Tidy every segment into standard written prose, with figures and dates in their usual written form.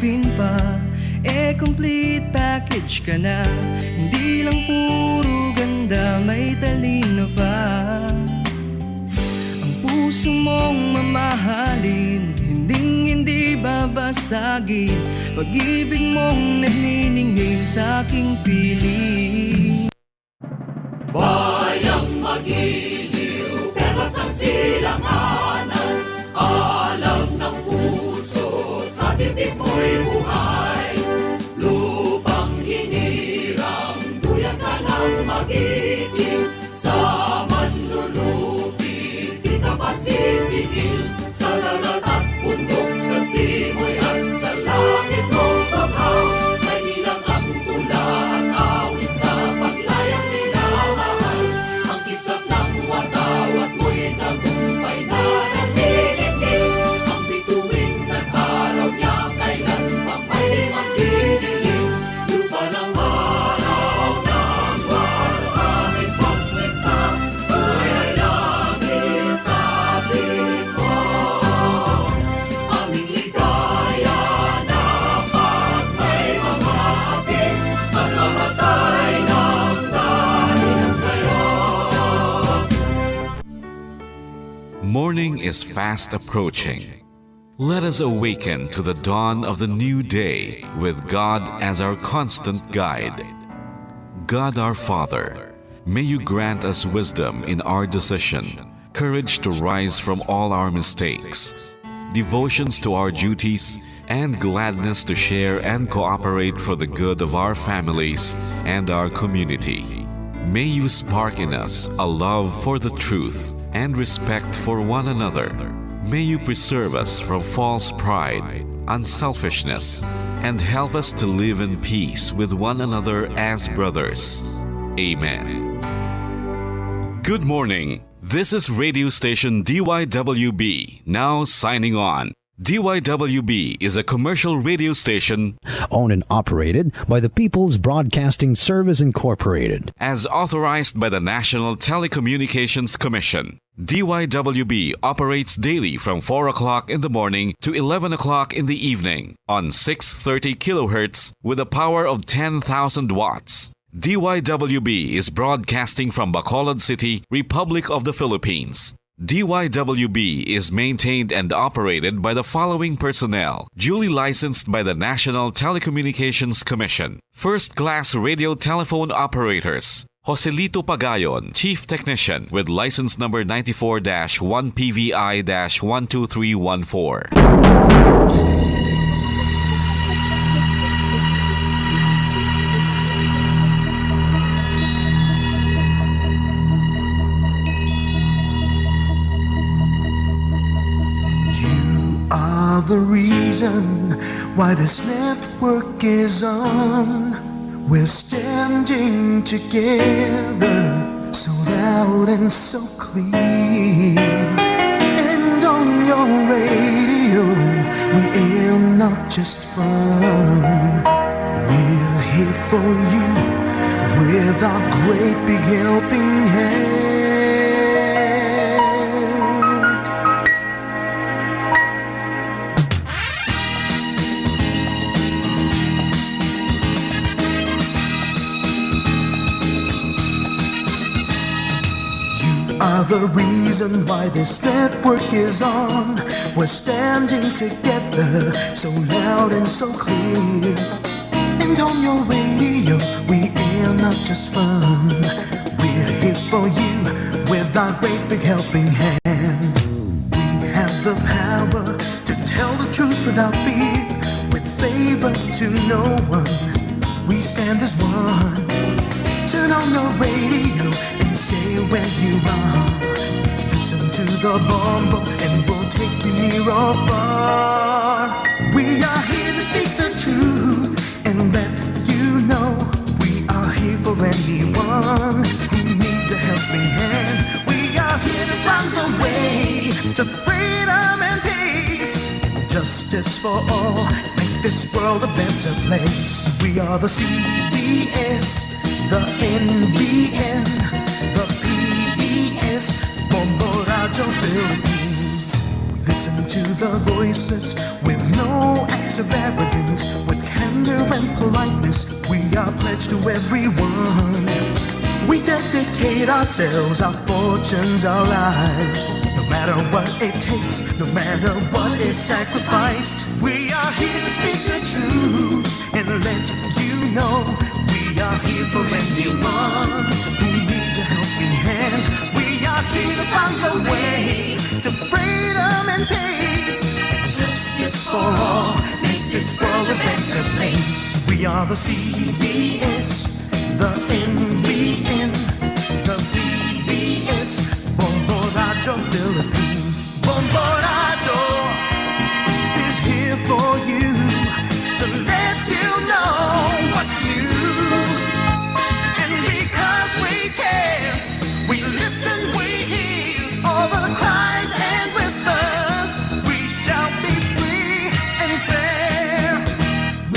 hahanapin pa, complete package ka na. Hindi lang puro ganda, may talino pa. Ang puso mong mamahalin, hindi babasagin. Pag-ibig mong nagniningning sa aking piling. Bayang magiliw, perlas ang silanganan. Alam ng puso, sa dibdib mo'y buhay. Lupang hinirang, duyan ka ng magiting. Sa manlulupit, di ka masisingil. Sa dagat at bundok, sa simoy at sa langit mong baghaw. May nilang ang tula at awit sa paglayang minamahal. Ang kisap ng watawat mo'y tagumpay na nagniningning. Ang bituin ng araw niya kailan pa may magdidilim. Lupa ng araw ng waraming pagsinta, buhay ay langit sa ating mo. Aming ligaya na pag may mamapit, at mamatay ng dahil sa'yo. Morning is fast approaching. Let us awaken to the dawn of the new day with God as our constant guide. God our Father, may you grant us wisdom in our decision, courage to rise from all our mistakes, devotions to our duties, and gladness to share and cooperate for the good of our families and our community. May you spark in us a love for the truth and respect for one another. May you preserve us from false pride, unselfishness, and help us to live in peace with one another as brothers. Amen. Good morning. This is radio station DYWB, now signing on. DYWB is a commercial radio station owned and operated by the People's Broadcasting Service Incorporated. as authorized by the National Telecommunications Commission. DYWB operates daily from 4 o'clock in the morning to 11 o'clock in the evening on 630 kilohertz with a power of 10,000 watts. DYWB is broadcasting from Bacolod City, Republic of the Philippines. DYWB is maintained and operated by the following personnel, duly licensed by the National Telecommunications Commission. First-class radio telephone operators. Joselito Pagayon, Chief Technician with license number 94-1PVI-12314. Are the reason why this network is on. We're standing together, so loud and so clear. And on your radio, we aim not just fun. We're here for you with our great big helping hand. Are the reason why this network is on. We're standing together, so loud and so clear. And on your radio, we air not just fun. We're here for you with our great big helping hand. We have the power to tell the truth without fear, with favor to no one. We stand as one. Turn on your radio and stay where you are. Listen to the bombo and we'll take you near or far. We are here to speak the truth and let you know we are here for anyone who needs a helping hand. We are here to find the way to freedom and peace, justice for all, make this world a better place. We are the CBS, the NBN, the PBS, Bombo Radio Philippines. We listen to the voices with no accent. acts of arrogance, with candor and politeness, we are pledged to everyone. We dedicate ourselves, our fortunes, our lives. No matter what it takes, no matter what is sacrificed, we are here to speak the truth and let you know. We are here for anyone who needs a helping hand. We are here to find the way to freedom and peace. Justice for all, make this world a better place. We are the CBS, the NBN, the PBS, Bombo Radio Philippines. Bombo Radio is here for you, to let you know what's new. And because we care, we listen, we hear all the cries and whispers. We shall be free and fair.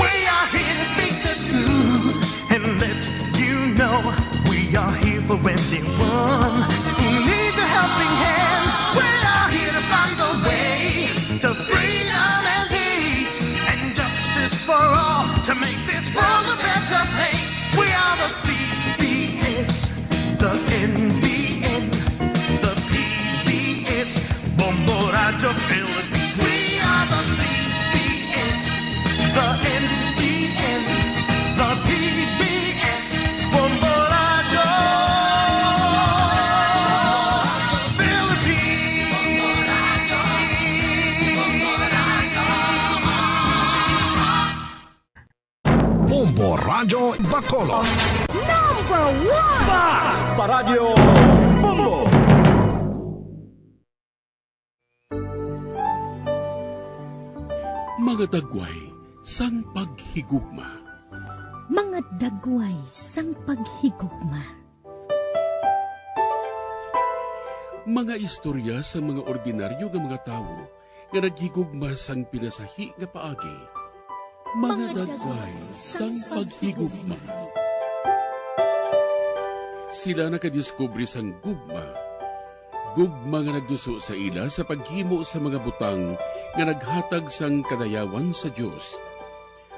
We are here to speak the truth and let you know. We are here for anyone who needs a helping hand. We are here to find the way to freedom and peace and justice for all, to make this world a better place. We are the CBS, the NBN, the PBS, Bombo Radio Philippines. We are the CBS, the NBN, the PBS, Bombo Radio Bombo Radio Bacolod. Mga dagway, sang paghigugma. Mga dagway sang paghigugma. Mga istorya sa mga ordinaryo nga mga tawo nga naghigugma sang pinasahi nga paagi. Mga dagway sang paghigugma. Sila nakadiskubre sang gugma. Gugma nga nagduso sa ila sa paghimo sa mga butang nga naghatag sang kadayawan sa Dios.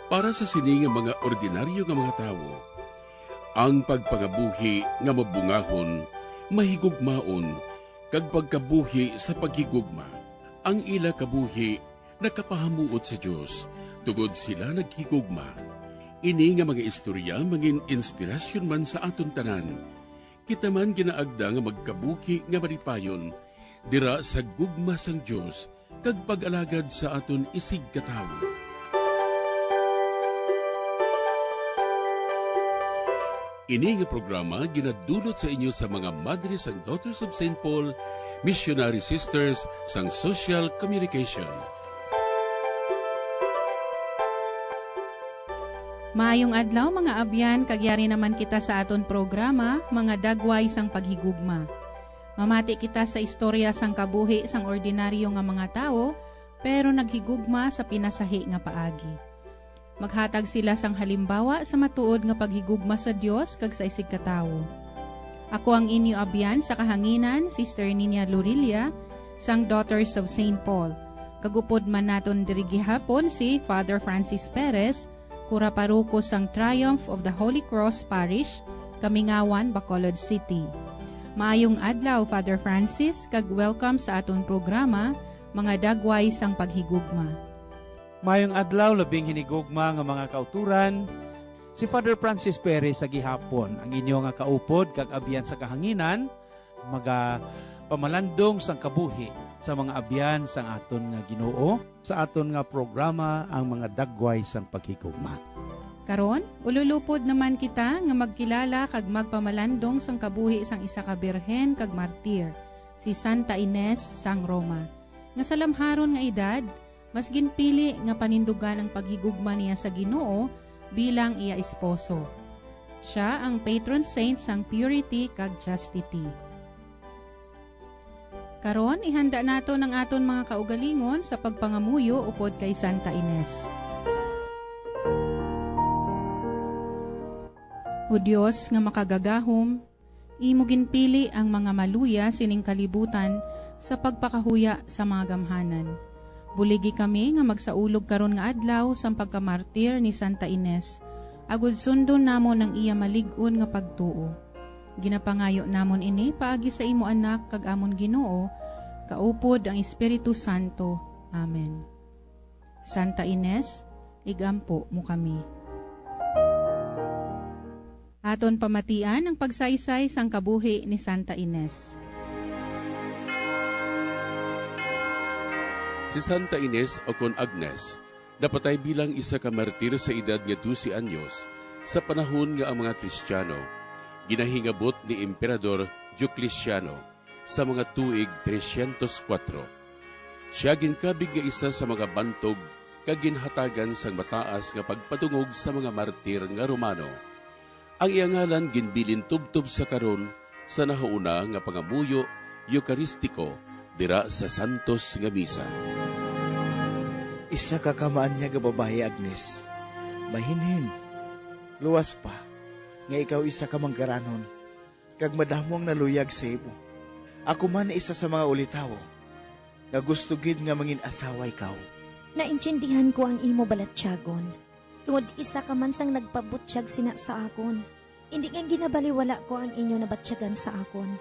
Para sa sini nga mga ordinaryo nga mga tawo, ang pagpangabuhi nga mabungahon, mahigugmaon, kag pagkabuhi sa paghigugma. Ang ila kabuhi nakapahamuot sa Dios, tugod sila naghigugma. Ini nga mga istorya mangin inspirasyon man sa aton tanan. Kita man ginaagda nga magkabuhi nga maripayon, dira sa gugma sang Dios, kag pag-alagad sa aton isig katawo. Ini nga programa ginadulot sa inyo sa mga Madres and Daughters of St. Paul, Missionary Sisters sang Social Communication. Maayong adlaw mga abyan, kagyari naman kita sa aton programa, mga dagway sang paghigugma. Mamati kita sa istorya sang kabuhi sang ordinaryo nga mga tao, pero naghigugma sa pinasahi nga paagi. Maghatag sila sang halimbawa sa matuod nga paghigugma sa Dios kag sa isig katawo. Ako ang inyo abyan sa kahanginan, Sister Nina Lurilia, sang Daughters of St. Paul. Kagupod man naton diri gihapon si Father Francis Perez, Kura Paruko sang Triumph of the Holy Cross Parish, Kamingawan, Bacolod City. Maayong adlaw, Father Francis, kag welcome sa aton programa, mga dagway sang paghigugma. Mayong adlaw, labing hinigugma nga mga kauturan, si Father Francis Perez sa gihapon, ang inyo nga kaupod kag abyan sa kahanginan, maga pamalandong sang kabuhi sa mga abyan sang aton nga Ginoo, sa aton nga programa ang mga dagway sang paghigugma. Karon, ululupod naman kita nga magkilala kag magpamalandong sang kabuhi sang isa ka birhen kag martir, si Santa Ines sang Roma. Nga salamharon nga edad, mas ginpili nga panindugan ang paghigugma niya sa Ginoo bilang iya esposo. Siya ang patron saint sang purity kag chastity. Karon, ihanda nato ng aton mga kaugalingon sa pagpangamuyo upod kay Santa Ines. O Diyos nga makagagahom, imo ginpili ang mga maluya sining kalibutan sa pagpakahuya sa mga gamhanan. Buligi kami nga magsaulog karon nga adlaw sang pagkamartir ni Santa Ines. Agud sundon namon ang iya malig-on nga pagtuo. Ginapangayo namon ini paagi sa imo anak kag amon Ginoo, kaupod ang Espiritu Santo. Amen. Santa Ines, igampo mo kami. Aton pamatian ang pagsaysay sang kabuhi ni Santa Ines. Si Santa Ines o kon Agnes, napatay bilang isa ka martir sa edad nga 12 anyos sa panahon nga ang mga Kristiyano ginahingabot ni Emperador Diocleciano sa mga tuig 304. Siya ginkabig nga isa sa mga bantog kag ginhatagan sang mataas nga pagpadungog sa mga martir nga Romano. Ang iyang ngalan ginbilin tubtob sa karon sa nahauna nga pangamuyo Eukaristiko dira sa Santos nga Misa. Isa ka kamaan niya nga babae, Agnes. Mahinhin. Luwas pa. Nga ikaw isa ka manggaranon. Kag madamong naluyag sa imo. Ako man isa sa mga ulitawo. Nga gusto gid nga mangin asawa ikaw. Naintindihan ko ang imo balatyagon. Tungod isa ka man sang nagpabutsyag sina sa akon. Hindi nga ginabaliwala ko ang inyo nabatsyagan sa akon.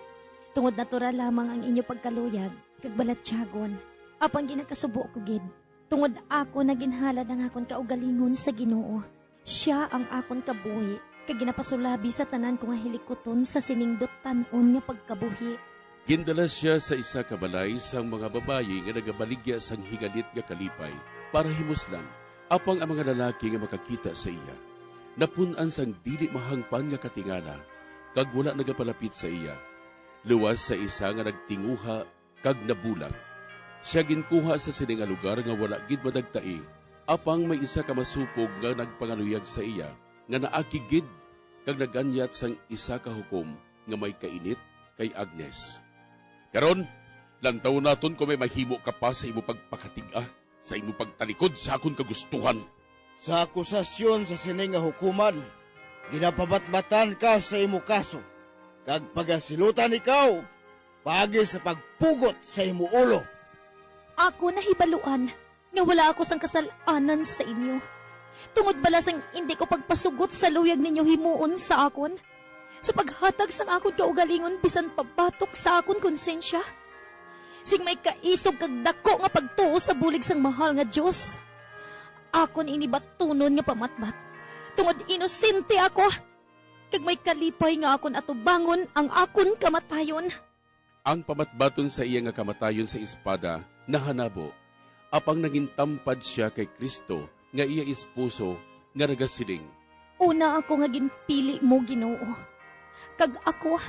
Tungod natural lamang ang inyo pagkaluyag kag balatyagon. Apang ginakasubo ko gid. Tungod ako na ginhalad ang akon kaugalingon sa Ginoo. Siya ang akon kabuhi, kag ginapasulabi sa tanan ko nga hilikoton sa siningdot tanon nga pagkabuhi. Gindala siya sa isa ka balay sang mga babayi nga nagabaligya sang higalit nga kalipay para himuslan, apang ang mga lalaki nga makakita sa iya. Napunan sang dili mahangpan nga katingala, kag wala nagapalapit sa iya. Luwas sa isa nga nagtinguha kag nabulag. Siya ginkuha sa sining nga lugar nga wala gid madagtai, apang may isa ka masupog nga nagpangaluyag sa iya, nga naakigid kag naganyat sang isa ka hukom nga may kainit kay Agnes. Karon, lantaw naton kung may mahimo ka pa sa imo pagpakatig-a, sa imo pagtalikod sa akon kagustuhan. Sa akusasyon sa sining nga hukuman, ginapabatbatan ka sa imo kaso. Kag pagasilutan ikaw, pagi sa pagpugot sa imo ulo. Ako nahibaluan nga wala ako sang kasalanan sa inyo. Tungod bala sang hindi ko pagpasugot sa luyag ninyo himuon sa akon. Sa paghatag sang akon kaugalingon bisan pabatok sa akon konsensya. Sing may kaisog kag dako nga pagtuo sa bulig sang mahal nga Dios. Akon inibatunon nga pamatbat. Tungod inosente ako. Kag may kalipay nga akon atubangon ang akon kamatayon. Ang pamatbaton sa iya nga kamatayon sa espada nahanabo, apang naging tampad siya kay Kristo nga iya esposo nga nagasiling. Una ako nga ginpili mo, Ginoo. Kag ako,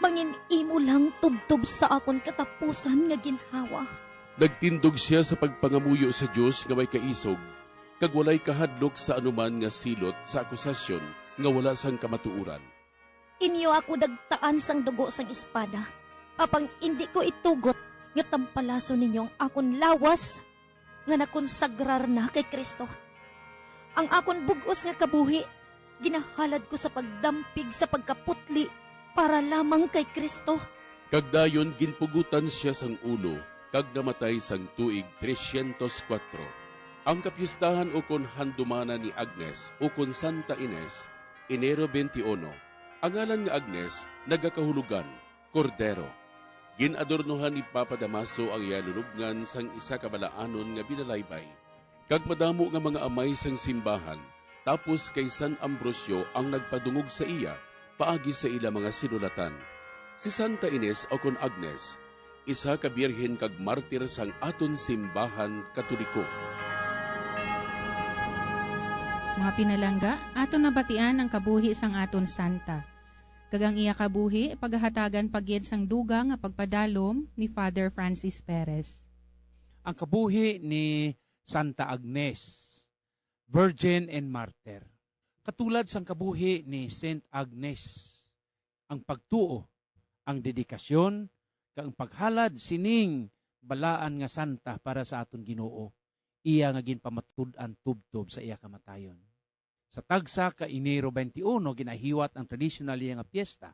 mangin imo lang tubtob sa akon katapusan nga ginhawa. Nagtindog siya sa pagpangamuyo sa Dios nga may kaisog, kag walay kahadlok sa anuman nga silot sa akusasyon nga wala sang kamatuuran. Inyo ako dagtaan sang dugo sang espada, apang hindi ko itugot nga tampalaso ninyong akon lawas nga nakonsagrar na kay Kristo. Ang akon bugos nga kabuhi, ginahalad ko sa pagdampig sa pagkaputli para lamang kay Kristo. Kag dayon ginpugutan siya sang ulo, kag namatay sang tuig 304. Ang kapistahan ukon handumana ni Agnes ukon Santa Ines, Enero 21. Ang ngalan nga Agnes, nagakahulugan, Kordero. Ginadornohan ni Papa Damaso ang ialulubngan sang isa kabalaanon nga binalaybay. Kag madamo nga mga amay sang simbahan, tapos kay San Ambrosio ang nagpadungog sa iya, paagi sa ila mga sinulatan. Si Santa Ines o kon Agnes, isa ka birhen kag martir sang aton simbahan Katoliko. Mga pinalangga, aton nabatian ang kabuhi sang aton santa. Kagang iya kabuhi, paghahatagan pagyed sang dugang nga pagpadalom ni Father Francis Perez. Ang kabuhi ni Santa Agnes, Virgin and Martyr. Katulad sang kabuhi ni Saint Agnes, ang pagtuo, ang dedikasyon, kang paghalad sining balaan nga santa para sa aton Ginoo. Iya nga ginpamatud-an tubtob sa iya kamatayon. Sa tagsa ka Enero 21, ginahiwat ang traditional iya nga piyesta.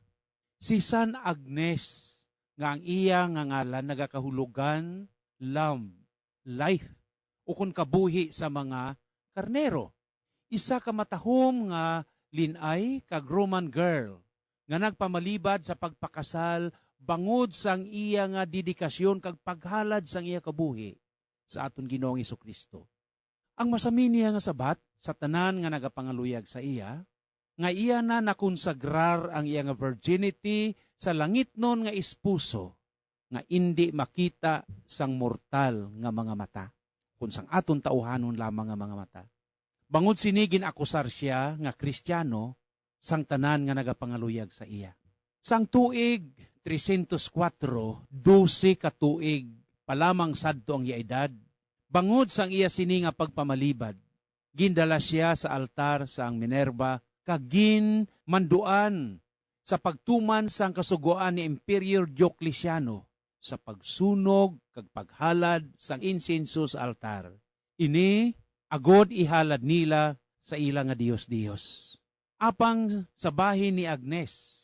Si San Agnes, nga ang iya nga ngalan nagakahulugan, lamb, life, ukon kabuhi sa mga karnero. Isa ka matahom nga linay kag Roman girl nga nagpamalibad sa pagpakasal bangod sang iya nga dedikasyon kag paghalad sang iya kabuhi sa aton Ginoong Hesukristo. Ang masami niya nga sabat sa tanan nga nagapangaluyag sa iya, nga iya na nakonsagrar ang iya nga virginity sa langit nun nga espuso, nga indi makita sang mortal nga mga mata, kung sang aton tauhanon lamang nga mga mata. Bangod sinigin akusar siya nga Kristiyano sang tanan nga nagapangaluyag sa iya. Sang tuig 304, 12 ka tuig palamang sadto ang iya edad, bangod sang iya sini nga pagpamalibad, gindala siya sa altar sang Minerva kagin manduan sa pagtuman sang kasugoan ni Emperor Diocleciano sa pagsunog kag paghalad sang insenso sa altar. Ini agod ihalad nila sa ila nga Dios-Dios. Apang sa bahin ni Agnes,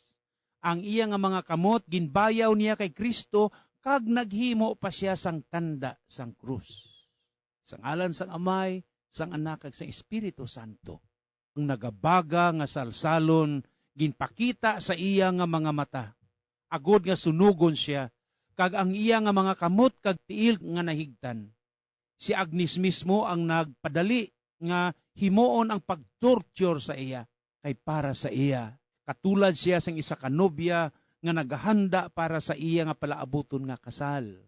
ang iya nga mga kamot ginbayaw niya kay Kristo kag naghimo pa siya sang tanda sang krus. Sang alan sang Amay, sang Anak kag sang Espiritu Santo. Ang nagabaga nga salsalon ginpakita sa iya nga mga mata. Agod nga sunugon siya kag ang iya nga mga kamot kag tiil nga nahigtan. Si Agnes mismo ang nagpadali nga himuon ang pagtorture sa iya kay para sa iya. Katulad siya sang isa ka nobya nga naghahanda para sa iya nga palaabuton nga kasal.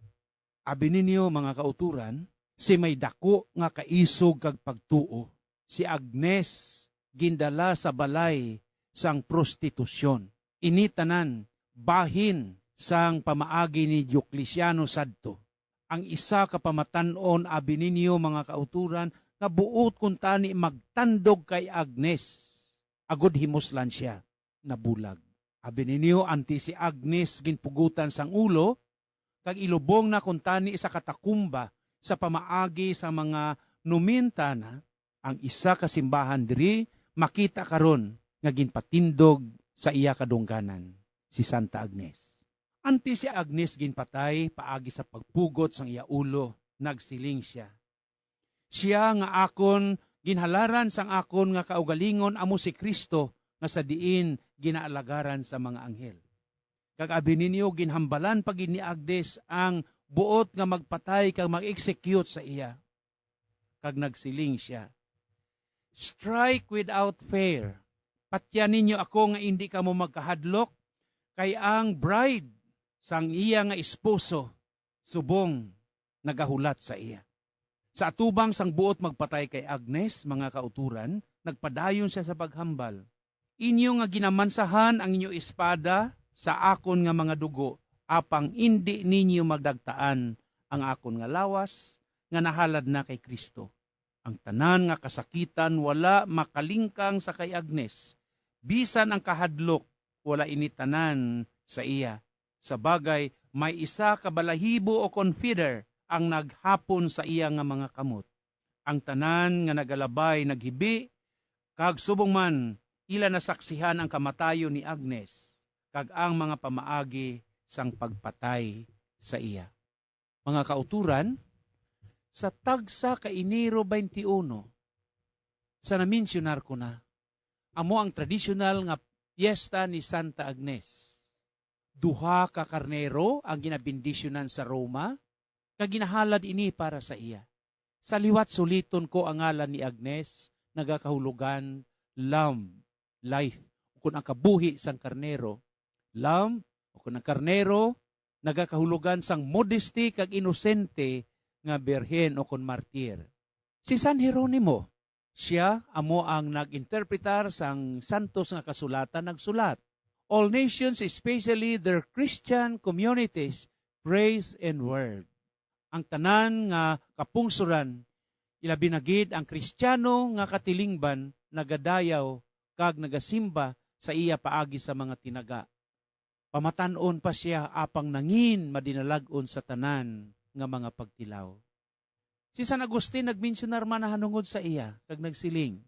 Abi ninyo mga kauturan, si may dako nga kaisog kag pagtuo. Si Agnes gindala sa balay sang prostitusyon. Initanan bahin sang pamaagi ni Diocleciano sadto. Ang isa ka pamatan-on abi ninyo mga kauturan nga buot kun tani magtandog kay Agnes. Agod himuslan siya nabulag. Abi ninyo anti si Agnes ginpugutan sang ulo kag ilubong na kun tani sa katakumba sa pamaagi sa mga numintana. Ang isa ka simbahan diri makita karon nga ginpatindog sa iya kadungganan si Santa Agnes. Anti si Agnes ginpatay paagi sa pagpugot sang iya ulo, nagsiling siya. Siya nga akon ginhalaran sang akon nga kaugalingon amo si Kristo nga sa diin ginaalagaran sa mga anghel. Kag abi ninyo ginhambalan pag ni Agnes ang buot nga magpatay kag mag-execute sa iya. Kag nagsiling siya, "Strike without fear. Patyan ninyo ako nga hindi ka mo magkahadlok kay ang bride sang iya nga esposo subong nagahulat sa iya." Sa atubang sang buot magpatay kay Agnes, mga kauturan, nagpadayon siya sa paghambal. "Inyo nga ginamansahan ang inyo espada sa akon nga mga dugo, apang indi ninyo magdagtaan ang akon nga lawas nga nahalad na kay Kristo. Ang tanan nga kasakitan wala makalingkang sa kay Agnes. Bisan ang kahadlok wala initanan sa iya. Sa bagay, may isa ka balahibo o confeder ang naghapon sa iya nga mga kamot. Ang tanan nga nagalabay naghibi, kag subong man ila nasaksihan ang kamatayon ni Agnes, kag ang mga pamaagi sang pagpatay sa iya." Mga kauturan, sa tagsa ka Enero 21, sa naminsyunar ko na, amo ang tradisyonal nga piyesta ni Santa Agnes. Duha ka karnero ang ginabindisyonan sa Roma, kag ginahalad ini para sa iya. Sa liwat suliton ko ang ngalan ni Agnes, nagakahulugan lamb, life, kung ang kabuhi sang karnero. Lamb, kung ang karnero, nagakahulugan sang modesty kag inosente nga berhen o kon martir. Si San Jeronimo, siya amo ang nag-interpretar sang santos nga kasulatan nagsulat. All nations, especially their Christian communities, praise and word. Ang tanan nga kapungsuran, ilabi na gid ang Kristiyano nga katilingban nagadayaw kag nagasimba sa iya paagi sa mga tinaga. Pamatan-on pa siya apang nangin madinalag-on sa tanan nga mga pagtilaw. Si San Agustin nagmensionar man hanungod sa iya kag nagsiling.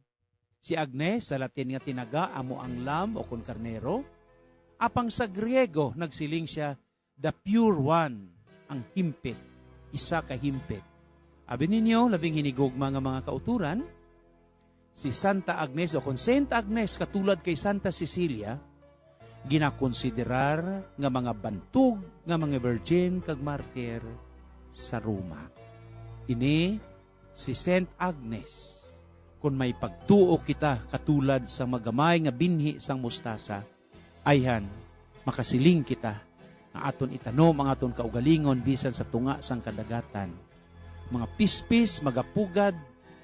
Si Agnes sa Latin nga tinaga amo ang lamb o kon karnero, apang sa Griego nagsiling siya the pure one, ang himpit, isa ka himpit. Abi ninyo, labing hinigugma nga mga kauturan, si Santa Agnes o kung Saint Agnes katulad kay Santa Cecilia, ginakonsiderar nga mga bantog nga mga virgin kag martir sa Roma. Ini si Saint Agnes, kung may pagtuo kita katulad sa magamay nga binhi sang mustasa, ayhan, makasiling kita nga aton itanom ang aton kaugalingon bisan sa tunga sang kadagatan. Mga pispis, magapugad,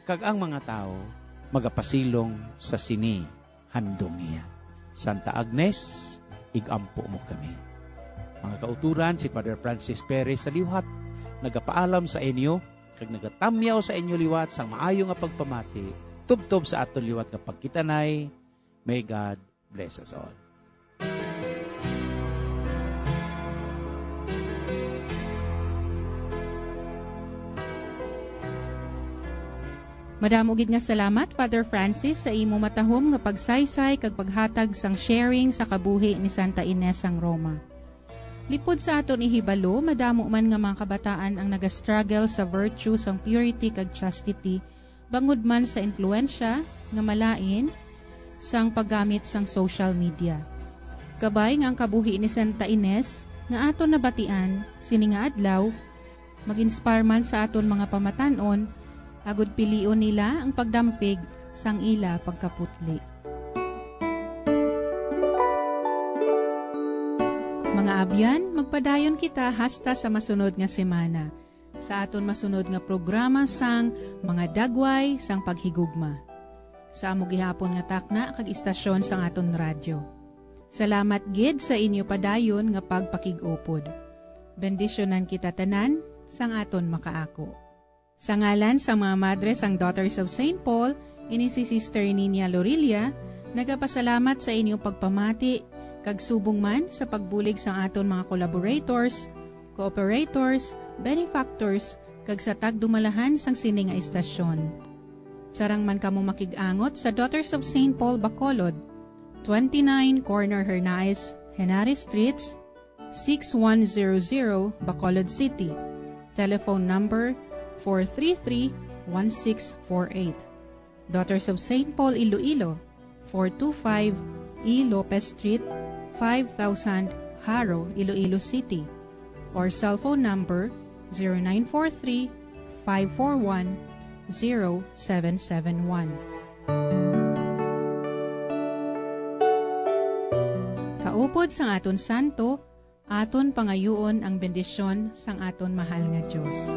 kag ang mga tao, magapasilong sa sini, handom niya. Santa Agnes, igampo mo kami. Mga kauturan, si Father Francis Perez sa liwat, nagapaalam sa inyo, kag nagatamyaw sa inyo liwat, sang maayo nga pagpamati, tubtob sa aton liwat nga pagkitanay. May God bless us all. Madamo gid nga salamat, Father Francis, sa imo matahom nga pagsaysay kag paghatag sang sharing sa kabuhi ni Santa Ines sang Roma. Lipod sa aton ihibalo, madamo man nga mga kabataan ang nagastruggle sa virtue sang purity kag chastity, bangod man sa impluensya nga malain sang paggamit sang social media. Kabay nga ang kabuhi ni Santa Ines nga aton nabatian sini nga adlaw, mag-inspire man sa aton mga pamatanon, agud pilion nila ang pagdampig sang ila pagkaputli. Mga abyan, magpadayon kita hasta sa masunod nga semana. Sa aton masunod nga programa sang mga dagway sang paghigugma. Sa amo gihapon nga takna kag istasyon sang aton radyo. Salamat gid sa inyo padayon nga pagpakig-upod. Bendisyonan kita tanan sang aton makaako. Sa ngalan sa mga madre sang Daughters of St. Paul, ini si Sister Nina Lorilia, nagapasalamat sa inyong pagpamati, kag subong man sa pagbulig sa aton mga collaborators, cooperators, benefactors, kag sa tagdumalahan sang sining nga istasyon. Sarang man kamo makig-angot sa Daughters of St. Paul, Bacolod, 29 Corner Hernaez, Henares Streets, 6100 Bacolod City. Telephone number 433-1648. Daughters of St. Paul, Iloilo, 425 E. Lopez Street, 5000 Haro, Iloilo City. Or cellphone number 0943-541-0771. Kaupod sang aton santo, aton pangayuon ang bendisyon sang aton mahal nga Diyos.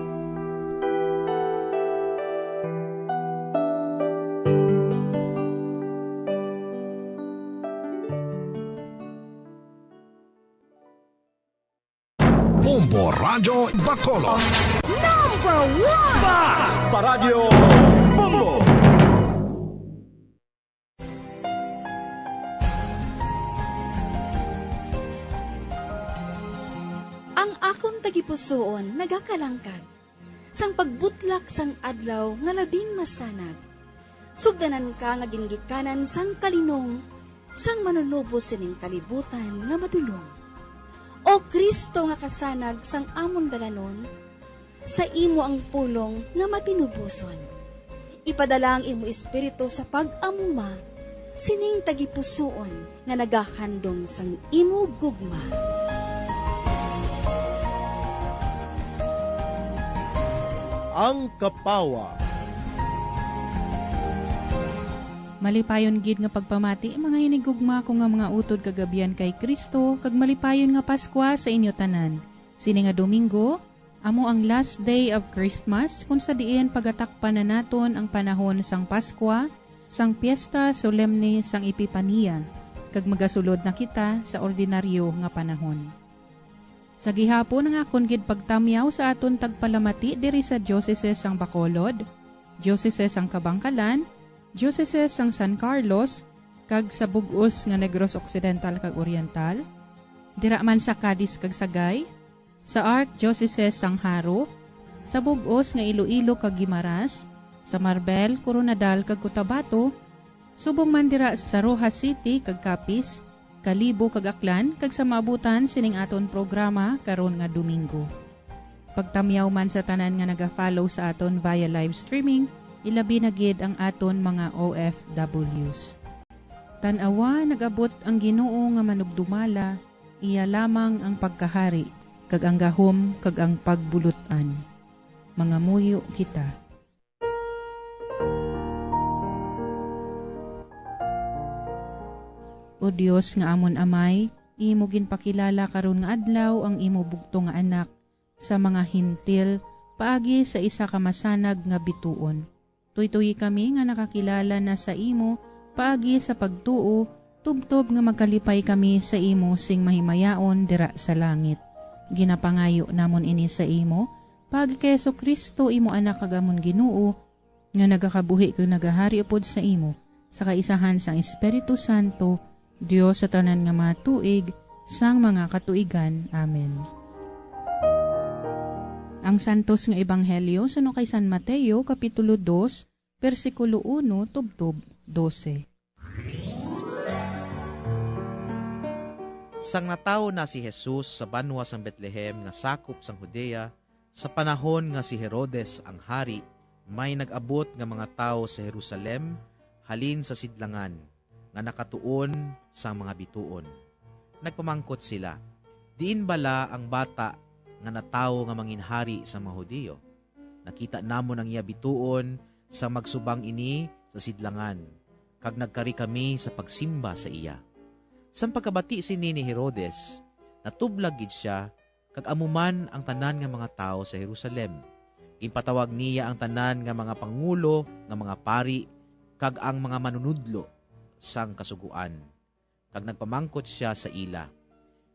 Bombo Radyo Bacolod. Number 1! Bas Paradyo Bombo! Ang akong tagipusoon nagakalangkag, sang pagbutlak sang adlaw nga labing masanag. Sugdanan ka nga ginggikanan sang kalinong, sang manunubos sining kalibutan nga madulong. O Kristo nga kasanag sang amon dalanon, sa imo ang pulong nga matinubuson. Ipadala ang imo espiritu sa pag-amuma, sining tagipusoon nga nagahandom sang imo gugma. Ang kapawa. Malipayon gid nga pagpamati mga hinigugma ko nga mga utod kagabian kay Kristo kag malipayon nga Paskwa sa inyo tanan. Sini nga Domingo, amo ang last day of Christmas kung sa diin pagatakpan na naton ang panahon sang Paskwa, sang Piesta Solemne sang Epipania, kag magasulod na kita sa ordinaryo nga panahon. Sa gihapon nga akon gid pagtamyaw sa aton tagpalamati diri sa Diocese sang Bacolod, Diocese sang Kabangkalan, Diocese sang San Carlos, kag sa bug-os nga Negros Occidental kag Oriental, dira man sa Cadiz kag Sagay, sa Archdiocese sang Haro, sa bug-os nga Iloilo kag Guimaras, sa Marbel, Coronadal kag Cotabato, subong man dira sa Rojas City kag Capiz, Kalibo kag Aklan, kag sa maabutan sining aton programa karon nga Domingo. Pagtamyaw man sa tanan nga naga-follow sa aton via live streaming, ilabi na gid ang aton mga OFWs. Tan-awa nagabot ang Ginoo nga manugdumala, iya lamang ang pagkahari, kag ang gahom, kag ang pagbulutan. Mga muyo kita. O Dios nga amon amay, imo ginpakilala karon nga adlaw ang imo bugto nga anak sa mga hintil paagi sa isa ka masanag nga bituon. Tuy-tuy kami nga nakakilala na sa imo paagi sa pagtuo, tubtob nga magkalipay kami sa imo sing mahimayaon dira sa langit. Ginapangayo namon ini sa imo, paagi kay Kristo imo anak kagamon Ginoo, nga nagakabuhi kag nagahari upod sa imo, sa kaisahan sang Espiritu Santo, Dios sa tanan nga mga tuig, sang mga katuigan. Amen. Ang santos nga ebanghelyo suno kay San Mateo kapitulo 2, versikulo 1 tubtob 12. Sang natawo na si Jesus sa banwa sang Bethlehem nga sakop sang Judea, sa panahon nga si Herodes ang hari, may nag-abot nga mga tao sa Jerusalem halin sa sidlangan nga nakatuon sa mga bituon. Nagpamangkot sila, diin bala ang bata nga natawo nga manginhari sa mga Hudiyo? Nakita namon ang iya bituon sa magsubang ini sa sidlangan, kag nagkari kami sa pagsimba sa iya. Sang pagkabati sini ni Herodes, natublag gid siya, kag amuman ang tanan nga mga tao sa Jerusalem. Ginpatawag niya ang tanan nga mga pangulo, nga mga pari, kag ang mga manunudlo sang kasuguan. Kag nagpamangkot siya sa ila,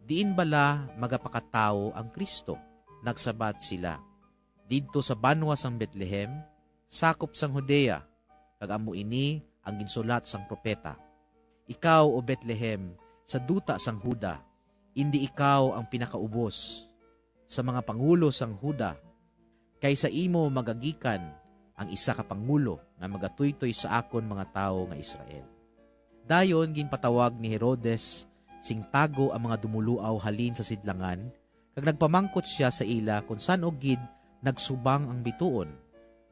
diin bala magapakatao ang Kristo? Nagsabat sila, didto sa banwa sang Bethlehem, sakop sang Judea, kag amo ini ang ginsulat sang propeta. Ikaw o Bethlehem, sa duta sang Huda, indi ikaw ang pinakaubos sa mga pangulo sang Huda, kaysa imo magagikan ang isa ka pangulo nga magatuytoy sa akon mga tao nga Israel. Dayon ginpatawag ni Herodes sing tago ang mga dumuluaw halin sa sidlangan, kag nagpamangkot siya sa ila kung saan og gid nagsubang ang bituon.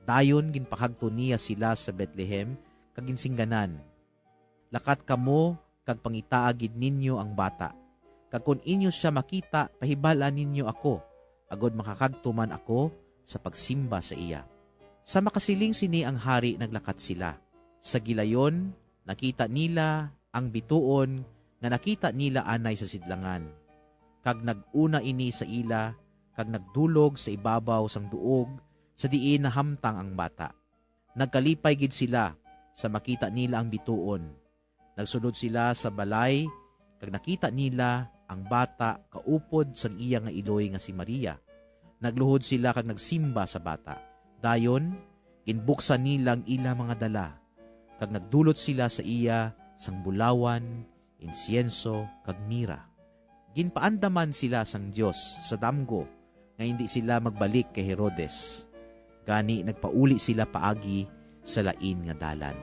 Dayon ginpahagto niya sila sa Bethlehem kag ginsingganan, lakat kamo kag pangitaagid ninyo ang bata, kag kun inyo siya makita, pahibalaan ninyo ako, agod makakadto man ako sa pagsimba sa iya. Sa makasiling sini ang hari, naglakat sila. Sa gilayon, nakita nila ang bituon nga nakita nila anay sa sidlangan. Kag naguna ini sa ila, kag nagdulog sa ibabaw sang duog, sa diin nahamtang ang bata. Nagkalipay gid sila sa makita nila ang bituon. Nagsunod sila sa balay, kag nakita nila ang bata kaupod sang iya nga iloy nga si Maria. Nagluhod sila kag nagsimba sa bata. Dayon, ginbuksan nilang ila mga dala, kag nagdulot sila sa iya sang bulawan, insiyenso, kag mira. Ginpaandaman sila sang Dios sa damgo nga hindi sila magbalik kay Herodes. Gani nagpauli sila paagi sa lain nga dalan.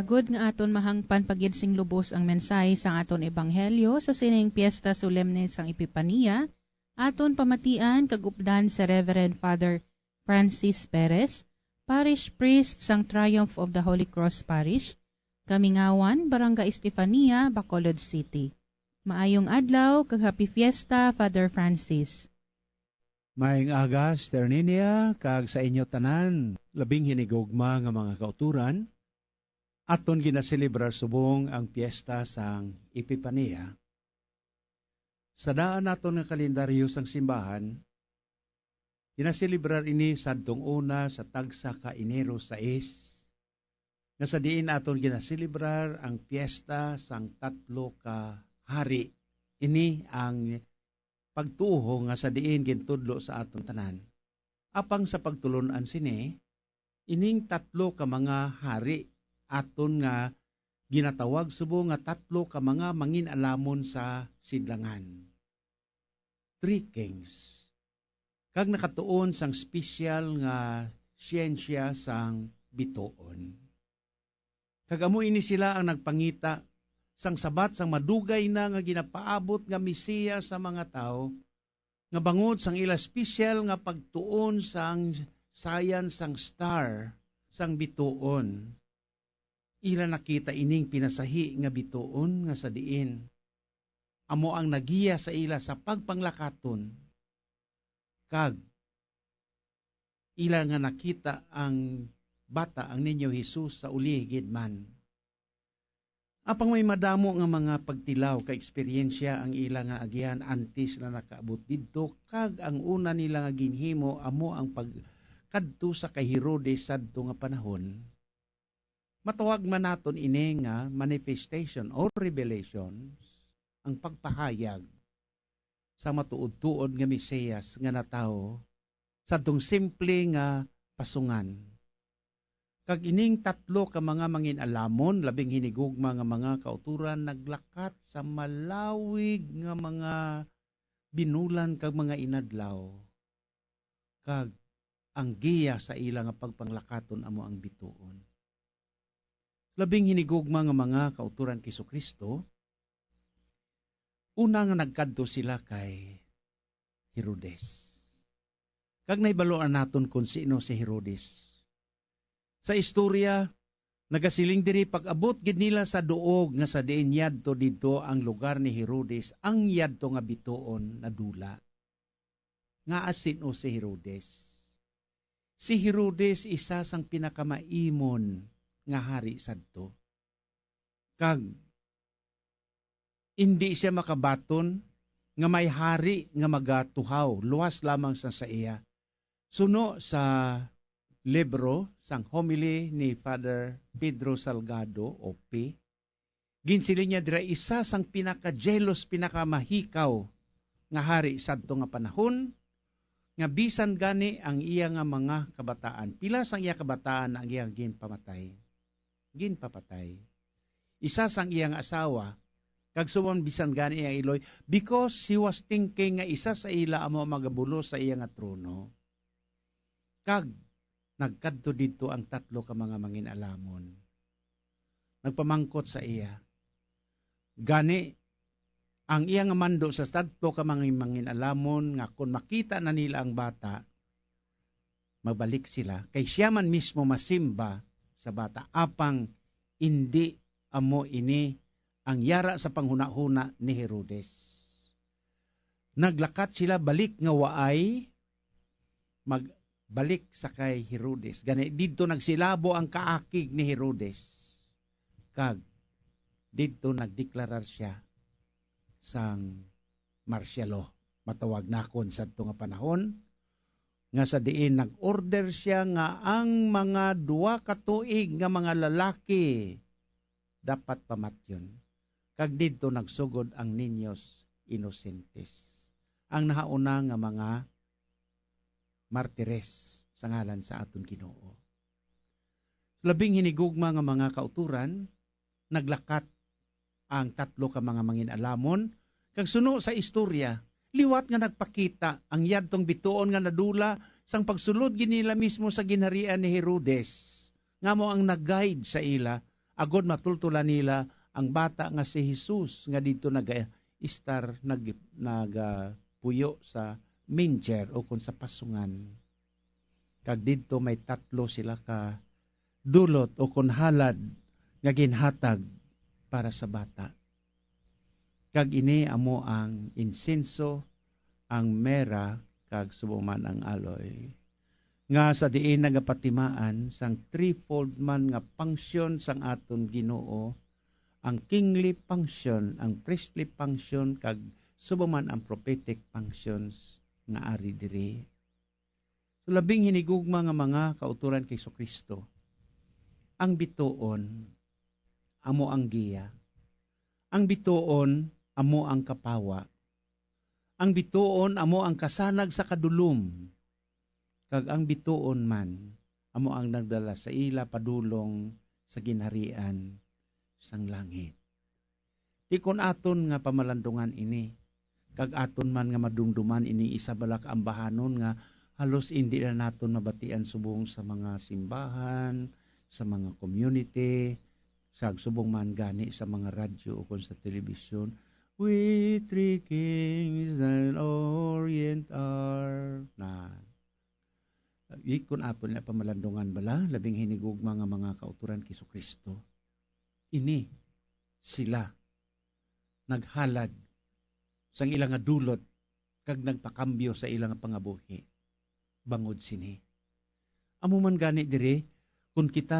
Agod nga aton mahangpan pagid sing lubos ang mensahe sang aton ebanghelyo sa sining Piesta Solemne sang Epipania, aton pamatian kagupdan sa Reverend Father Francis Perez, Parish Priest sang Triumph of the Holy Cross Parish, Kamingawan, Barangay Estefania, Bacolod City. Maayong adlaw kag happy fiesta, Father Francis. Maayong aga, Sister Ninia, kag sa inyo tanan, labing hinigugma nga mga kauturan, aton ginaselebrar subong ang piyesta sang Epipania. Sa daan naton nga kalendaryo sang simbahan, ginaselebrar ini sadtong una sa tagsa ka Enero 6, nga sa diin aton ginaselebrar ang piyesta sang tatlo ka hari. Ini ang pagtuho nga sa diin gintudlo sa aton tanan. Apang sa pagtulunan sini, ining tatlo ka mga hari aton nga ginatawag subo nga tatlo ka mga mangin-alamon sa sidlangan. 3 kings. Kag nakatuon sang spesyal nga siyensya sang bituon. Kag amo ini sila ang nagpangita sang sabat sang madugay na nga ginapaabot nga Mesiya sa mga tao, nga bangod sang ila special nga pagtuon sang sayan sang star sang bituon. Ila nakita ining pinasahi nga bituon nga sa diin. Amo ang nagiya sa ila sa pagpanglakaton. Kag ila nga nakita ang bata ang ninyo Jesus sa uligid man. Apang may madamo nga mga pagtilaw ka eksperyensya ang ila nga agihan antes na nakaabot didto, kag ang una nila nga ginhimo amo ang pagkadto sa kay Herodes sadto nga panahon. Matawag man naton ini nga manifestation or revelations, ang pagpahayag sa matuod-tuod nga Mesiyas nga natawo sadtong simple nga pasungan. Kag ining tatlo ka mga mangin-alamon, labing hinigugma nga mga kauturan, naglakat sa malawig nga mga binulan kag mga inadlaw. Kag ang giya sa ila nga pagpanglakaton amo ang bituon. Labing hinigugma nga mga kauturan kay Kristo, una nga nagkadto sila kay Herodes. Kag naibaloan naton kung sino si Herodes. Sa istorya, nagasiling diri pag-abot gid nila sa duog nga sa diin yadto didto ang lugar ni Herodes, ang yadto nga bituon na dula. Nga asin o si Herodes. Si Herodes isa sang pinakamaimon nga hari sadto. Kag hindi siya makabaton nga may hari nga magatuhaw, luwas lamang sa iya. Suno sa libro sang homily ni Father Pedro Salgado, OP, ginsiling niya dira isa sang pinaka-jealous, pinakamahikaw nga hari sadto nga panahon, nga bisan gani ang iya nga mga kabataan. Pila sang iya kabataan ang iya ginpamatay. Ginpapatay. Isa sang iya nga asawa, kag sumon bisan gani iya iloy, because he was thinking nga isa sa ila amo magabulo sa iya nga trono. Kag nagkadto dito ang tatlo ka mga mangin-alamon. Nagpamangkot sa iya. Gani, ang iya nga mando sa tatlo ka mga mangin-alamon nga kung makita na nila ang bata, magbalik sila. Kay siya man mismo masimba sa bata. Apang hindi amo ini ang yara sa panghuna-huna ni Herodes. Naglakat sila balik nga waay, balik sa kay Herodes. Gani dito nagsilabo ang kaakig ni Herodes. Kag dito nagdeklarar siya sang martial law. Matawag na kon sadto nga panahon nga sa diin nag-order siya nga ang mga duwa ka tuig nga mga lalaki dapat pamatyon. Kag dito nagsugod ang niños innocentes. Ang nahauna nga mga martires sa ngalan sa aton Ginoo. Labing hinigugma nga mga kauturan, naglakat ang tatlo ka mga mangin-alamon, kag suno sa istorya, liwat nga nagpakita ang yadtong bituon nga nadula sang pagsulod ginila mismo sa ginharian ni Herodes. Nga mo ang nag-guide sa ila, agod matultulan nila ang bata nga si Jesus nga dito nag-istar, nagpuyo sa manger o kung sa pasungan. Kag dito may tatlo sila ka dulot o kung halad nga ginhatag para sa bata. Kag ini amo ang insenso, ang mera, kag subuman ang aloy. Nga sa diin nagapatimaan sang threefold man nga function sang aton Ginoo, ang kingly function, ang priestly function, kag subuman ang prophetic functions nga ari diri. So labing hinigugma nga mga kauturan kay Kristo. Ang bituon amo ang giya. Ang bituon amo ang kapawa. Ang bituon amo ang kasanag sa kadulom. Kag ang bituon man amo ang nagdala sa ila padulong sa ginharian sang langit. Di kon aton nga pamalandungan ini, kag aton man nga madumduman ini isa balak ambahanon nga halos hindi na naton mabatian subong sa mga simbahan, sa mga community, sa subong man gani sa mga radyo o kung sa telebisyon, we three kings and orient are na ikon aton na pamalandungan bala labing hinigugma nga mga kauturan kay Kristo. Ini sila naghalad sang ilang nga dulot kag nagpakambyo sa ilang nga pangabuhi bangod sini. Amo man gani dire kung kita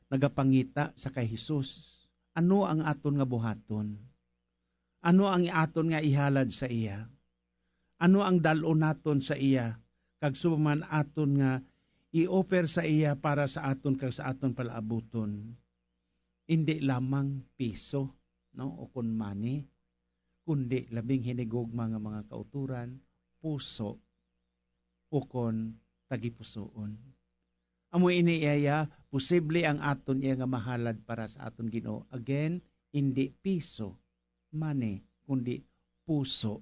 nagapangita sa kay Hesus, ano ang aton nga buhaton? Ano ang aton nga ihalad sa iya? Ano ang dalo naton sa iya? Kag suman aton nga i-offer sa iya para sa aton kag sa aton palaabuton. Hindi lamang piso, no, o kun money, kundi labing hinigugma nga mga kauturan, puso, o kon tagipusoon. Amo iniaya, posible ang aton iya nga mahalad para sa aton Ginoo. Again, hindi piso, money, kundi puso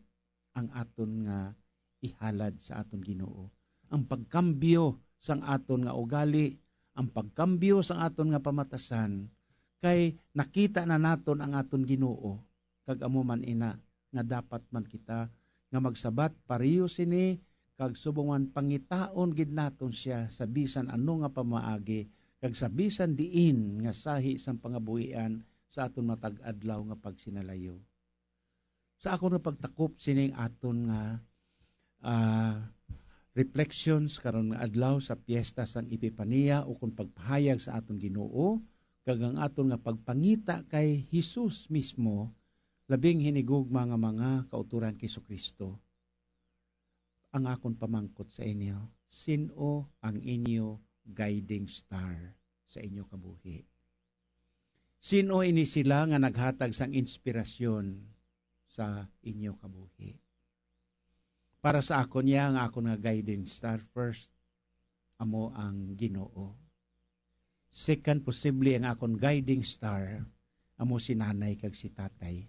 ang aton nga ihalad sa aton Ginoo. Ang pagkambyo sang aton nga ugali, ang pagkambyo sang aton nga pamatasan, kay nakita na naton ang aton Ginoo, kag amo man ina nga dapat man kita nga magsabat pareho sini kag subongan pangitaon gid naton siya sa bisan ano nga pamaagi kag sa bisan diin nga sahi sang pangabuhian sa aton matag adlaw nga pagsinalayo. Sa ako nga pagtakop sining aton nga reflections karon nga adlaw sa piyesta sang Epipania o kung pagpahayag sa aton Ginoo kag ang aton nga pagpangita kay Hesus mismo labing hinigugma nga mga kauturan kay Kristo. Ang akon pamangkot sa inyo, sino ang inyo guiding star sa inyo kabuhi? Sino ini sila nga naghatag sang inspirasyon sa inyo kabuhi? Para sa akon niya, ang akon nga guiding star, first, amo ang Ginoo. Second, posible ang akon guiding star, amo si nanay kag si tatay.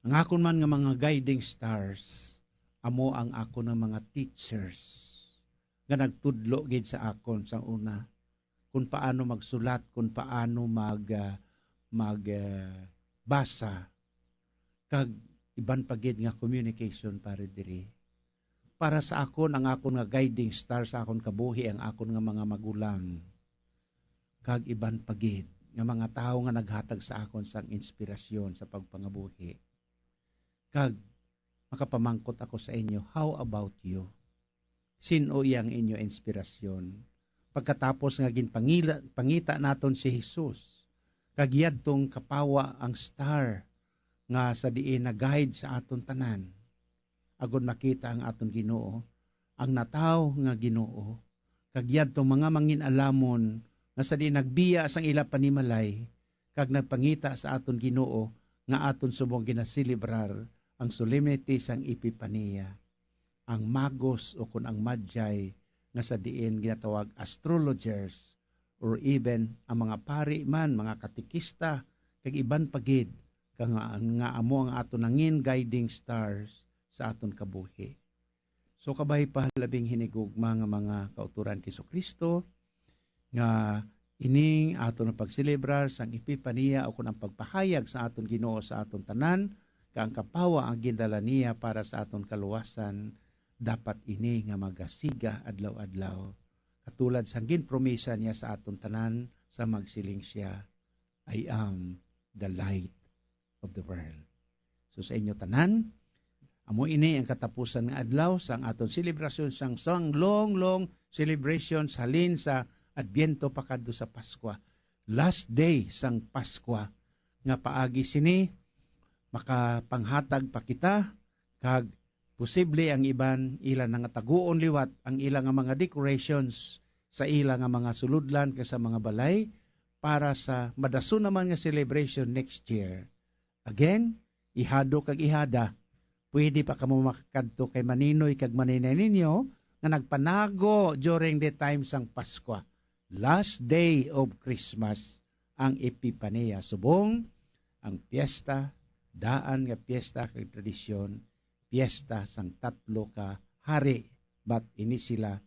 Ang akon man nga mga guiding stars, amo ang akon nga mga teachers nga nagtudlo gid sa akon sang una kung paano magsulat, kung paano magbasa kag iban pagid nga communication para diri. Para sa akon, ang akon nga guiding star sa akon kabuhi, ang akon nga mga magulang kag iban pagid nga mga tao nga naghatag sa akon sang inspirasyon sa pagpangabuhi. Kag makapamangkot ako sa inyo, how about you? Sino iyang inyo inspirasyon? Pagkatapos nga pangita naton si Jesus, kag yadtong kapawa ang star nga sa diin na guide sa aton tanan. Agon makita ang aton Ginoo, ang nataw nga Ginoo, kag yadtong mga mangin-alamon nga sa diin nagbiya sang ila panimalay, kag nagpangita sa aton Ginoo nga aton subong ginasilibrar ang solemnity sang Epipania, ang magos o kun ang magi nga sa diin ginatawag astrologers or even ang mga pari man, mga katikista, kag iban pagid nga amo ang aton nangin guiding stars sa aton kabuhi. So kabay pa labing hinigugma nga mga kauturan kay Kristo nga ining aton ang pagselebrar sang Epipania o kun ang pagpahayag sa aton Ginoo sa aton tanan, kang kapawa ang gindala niya para sa aton kaluwasan, dapat ini nga magasiga adlaw-adlaw. Katulad sang ginpromisa niya sa aton tanan sa magsiling siya, I am the light of the world. So sa inyo tanan, amo ini ang katapusan nga adlaw sang aton selebrasyon sang long celebrations halin sa Adbyento pakadto sa Pasko. Last day sang Pasko nga paagi sini makapanghatag pa kita kag posible ang iban ilan nga taguon liwat ang ilang nga mga decorations sa ilang nga mga suludlan sa mga balay para sa madason naman nga celebration next year. Again, ihado kag ihada, pwede pa kamo makakadto kay maninoy kag maninay ninyo nga nagpanago during the time sang Pasko. Last day of Christmas ang Epipania. Subong ang piyesta, daan nga piyesta kag tradisyon, piyesta sang tatlo ka hari. But ini sila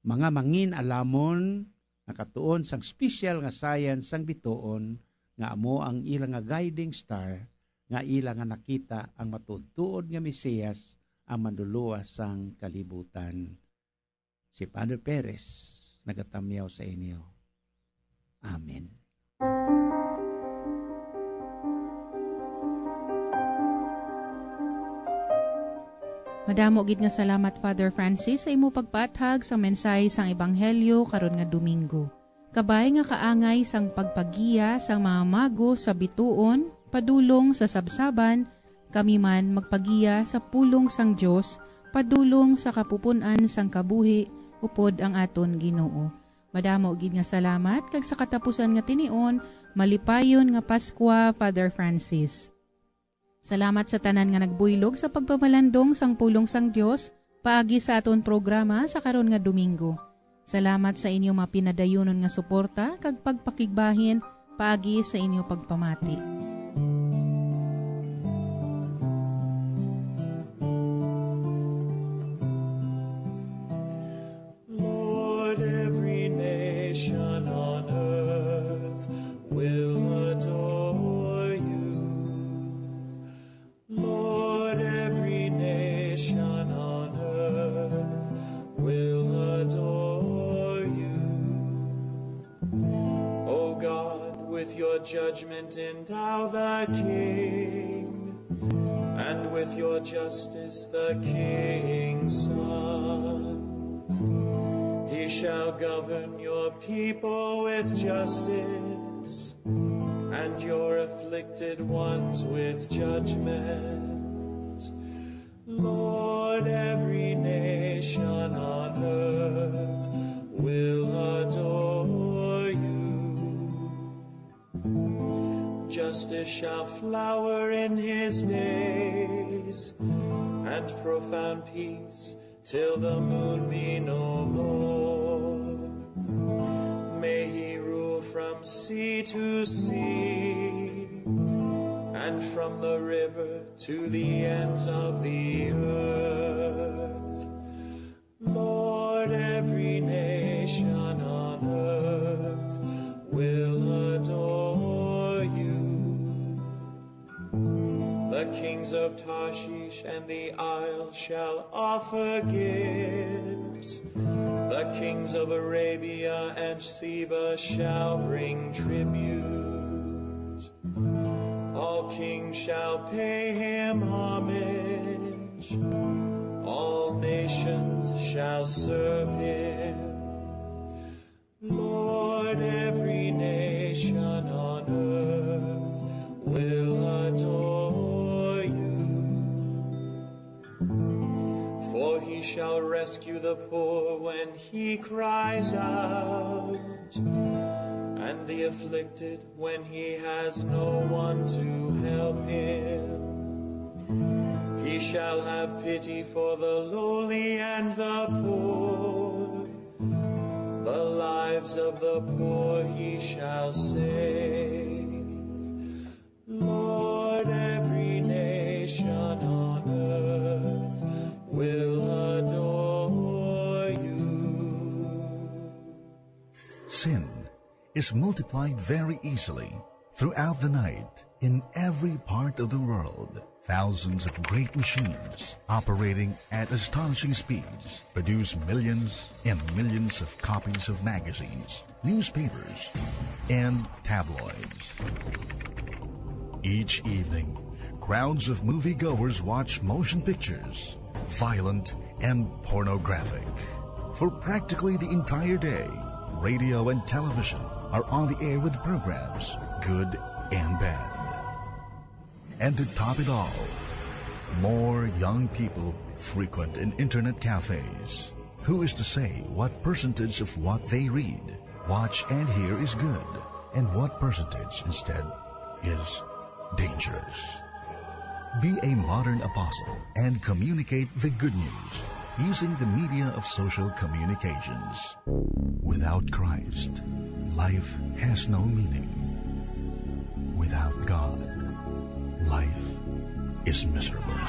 mga mangin alamon nakatuon sang special nga science sang bituon nga amo ang ilang nga guiding star nga ilang nga nakita ang matudtuod nga Mesiyas ang manluluwas sang kalibutan. Si Father Perez nagatamyaw sa inyo. Amen. Madamo gid nga salamat Father Francis sa imo pagpaathag sa mensahe sang ebanghelyo karon nga Domingo. Kabay nga kaangay sang pagpagiya sang mga mago sa bituon, padulong sa sabsaban, kami man magpagiya sa pulong sang Dios, padulong sa kapupunan sang kabuhi upod ang aton Ginoo. Madamo gid nga salamat kag sa katapusan nga tinion, malipayon nga Paskwa Father Francis. Salamat sa tanan nga nagbuylog sa pagpamalandong sang pulong sang Dios paagi sa aton programa sa karon nga Domingo. Salamat sa inyo mapinadayonon nga suporta kag pagpakigbahin paagi sa inyo pagpamati. Lord, every nation on earth will adore you. Lord, every nation on earth will adore you. O God, with your judgment endow the King, and with your justice the King's Son. He shall govern your people with justice, and your afflicted ones with judgment. Lord, every nation on earth will adore you. Justice shall flower in his days, and profound peace till the moon be no more. May he rule from sea to sea, and from the river to the ends of the earth. Lord, every nation on earth will adore you. The kings of Tarshish and the isles shall offer gifts. The kings of Arabia and Sheba shall bring tribute. All kings shall pay him homage. All nations shall serve him. Lord, every nation on earth will adore you. For he shall rescue the poor when he cries out, and the afflicted when he has no one to help him. He shall have pity for the lowly and the poor. The lives of the poor he shall save. Lord, every nation on earth will adore you. Sin is multiplied very easily throughout the night in every part of the world. Thousands of great machines operating at astonishing speeds produce millions and millions of copies of magazines, newspapers, and tabloids. Each evening, crowds of moviegoers watch motion pictures, violent and pornographic. For practically the entire day, radio and television are on the air with programs, good and bad. And to top it all, more young people frequent in internet cafes. Who is to say what percentage of what they read, watch, and hear is good, and what percentage instead is dangerous? Be a modern apostle and communicate the good news using the media of social communications. Without Christ, life has no meaning. Without God, life is miserable.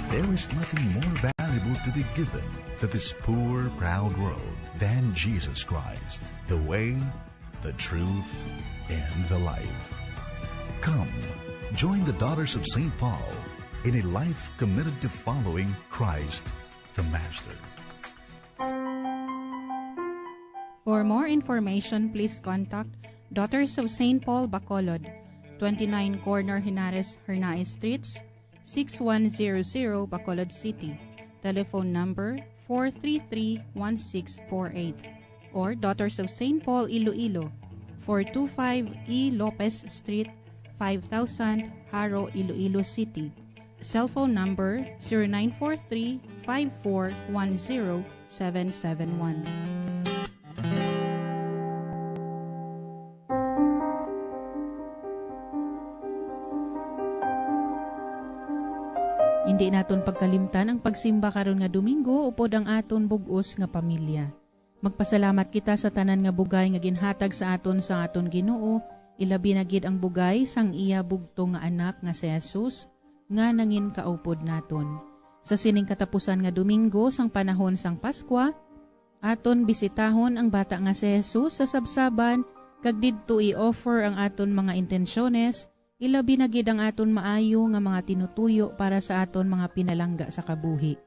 There is nothing more bad valuable to be given to this poor, proud world than Jesus Christ, the way, the truth, and the life. Come, join the Daughters of St. Paul in a life committed to following Christ, the Master. For more information, please contact Daughters of St. Paul Bacolod, 29 Corner Henares Hernaez Streets, 6100 Bacolod City. Telephone number 433-1648. Or Daughters of St. Paul Iloilo, 425 E. Lopez Street, 5000 Haro, Iloilo City. Cellphone number 0943-5410-771. Hindi naton pagkalimtan ang pagsimba karon nga Domingo upod ang aton bug-os nga pamilya. Magpasalamat kita sa tanan nga bugay nga ginhatag sa aton Ginoo, ilabi na gid ang bugay sang iya bugto nga anak nga si Jesus nga nangin kaupod naton. Sa sining katapusan nga Domingo sang panahon sang Paskwa, aton bisitahon ang bata nga si Jesus sa sabsaban kag didto i-offer ang aton mga intensyones. Ilabi na gid ang aton maayo nga mga tinutuyo para sa aton mga pinalangga sa kabuhi.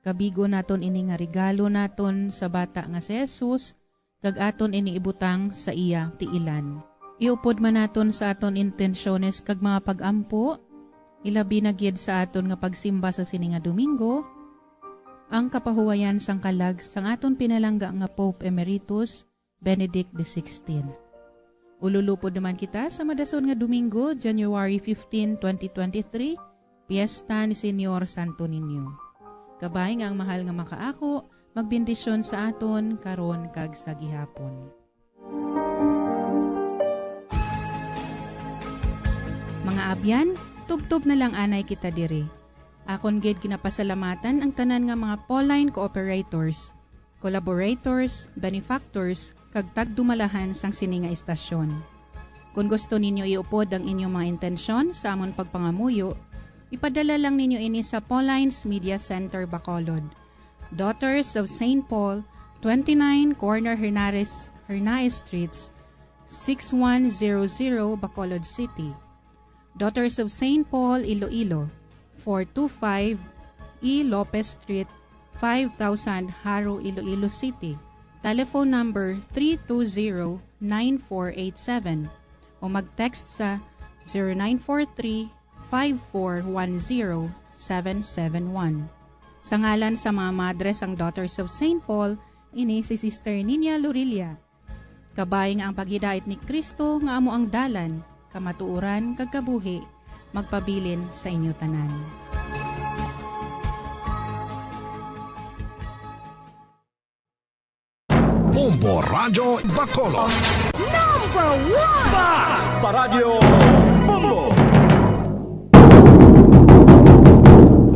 Kabigo naton ini nga regalo naton sa bata nga si Jesus, kag aton iniibutang sa iya tiilan. Iupod man naton sa aton intensyones kag mga pag-ampo, ilabi na gid sa aton nga pagsimba sa sini nga Domingo, ang kapahuwayan sang kalag sang aton pinalangga nga Pope Emeritus Benedict XVI. Ululupod naman kita sa madason nga Domingo, January 15, 2023, Piesta ni Senyor Santo Niño. Kabay nga ang mahal nga makaako, magbendisyon sa aton karon kag sa gihapon. Mga abyan, tubtob na lang anay kita diri. Akon gid ginapasalamatan ang tanan nga mga Pauline cooperators, collaborators, benefactors, kag tagdumalahan sang sini nga istasyon. Kung gusto ninyo iupod ang inyong mga intensyon sa amon pagpangamuyo, ipadala lang ninyo ini sa Paulines Media Center Bacolod, Daughters of St. Paul, 29 Corner Hernaez Streets, 6100 Bacolod City. Daughters of St. Paul Iloilo, 425 E. Lopez Street, 5000 Haro, Iloilo City. Telephone number 320-9487 o mag-text sa 0943-5410-771. Sa ngalan sa mga madres ang Daughters of St. Paul, ini si Sister Nina Lorilia. Kabay nga ang paghidait ni Kristo nga amo ang dalan, kamatuuran kag kabuhi, magpabilin sa inyo tanan. Bombo Radyo Bacolod. Number 1! Basta Radio Bombo!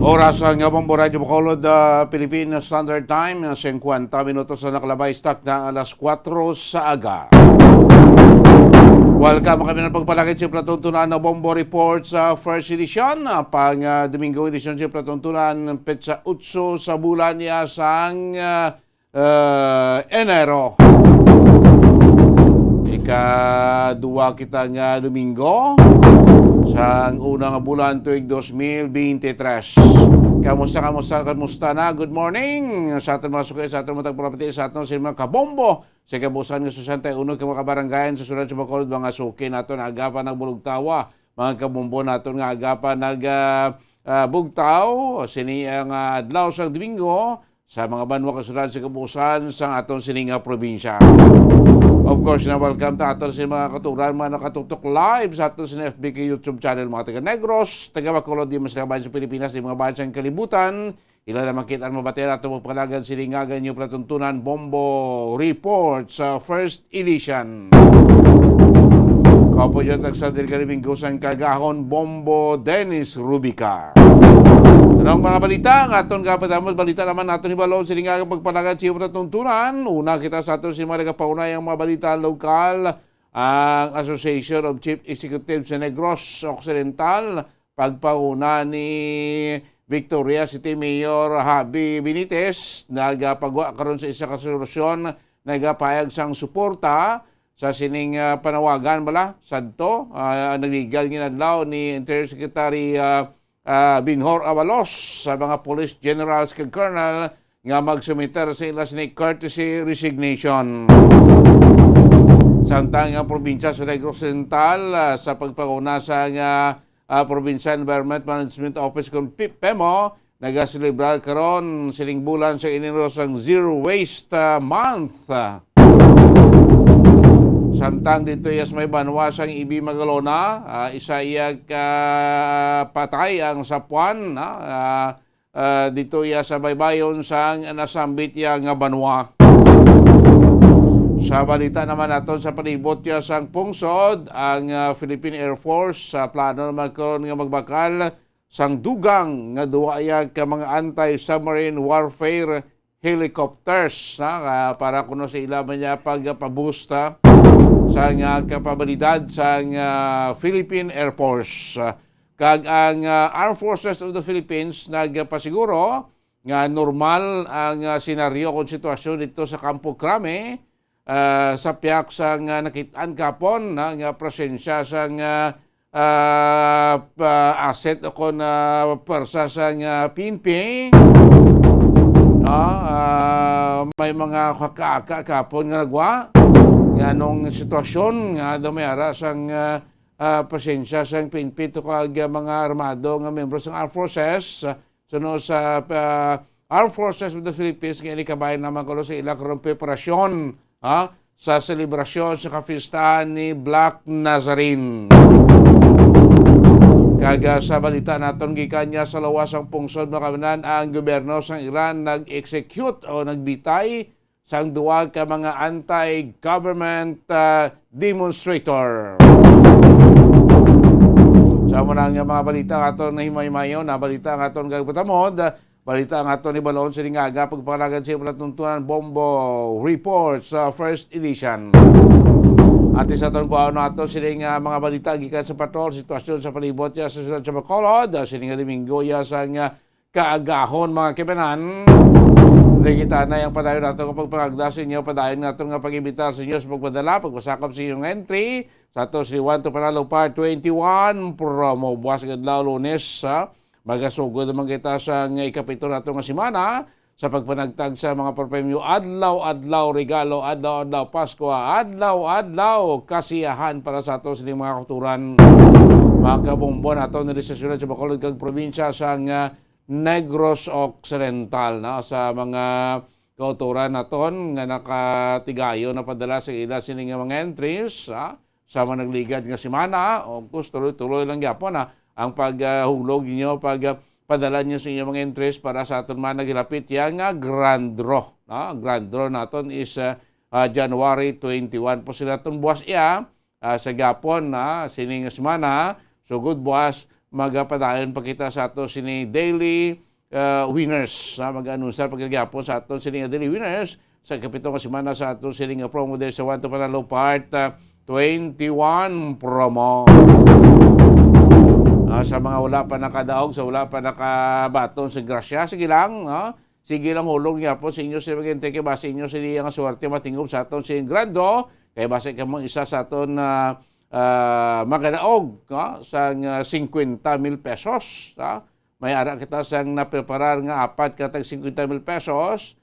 Oras ang Bombo Radyo Bacolod, Philippine Standard Time, 50 minutos na nakalabay, start na alas 4 sa aga. Welcome kami ng pagpalakit sa Platuntunan na Bombo Report sa First Edition. Pang Domingo Edition sa Platuntunan, Petsa 8 sa bulan niya sang Enero. Ika-2 kita nga Domingo sa unang bulan tuig 2023. Kamusta na? Good morning sa ating mga sukay, sa ating mga tagpapati, sa ating mga kabombo sa kabusan nga 61 ka mga kabaranggayan sa sunod sa Bacolod, mga suki nato na agapan nagbulugtawa, mga kabombo nato nga agapan nagbugtaw sini ang adlaw sa Domingo sa mga banwa kasunod sa kabusan sa aton sining probinsya. Of course, na welcome ta aton sa mga katuran, mga nakatutok live sa aton sa FBK YouTube channel, mga taga-Negros, taga-Bacolod, di mas kabayan sa Pilipinas, di mga bayan sa kalibutan. Ilan na makita ang mabatian ato magpalagan silingagan yung Platuntunan Bombo Report sa First Edition. Kaupo dyan tagsadir kalibinggusan kagahon Bombo Dennis Rubica. Anong mga balita? Ang aton kapatamot balita naman natin ibalon silingagan pagpalagan siya Platuntunan. Una kita sa aton si mga nagapaunay ang mga balita lokal. Ang Association of Chief Executives sa Negros Occidental, pagpauna ni Victoria City Mayor Javi Benitez nagapagwa karon sa isa ka resolusyon nagapayag sang suporta sa sining panawagan bala sadto nagligal ginadlaw ni Interior Secretary Binhor Avalos sa mga police generals kag colonel nga magsumiter sa ila sining courtesy resignation. Samtang ang probinsya sa Negros Occidental sa pagpanguna sa Provincial Environment Management Office kung PEMO, nagaselebrar karon siling bulan sa Enero sang Zero Waste Month. Samtang dito yas may banwa sang Ibi Magalona, isa iyag patay ang sapuan dito ya sa baybayon sang nasambit ya nga banwa. Sa balita naman naton sa palibot ya sang pungsod, ang Philippine Air Force sa plano naman karon nga magbakal sang dugang nga duwa ka mga anti-submarine warfare helicopters para kuno sa ila man niya pagpabusta sa kapabilidad sa Philippine Air Force. Kag ang Armed Forces of the Philippines nagpasiguro nga normal ang senaryo kung sitwasyon dito sa Campo Crame sa piyak sang nakitaan kapon nga presensya sang asset o kon persa sang PNP. May mga kakaka kapon nga nagwa nga nung sitwasyon nga dumayara sang presensya sang PNP to kag mga armado nga membro sang Armed Forces suno sa Armed Forces of the Philippines nga inikabayan naman ko sa ilang karong preparasyon sa selebrasyon sa kapistahan ni Black Nazarene. Kaga sa balita naton gikan niya sa lawas ang pungsod makabanan ang gobyerno sang Iran nag-execute o nagbitay sang duwa ka mga anti-government demonstrator. Sa muna nga mga balita aton na himay-mayon na balita ang aton gagpatamod. Balita ang aton ni Balon Silingaga pagpangalagan sa palatuntunan Bombo Reports First Edition. At isa aton kuha na aton siling mga balita gikan sa patrol sitwasyon sa palibot ya sa sunod sa Bacolod siling Domingo ya sa kaagahon mga kibanan. Kita na yung padayon natin kapag pagpagda sa inyo, padayon natin nga pag-imbitar sa inyo sa pagpadala, pagpasakap sa inyong entry sa ato si Juan to Panalo Part 21 promo buwas gadlaw Lunes magasugod naman kita sa ikapito nato nga semana sa pagpanagtag sa mga premyo adlaw regalo adlaw Pasko adlaw kasiyahan para sa ato sining mga kauturan mga kabumbon ato ni sa syudad sa Bacolod kag probinsya sa Negros Occidental sa mga kauturan naton nga nakatigayo na padala sa ila sining mga entries sa mga nagligad nga semana o tuloy lang gyapon ang paghulog niyo padala niyo sa inyong mga entries para sa aton man nagilapit yang grand draw. Grand draw naton is January 21 po sila aton buwas sa gapon sining semana sugod buwas magapadayon pa kita sa ato sini daily winners mag-anunsar pagkagapon sa ato sini daily winners sa kapitong semana sa ato sini promo dahil sa 1 to Panalo Part 21 promo. Sa mga wala pa nakadaog, sa wala pa nakabaton sa grasya, sige lang hulog niya po sa inyo sa magente kay base inyo sa nga swerte matingog sa aton sa grando kay base ka mong isa sa aton magadaog sa 50,000 pesos. May ara kita sang napreparar nga apat katag 50,000 pesos.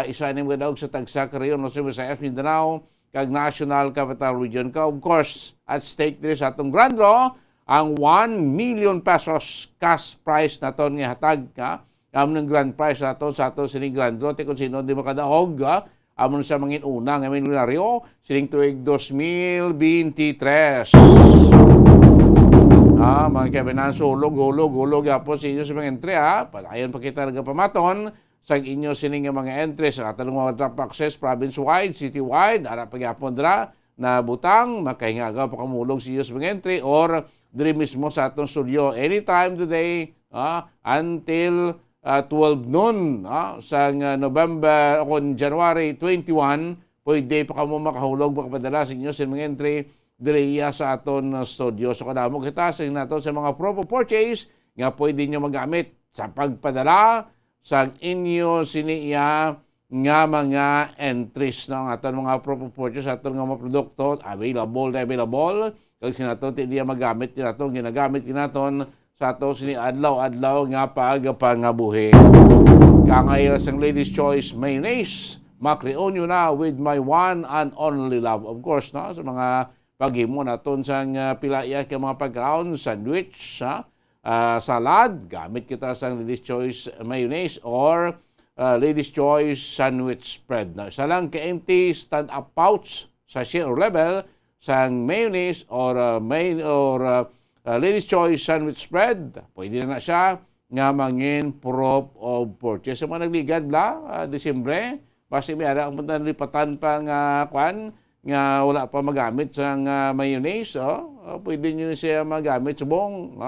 Isa ni magadaog sa tagsa Carayon, Visayas, Mindanao kag National Capital Region ka. Of course, at stake diri sa atong grand draw ang 1 million pesos cash prize naton nga hatag among grand prize naton sa aton sining grand draw kung sino di makadaog amon sa mangin una nga milyonaryo sining tuig 2023. Mga kabinan hulog po sa inyo sa mga entry padayon pa kita nagapamaton sa inyo sining mga entry sa aton mga drop access province-wide, city-wide ara pagyapon dra na butang makahingaga pa kamulog sa inyo sa mga entry or diri mismo sa atong studio anytime today until 12 noon sa November o January 21 pwede pa kamo makahulog makapadala sa inyo sa mga entry diri sa aton studio. So kadamo kita sa nato sa mga promo purchase nga pwede nyo magamit sa pagpadala sa inyo siniya nga mga entries ng aton mga purchase sa aton nga mga produkto available kag sinaton ti diya magamit tinaton ginagamit kinaton sa aton sini adlaw-adlaw nga pagpangabuhi. Kangay sang Ladies Choice Mayonnaise makreon nyo na with my one and only love. Of course, no? Sa mga paghimo naton sang pilaya kay mga pagkaon, sandwich, salad, gamit kita sang Ladies Choice Mayonnaise or Ladies Choice Sandwich Spread. No? Isa lang empty stand-up pouch sa share or level sang mayonnaise or Ladies Choice Sandwich Spread. Pwede na siya nga mangin proof of purchase. Sa mga nagligad Disyembre, basta may ara ang lipatan pa nga nga wala pa magamit sa mayonnaise, pwede nyo siya magamit sa buong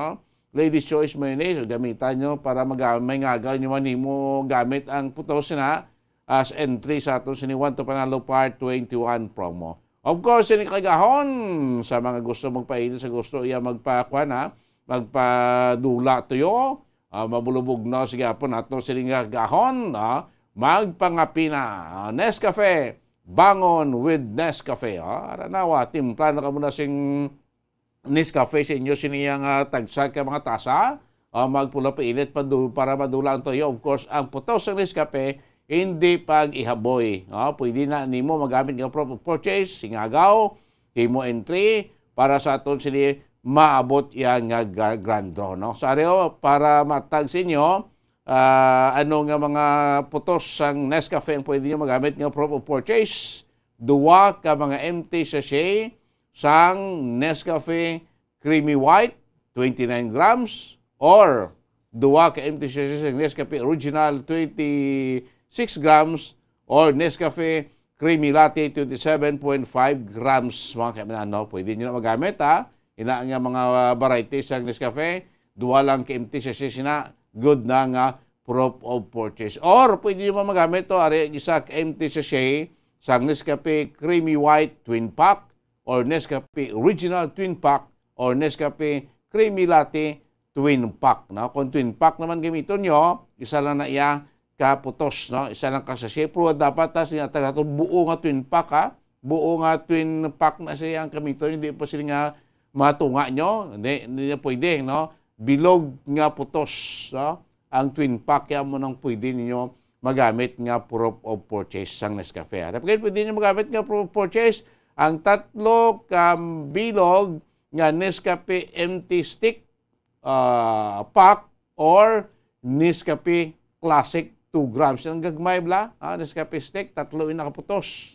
Ladies Choice Mayonnaise. Gamitan nyo para may ngagal nyo manimo gamit ang putos na as entry sa ato sini 1 to Panalo Part 21 promo. Of course, sinikagahon sa mga gusto magpainit sa gusto iya magpadula tuyo, mabulubog na sige po nato sinikagahon, magpangapina. Nescafe, bangon with Nescafe. Aranawa, timpla na ka muna sing Nescafe sa inyo siniyang tagsag ka mga tasa. Magpula pa init para madula ang toyo. Of course, ang putos ng Nescafe, hindi pag ihaboy. Pwede na nimo magamit ng proper purchase, singagaw, himo entry, para sa aton sini maabot yang grand draw. No? Sa areo, para matag sa inyo, ano nga mga putos sang Nescafe ang pwede nyo magamit nga proof of purchase. Duwa ka mga empty sachet sang Nescafe Creamy White, 29 grams, or duwa ka empty sachet sang Nescafe Original, 26 grams, or Nescafe Creamy Latte, 27.5 grams. Mga kailangan, pwede nyo na magamit. Ina nga mga varieties sang Nescafe, duwa lang ka empty sachet sina, good na nga proof of purchase. Or pwede nyo magamit to, isa empty sachet sa Nescafe Creamy White Twin Pack or Nescafe Original Twin Pack or Nescafe Creamy Latte Twin Pack. No? Kung Twin Pack naman gamiton nyo, isa lang na iya kaputos. No? Isa lang ka sachet. Pero dapat buo nga Twin Pack. Buo nga Twin Pack na siya ang gamiton. Hindi pa sila nga matunga nyo. Hindi na pwede. No? Bilog nga putos. No? Ang Twin Pack, kaya mo nang pwede ninyo magamit nga proof of purchase sang Nescafe. Pwede nyo magamit nga proof of purchase ang tatlo bilog nga Nescafe Empty Stick pack or Nescafe Classic 2 grams. Ang gagmay Nescafe Stick, tatlo nakaputos.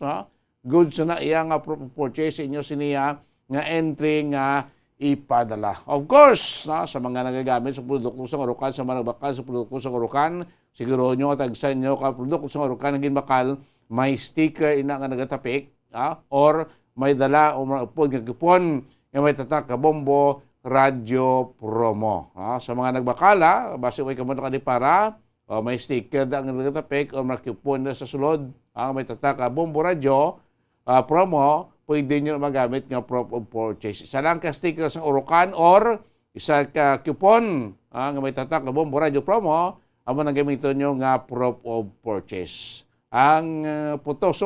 Good na iya nga proof of purchase inyo siniya nga entry nga ipadala. Of course, sa mga nagagamit sa produkto sa Orukan, sa mga nagbakal sa produkto sa Orukan, siguro nyo tagsan nyo ka produkto sa Orukan naging bakal, may sticker ina nga nagatapik, or may dala o maupod nga kupon nga may tatak ka bombo radio promo. Sa mga nagbakal, base way kamo na para may sticker da nga nagatapik o makupon na sa sulod, may tatak ka bombo radio promo, pwede nyo magamit nga proof of purchase. Isa lang ka sticker sa Orukan or isa ka coupon nga may tatak na bombo radio promo, amo nang gamiton nyo nga proof of purchase. Ang putos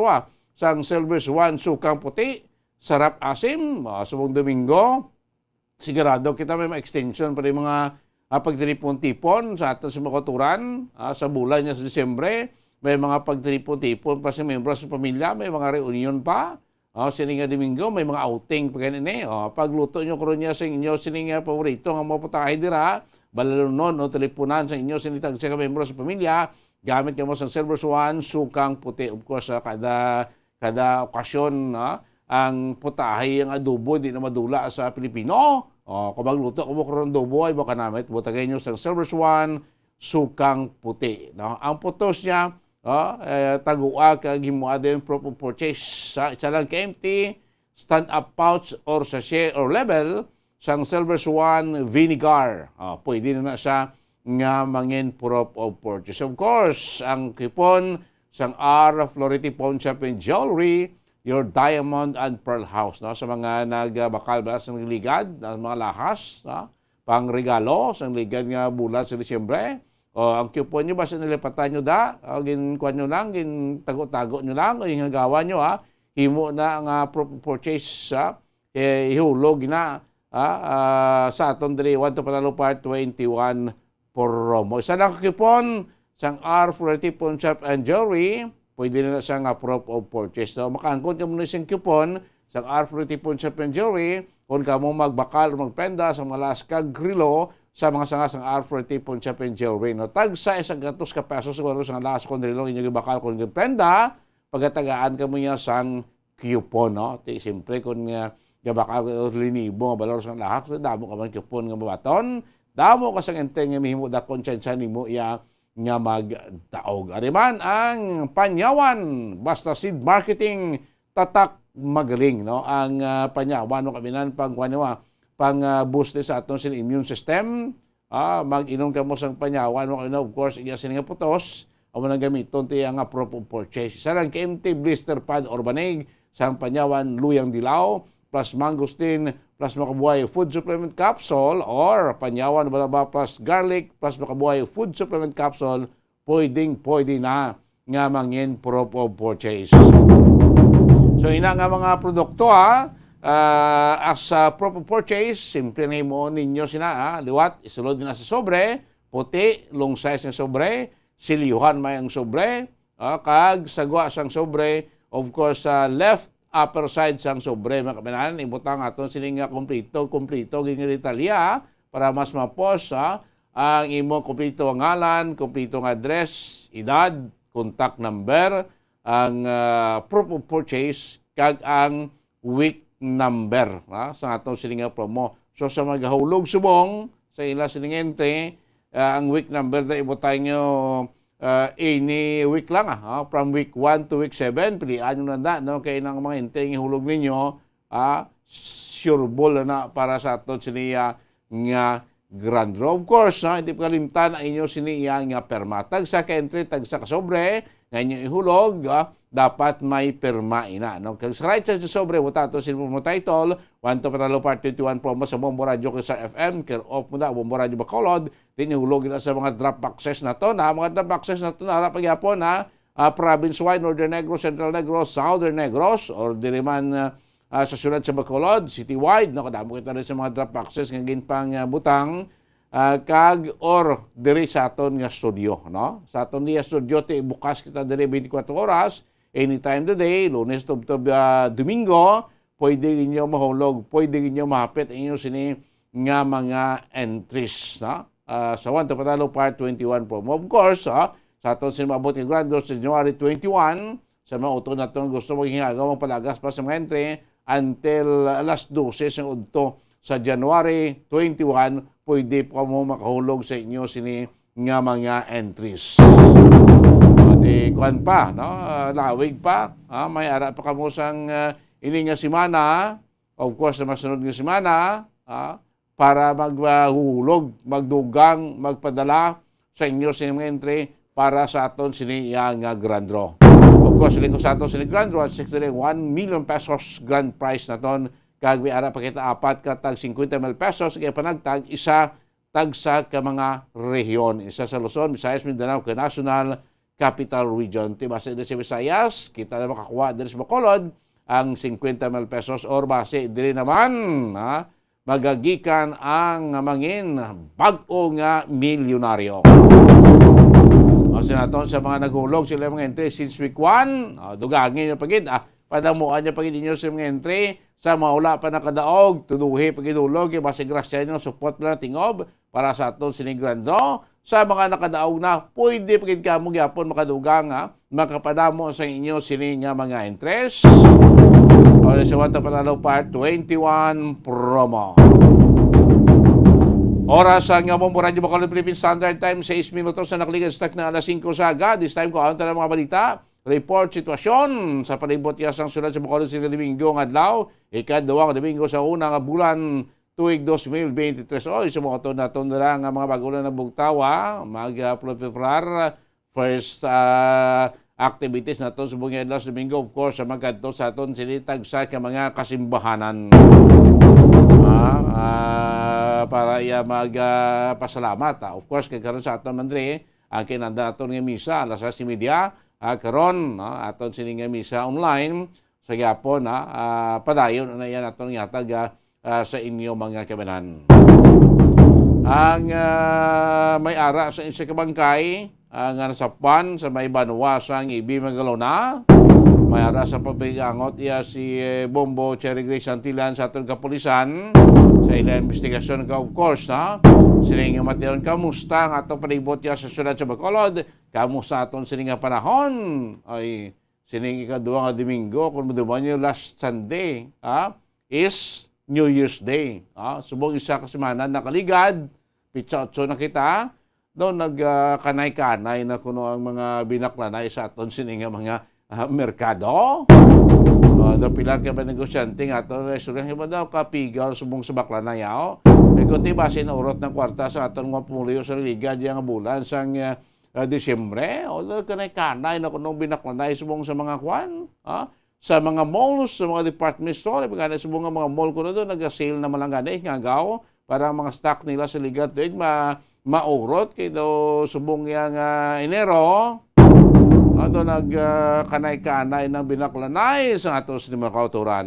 sang Silver Swan Sukang Puti, sarap asim, subong Domingo, sigurado kita may ma-extension pa rin mga pagtiripon-tipon sa ating sumakuturan sa bulan niya sa Disyembre. May mga pagtiripon-tipon pa sa membro sa pamilya, may mga reunion pa. Sininga Domingo, may mga outing pa ganun pagluto nyo karon niya sa inyo sininga paborito nga mo putahe dira, balalunon o teleponan sa inyo sinitag sa membro sa pamilya, gamit mo sa Silver Swan Sukang Puti. Of course, kada okasyon ang putahe ang adobo di na madula sa Pilipino. Kung magluto ko mo karon adobo ay baka namit butagay nyo sa Silver Swan Sukang Puti. Ang putos niya tagua kag himuada yung proof of purchase sa isa lang ka-empty stand-up pouch or sachet or level sang Silver Swan vinegar. Pwede na siya nga mangin proof of purchase. Of course, ang kupon sang R Flority Pawn Shop and Jewelry, your diamond and pearl house. Sa mga nagbakal ba sa ligad, mga lahas, pang regalo sa ligad nga bulan sa Disyembre, O, ang coupon nyo, basta nilipatan nyo da, o, ginkuhan nyo lang, tago-tago nyo lang, o yung gawa nyo, himo na ang purchase, ihulog na, sa aton diri 1 to Panalo Part 21 promo. Isa lang coupon, sang R for Tipon Shop and Jewelry, pwede na siyang proof of purchase. So, makaangkot ka muna siyang coupon, sang R for Tipon Shop and Jewelry, kung ka mo magbakal o magprenda sa mga laskag grilo, sa mga sangasang R for Tipon Shop and Jewelry. No? Tag sa ₱100 ka pesos siguro sa lakas kung grilo, inyong bakal kung prenda, pagatagaan ka mo niya sang coupon. No? Siyempre, kung gabakal ka linibo, balor sa lahak, so damo ka man coupon nga mabaton, damo ka sang enteng nga mihimo da konsensya nimo iya nga magdaog. Ariman ang Panyawan, basta seed marketing, tatak magaling. No? Ang Panyawan, no kaminan, pang boost sa aton sin immune system, mag-inom ka mo sang Panyawan, no, of course, iya sininga putos, amo nang gamiton ti nga proof of purchase. Sarang KMT blister pad or banig, sang Panyawan luyang dilaw, plus mangosteen, plus makabuhay food supplement capsule, or Panyawan balaba plus garlic, plus makabuhay food supplement capsule, pwede na nga mangin proof of purchase. So ina nga mga produkto as proof of purchase, simple na mo ninyo sina, liwat, isulod na sa sobre, puti, long size ng sobre, silyuhan may ang sobre, kag sagwa sang sobre, of course, left upper side sang sobre, mga kabanan, ibutang aton sining kompleto, gini Italia, para mas mapos, ang imo kompleto ang ngalan, kompleto ang address, edad, contact number, ang proof of purchase, kag ang week number sa atong sining promo. So sa maghahulog subong sa ila siningente, ang week number na ibutay nyo any week lang from week 1 to week 7, pilihan nyo na no? Kaya ng mga inteng ihulog ninyo, sureball na para sa aton siniya nga grand draw. Of course, hindi pa kalimtan ang inyo siniya nga perma. Tag sa ka-entry, tag sa kasobre, nga inyo ihulog, dapat may perma ina. No? Kag sa right side sa sobre, wata ito sino mo title, 1 to Panalo Part 21 promo sa Bombo Radio sa FM, care off mo na, Bombo Radio Bacolod, din ihulog na sa mga drop boxes na to, mga drop boxes na to, harap pagyapon province-wide, Northern Negros, Central Negros, Southern Negros, or diriman sa sunod sa Bacolod, city-wide, no? Kadamo kita rin sa mga drop boxes, ng ginpang butang, kag or diri sa aton nga studio, no? Sa aton nga studio, bukas kita diri 24 oras, anytime today, Lunes to Domingo, pwede inyo mahulog, pwede inyo mahapit inyo sini nga mga entries, no? Sa 1 to Panalo Part 21 promo. Of course, sa aton sinabot ng Grand Draw sa January 21, sa mga uto na itong gusto maging agaw palagas pa sa mga entry until alas 12 ng udto sa January 21, pwede pa mo makahulog sa inyo sini nga mga entries. Kuan pa, no? Lawig pa, may ara pa kamo sang ini nga semana, of course na masunod nga semana, para maghulog, magdugang, magpadala sa inyo sa mga entry para sa aton sini nga grand draw. Of course, lingko sa aton sini grand draw, 1 million pesos grand prize na ton, kag ara pa kita apat ka tag 50 mil pesos, kaya panagtag isa tag sa ka mga rehiyon, isa sa Luzon, Visayas, Mindanao, ka National Capital Region. Base din sa Visayas, kita na makakuha din sa Bacolod ang 50 mil pesos, or base din naman magagikan ang mangin bag-o nga milyonaryo. O sinaton sa mga naghulog, sila mga entry since week 1, dugangin nyo pagid, padamuan nyo pagid inyo sa mga entry, sa mga wala pa nakadaog, tuduhi pagidulog, yung base grasya nyo, support na tingob, para sa aton sinigrand draw. Sa mga nakadaog na, pwede pagid ka mo gyapon makadugang, makapadamo sa inyo sini nga mga interest. O sa 1 to Panalo Part 21 promo. Oras ang Bombo Radio Bacolod Philippine Standard Time, 6 minutos na nakaligan stock na alas 5 saga. This time ko ang ng mga balita. Report sitwasyon sa palibot yasang sunod sa Bacolod City Domingo nga adlaw, ika-2 Domingo sa unang bulan tuig 2023. O sa mga ito na ito nga mga bagulan na bugtawa, mag-prepare first activities na ito sa buong adlaw sa Domingo. Of course, sa magkadto sa ito sinitag sa mga kasimbahanan. Para para magpasalamat. Of course, kay karon sa aton mandre, ang kinanda aton nga misa, alas 6:30, karon aton sining nga misa online, sa gyapon, padayon na yan aton yatag sa inyo mga kabanan. Ang may ara sa isa ka bangkay, nga nasapan sa may banwa sang Ibi Magalona, may ara sa pabigangot iya si Bombo Cherry Grace Santillan sa atong kapulisan sa ilang investigasyon ka, of course, siling nga Mateon, kamusta ang atong palibot ya sa syudad sa Bacolod, kamusta atong siling nga panahon, ay sining ikaduwa nga Domingo, kung maduman nyo last Sunday, is New Year's Day. Subong isa ka semana nakaligad, pitsa-otso na kita, doon nagkanay-kanay na kuno ang mga binaklanay sa aton sining nga mga merkado. Doon pilar ka ba negosyante nga aton restaurant, iba daw kapigal subong sa baklanay. Ikuti basin urot ng kwarta sa aton mga pumuliyo sa liga diya nga bulan sang Disyembre. O doon kanay-kanay na kunong binaklanay subong sa mga kwan. Sa mga malls, sa mga department store, ibigay subong nga mga mall ko na doon, nag-sale na malangganay, ngagaw, para ang mga stock nila sa liga tuig maurot kay daw subong yang Enero. Ato nagkanay-kanay ng binaklanay sa atos ni mga kauturan.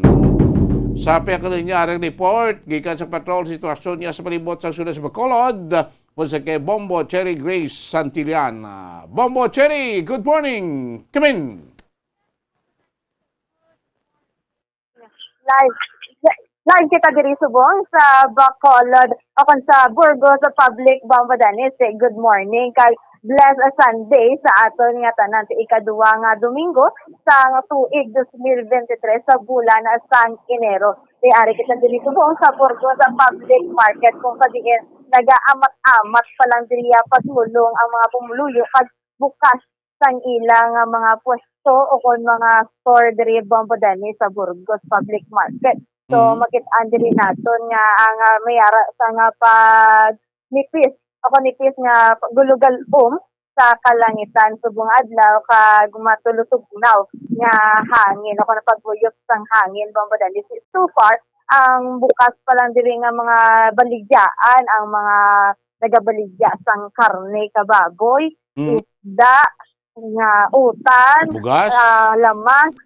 Sa pekalinyarang report, gikan sa patrol sitwasyon niya sa palibot sa syudad sa Bacolod, sa kay Bombo Cherry Grace Santillan. Bombo Cherry, good morning! Come in! Live kita diri subong sa Bacolod apan sa Burgos sa Public Bambadanese. Good morning kay bless a Sunday sa aton nga tanan sa ikaduwa nga Domingo sa tuig 2023 sa bulan sang Enero. Ari kita diri subong sa Burgos sa Public Market kung kadiin nagaamat-amat pa lang diri pagtulong ang mga pumuluyo pag bukas sang ilang mga pwesto o kon mga store diri Bambadanese sa Burgos Public Market. So, makit-an diri naton nga ang mayara sa nga nipis nga gulugal sa kalangitan subong adlaw kag matulusugnaw nga hangin ako napagbuyok sang hangin Bambadanese. So far, ang bukas pa lang diri nga mga baligyaan, ang mga nagabaligya sang karne kababoy, isda, nga utan, bugas, lamas,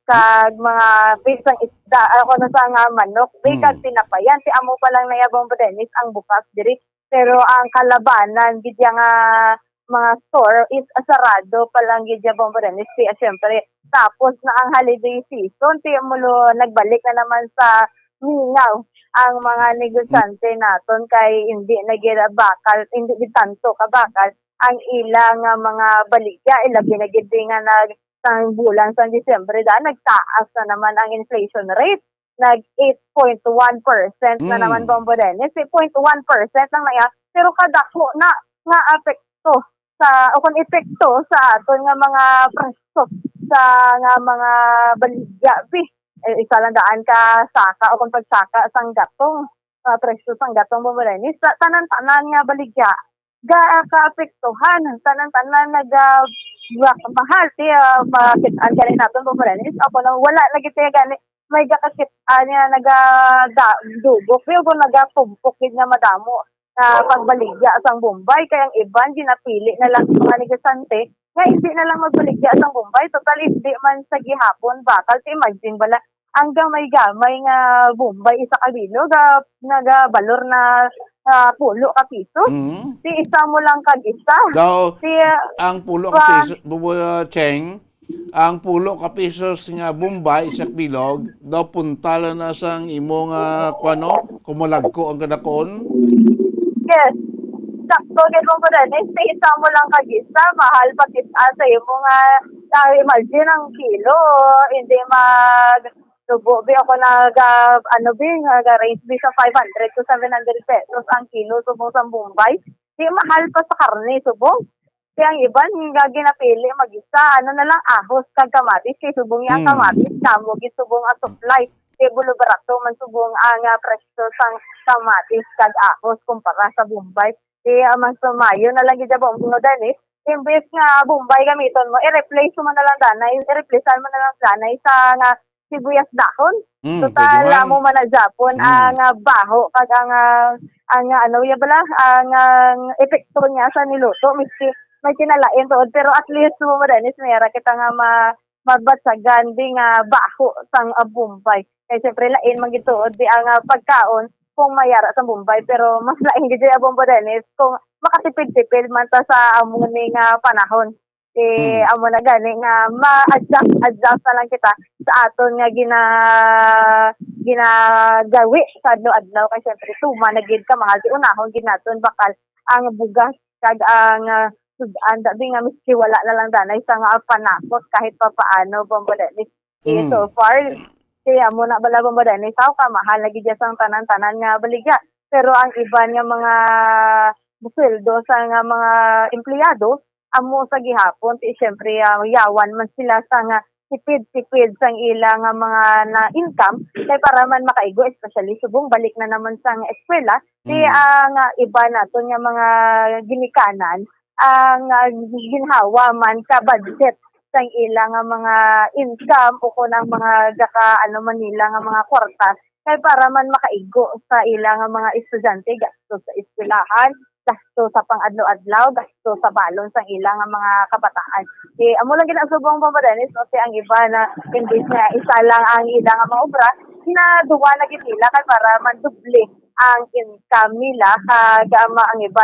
kag mga pisang isda, ako na sa nga manok, kag tinapayan, si amo pa lang nayabang Bambadanese ang bukas diri. Pero ang kalabanan, gidya nga mga store is sarado pa lang gidya Bambadanese. Kaya syempre, tapos na ang holiday season, tiya mulo nagbalik na naman sa mingaw ang mga negosyante naton kay hindi bakal, hindi tanto kabakal ang ilang mga baligya, ilabi na gid nga sang bulan sa Disyembre nagtaas na naman ang inflation rate. Nag 8.1% na naman Bambadanese. 8.1% lang na yan. Pero kadako na nga apekto sa o kung epekto sa aton nga mga preso sa nga mga baligya. Isa lang daan ka saka o kung pagsaka sang gatong preso sang gatong Bambadanese. Tanan-tanan nga baligya kaapektuhan. Tanan-tanan mahal makitaan ka rin natin Bambadanese. Ako na wala lagi tayo gani may gakakitaan niya nagadugok pero kung nagapumpok nga madamo na pagbaligya sang Bombay kaya ang iban ginapili na lang mga negosyante nga hindi na lang magbaligya sang Bombay total hindi man sa gihapon bakal imagine bala ang gamay nga Bombay isa ka bilog nagabalor na pulo ka piso. Si isa mo lang kag-isa. Daw, ang pulo ka piso, Cheng, ang pulo ka pisos nga Bombay, isak bilog, daw puntala na sang imong kumulagko ang kadakon? Yes. Sakto, gano'n mo rin. Si isa mo lang kag-isa, mahal pakita sa imong imagine ang kilo, hindi subo bi ako nag-range bi sa 500 to 700 pesos ang kilo subong sa Bombay. Di mahal pa sa karne subong. Kaya ang iban ginapili mag-isa na lang ahos kag kamatis kay subong yang kamatis kamo gisubong ang supply. Kay bulo barato man subong ang presyo sang kamatis kag ahos kumpara sa Bombay. Kaya man sumayo na lang gid Bambadanese. Imbes nga Bombay gamiton mo, i-replace mo na lang danay, i-replacean mo na lang danay sa nga sibuyas dahon. Pwede Total man. amo man na Japon ang baho kag ang ano ya bala ang epekto niya sa niluto miski may kinalain tuod pero at least mo Dennis mayara kita nga mabatsagan di nga baho sang Bombay. Kay siyempre lain man gituod di ang pagkaon kung mayara sa Bombay pero mas lain gid ang Bombay Dennis kung makatipid-tipid man ta sa among ning panahon. Amo na gani nga ma-adjust na lang kita sa aton nga ginagawi sa adlaw kay syempre tuma na gid ka mahal di unahon gid naton bakal ang bugas kag ang sudan dabi nga miski wala na lang danay sa nga panakot kahit pa paano Bombodenis. So far kaya mo na bala Bombodenis sao ka mahal na gid sang tanan-tanan nga baligya pero ang iban nga mga sweldo sa nga mga empleyado amo sa gihapon ti syempre yawan man sila sa nga tipid-tipid sang ilang mga na income kay para man makaigo especially subong balik na naman sang eskwela ti ang iba naton nga mga ginikanan ang ginhawa man ka budget sang ilang mga income o kunang mga gaka ano man nila nga mga kwarta kay para man makaigo sa ilang mga estudyante gasto sa eskwelahan gasto sa pang-adlaw-adlaw, gasto sa balon sa ilang mga kabataan. Amo lang ginasubong Bombodenis no ang iba na imbis na isa lang ang ilang mga obra, na duwa na gid nila kay para manduble ang income nila kag ang iba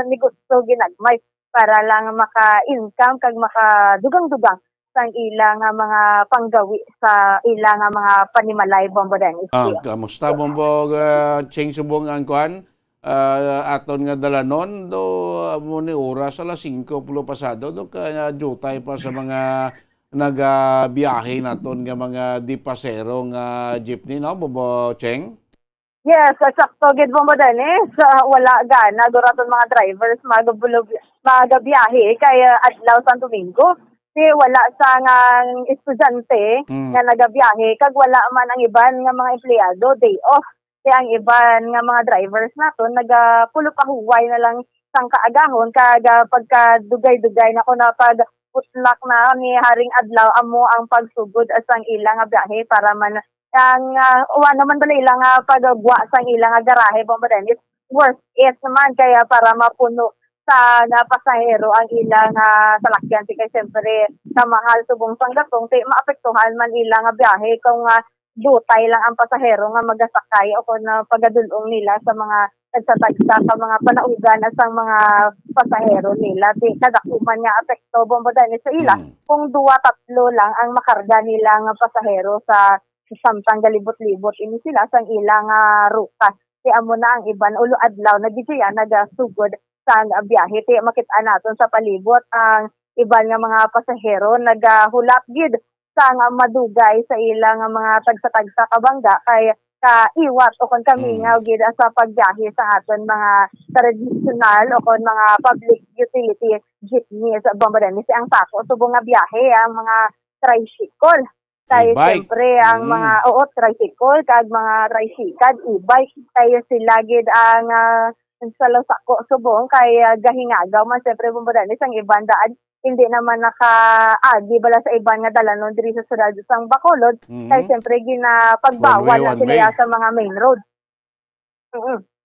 ni gusto ginagmay para lang maka-income kag makadugang-dugang sang ilang mga panggawi sa ilang mga panimalay Bombodenis. Kamusta Bombog Cheng subong ang kuan? Aton nga dalanon do mo ni oras alas 5 pasado do kaya jutay pa sa mga nagabiyahe naton nga mga dipasero nga jeepney no Bobo Cheng. Yes, sakto gid mo Dennis. Wala gana duraton mga drivers magabiyahe kay adlaw Santo Domingo. Wala sa nga estudyante nga nagabiyahe kag wala man ang iban nga mga empleyado day off. Kaya ang iban nga mga drivers naton nagapulo pahuway na lang sang kaagahon kag pagka dugay-dugay na ko na pag putlak na ni haring adlaw amo ang pagsugod sang ilang nga biyahe para man ang naman dala ilang pagagwa sang ilang garahe Bombodenis worth it naman kaya para mapuno sa pasahero ang ilang salakyan kay siyempre kamahal subong sang gatong maapektuhan man ilang biyahe kung dutay lang ang pasahero nga magasakay o kung pagadulong nila sa mga nagsatagsa sa mga panaugan at sa mga pasahero nila. Kadakuman nga apekto Bombodenis sa ila kung 2-3 lang ang makarga nila nga pasahero sa samtang galibot-libot ini sila sang ilang ruta. Amo na ang iban ulo adlaw na diyan nagasugod sa biyahe. Makita naton sa palibot ang iban nga mga pasahero nagahulak gid sa nga madugay sa ilang mga tagsa-tagsa kabangga kay iwat o kon kami nga gid sa pagbiyahe sa aton mga traditional o kon mga public utility jeepney sa Bombodenis ang sako subong nga biyahe ang mga tricycle kay siyempre ang mga tricycle kag mga tricycle e-bike kay sila gid ang sa sako subong kay gahingagaw man siyempre Bombodenis ang ibang daan hindi naman nakaagi bala sa iban nga dalanon diri sa siyudad sang Bacolod kay siyempre ginapagbawal na sila sa mga main road.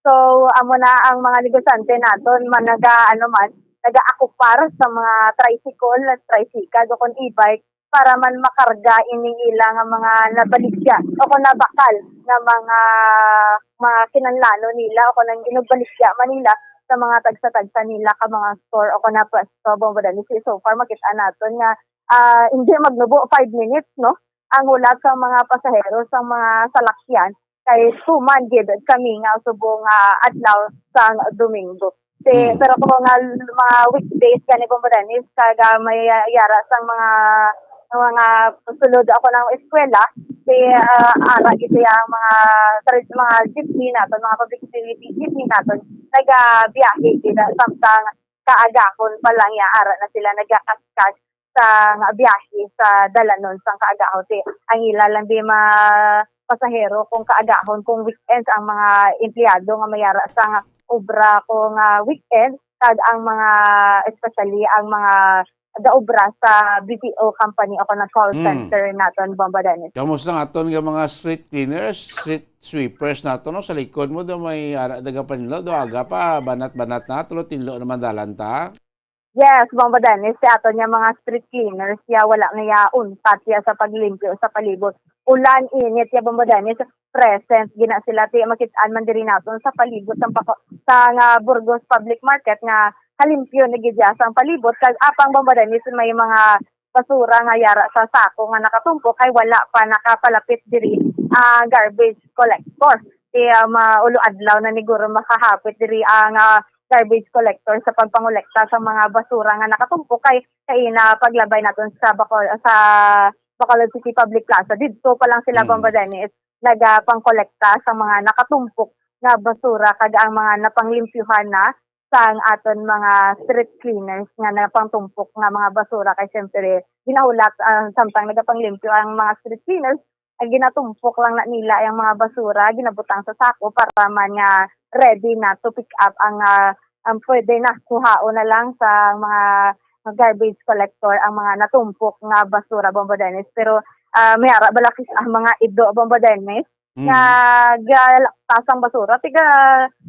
So amo na ang mga negosyante naton man naga-akupar sa mga tricycle o kon e-bike para man makarga ining ilang mga nabaligya o kon nabakal nga mga kinanlano nila o kon nang inugbaligya man nila sa mga tagsa-tagsa nila ka mga store o kana pwesto Bombodenis. So far makita naton nga hindi magnubo 5 minutes no ang ulat sa mga pasahero sa mga salakyan kay tuman gid kami nga subong adlaw sa Domingo. Pero kung mga weekdays kani Bombodenis kag may yara sang mga sulod ako ng eskwela ara ito ang mga jeepney naton mga public utility jeepney naton nagabiyahe sila samtang kaagahon pa lang ara na sila nagakaskas sa biyahe sa dalanon sang kaagahon ang ilalang di pasahero kung kaagahon kung weekends ang mga empleyado nga mayara sang obra kung weekend kag ang mga especially ang mga gaobra sa BPO company ako na call center naton Bomba Dennis. Kamusta nga aton nga mga street cleaners, street sweepers nato no sa likod mo do may ara daga panilo do aga pa banat-banat na tulo tinlo naman dalan ta. Yes, Bomba Dennis, si aton niya mga street cleaners, ya wala na ya untat ya sa paglimpyo sa palibot. Ulan, init, ya Bomba Dennis, present, gina sila, ti makitaan man diri naton sa palibot sa nga Burgos Public Market nga halimpyo na gidya sa palibot. Kag apang Bomba Dennis, may mga basura nga yara sa sako nga nakatumpok, kay wala pa nakapalapit diri garbage collector. Ti maulo adlaw na niguro makahapit diri ang garbage collector sa pagpangolekta sa mga basura nga nakatumpok kay na paglabay naton sa Bacolod City Public Plaza. Dito pa lang sila Bomba Dennis nagapangkolekta sa mga nakatumpok nga basura kag ang mga napanglimpyuhan na sang aton mga street cleaners nga napangtumpok nga mga basura kay siyempre ginahulat samtang nagapanglimpyo ang mga street cleaners ay ginatumpok lang na nila ang mga basura ginabutang sa sako para man nga ready na to pick up ang pwede na kuhaon na lang sa mga garbage collector ang mga natumpok nga basura Bomba Dennis. Pero may ara balakis ang mga ido Bomba Dennis nga galaktasang basura tiga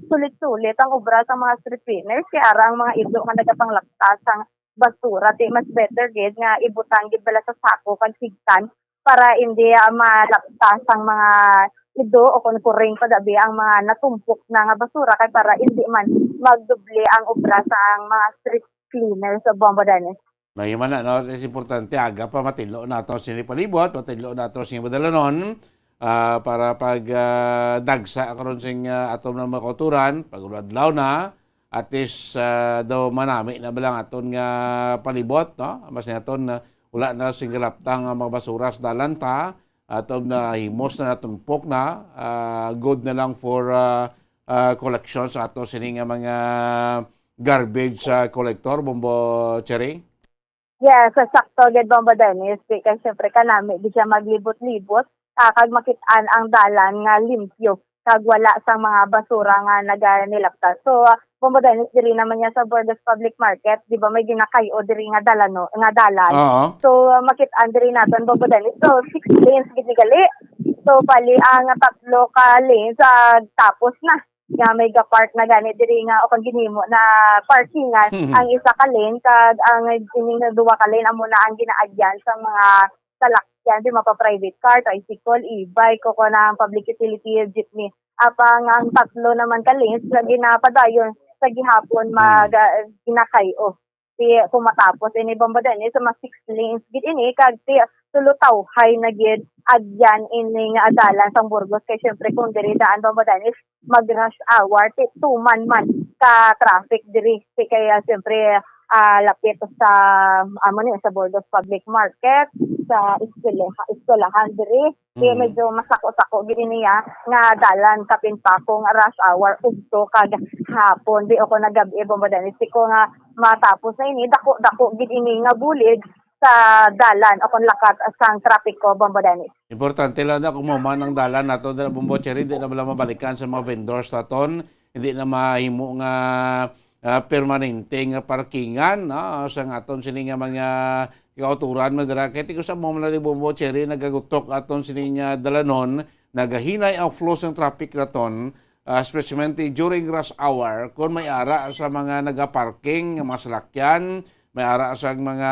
sulit-sulit ang obra sa mga street cleaners kaya ara ang mga ido nga nagapanglaktasang basura ti mas better gid nga ibutang gid bala sa sako kag sigtan para hindi malaktasang mga ido o kung kuring padabi ang mga natumpok na nga basura kay para hindi man magdoble ang obra sa ang mga street cleaners sa Bomba Dennis. May man na, no? It's importante, aga pa matilo na ito sinipalibot, matilo na ito sinibadalanon, para pag dagsa karon sing atom na makuturan, pag uladlaw na, at least daw manami na balang aton nga palibot, no? Mas naton wala na singalaptang mga basura sa dalanta, atom na himos na natumpok na, good na lang for collection sa ato sining mga garbage collector, Bombo Cherry? Yes, sakto gid Bomba Dennis. Kaya siyempre kanami di siya maglibot-libot kag makitaan ang dalan nga limpyo kag wala sang mga basura nga naganilaptas. So Bomba Dennis diri naman niya sa Burgos Public Market, di ba may ginakayo diri nga dalan nga dalan. So makitaan diri naton Bomba Dennis. So 6 lanes gid ni gali. So pali ang 3 ka lanes tapos na nga may ga-park na gani diri nga o kung ginimo na parkingan ang isa ka lane kag ang ining duwa ka lane amo na ang ginaagyan sa mga salakyan di mapa-private car, tricycle, e-bike o na public utility jeepney. Apang ang 3 naman ka lanes na ginapadayon sa gihapon ginakayo. Ti kumatapos ini Bomba Dennis sa mga 6 lanes gid ini kag ti sulutaw hay na gid agyan ini nga adalan sang Burgos kay syempre kung diri daan Bomba Dennis mag-rush hour ti tuman man ka traffic diri kaya syempre lapit sa sa Burgos Public Market sa eskwelahan diri kaya medyo masako-sako gid niya nga dalan kapin pa kung rush hour ugto kag hapon di ako nagabi Bomba Dennis ko nga matapos na ini dako gid ini nga bulig sa dalan o kung lakat sang trapiko Bomba Dennis. Importante lang na kung maman ang dalan nato na Bombo Cherry, hindi na bala mabalikan sa mga vendors naton, hindi na mahimo nga permanente nga parkingan no? Sa aton sini nga mga kauturan madara kay ko sa mo na ni Bombo Cherry nagagutok aton sini nga dalanon nagahinay ang flow ng traffic naton. Especially during rush hour, kung may ara sa mga nagaparking, mga salakyan, may ara sa mga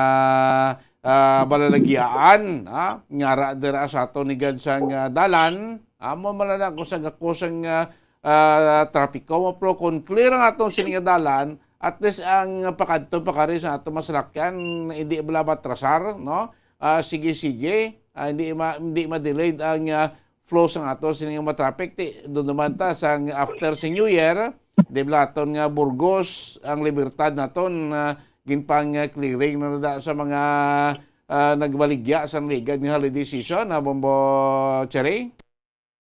balalagyaan, ngara dira sa ato ni gansang dalan, mo malala ko sa kusang trapiko mo pro kung clear ang atong sining dalan, at least ang pakadto pakari sa ato masalakyan, hindi bala matrasar, no? Sige-sige, hindi ma-delayed ang flow sang ato sining traffic doon naman ta sang after si New Year di blaton nga Burgos ang libertad naton ginpang clearing na da sa mga nagbaligya sa ligad ng holiday season na Bombo Cherry.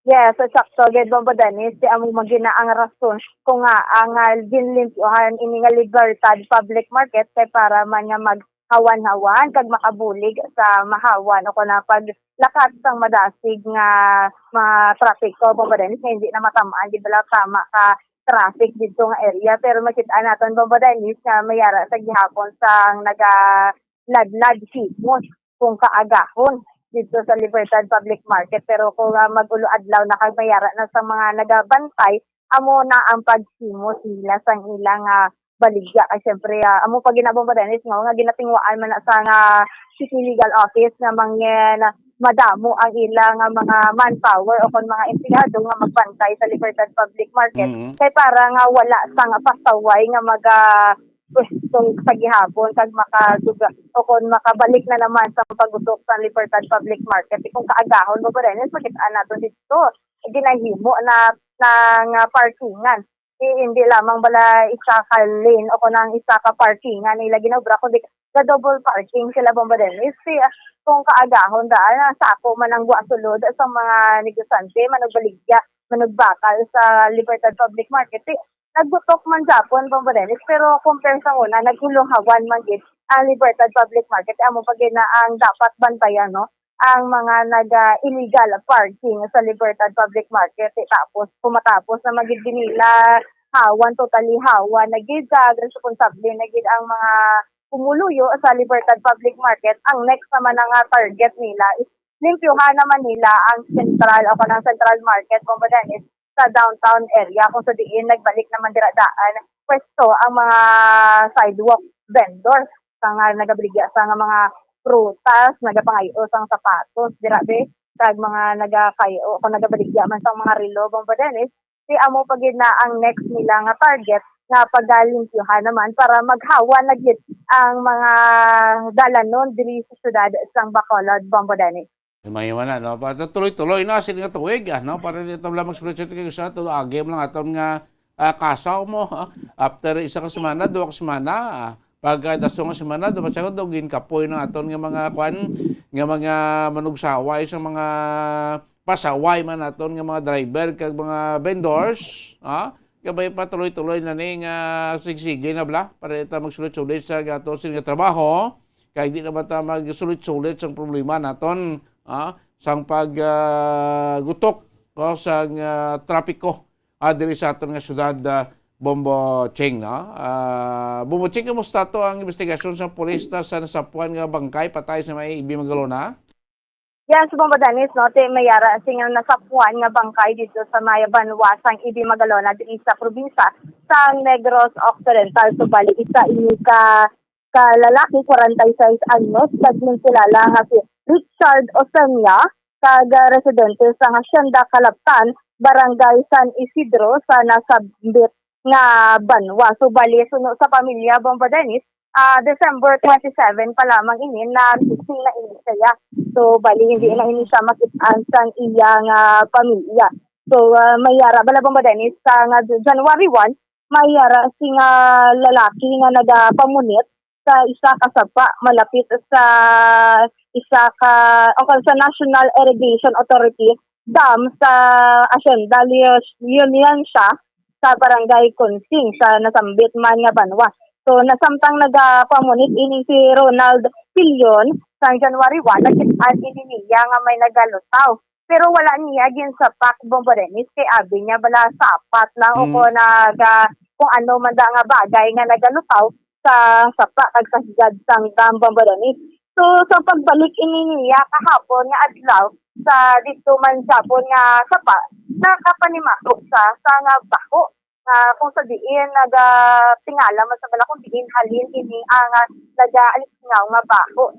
Yes, sakto gid Bombo Dennis di amo magina ang rason kung nga ang ginlimpyohan ini nga libertad public market kay para man nga hawan-hawan kag makabulig sa mahawan o kuna pag lakat sang madasig nga mga traffic ko Bomba Dennis hindi na matamaan di bala tama ka traffic dito nga area pero makita naton Bomba Dennis nga mayara sa gihapon sang ladlad himos kung kaagahon dito sa Libertad Public Market. Pero kung magulo adlaw na kag mayara na sa mga nagabantay, amo na ang paghimos nila sang ilang baligya. Ay syempre amo pag ginabombadenis nga ginatingwaan man na sa City Legal Office nga mangyen madamo ang ilang mga manpower o kon mga empleyado nga magbantay sa Libertad Public Market kay para nga wala sang pasaway nga pwestong sa gihapon kag makaduga o kung makabalik na naman sa pag-usok sa Libertad Public Market kung kaagahon mo ba rin makitaan natin dito ginahimo na ng parkingan hindi lamang bala isa ka lane o kung ang isa ka parkingan nila ginobra kundi sa double parking sila bomba din kung kaagahon daan sa ako man ang sulod sa mga negosyante managbaligya managbakal sa Libertad Public Market nagbutok man Japon bombadenis pero compare sa una naguluhawan man gid ang Libertad Public Market amo pag na ang dapat bantayan no ang mga illegal parking sa Libertad Public Market tapos pumatapos na magid nila hawan totally hawan nagid responsable nagid ang mga pumuluyo sa Libertad Public Market ang next naman nga target nila is limpyuhan naman nila ang central o kanang central market bombadenis sa downtown area kung sa diin nagbalik naman diradaan pwesto ang mga sidewalk vendors sa nga nagabaligya sa nga mga prutas nagapangayo sang sapatos dirabe kag mga nagakayo o nagabaligya man sa mga relo bombadenis si amo pagid na ang next nila nga target na pagalimpyuhan naman para maghawa na gid ang mga dalanon diri sa syudad sang Bacolod bombadenis. Mayaman na, no? Para tuloy-tuloy na sila nga tuwig, no? Para dito lang mag-spreadsheet kayo sa ito, agim lang aton nga kasaw mo, after isa ka semana, 2 ka semana, pag daso nga semana, dapat siya ko dogin kapoy ng aton nga mga kwan, nga mga manugsaway sa mga pasaway man aton nga mga driver, kag mga vendors, kabay pa tuloy-tuloy na ning sigsige na bla, para dito magsulit-sulit sa aton sila nga trabaho, kaya di naman ta magsulit-sulit sa problema naton, sang paggutok sang trapiko diri sa aton nga syudad Bombocheng no Bombocheng kamusta to ang investigasyon sa pulis sa nasapuan nga bangkay patay sa may Ibi Magalona? Yan sa Bombodanis no mayara sing nasapuan nga bangkay dito sa may Banwa sang Ibi Magalona diri sa probinsya sang Negros Occidental subali isa ini ka lalaki 46 anyos kag kilala nga si Richard Osanya, kag residente sa Hacienda Calaptan, Barangay San Isidro sa nasabit nga Banwa. So bali suno sa pamilya Bombadenis, December 27 pa lamang ini na missing na ini siya. So bali hindi na ini siya makit-an sang iyang pamilya. So mayara bala Bombadenis sa January 1, mayara sing lalaki nga nagapamunit sa isa ka sapa malapit sa isa ka sa National Irrigation Authority dam sa Hacienda Union siya sa Barangay Consing sa nasambit man nga Banwa. So nasamtang nagapamunit ini si Ronald Pilion sa January 1 nakit-an ini niya nga may nagalutaw. Pero wala niya ginsapak Bombodenis kay abi niya bala sapat lang o kung ano man da nga bagay nga nagalutaw sa sapa kag sa higad sang dam Bombodenis. So sa pagbalik ini niya kahapon nga adlaw sa dito man Japon nga sapa nakapanimako sa nga bako kung sa diin tingala man sa bala kung diin halin ini ang nagaalis nga bako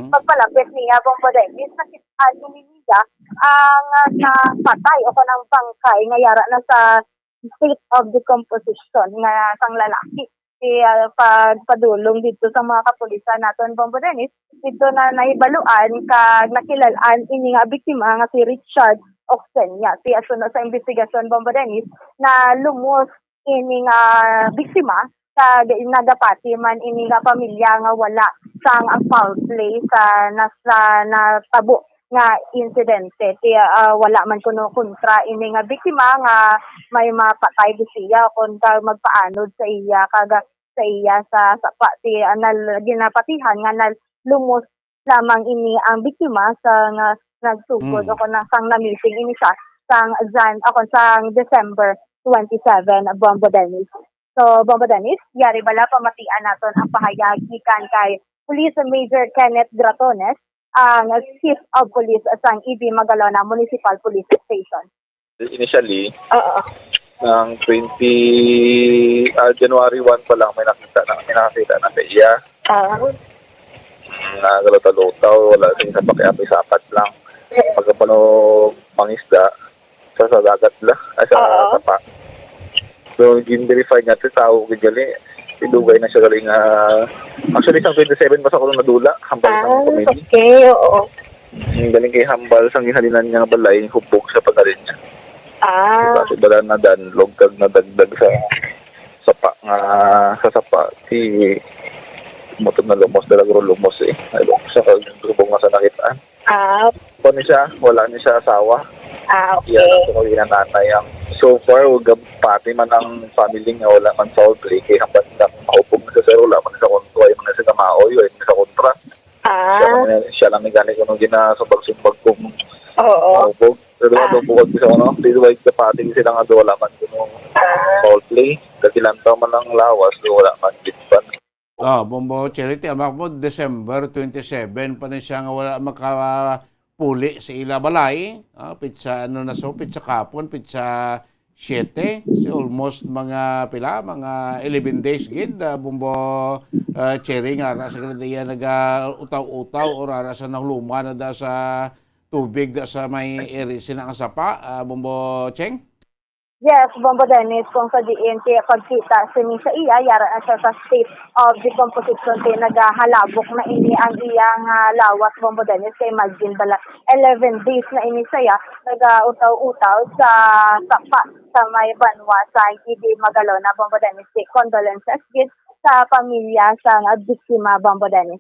pagpalapit niya Bombodenis nakit-an ini niya ang napatay o kanang bangkay nga yara na sa state of decomposition nga sang lalaki pagpadulong dito sa mga kapulisan naton Bombodenis dito na nahibaluan kag nakilalaan ini nga biktima nga si Richard Oxenia si asunod sa investigasyon Bombodenis na lumos ini nga biktima kag nagapati man ini nga pamilya nga wala sang ang foul play sa natabo nga insidente wala man kuno kontra ini nga biktima nga may mapatay di siya kun magpaanod sa iya kaga sa iya sa sapa ti ginapatihan nga lumos lamang ini ang biktima sa nga nagsugod o kun sang na-missing ini siya sang December 27 Bombodenis. So Bombodenis yari bala pamatian naton ang pahayag gikan kay Police Major Kenneth Gratones, ang Chief of Police sa EB Magalona Municipal Police Station. Initially, ng January 1 pa lang may nakita na kaya. Nagalutaw-lutaw, wala din sa pakiapi-sapat lang. Pagkapano pangisda, sa dagat lang, sa sapa. So, gin-verify nga ito, tao gali, idugay na siya galing, actually, isang 27 pa sa kulong nadula, hambal sa committee. Okay, oo. Galing kay hambal, sang ginhalinan niya nga balay, hubog sa pagarin niya. Kasi bala na logkag na dagdag sa sapa, motor na lumos, dalagro lumos eh. Ay, siya kagubong nga sa nakitaan. Kung siya, wala niya siya asawa. Okay. Yan ang na nanay. So far, huwag pati man ang family nga wala man solve. Kaya hanggang na maupog na sa sir, wala man sa kontra, ay man sa kamaoy, ay man sa kontra. Siya lang may ganit kung ginasumbag-sumbag kung maupog. Pero bukod ko sa ano, dito ay kapati sila nga wala man kung foul play. Katilantaw man ang lawas, wala man bitpan. Bombo Charity, amak mo, December 27 pa na siya nga wala makapuli sa ila balay. Pitsa pitsa kapon, pitsa 7. Almost mga 11 days gid. Bombo Cherry nga, sa kanila nag-utaw-utaw o rara sa nahluma na da sa tubig da sa may eri sinang sapa. Bombo Cheng? Yes, Bombo Dennis, kung sa diin, kaya pagkita sa sa iya, yara na siya sa state of decomposition, kaya naghahalabok na ini ang iyang lawas, Bombo Dennis, kaya imagine bala, 11 days na ini saya, nag-utaw-utaw sa sapa sa may banwa sa EB Magalona, Bombo Dennis, condolences gid sa pamilya sa biktima, Bombo Dennis.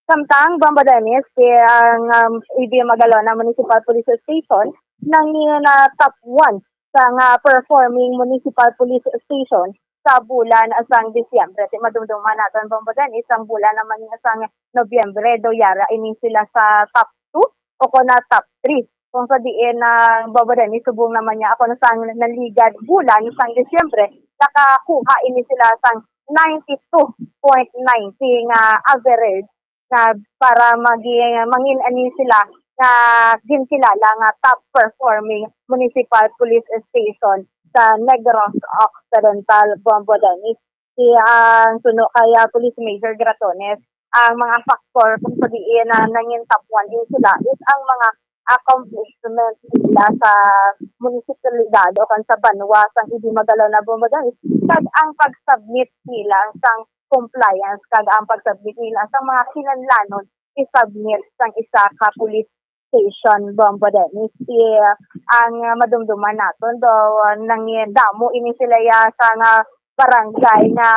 Samtang, Bombo Dennis, kaya ang EB Magalona Municipal Police Station, nang na top 1 sa performing municipal police station sa bulan asang Disyembre. Madumduman natin, Bombo Dennis, isang bulan naman asang Nobyembre, do yara ini sila sa top 2 o na top 3. Kung sa diin na Bombo Dennis, subong naman niya ako na sang naligad bulan isang Disyembre, nakakuha ini sila sang 92.90 average na para mangin ani sila na ginkilala nga top performing municipal police station sa Negros Occidental, Bombo Dennis. Ang suno kaya Police Major Gratones, ang mga factor kung sabihin na nangin top 1 din sila is ang mga accomplishment nila sa munisipalidad o kan sa banwa sa EB Magalona, Bombo Dennis, kag ang pag-submit nila sang compliance, kag ang pag-submit nila sa mga kinanlanon i-submit sang isa ka police station, Bombo Dennis. Ang madumduman naton do nang damo ini sila sa barangay na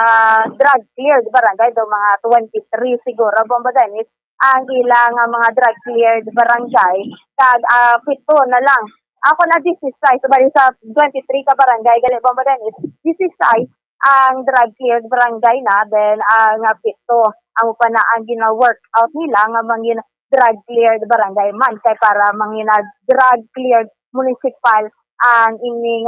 drug cleared barangay do mga 23 siguro, Bombo Dennis, ang ilang mga drug cleared barangay kag 7 na lang. Ako na 16 bali sa 23 ka barangay gali, Bombo Dennis, 16 ang drug cleared barangay na, then ang 7 ang pa na ang gina-work out nila nga mangin drug cleared barangay man kay para mangina drug cleared municipal ang ining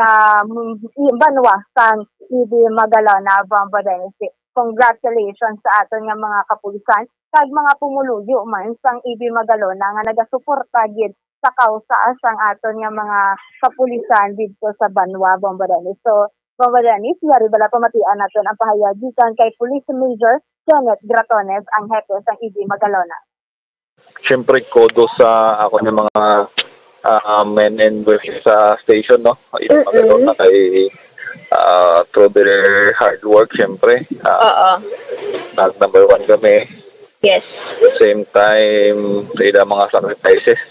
banwa sang EB Magalona, Bombo Dennis. Congratulations sa aton nga mga kapulisan kag mga pumuluyo man sang EB Magalona nga nagasuporta gid sa kausa sang aton nga mga kapulisan didto sa banwa, Bombo Dennis. So Bombo Dennis, yari bala pamatian naton ang pahayagikan kay Police Major Kenneth Gratones, ang hepe sang EB Magalona. Siyempre, kodo sa ako ng mga men and women sa station, no? Yung mga na kay through their hard work, siyempre. Number 1 kami. Yes. Same time, sa mga sacrifices,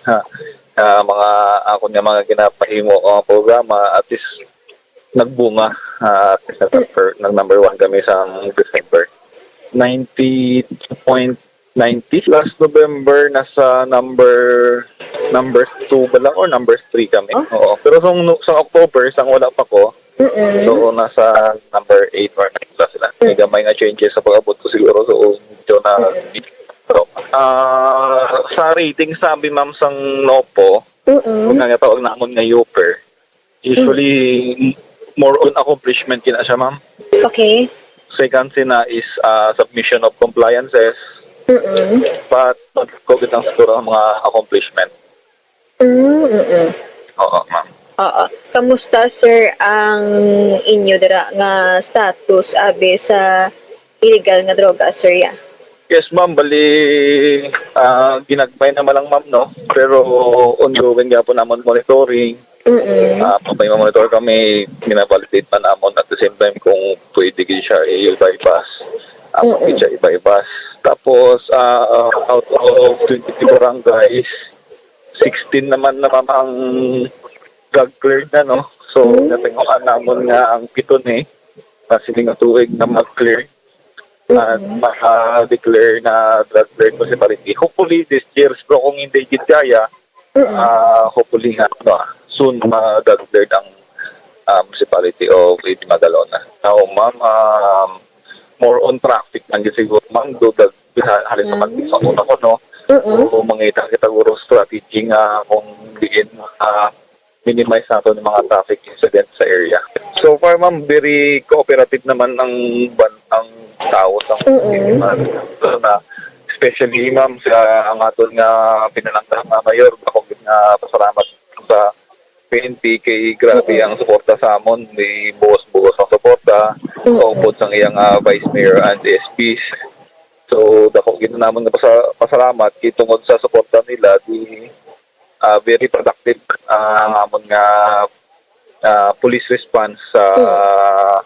mga ako ng mga ginapahimo ko programa, at least nagbunga. At least number 1 kami sa December. 90 last November nasa number 2 ba lang or number 3 kami. Oo. Pero sa October, sang wala pa ko, so nasa number 8 or 9 lang sila. May gamay nga changes sa pag-abot ko siguro. So, medyo na sa rating sabi ma'am sang NOPO, kung nga tawag namon nga Yoper, usually more on accomplishment kina siya, ma'am. Okay. Second sina is submission of compliances. But COVID lang siguro ang mga accomplishment. Oo, ma'am. Oo. Kamusta, sir, ang inyo dira nga status abe sa illegal nga droga, sir, ya? Yes, ma'am. Bali, ginagmay naman lang, ma'am, no? Pero ongoing nga po naman monitoring. Pag monitor kami, minavalidate pa naman at the same time kung pwede siya i-bypass. Pwede siya i-bypass. Tapos, out of 22 barangays, 16 naman na ang drug cleared na, no? So, natinguhan naman nga ang piton kasi nga tuwig na mag-clear at maka-declare na drug cleared municipality. Hopefully, this year, bro, kung hindi kaya, hopefully nga, soon ma-drug-cleared ang municipality of Lady Magalona. Now, ma'am, more on traffic lang siguro, ma'am, doon halin sa sa una ko, no? So, mangita kita siguro strategy nga kung diin minimize natin yung mga traffic incidents sa area. So far, ma'am, very cooperative naman ang tao sa na especially, ma'am, sa ang aton nga pinalangtang na mayor, ako nga pasalamat sa PNP kay grabe ang suporta sa amon, may buhos-buhos ang suporta, upod sa iyang Vice Mayor and SPs. So, dako ginamon nga pasalamat kay tungod sa suporta nila, di very productive ang amon nga police response sa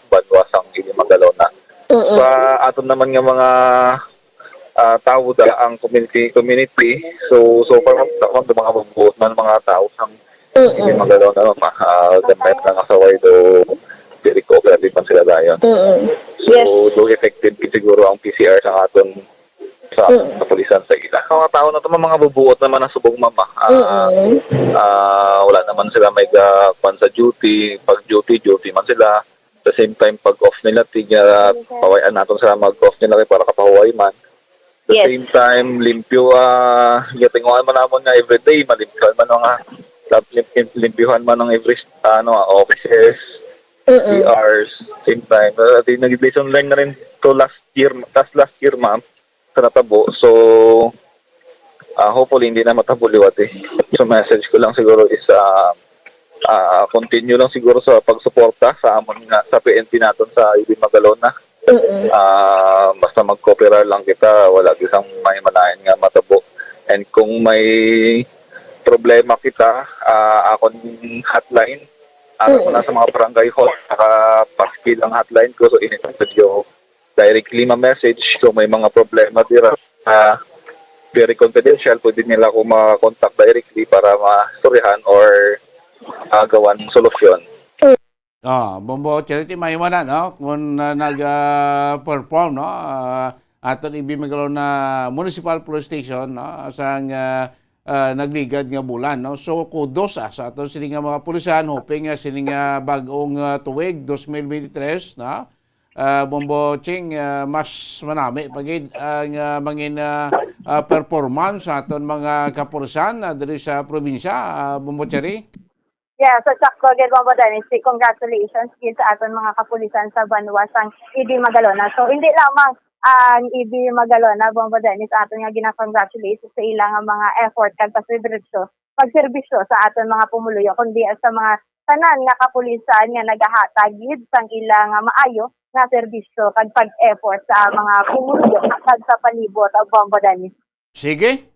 banwasang Lady Magalona. Sa aton naman nga mga tao ang community. So far mga mabuot man mga tao sang Lady Magalona gamit na kasaway do very cooperative man sila dayon. So do effective siguro ang PCR sa aton sa kapulisan sa ila. Mga tao na ito, mga bubuot naman ang subong mama. Wala naman sila may kwan sa duty. Pag duty man sila. At the same time, pag off nila, pawayan natin sila mag-off nila para kapahuway man. At the same time, limpyo, yatinguhan man naman nga everyday, malimpyohan man nga, limpyohan man ng every, offices, PRs, same time. Nag-lesson learn na rin to last year, ma'am, sa natabo. So, hopefully, hindi na matabo liwat So, message ko lang siguro is, continue lang siguro sa pagsuporta sa amon nga sa PNP natin sa Lady Magalona. Basta mag-cooperate lang kita, wala isang may manahin nga matabo. And kung may problema kita, akong hotline, ko na sa mga barangay hall, naka-paskil ang hotline ko, so in-message ko directly ma-message kung may mga problema dira. Very confidential, pwede nila ako ma-contact directly para ma-storyahan or gawan solusyon. Bombo Charity, may na, no? Kung nag-perform, no? Aton ibi Magalona Municipal Police Station, no? Sang nagligad nga bulan, no? So, kudos sa aton sining mga pulisan, hoping sining bagong tuwig, 2023, no? Bombo Ching, mas manami pagid ang mangin performance sa aton mga kapulisan diri sa probinsya, Bombo Charity. Yeah, so sakto gid Bombo Dennis, congratulations gid sa aton mga kapulisan sa banwasang Lady Magalona. So hindi lamang ang Lady Magalona, Bombo Dennis, aton nga gina-congratulate sa ilang mga effort kag pagserbisyo sa aton mga pumuluyo, kundi sa mga tanan nga kapulisan nga nagahatag gid sang ilang maayo nga serbisyo kag pag-effort sa mga pumuluyo kag sa palibot of Bombo Dennis. Sige.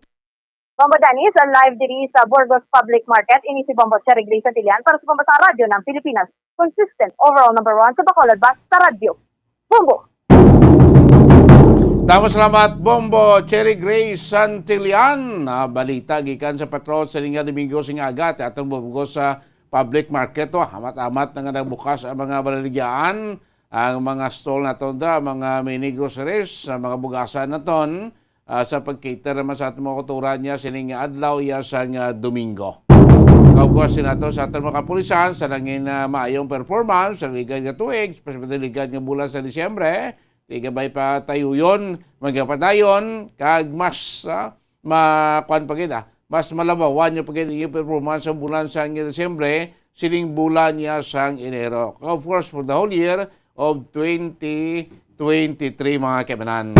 Bombo Dennis, live diri sa Burgos Public Market. Ini si Bombo Cherry Grace Santillan para sa Pambasang Radyo ng Pilipinas. Consistent, overall number 1 sa Bacolod Bus sa radyo. Bombo! Tama, salamat, Bombo Cherry Grace Santillan. Balita gikan sa patrol sa Linga Domingo sing agat atong bubugos sa public market. Amat-amat na nagbukas ang mga balaligyan, ang mga stall na tonda, mga mini groceries, mga bugasan na ton. Sa pag-cater naman sa ating mga kuturan niya sining adlaw ya sa Domingo. Kaugasin nato sa ating mga kapulisan sa langin maayong performance sa ligad nga tuig, especially ligad nga bulan sa Disyembre. Ligabay pa tayo yun, magapadayon, kag mas makuan pagid mas malabawan yung pagid yung performance sa bulan sa Disyembre, sining bulan niya sa Enero. Of course, for the whole year of 2023, 2023 mga kaibigan.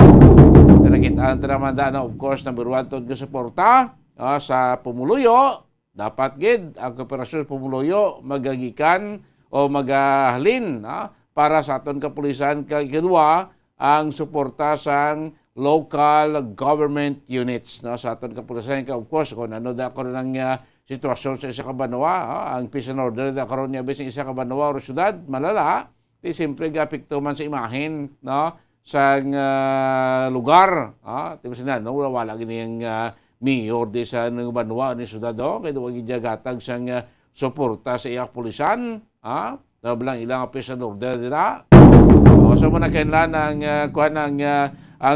Nakitaan naman of course, number 1 to suporta sa pumuluyo. Dapat gid ang kooperasyon pumuluyo magagikan o magahalin para sa aton kapulisan. Kadua, ang suporta sang local government units sa aton kapulisan. Of course, kung ano da karon ang sitwasyon sa isa ka banwa, ang peace and order da karon niya bising isa ka banwa o syudad malala, di siyempre gapikto man sa imahen sa lugar. Tiba sila, wala gini ang mayor di sa banwa ni syudad kaya wag gatag sang suporta sa iyak pulisan. Bilang ilang peace and order dira. So muna kailan ang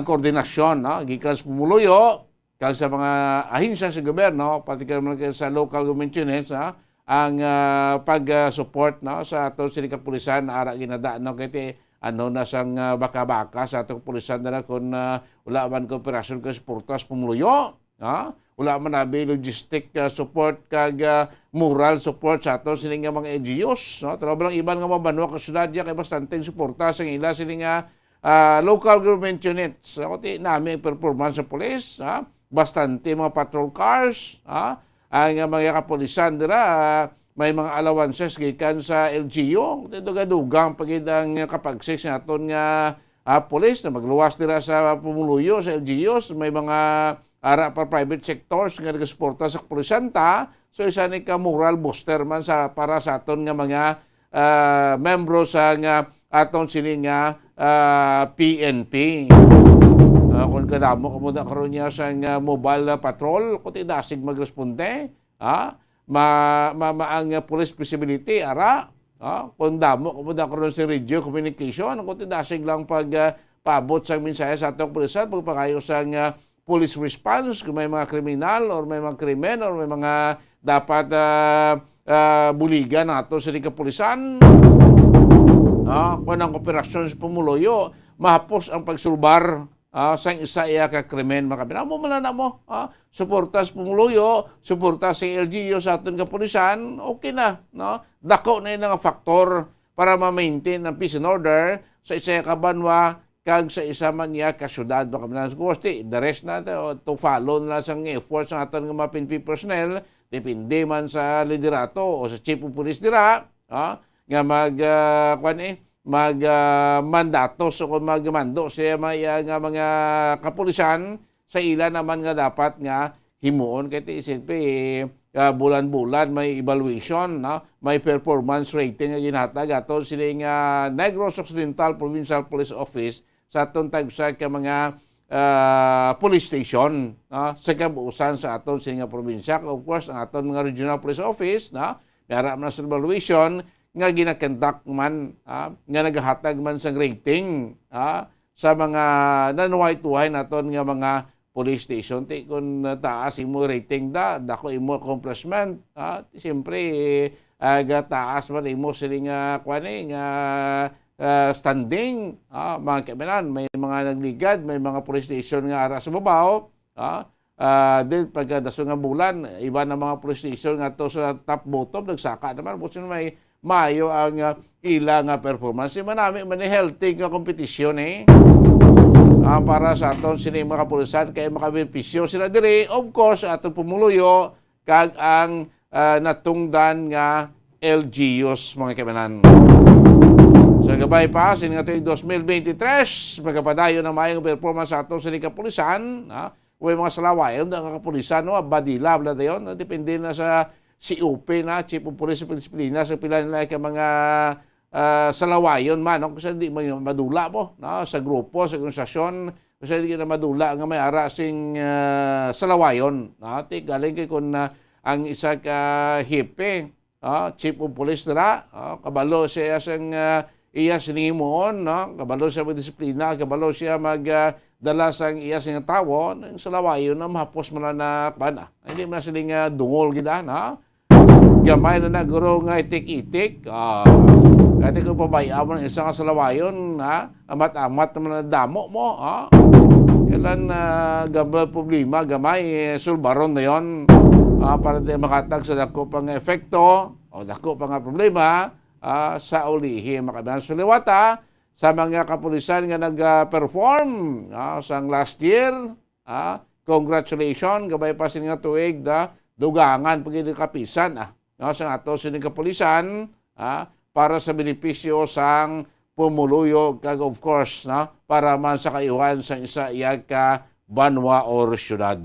koordinasyon gikan sa pumuluyo kag sa mga ahensya sa gobyerno, particularly sa local government units, ang pag-support sa aton sini kapulisan ara ginadaan kay na sang baka-baka sa aton kapulisan na kung wala man kooperasyon kag suporta sa pumuluyo. Wala man nabi logistic support kag moral support sa aton sini nga mga NGOs. Pero bilang iban nga mga banwa ka syudad kay bastanteng suporta sa ila sini nga local government units. Kuti namin performance sa police, bastante mga patrol cars, ang mga kapulisan dira may mga allowances gikan sa LGU. Duga-dugang pagid ang kapagsik sa aton nga police na magluwas dira sa pumuluyo sa LGUs. May mga ara pa private sectors nga nagasuporta sa kapulisan ta. So isa ni ka moral booster man para sa aton nga mga membro sa nga aton sini nga PNP. Kung kadamo kamo da karon niya sa mobile patrol, kuti dasig magresponde, ang police visibility ara, kung damo kamo da karon sa radio communication, kuti dasig lang pag paabot sa mensahe sa atong pulisan pagpakayo sa police response kung may mga kriminal or may mga krimen or may mga dapat buligan nato sa kapulisan. Kung ang operasyon sa pumuluyo, mahapos ang pagsulbar sa isa iya ka krimen. Makabina mo malana mo. Suporta sa pumuluyo, suporta sa LGU sa aton kapulisan, okay na. Dako na yun ang faktor para ma-maintain ang peace and order sa isa ka banwa kag sa isa man niya kasyudad. Makabina sa the rest na to follow na sa efforts ng aton mga PNP personnel, depende man sa liderato o sa chief of police dira, nga mandato so kung magmando siya nga mga kapulisan sa ila naman nga dapat nga himuon kay siyempre bulan-bulan may evaluation, may performance rating nga ginhatag ato sining Negros Occidental Provincial Police Office sa aton tagsa ka mga police station sa kabuusan sa aton sining probinsya. Of course ang aton mga regional police office meron na sa evaluation nga ginakendak man, nga naghatag man sang rating sa mga nanuway-tuhay naton nga mga police station. Kung taas imo rating dako imo accomplishment, siyempre taas man imo siling standing. Mga kaibigan, may mga nagligad, may mga police station nga ara sa babaw. Then pagkadaso nga bulan, iba na mga police station nga to sa top bottom, nagsaka naman. Busin may mayo ang ilang performance. Manami man healthy nga kompetisyon para sa aton sini mga kapulisan kay makabenepisyo sila diri. Of course, atong pumuluyo kag ang natungdan nga LGUs mga kaibigan. Sa gabay pa, sini nga 2023, magapadayon na mayong performance sa atong sini kapulisan. May mga salawayon ang kapulisan, badila, bla dayon. Depende na sa COP na, Chief of Police Pilipinas, sa pila nila ka mga salawayon man. Kasi hindi madula mo sa grupo, sa organisasyon. Kasi hindi na madula nga may ara sing salawayon. Galing kay kung ang isa ka hipe, Chief of Police na, kabalo siya sang iya sinimoon, kabalo siya magdisiplina, kabalo siya magdala sang iya sing tawo, ng salawayon na mahapos mo na pana. Hindi mo na siling dungol gida, gamay na naguro nga itik-itik. Kati ko pabayaan mo ng isang salawayon, amat-amat naman na damo mo. Kailan gambal problema, gamay, sulbaron na yon. Para di makatag sa dako pang efekto o dako pang problema sa ulihi. Makabilang suliwata sa mga kapulisan nga nag-perform sang last year. Congratulations, gabay pa sin nga tuig da dugangan pagiging kapisan sa ato sining kapulisan para sa benepisyo sang pumuluyo kag of course para man sa kaiwan sa isa iyag ka banwa or syudad.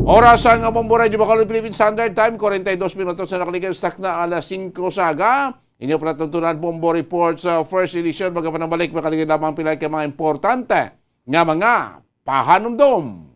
Oras ang Bombo Radio Bacolod Philippine Standard Time, 42 minutos na nakalikan stock na alas 5 saga. Inyo palatuntunan Bombo Report sa first edition. Magkapanambalik, makaligay lamang pilay ka mga importante nga mga pahanumdom.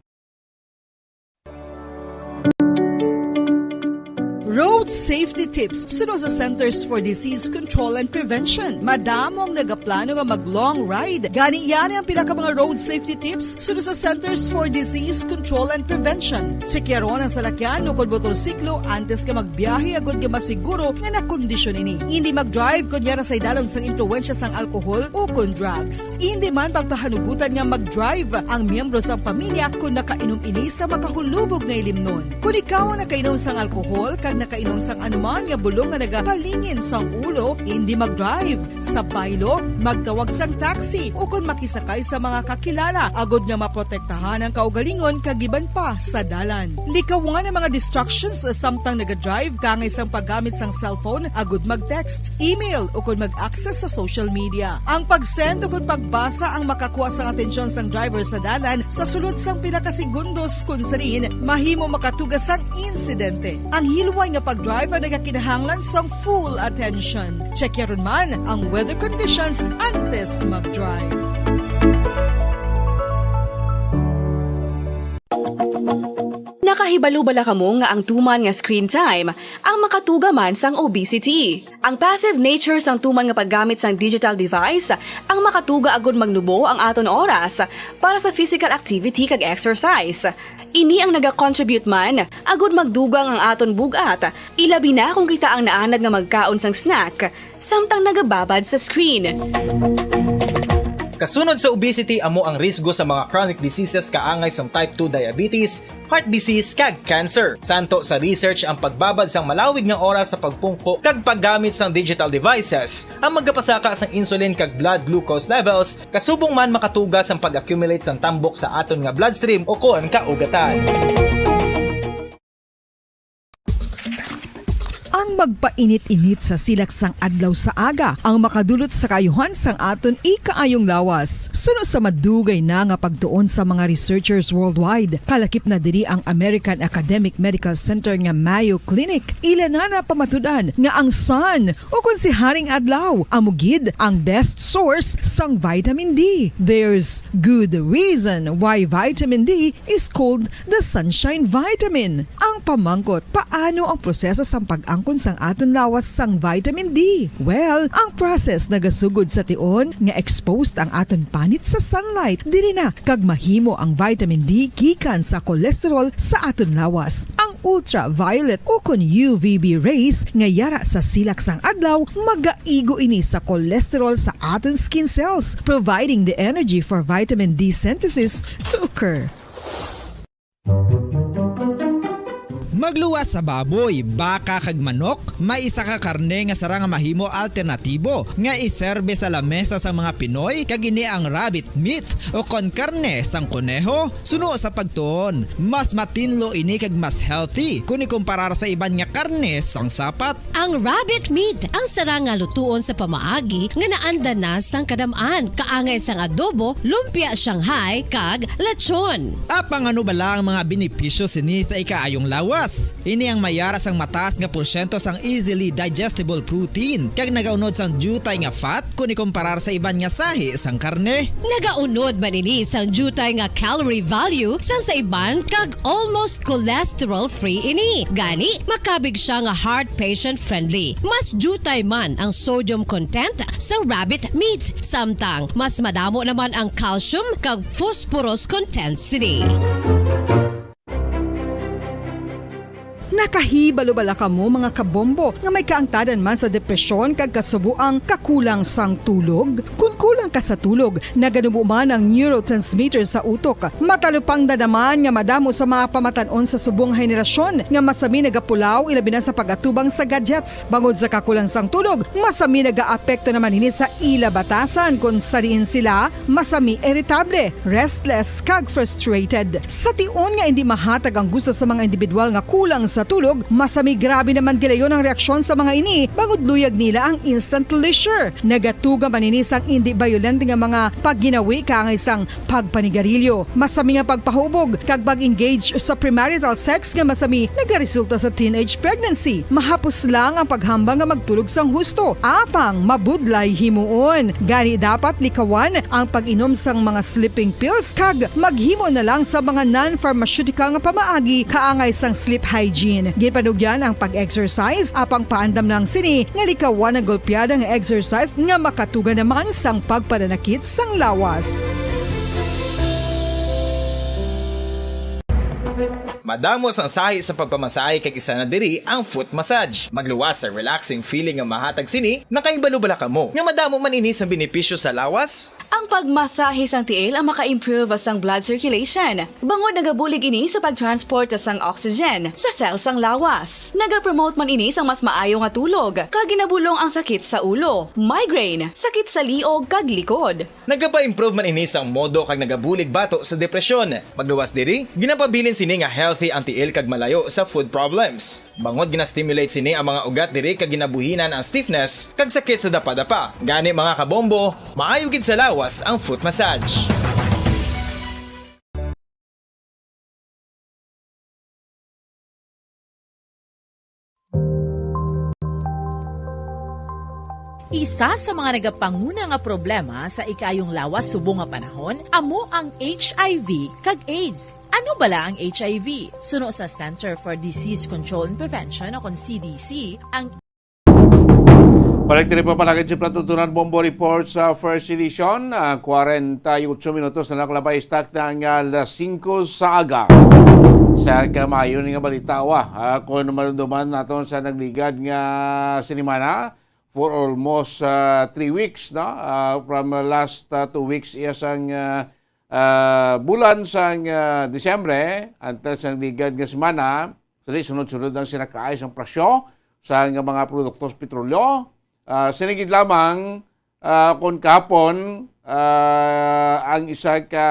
Road Safety Tips suno sa Centers for Disease Control and Prevention. Madamong nagaplano nga mag-long ride. Gani yan ang pinaka mga road safety tips suno sa Centers for Disease Control and Prevention. Tsekyaron ang salakyan o kung motorsiklo antes ka magbiyahe agad ka masiguro nga nakondisyon ini. Hindi mag-drive kunyara sa idalom sang impluensya sang alkohol o kung drugs. Hindi man pagpahanugutan nga mag-drive ang miyembro sa pamilya kung nakainom ini sa makahulubog nga ilimnon. Kung ikaw ang nakainom sang alkohol kag nakainom sang anuman nga bulong nga nagapalingin sang ulo, hindi mag-drive. Sa baylo, magtawag sang taxi o kung makisakay sa mga kakilala, agod nga maprotektahan ang kaugalingon kagiban pa sa dalan. Likawan ang mga distractions samtang nag-drive kangay sang paggamit sang cellphone, agod mag-text, email o kung mag-access sa social media. Ang pag-send o kung pagbasa ang makakuha sang atensyon sang driver sa dalan sa sulod sang pinakasegundos kung sarin, mahimo makatugas sang insidente. Ang hilway nga pag-drive ang nagakinahanglan sang full attention. Check yaron man ang weather conditions antes mag-drive. Nakahibalo-bala ka mo nga ang tuman nga screen time ang makatuga man sang obesity. Ang passive nature sang tuman nga paggamit sang digital device ang makatuga agud magnubo ang aton oras para sa physical activity kag exercise. Ini ang naga-contribute man agud magdugang ang aton bugat. Ilabi na kung kita ang naanad nga magkaon sang snack samtang nagababad sa screen. Kasunod sa obesity amo ang risgo sa mga chronic diseases kaangay sang type 2 diabetes, heart disease kag cancer. Santo sa research ang pagbabad sang malawig nga oras sa pagpungko kag paggamit sang digital devices ang magapasaka sang insulin kag blood glucose levels kasubong man makatugas ang pag-accumulate sang tambok sa aton nga bloodstream o kon kaugatan. Ang magpainit-init sa silaksang adlaw sa aga ang makadulot sa kayuhan sang aton ikaayong lawas. Suno sa madugay na nga pagtuon sa mga researchers worldwide, kalakip na diri ang American Academic Medical Center nga Mayo Clinic. Ilan na pamatudan nga ang sun o kung si Haring Adlaw amugid ang best source sang vitamin D. There's good reason why vitamin D is called the sunshine vitamin. Ang pamangkot, paano ang proseso sang pag-angkon sang aton lawas sang vitamin D? Well, ang process nagasugod sa tion nga exposed ang aton panit sa sunlight. Diri na kag mahimo ang vitamin D gikan sa cholesterol sa aton lawas. Ang ultraviolet o kon UVB rays nga yara sa silak sang adlaw magaigo ini sa cholesterol sa aton skin cells, providing the energy for vitamin D synthesis to occur. Magluwas sa baboy, baka kag manok, may isa ka karne nga sara nga mahimo alternatibo nga iserbe sa lamesa sa mga Pinoy kag ini ang rabbit meat o kon karne sang kuneho. Suno sa pagtuon, mas matinlo ini kag mas healthy kung ikumparar sa iban nga karne sang sapat. Ang rabbit meat ang sara nga lutuon sa pamaagi nga naanda na sang kadamaan, kaangay sang adobo, lumpia Shanghai kag lechon. Apang ano bala ang mga benepisyo sini sa ikaayong lawas? Ini ang mayara sang mataas nga porsyento sang easily digestible protein kag nagaunod sang jutay nga fat kung ikumparar sa iban nga sahi sang karne. Nagaunod man ini sang jutay nga calorie value sang sa iban kag almost cholesterol free ini. Gani makabig siya nga heart patient friendly. Mas jutay man ang sodium content sa rabbit meat samtang mas madamo naman ang calcium kag phosphorus content sini. Nakahibalo-bala ka mo mga kabombo nga may kaangtadan man sa depresyon kag kasubuang kakulang sang tulog. Kung kulang ka sa tulog, naganubo man ang neurotransmitter sa utok. Matalupang dadaman nga madamo sa mga pamatanon sa subong henerasyon nga masami nagapulaw ilabi na sa pagatubang sa gadgets. Bangod sa kakulang sang tulog, masami nagaapekto naman ini sa ila batasan kung sariin sila masami irritable, restless kag frustrated. Sa tion nga hindi mahatag ang gusto sa mga individual nga kulang sa tulog, masami grabe naman gilayon ang reaksyon sa mga ini bangod luyag nila ang instant leisure. Nagatuga man ini sang hindi violent nga mga pagginawi kangay sang pagpanigarilyo. Masami nga pagpahubog kag pag-engage sa premarital sex nga masami nagaresulta sa teenage pregnancy. Mahapos lang ang paghambang nga magtulog sang husto. Apang mabudlay himuon. Gani dapat likawan ang pag-inom sang mga sleeping pills kag maghimo na lang sa mga non-pharmaceutical nga pamaagi kaangay sang sleep hygiene. Ginpanugyan ang pag-exercise apang paandam ng sini nga likawan ang golpeada nga exercise nga makatuga naman sang pagpananakit sang lawas. Madamos ang sahi sa pagpamasahe kag isa na diri ang foot massage. Magluwas sa relaxing feeling nga mahatag sini, nakaibalo-bala ka mo. Nga madamo man ini sa benepisyo sa lawas. Ang pagmasahe sang tiil ang maka-improve sang blood circulation. Bangod nagabulig ini sa pagtransport sang oxygen sa cells sang lawas. Nagapromote man ini sang mas maayo nga tulog, kag ginabulong ang sakit sa ulo, migraine, sakit sa liog kag likod. Nagapa-improve man ini sang modo kag nagabulig bato sa depresyon. Magluwas diri, ginapabilin sini nga healthy ang tiil kag malayo sa food problems. Bangod gina-stimulate sini ang mga ugat diri kag ginabuhinan ang stiffness kag sakit sa dapa-dapa. Gani mga kabombo, maayo gid sa lawas ang foot massage. Isa sa mga nagapanguna nga problema sa ikayong lawas subong nga panahon amo ang HIV kag AIDS. Ano bala ang HIV? Suno sa Center for Disease Control and Prevention o CDC, ang Balik din pa palagay si Platutunan Bombo Report sa First Edition. 48 minutos na nakalabay stock ng alas 5 sa aga. Sa kamayo nga balitawa. Kung naman natin sa nagligad nga sinimana for almost 3 weeks. No? From last 2 weeks iyasang bulan sang Disyembre antes sang ligad nga semana. Sunod-sunod ang sinakaay sang presyo sa mga produktos petrolyo. Sinigid lamang kung kapon ang isa ka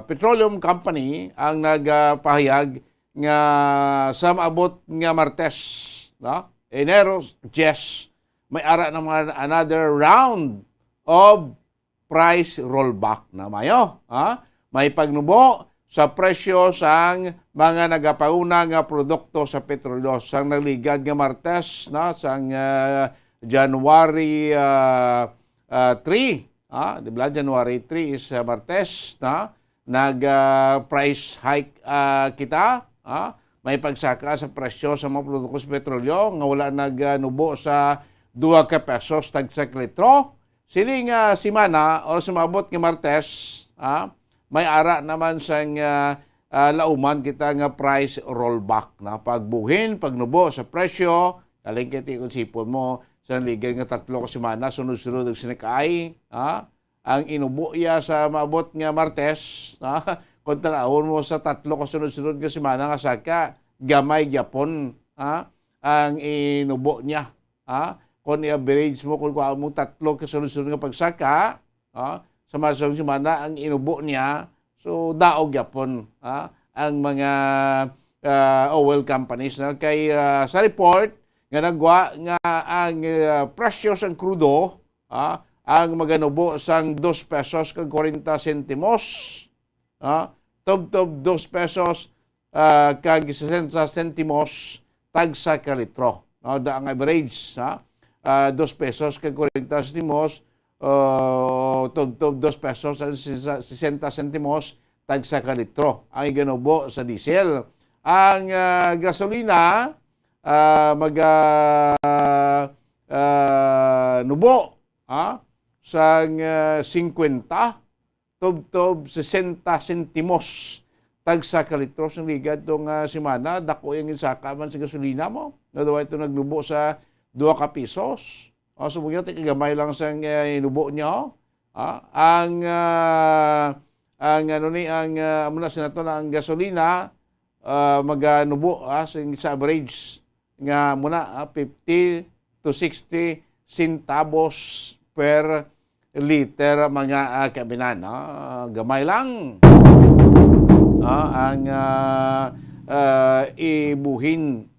petroleum company ang nagpahayag nga sa maabot nga Martes, no? Enero 10, may ara naman another round of price rollback na mayo. May pagnubo sa presyo sang mga nagapauna nga produkto sa petrolyo. Sang nagligad nga Martes, sang January 3, di ba? January 3 is Martes, nag-price hike kita. May pagsaka sa presyo sa mga produkto sa petrolyo nga wala nagnubo sa 2 pesos tag sa litro. Sining simana o sumabot nga Martes, may ara naman sang lauman kita nga price rollback na pagbuhin, pagnubo sa presyo, kaling kiti kung sipon mo sa ligay nga 3 ka semana sunod-sunod ang sinakay, ang inubo ya sa maabot nga Martes, kung tanawon mo sa 3 ka sunod-sunod nga semana nga saka gamay gyapon, ang inubo niya, kung i-average mo kung mo 3 ka sunod-sunod nga pagsaka, sa masang semana ang inubo niya, so daog yapon ang mga oil companies na kay sa report nga nagwa nga ang presyo sang krudo ang maganubo sang 2 pesos kag 40 sentimos, tob 2 pesos kag 60 sentimos tag sa kalitro, da ang average 2 pesos kag 40 sentimos, tob 2 pesos at 60 sentimos tag sa kalitro ang iganubo sa diesel. Ang gasolina nubo sang 50 tob 60 sentimos tagsa ka litros ng ligad tong semana, dako yung insaka man sa gasolina mo. Nadawa ito naglubo sa 2 ka pisos. O sumugyan, tikigamay lang sa inubo niyo. Ang gasolina maganubo sa average nga muna 50 to 60 centavos per liter mga kabinan. Gamay lang ang ibuhin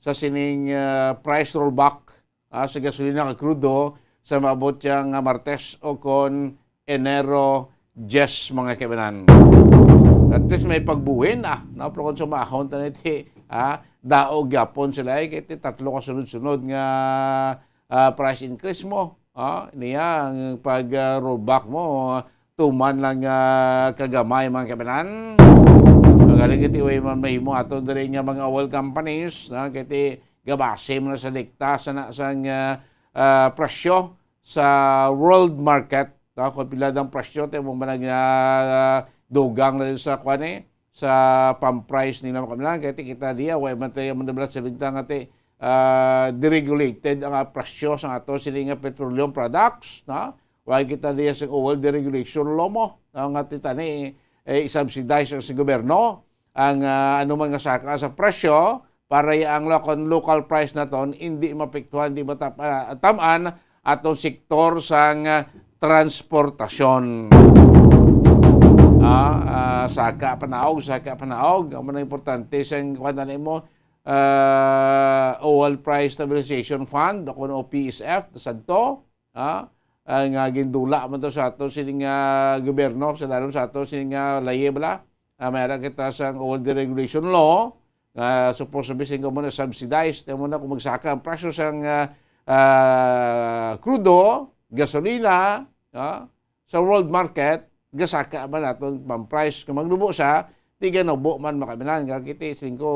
sa sining price rollback sa gasolina ka crudo sa maabot yang Martes o kon Enero 10 mga kabinan. At least may pagbuhin pero kung sumahon taniti daog yapon sila kiti 3 ka sunod-sunod nga price increase mo. Niya ang pag rollback mo tuman lang kagamay mga kabinan. Magaling kiti way man mahimo ato diri nga mga oil companies kiti gabasim na sa dikta sa presyo sa world market. Kung pila ng presyo tayo mong dugang na sa sa pang-price nila mga kabinan. Kaya kita diya, way man tayo mandabalat sa ligta nga deregulated ang presyo sa ato sila nga petroleum products. Way kita diya sa oil deregulation law mo. Nga titani, i-subsidize sa gobyerno ang anuman nga saka sa presyo para ang local price na ton hindi mapektuhan, hindi matamaan atong sektor sa transportasyon. Saka panaog. Ang mga importante sa kwandanin mo, Oil Price Stabilization Fund, ako na OPSF, nasadto, ang gindula man to sa ato sining gobyerno, sa dalom sa ato sining laye bala, mayroon kita sa oil deregulation law, supposed to be singo mo na subsidized, mo na kung magsaka ang presyo sa crudo, gasolina, sa world market, gasaka man natin pang-price. Kung maglubo siya, di ganubo man makabinan. Kiti, singko,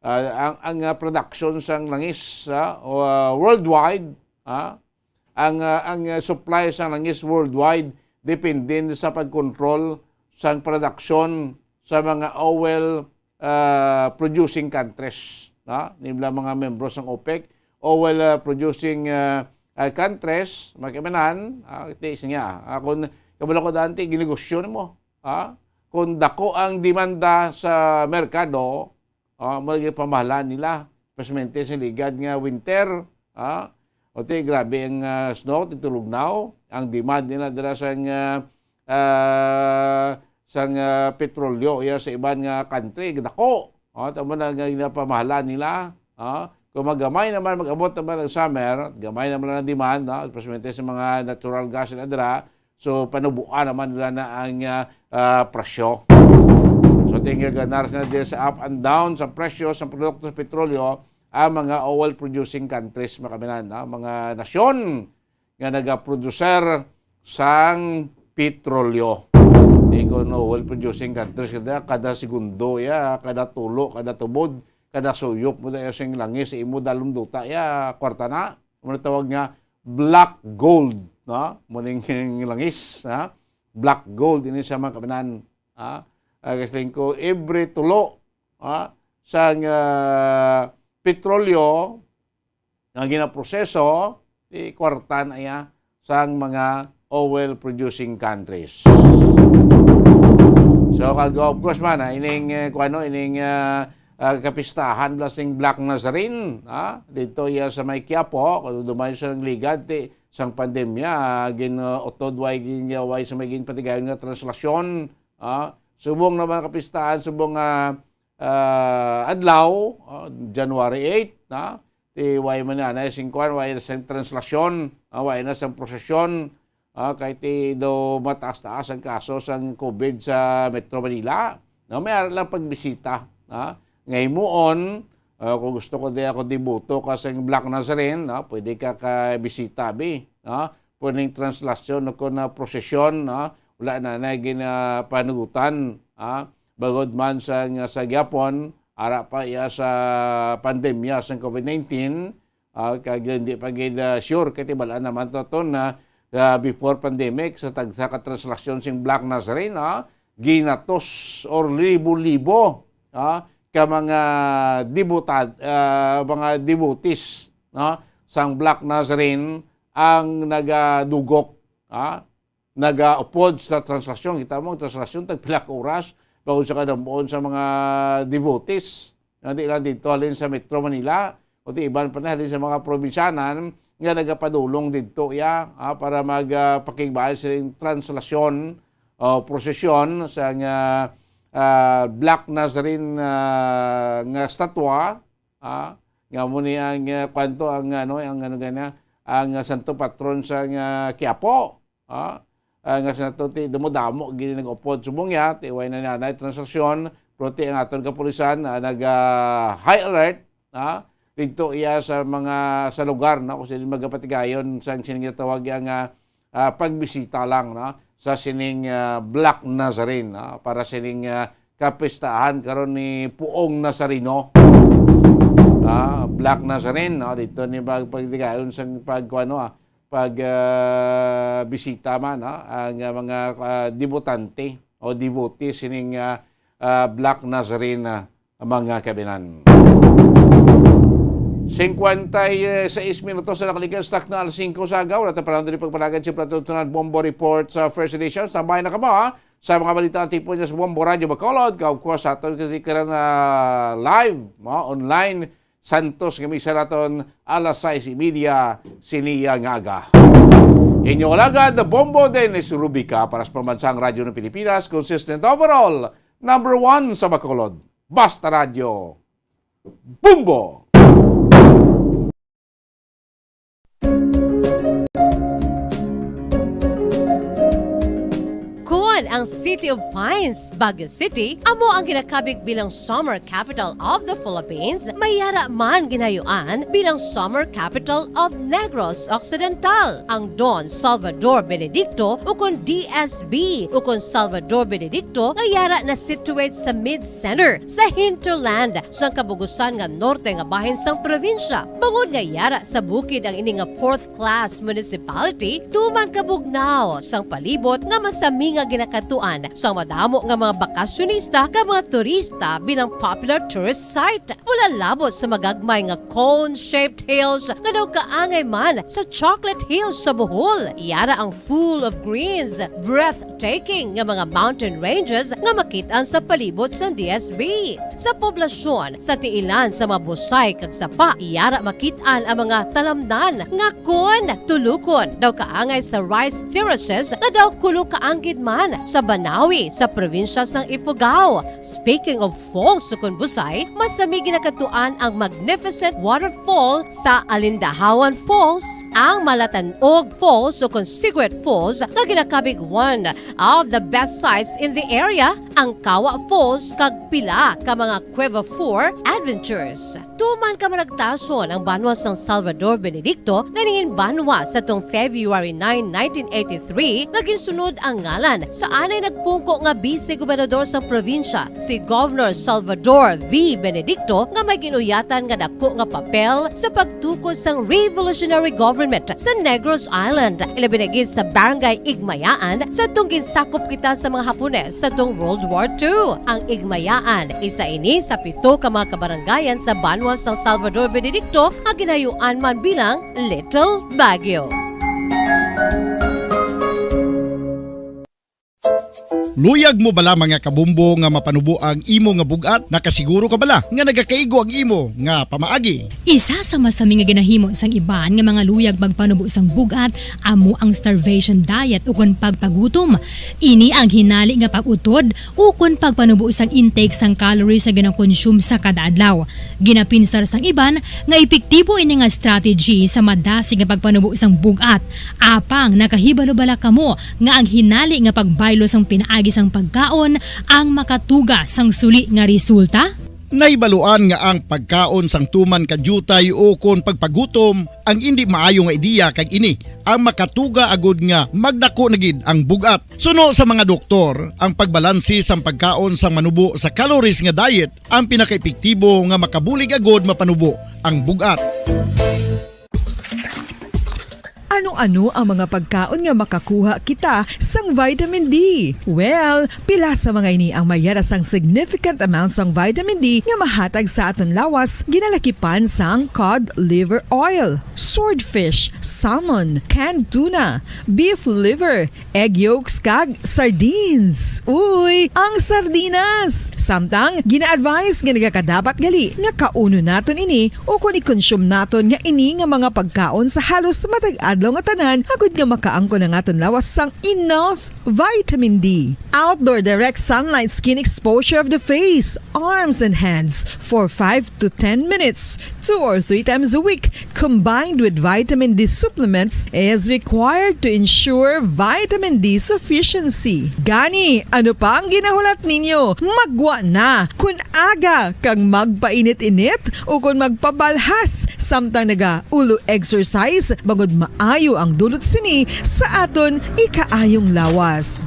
ang production sang langis worldwide, ang supply sang langis worldwide, depende sa pag-control sang production sa mga oil producing countries. Nibla mga membros ng OPEC, oil producing countries, makimanan, iti niya. Kung kabalo ko dante, ginegosyo mo. Kung dako ang demanda sa merkado, magiging pamahalaan nila. Especially sa ligad nga winter, grabe ang snow, titulugnaw. Ang demand nila dala sa petrolyo sa ibang country, dako. Tama na nga pamahalaan nila. Kung magamay naman, mag-abot naman ng summer, gamay naman ang demand, especially sa mga natural gas na dira, so panubuan naman nila na ang presyo. So tinggal ganar na din sa up and down sa presyo sa produkto sa petrolyo ang mga oil producing countries makabinan, mga nasyon nga nagaproducer sang petrolyo. Ikaw no oil producing countries kada segundo kada tulo, kada tubod, kada suyop mo tayo sing langis, imo dalong duta, kwarta na. Ano tawag nga, black gold. Muning langis. Black gold, ini sa mga kabinan. Kasi ko, every tulo sa petrolyo na ginaproseso, kwarta na sa mga oil producing countries. So, of course man, ining kapistahan lasing Black Nazarene dito sa may Quiapo kung dumayo sa ligad sang pandemya ginotod way ginyaway sa may patigayon nga translasyon subong naman kapistahan subong adlaw January 8 ti way man na singkwan way sa translasyon way na sa prosesyon kay ti do mataas-taas ang kaso sang COVID sa Metro Manila may lang pagbisita ngayon moon, kung gusto ko di ako dibuto kasi Black Nazarene, pwede ka bisita, pwedeng translasyon ako na prosesyon, wala na panugutan, bagod man sa Japon, ara pa sa pandemya sa COVID-19, kaya hindi pa sure, kasi wala naman to na before pandemic, sa tagsa ka translasyon sing Black Nazarene, ginatos or libo-libo ka mga mga devotees sang Black Nazarene ang nagadugok, nagaupod sa translasyon. Kita mo, ang translasyon, tagpilak oras, bago sa kadampoon sa mga devotees. Hindi lang dito, halin sa Metro Manila, o iban pa na, halin sa mga probinsyanan, nga nagapadulong dito para magpakigbayan silang translasyon o prosesyon sa Black Nazarene nga statwa, nga muni ang kwento ang ang santo patron sa Quiapo, nga santo ti dumodamo gini nag-upod sumungya ti way na nanay transaksyon proti ang aton kapulisan nag-high alert dito iya sa lugar kung sino magapatigayon sa sining tawag ang pagbisita lang sa sining Black Nazarene para sining kapistahan karon ni Puong Nazareno. Black Nazarene dito ni pagtigayon sa bisita man ang mga debutante o devotee sining Black Nazarene mga kabinan. 56 minutos sa nakalikas tak na alas 5 sa agaw. Nataparang din pagpalagan si Platutunan Bombo Report sa First Edition. Tambay na ka mo sa mga balita ng tipo niya sa Bombo Radio Bacolod. Kaukwa sa aton kasi ka na live, online. Santos kami sa naton alas 6:30 siniya nga aga. Inyong alagad na Bombo Dennis Rubica para sa pambansang radyo ng Pilipinas. Consistent overall. Number 1 sa Bacolod. Basta Radio. Bombo! Ang City of Pines, Baguio City, amo ang ginakabig bilang Summer Capital of the Philippines, mayara man ginayuan bilang Summer Capital of Negros Occidental. Ang Don Salvador Benedicto ukon DSB ukon Salvador Benedicto ngayara na situate sa mid-center sa hinterland sang kabugusan nga norte nga bahin sang probinsya. Bangod ngayara sa bukid ang ini nga 4th class municipality, tuman kabugnaw sang palibot nga masami nga ginakatuan sa madamo nga mga bakasyonista ka mga turista bilang popular tourist site. Mula labot sa magagmay nga cone-shaped hills nga daw kaangay man sa Chocolate Hills sa Bohol. Iyara ang full of greens, breathtaking nga mga mountain ranges nga makitaan sa palibot sa DSB. Sa poblasyon, sa tiilan sa mga busay kag sapa, iyara makitaan ang mga talamdan nga kon tulukon daw kaangay sa rice terraces nga daw kulo kaanggid man sa Banawi sa probinsya sang Ifugao. Speaking of falls sa Busay, masami ginakatuan ang magnificent waterfall sa Alindahawan Falls, ang Malatanog Falls o Secret Falls na ginakabig one of the best sites in the area, ang Kawa Falls kag pila ka mga Cueva 4 adventures. Tuman ka managtason ang banwa sang Salvador Benedicto na ningin banwa sa tong February 9, 1983 naging sunod ang ngalan sa anay nagpungko nga vice-gobernador sa probinsya, si Governor Salvador V. Benedicto nga may ginuyatan nga dako nga papel sa pagtukod sang revolutionary government sa Negros Island. Ilabinagin sa Barangay Igmayaan sa tong ginsakop kita sa mga Hapones sa tong World War II. Ang Igmayaan, isa ini sa 7 ka mga kabarangayan sa banwa sang Salvador Benedicto nga ginayuan man bilang Little Baguio. Luyag mo bala mga kabumbo nga mapanubo ang imo nga bugat? Nakasiguro ka bala nga nagakaigo ang imo nga pamaagi? Isa sa masami nga ginahimo sang iban nga mga luyag magpanubo sang bugat amo ang starvation diet ukon pagpagutom. Ini ang hinali nga pag-utod ukon pagpanubo sang intake sang calories sa gina-consume sa kada adlaw. Ginapinsar sang iban nga epektibo ini nga strategy sa madasig nga pagpanubo sang bugat. Apang nakahibalo bala kamo nga ang hinali nga pagbaylo sang pinaagi sang pagkaon ang makatuga sang suli nga resulta? Naibaluan nga ang pagkaon sang tuman kadyutay o kon pagpagutom ang hindi maayo nga ideya kag ini ang makatuga agud nga magdako na gid ang bugat. Suno sa mga doktor, ang pagbalansi sang pagkaon sang manubo sa calories nga diet ang pinakaepektibo nga makabulig agud mapanubo ang bugat. Ano Ano ang mga pagkaon nga makakuha kita sang vitamin D? Well, pila sa mga ini ang mayara sang significant amount sang vitamin D nga mahatag sa aton lawas ginalakipan sang cod liver oil, swordfish, salmon, canned tuna, beef liver, egg yolks kag sardines. Uy, ang sardinas! Samtang gina-advise nga nagakadapat gali nga kauno naton ini o kung i-consume naton nga ini nga mga pagkaon sa halos matag adlaw nga tanan agud nga makaangko na naton lawas sang enough vitamin D. Outdoor direct sunlight skin exposure of the face, arms and hands for 5 to 10 minutes 2 or 3 times a week combined with vitamin D supplements is required to ensure vitamin D sufficiency. Gani, ano pa ang ginahulat ninyo? Magwa na kun aga kang magpainit-init o kung magpabalhas samtang naga-ulo exercise bagod maayo ang dulot sini sa aton ikaayong lawas.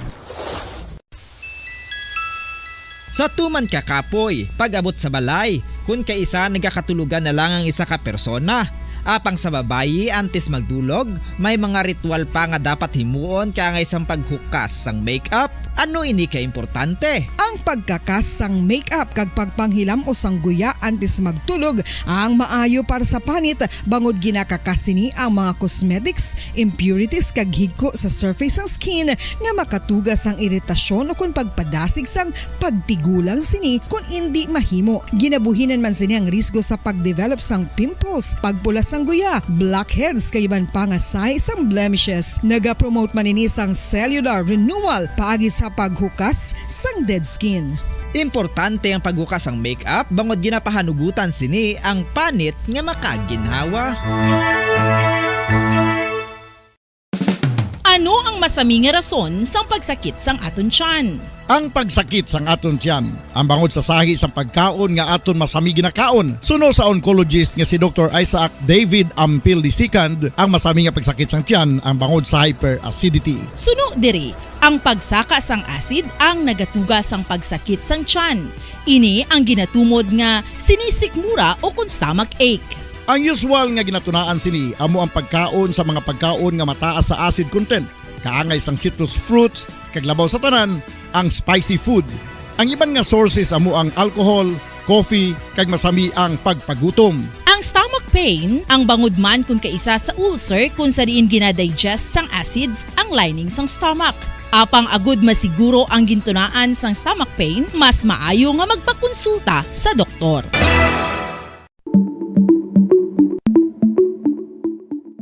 Sa tuman ka kapoy, pag-abot sa balay, kung kaisa nagkakatulugan na lang ang isa ka persona. Apang sa babayi antes magdulog, may mga ritual pa nga dapat himuon kaya isang paghukas sang makeup. Ano ini ka importante? Ang pagkakas sang makeup kag pagpanghilam o sang guya antes magtulog ang maayo para sa panit bangod ginakakas sini ang mga cosmetics, impurities kag higko sa surface ng skin nga makatugas ang iritasyon o kung pagpadasig sang pagtigulang sini kung hindi mahimo. Ginabuhinan man sini ang risgo sa pagdevelop sang pimples, pagpula sang guya, blackheads kay iban pa nga size sang blemishes. Naga-promote man ini sang cellular renewal paagi sa paghukas sang dead skin. Importante ang paghukas ang makeup bangod ginapahanugutan sini ang panit nga makaginhawa. Ano ang masami nga rason sang pagsakit sang aton tiyan? Ang pagsakit sang aton tiyan, ang bangod sa sahi sang pagkaon nga aton masami ginakaon. Suno sa oncologist nga si Dr. Isaac David Ampil II, ang masami nga pagsakit sang tiyan ang bangod sa hyperacidity. Suno diri, ang pagsaka sang acid ang nagatuga sang pagsakit sang tiyan. Ini ang ginatumod nga sinisikmura o kung stomach ache. Ang usual nga ginatunaan sini amo ang pagkaon sa mga pagkaon nga mataas sa acid content, kaangay sang citrus fruits, kag labaw sa tanan ang spicy food. Ang iban nga sources amo ang alcohol, coffee, kag masami ang pagpagutom. Ang stomach pain ang bangod man kung kaisa sa ulcer kung sa diin ginadigest sang acids ang lining sang stomach. Apang agud masiguro ang gintunaan sang stomach pain, mas maayo nga magpakonsulta sa doktor.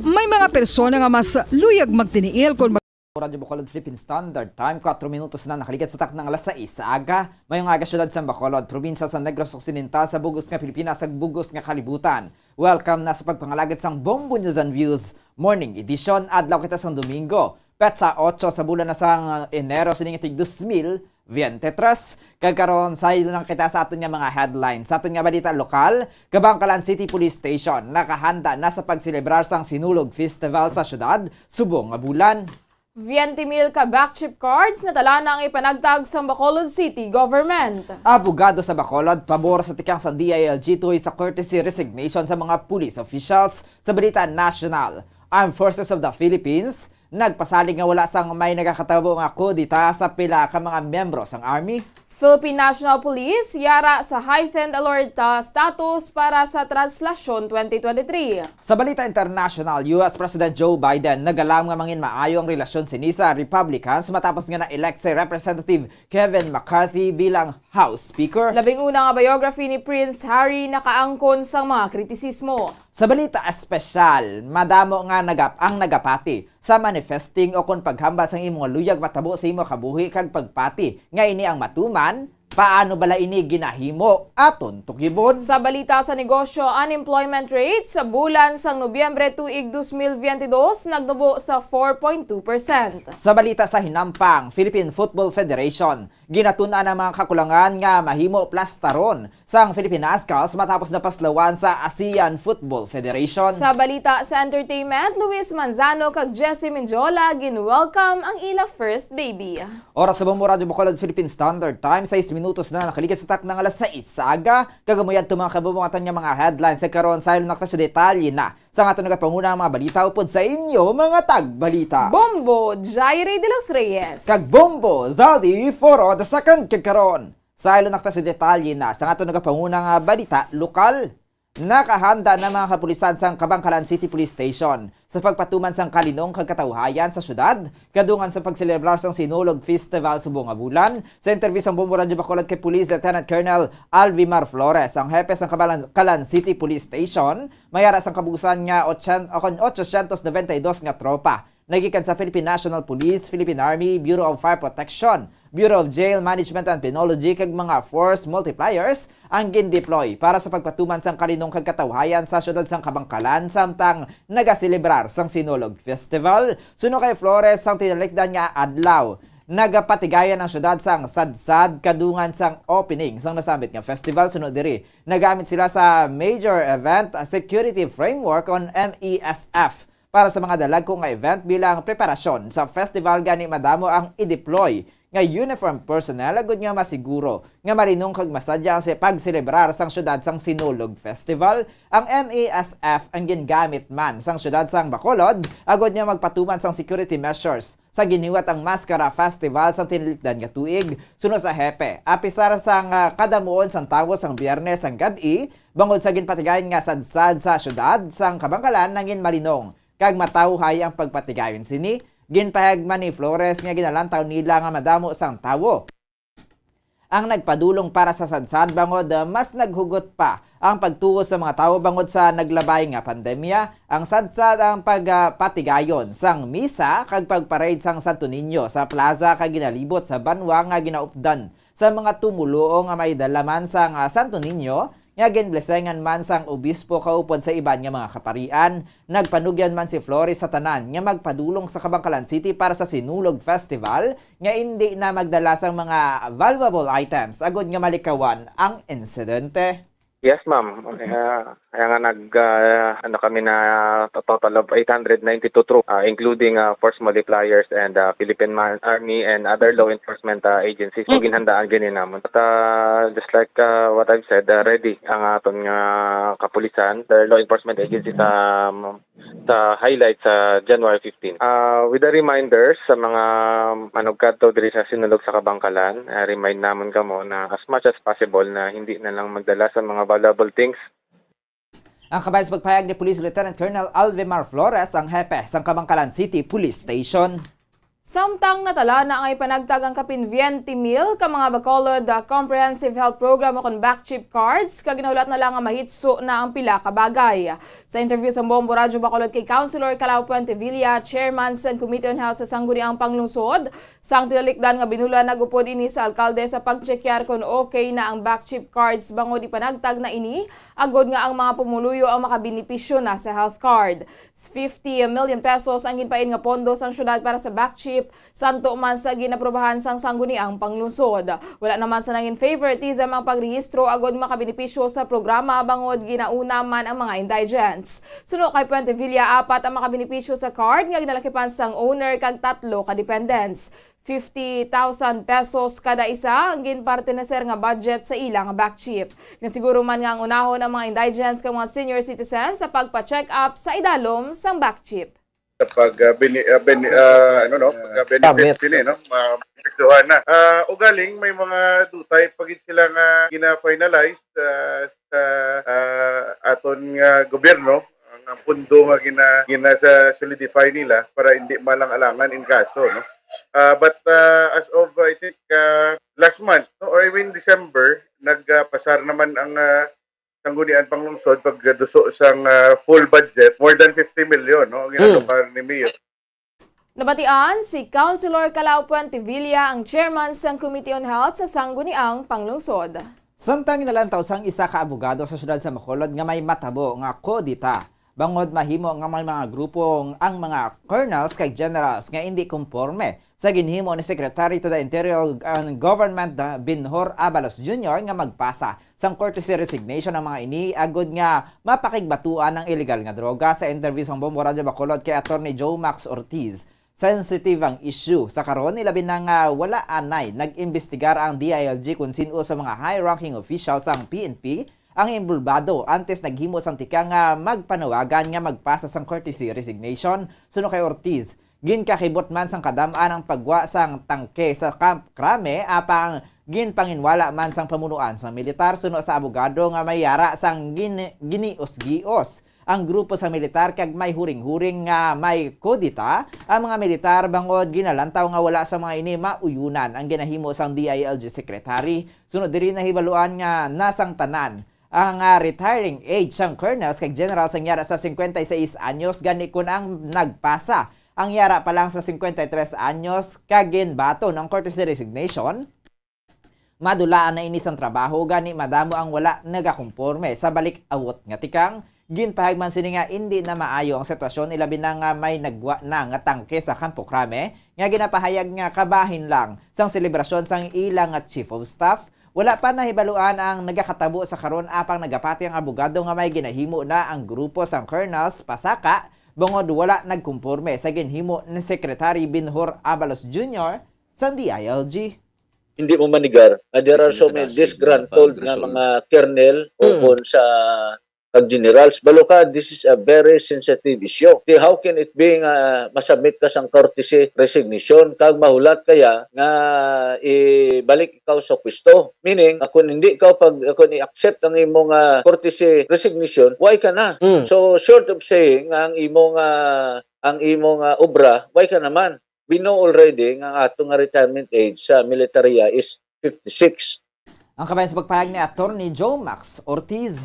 May mga persona nga mas luyag magtiniil kung Radyo Bacolod Philippine Standard Time, 4 minutos na nakaligat sa taknang alas 6 sa aga. Mayong aga syudad sa Bacolod, probinsya sa Negros Occidental sa bugos nga Pilipinas ag bugos nga kalibutan. Welcome na sa pagpangalagad sang Bombo News and Views Morning Edition. Adlaw kita sang Domingo. Petsa 8 sa bulan na sang Enero sining ito'y 2023. Kagkaroon sa lang kita sa aton nga mga headlines. Sa aton nga balita lokal, Kabangkalan City Police Station nakahanda na sa pagselebrar sang Sinulog Festival sa syudad subong nga bulan. 20,000 ka backchip cards na tala na ang ipanagtag sa Bacolod City Government. Abogado sa Bacolod, pabor sa tikang sa DILG tuloy sa courtesy resignation sa mga police officials. Sa balita national, Armed Forces of the Philippines nagpasalig nga wala sang may nagakatabo nga kudita sa pila ka mga membro sang Army. Philippine National Police yara sa heightened alert status para sa Translasyon 2023. Sa balita international, US President Joe Biden nagalam nga mangin maayo ang relasyon sini sa Republicans matapos nga na-elect si Representative Kevin McCarthy bilang House Speaker. Labing una nga biography ni Prince Harry nakaangkon sang mga kritisismo. Sa balita espesyal, madamo nga ang nagapati sa manifesting o kung paghambal sang imong luyag matabo sa imo kabuhi kag pagpati. Nga ini ang matuman, paano bala ini ginahimo aton tukibon? Sa balita sa negosyo, unemployment rate sa bulan sang Nobyembre tuig 2022 nagnubo sa 4.2%. Sa balita sa hinampang, Philippine Football Federation, ginatun-an ang mga kakulangan nga mahimo plastaron sang Philippine Ascals matapos napaslawan sa ASEAN Football Federation. Sa balita sa entertainment, Luis Manzano kag Jessie Minjola ginwelcome ang ila first baby. Oras sa Bombo Radyo Bacolod Philippine Standard Time, 6 minutos na nakaligid sa tak ng alas 6 sa aga. Kagamuyad mga kabubungatan niya mga headlines sa karon sa ilong sa detalye na sa ato nagapanguna mga balita upod sa inyo mga tagbalita. Bombo Jaire de los Reyes. Kag Bombo Zaldi Foro the second kagkaron. Sa ilong sa detalye na sa ato nagapanguna nga balita lokal. Nakahanda na mga kapulisan sang Kabangkalan City Police Station sa pagpatuman sang kalinong kagkatawhayan sa syudad, kadungan sa pagselebrar sang Sinulog Festival subong nga bulan. Sa interview sang Bombo Radyo Bacolod kay Police Lieutenant Colonel Alvimar Flores, ang hepe sang Kabangkalan City Police Station, mayara sang kabugusan nga 892 nga tropa. Nagikan sa Philippine National Police, Philippine Army, Bureau of Fire Protection, Bureau of Jail Management and Penology kag mga force multipliers ang gin-deploy para sa pagpatuman sang kalinong kagkatawhayan sa syudad sang Kabangkalan samtang nagaselebrar sang Sinulog Festival. Suno kay Flores sang tinalikdan nga adlaw. Nagapatigayan ang syudad sang sadsad kadungan sang opening sang nasambit nga festival. Sunod diri nagamit sila sa Major Event Security Framework on MESF para sa mga dalagko nga event bilang preparasyon sa festival. Gani madamo ang i-deploy nga uniform personnel agud nga masiguro nga malinong kag masadya sa pagselebrar sang syudad sang Sinulog Festival. Ang MESF ang gingamit man sang syudad sang Bacolod agud nga magpatuman sang security measures sa giniwat ang Mascara Festival sang tinilikdan nga tuig. Sunod sa hepe, apisar sang kadamuon sang tawo sang Biyernes sang gabi bangod sa ginpatigayon nga sadsad sa syudad sang Kabangkalan nangin malinong kag matawhay ang pagpatigayon sini. Ginpahagman ni Flores nga ginalantaw nila nga madamo sang tawo ang nagpadulong para sa sadsad bangod mas naghugot pa ang pagtuo sa mga tawo bangod sa naglabay nga pandemya. Ang sadsad ang pagpatigayon sang misa kag pagparade sang Santo Niño sa plaza kag ginalibot sa banwa nga ginaupdan sa mga tumuluo nga may dalaman sang Santo Niño nga ginblesengan man sang obispo kaupod sa iban nga mga kaparian. Nagpanugyan man si Flores sa tanan nga magpadulong sa Kabangkalan City para sa Sinulog Festival nga hindi na magdala sang mga valuable items agud nga malikawan ang insidente. Yes, ma'am. Kaya nga kami na total of 892 troops, including force multipliers and Philippine Army and other law enforcement agencies. So, ginhandaan gini naman. But just like what I've said, ready ang aton kapulisan, the law enforcement agencies sa highlight sa January 15. With the reminders sa mga manugkadto diri sa Sinulog sa Kabangkalan, remind naman kamo na as much as possible na hindi na lang magdala sa mga valuable things. Ang kabayan sa pagpahayag ni Police Lieutenant Colonel Alvimar Flores, ang hepe sang Kabangkalan City Police Station. Samtang natala na ang ipanagtag ang kapin 20 mil ka mga Bacolod Comprehensive Health Program o kon back chip cards, kaginahulat na lang ang mahitso na ang pila ka bagay. Sa interview sa Bombo Radyo Bacolod kay Councilor Calao Puentevilla, Chairman sa Committee on Health sa Sangguniang Panglungsod, sang tinalikdan nga binula nagupod ini sa alkalde sa pagchekyar kung okay na ang back chip cards bangod ipanagtag na ini, agod nga ang mga pumuluyo ang makabinipisyo na sa health card. 50 million pesos ang ginpain nga pondo sang syudad para sa back chip, santo man sa ginaprobahan sang Sangguniang Panglungsod. Wala naman sa nangin favoritism ang pagrehistro agod makabinipisyo sa programa bangod ginauna man ang mga indigents. Suno kay Puentevilla, 4 ang makabinipisyo sa card nga ginalakipan sang owner kag 3 ka dependents. 50,000 pesos kada isa ang ginparte na sir nga budget sa ilang back chip. Nasiguro man nga ang unahon ang mga indigents kag mga senior citizens sa pagpa-check up sa idalom sang back chip. Benefits sila, no? Mapiktuhan na. Ugaling, may mga dutay pagit sila nga gina-finalize sa aton nga gobyerno. Ang pundo nga gina-solidify nila para hindi malang alangan in kaso, no? But as of, I think, last month, no, or even December, nagpasar naman ang Sangguniang Panglungsod pagduso sang full budget, more than 50 million, no? Ginalokar ni Mayor. Nabatian si Councilor Calao Puentevilla, ang chairman sa Committee on Health sa Sangguniang Panglungsod. Samtang nalantaw sang isa ka abogado sa syudad sa Bacolod nga may matabo nga kodita bangod mahimo nga may mga grupong ang mga colonels kay generals nga hindi konforme sa ginhimo ni Secretary to the Interior and Government Binhor Abalos Jr. nga magpasa sang courtesy resignation ng mga ini agod nga mapakigbatuan ng illegal nga droga. Sa interview sang Bombo Radyo Bacolod kay Attorney Joe Max Ortiz, sensitive ang issue. Sa karon ilabi na nga wala anay nag-imbestigar ang DILG kung sino sa mga high-ranking officials ang PNP ang imbulbado antes naghimo sang tika nga magpanawagan nga magpasa sang courtesy resignation suno kay Ortiz. Ginkakibot man sang kadamaan ang pagwa sang tangke sa Camp Crame apang ginpanginwala man sang pamunuan sang militar suno sa abogado nga mayara sang ginios-gios ang grupo sa militar kag may huring-huring nga may kodita ang mga militar bangod ginalantaw nga wala sa mga ini mauyunan ang ginahimo sang DILG secretary sunod diri na hibaluan nga nasang tanan ang retiring age sang colonels kag general sang yara sa 56 anyos gani kun ang nagpasa ang yara pa lang sa 53 anyos kag ginbaton ang courtesy resignation madulaan na inis ang trabaho gani madamo ang wala nagakomporme sa balik awot nga tikang ginpahag man sini nga hindi na maayo ang sitwasyon ilabi na nga may nagwa na nga tangke sa Campo Crame nga ginapahayag nga kabahin lang sang selebrasyon sang ilang nga chief of staff. Wala pa nahibaluan ang nagakatabo sa karon apang nagapati ang abogado nga may ginahimo na ang grupo sang colonels pasaka bangod wala nagkumporme sa ginhimo ni Secretary Binhor Abalos Jr. sa DILG. Hindi mo manigar. There are so many disgruntled nga mga colonel o sa generals. Baloka, this is a very sensitive issue. How can it be nga masubmit ka sang courtesy resignation kag mahulat kaya nga ibalik ikaw sa pwesto? Meaning, kung hindi ikaw kung i-accept ang imong courtesy resignation, why ka na? So short of saying ang imong obra, why ka naman? We know already nga atong retirement age sa militarya is 56. Ang kabayan sa pagpahayag ni Attorney Joe Max Ortiz.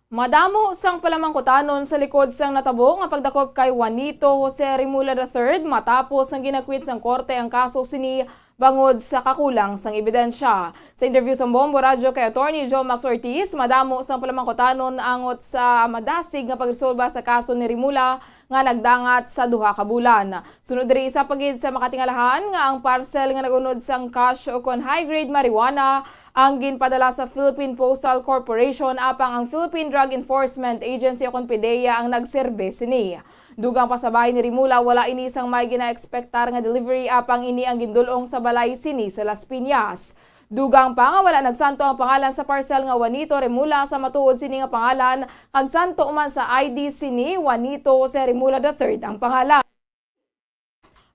Madamo sang palamangkutanon sa likod sang natabo nga pagdakop kay Juanito Jose Rimula III matapos ang ginakwit sang korte ang kaso sini bangod sa kakulang sang ebidensya. Sa interview sa Bombo Radyo kay Attorney Joe Max Ortiz, madamo sang palamangkutanon angot sa madasig nga pagresolba sa kaso ni Rimula nga nagdangat sa duha ka bulan. Sunod diri isa pagid sa makatingalahan nga ang parcel nga nagunod sang cash o kon high-grade marijuana ang ginpadala sa Philippine Postal Corporation apang ang Philippine Drug Enforcement Agency o kon PDEA ang nagserbe sini. Dugang pa sa bahay ni Rimula wala ini sang may gina-expectar nga delivery apang ini ang gindulong sa balay sini sa Las Piñas. Dugang pa nga wala nagsanto ang pangalan sa parcel nga Juanito Rimula sa matuod sini nga pangalan kag santo man sa ID sini Juanito Jose Rimula III ang pangalan.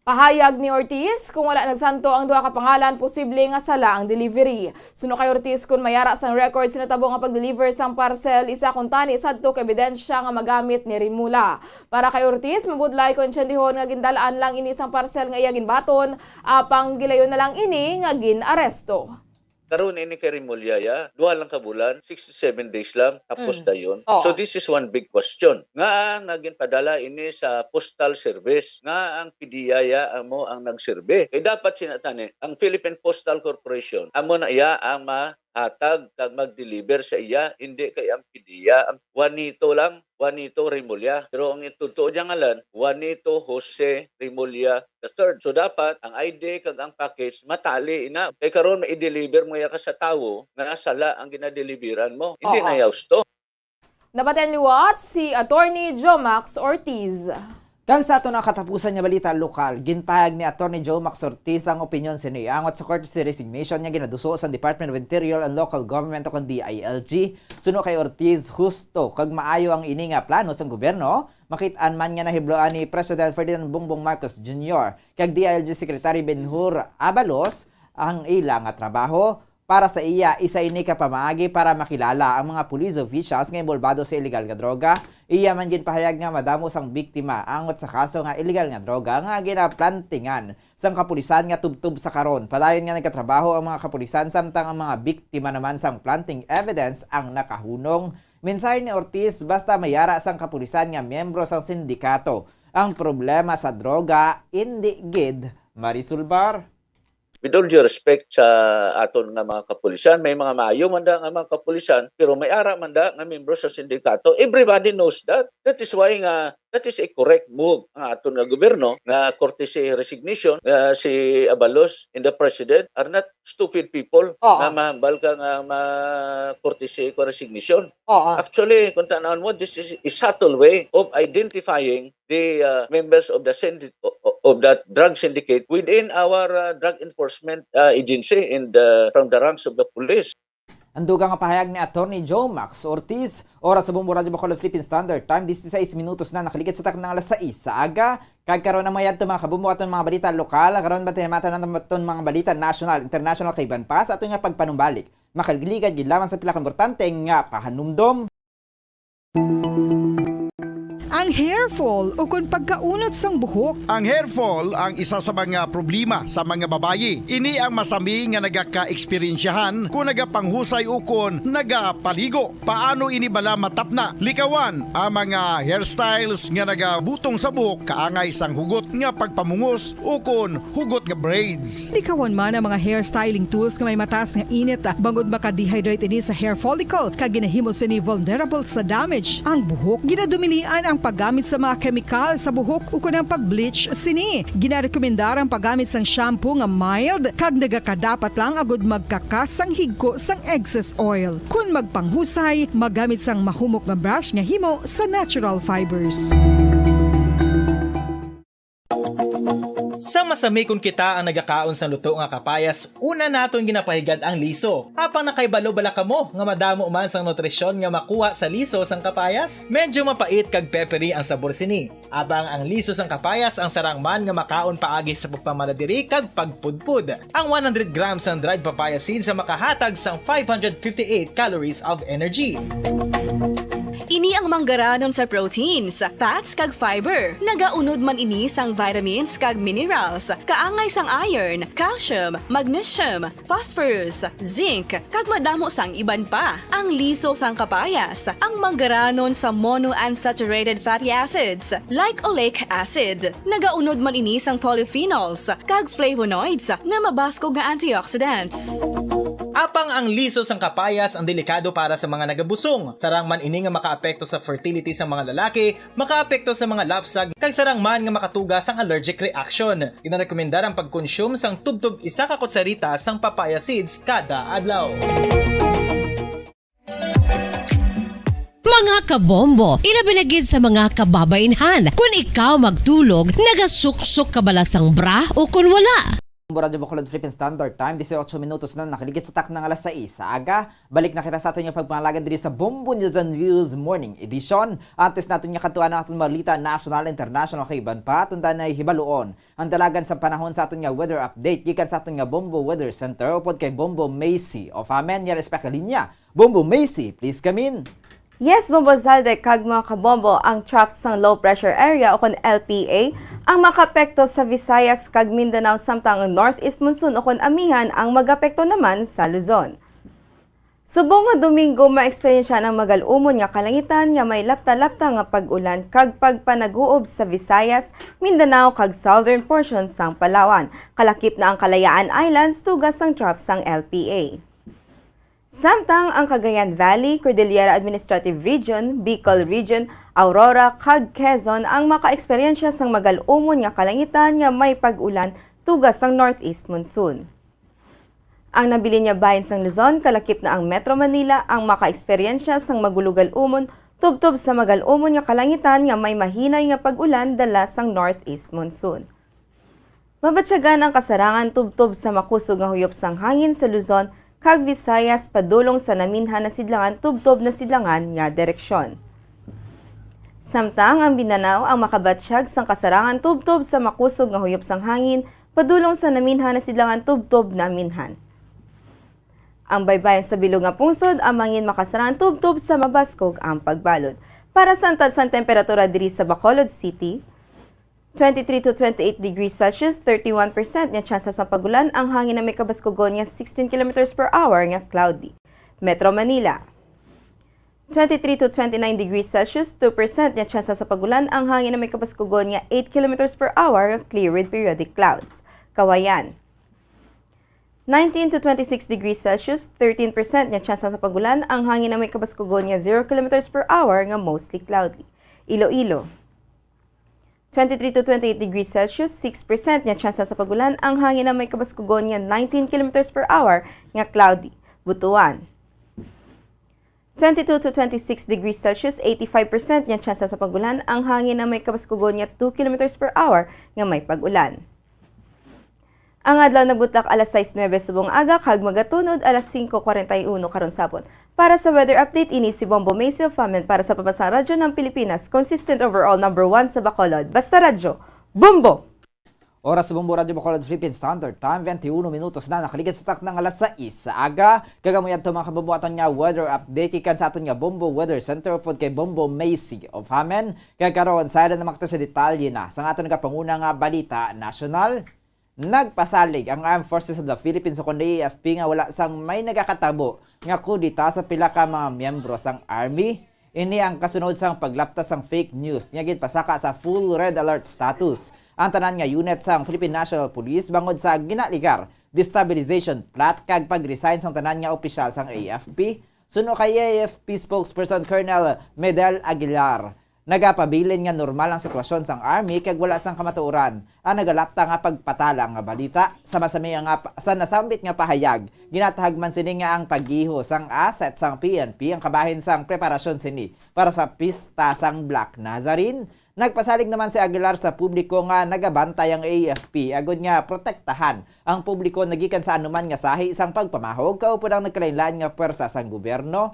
Pahayag ni Ortiz, kung wala nagsanto ang duha ka pangalan, posible nga sala ang delivery. Suno kay Ortiz kung mayara sang record sinatabo nga pag-deliver sang parcel, isa kung tani sadto ka ebidensya nga magamit ni Rimula. Para kay Ortiz, mabudlay kon siyendihon nga gindalaan lang ini sang parcel nga iya ginbaton, apang gilayon na lang ini nga ginaresto. Karon ini kay Rimulya, 2 lang ka bulan, 67 days lang, tapos na yun. So this is one big question. Nga ginpadala ini sa postal service, nga ang PDEA amo ang nagserbe. Kaya dapat sinatani, ang Philippine Postal Corporation, amo na iya ang mahatag kag mag-deliver sa iya, hindi kay ang PDEA. Ang Juanito lang, Juanito Rimulya. Pero ang itutuo niya ngalan, Juanito Jose Rimulya III. So dapat ang ID kag ang package matali ina. Kay karon ma-deliver mo ya ka sa tawo nga sala ang ginadeliveran mo. Hindi na yasto. Nabaten liwat si Attorney Joe Max Ortiz. Kang sa ato na katapusan nga balita lokal, ginpahayag ni Attorney Joe Max Ortiz ang opinion sini angot sa courtesy resignation niya ginaduso sa Department of Interior and Local Government o DILG. Suno kay Ortiz, husto kag maayo ang ini nga plano sa gobyerno, makit-an man nga nahibloan ni President Ferdinand Bongbong Marcos Jr. kag DILG Secretary Benhur Abalos ang ilang nga trabaho. Para sa iya, isa ini ka pamaagi para makilala ang mga police officials nga involvado sa illegal nga droga. Iya man ginpahayag nga madamo sang biktima angot sa kaso nga illegal nga droga nga ginaplantingan sang kapulisan nga tubtub sa karon. Padayon nga nagkatrabaho ang mga kapulisan samtang ang mga biktima naman sang planting evidence ang nakahunong. Mensahe ni Ortiz, basta mayara sang kapulisan nga miyembro sang sindikato. Ang problema sa droga, hindi gid marisulbar. With all due respect sa aton nga mga kapulisan, may mga maayo man da nga mga kapulisan, pero may ara man da nga membro sa sindikato. Everybody knows that. That is why nga that is a correct move ang aton nga gobyerno na courtesy resignation. Si Abalos and the President are not stupid people na mahambal ka nga ma-courtesy ko resignation. Actually, kung tanawin mo, this is a subtle way of identifying the members of the of that drug syndicate within our drug enforcement agency and from the ranks of the police. Andugang pahayag ni Attorney Joe Max Ortiz, oras sa Bombo Radyo Bacolod Philippine Standard Time, 16 minutos na nakaligid sa taknang alas 6 sa aga. Kagkaroon na mayad mga kabumbo aton mga balita lokal, karon ba tinamata na aton mga balita national, international kay Banpas, aton nga pagpanumbalik. Makaligligad gid lamang sa pila ka importante nga pahanumdom. Ang hair fall o kung pagkaunot sang buhok. Ang hair fall ang isa sa mga problema sa mga babayi. Ini ang masami nga nagaka-eksperyensyahan kung nagapanghusay o kung nagapaligo. Paano ini bala matapna? Likawan ang mga hairstyles nga nagabutong sa buhok kaangay sang hugot nga pagpamungos o kung hugot nga braids. Likawan man ang mga hairstyling tools nga may mataas nga init bangod maka-dehydrate ini sa hair follicle kag ginahimo sini vulnerable sa damage. Ang buhok ginadumilian ang paggamit sa mga chemical sa buhok o kunang pag-bleach sini. Ginarekomendar ang paggamit sang shampoo nga mild kag nagakadapat lang agud magkakas sang higko sang excess oil. Kung magpanghusay, magamit sang mahumok nga brush nga himo sa natural fibers. Sa masami kung kita ang nagakaon sa luto nga kapayas, una naton ginapahigad ang liso. Apang nakaibalo bala kamo nga madamo man sang nutrisyon nga makuha sa liso sang kapayas. Medyo mapait kag peppery ang sabor sini. Abang ang liso sang kapayas ang sarang man nga makaon paagi sa pagpamaladiri kag pagpudpud. Ang 100 grams ng dried papaya seeds sa makahatag sang 558 calories of energy. Ini ang manggaranon sa proteins, fats kag fiber. Nagaunod man ini sang vitamins kag minerals, kaangay sang iron, calcium, magnesium, phosphorus, zinc, kag madamo sang iban pa. Ang liso sang kapayas, ang manggaranon sa monounsaturated fatty acids, like oleic acid. Nagaunod man ini sang polyphenols, kag flavonoids nga mabaskog nga antioxidants. Apang ang liso sang kapayas ang delikado para sa mga nagabusong. Sarang man ini nga makaapekto sa fertility sa mga lalaki, makaapekto sa mga lapsag, kag sarang man nga makatuga sang allergic reaction. Ginarekomendar ang pagkonsume sang tubtub isa ka kutsarita sang papaya seeds kada adlaw. Mga kabombo, ilabilagid sa mga kababainhan. Kung ikaw magtulog, nagasuksok ka bala sang bra o kung wala. Radyo Bacolod Philippine Standard Time, 18 minutos na nakaligid sa taknang alas 6 sa aga. Balik na kita sa aton yung pagpangalagad diri sa Bombo News and Views Morning Edition. Antes natin yung katuan ng aton malita national, international kay Iban pa, tunda na hibaluon. Ang dalagan sa panahon sa aton nga weather update, gikan sa aton nga Bombo Weather Center, upod kay Bombo Macy of Amen, ya respect linya. Bombo Macy, please come in. Yes, Bombo Zalde, kag mga kabombo, ang trough sang low pressure area o kon LPA ang makapekto sa Visayas kag Mindanao samtang ang northeast monsoon o kon amihan ang magapekto naman sa Luzon. Subong nga Domingo maeksperiensya ng magalumon nga kalangitan nga may lapta-lapta nga pag-ulan kag pagpanaguob sa Visayas, Mindanao kag southern portion sang Palawan. Kalakip na ang Kalayaan Islands tugas sang trough sang LPA. Samtang ang Cagayan Valley, Cordillera Administrative Region, Bicol Region, Aurora, kag Quezon ang makaeksperyensya sang magalumon nga kalangitan nga may pag-ulan tugas sang northeast monsoon. Ang nabili niya bahin sang Luzon, kalakip na ang Metro Manila ang makaeksperyensya sang magulugal-umon tubtob sa magalumon nga kalangitan nga may mahinay nga pag-ulan dala sang northeast monsoon. Mabatsyagan ang kasarangan tubtob sa makusog nga huyop sang hangin sa Luzon kag Visayas padulong sa naminhan na sidlangan tubtob na sidlangan nga direksyon. Samtang ang Mindanao ang makabatsyag sang kasarangan tubtob sa makusog nga huyop sang hangin padulong sa naminhan na sidlangan tubtob na minhan. Ang baybayon sa bilog nga pungsod ang mangin makasarangan tubtob sa mabaskog ang pagbalod. Para sa antad sang temperatura diri sa Bacolod City, 23 to 28 degrees Celsius, 31% nga tsansa sa pagulan, ang hangin na may kabaskogon nga 16 km per hour nga cloudy. Metro Manila, 23 to 29 degrees Celsius, 2% nga tsansa sa pagulan, ang hangin na may kabaskogon nga 8 km per hour nga clear with periodic clouds. Kawayan, 19 to 26 degrees Celsius, 13% nga tsansa sa pagulan, ang hangin na may kabaskogon nga 0 km per hour nga mostly cloudy. Iloilo, 23 to 28 degrees Celsius, 6% nga tsansa sa pagulan, ang hangin na may kabaskogon nga 19 km per hour nga cloudy. Butuan, 22 to 26 degrees Celsius, 85% niya tsansa sa pagulan. Ang hangin na may kabaskugon niya 2 kilometers per hour nga may pagulan. Ang adlaw nagbutak alas 6:09 subong aga kag magatunod alas 5:41 karon sapon. Para sa weather update ini si Bombo Macy of Famen para sa Pabasang Radyo ng Pilipinas, consistent overall number 1 sa Bacolod. Basta Radyo, Bombo! Oras sa Bombo Radyo Bacolod Philippine Standard Time, 21 minutos na nakaligid sa tak ng alas 6 sa aga. Kagamuyan ito mga kababuatan nga weather update ikan sa aton nga Bombo Weather Center pod kay Bombo Macy of Hamen. Kaya karon sa na makita sa detalye na sa aton nga panguna nga balita national. Nagpasalig ang Armed Forces of the Philippines o kundi AFP nga wala sang may nagakatabo nga kudita sa pila ka mga miyembro sang Army. Ini ang kasunod sang paglaptas sang fake news nga gid pasaka sa full red alert status. Ang tanan nga unit sang Philippine National Police bangod sa ginaligar destabilization plot kag pag-resign sang tanan nga opisyal sang AFP. Suno kay AFP spokesperson Colonel Medel Aguilar. Nagapabilin nga normal ang sitwasyon sang Army kag wala sang kamatuoran ang nagalapta nga pagpatala nga balita sa masami nga sa nasambit nga pahayag ginatahag man sini nga ang paggiho sang asset sang PNP ang kabahin sang preparasyon sini para sa pista sang Black Nazarene. Nagpasalig naman si Aguilar sa publiko nga nagabantay ang AFP agud nga protektahan ang publiko nagikan sa anuman nga sahi sang pagpamahog kaupod ang nagkalainlain nga pwersa sang gobyerno.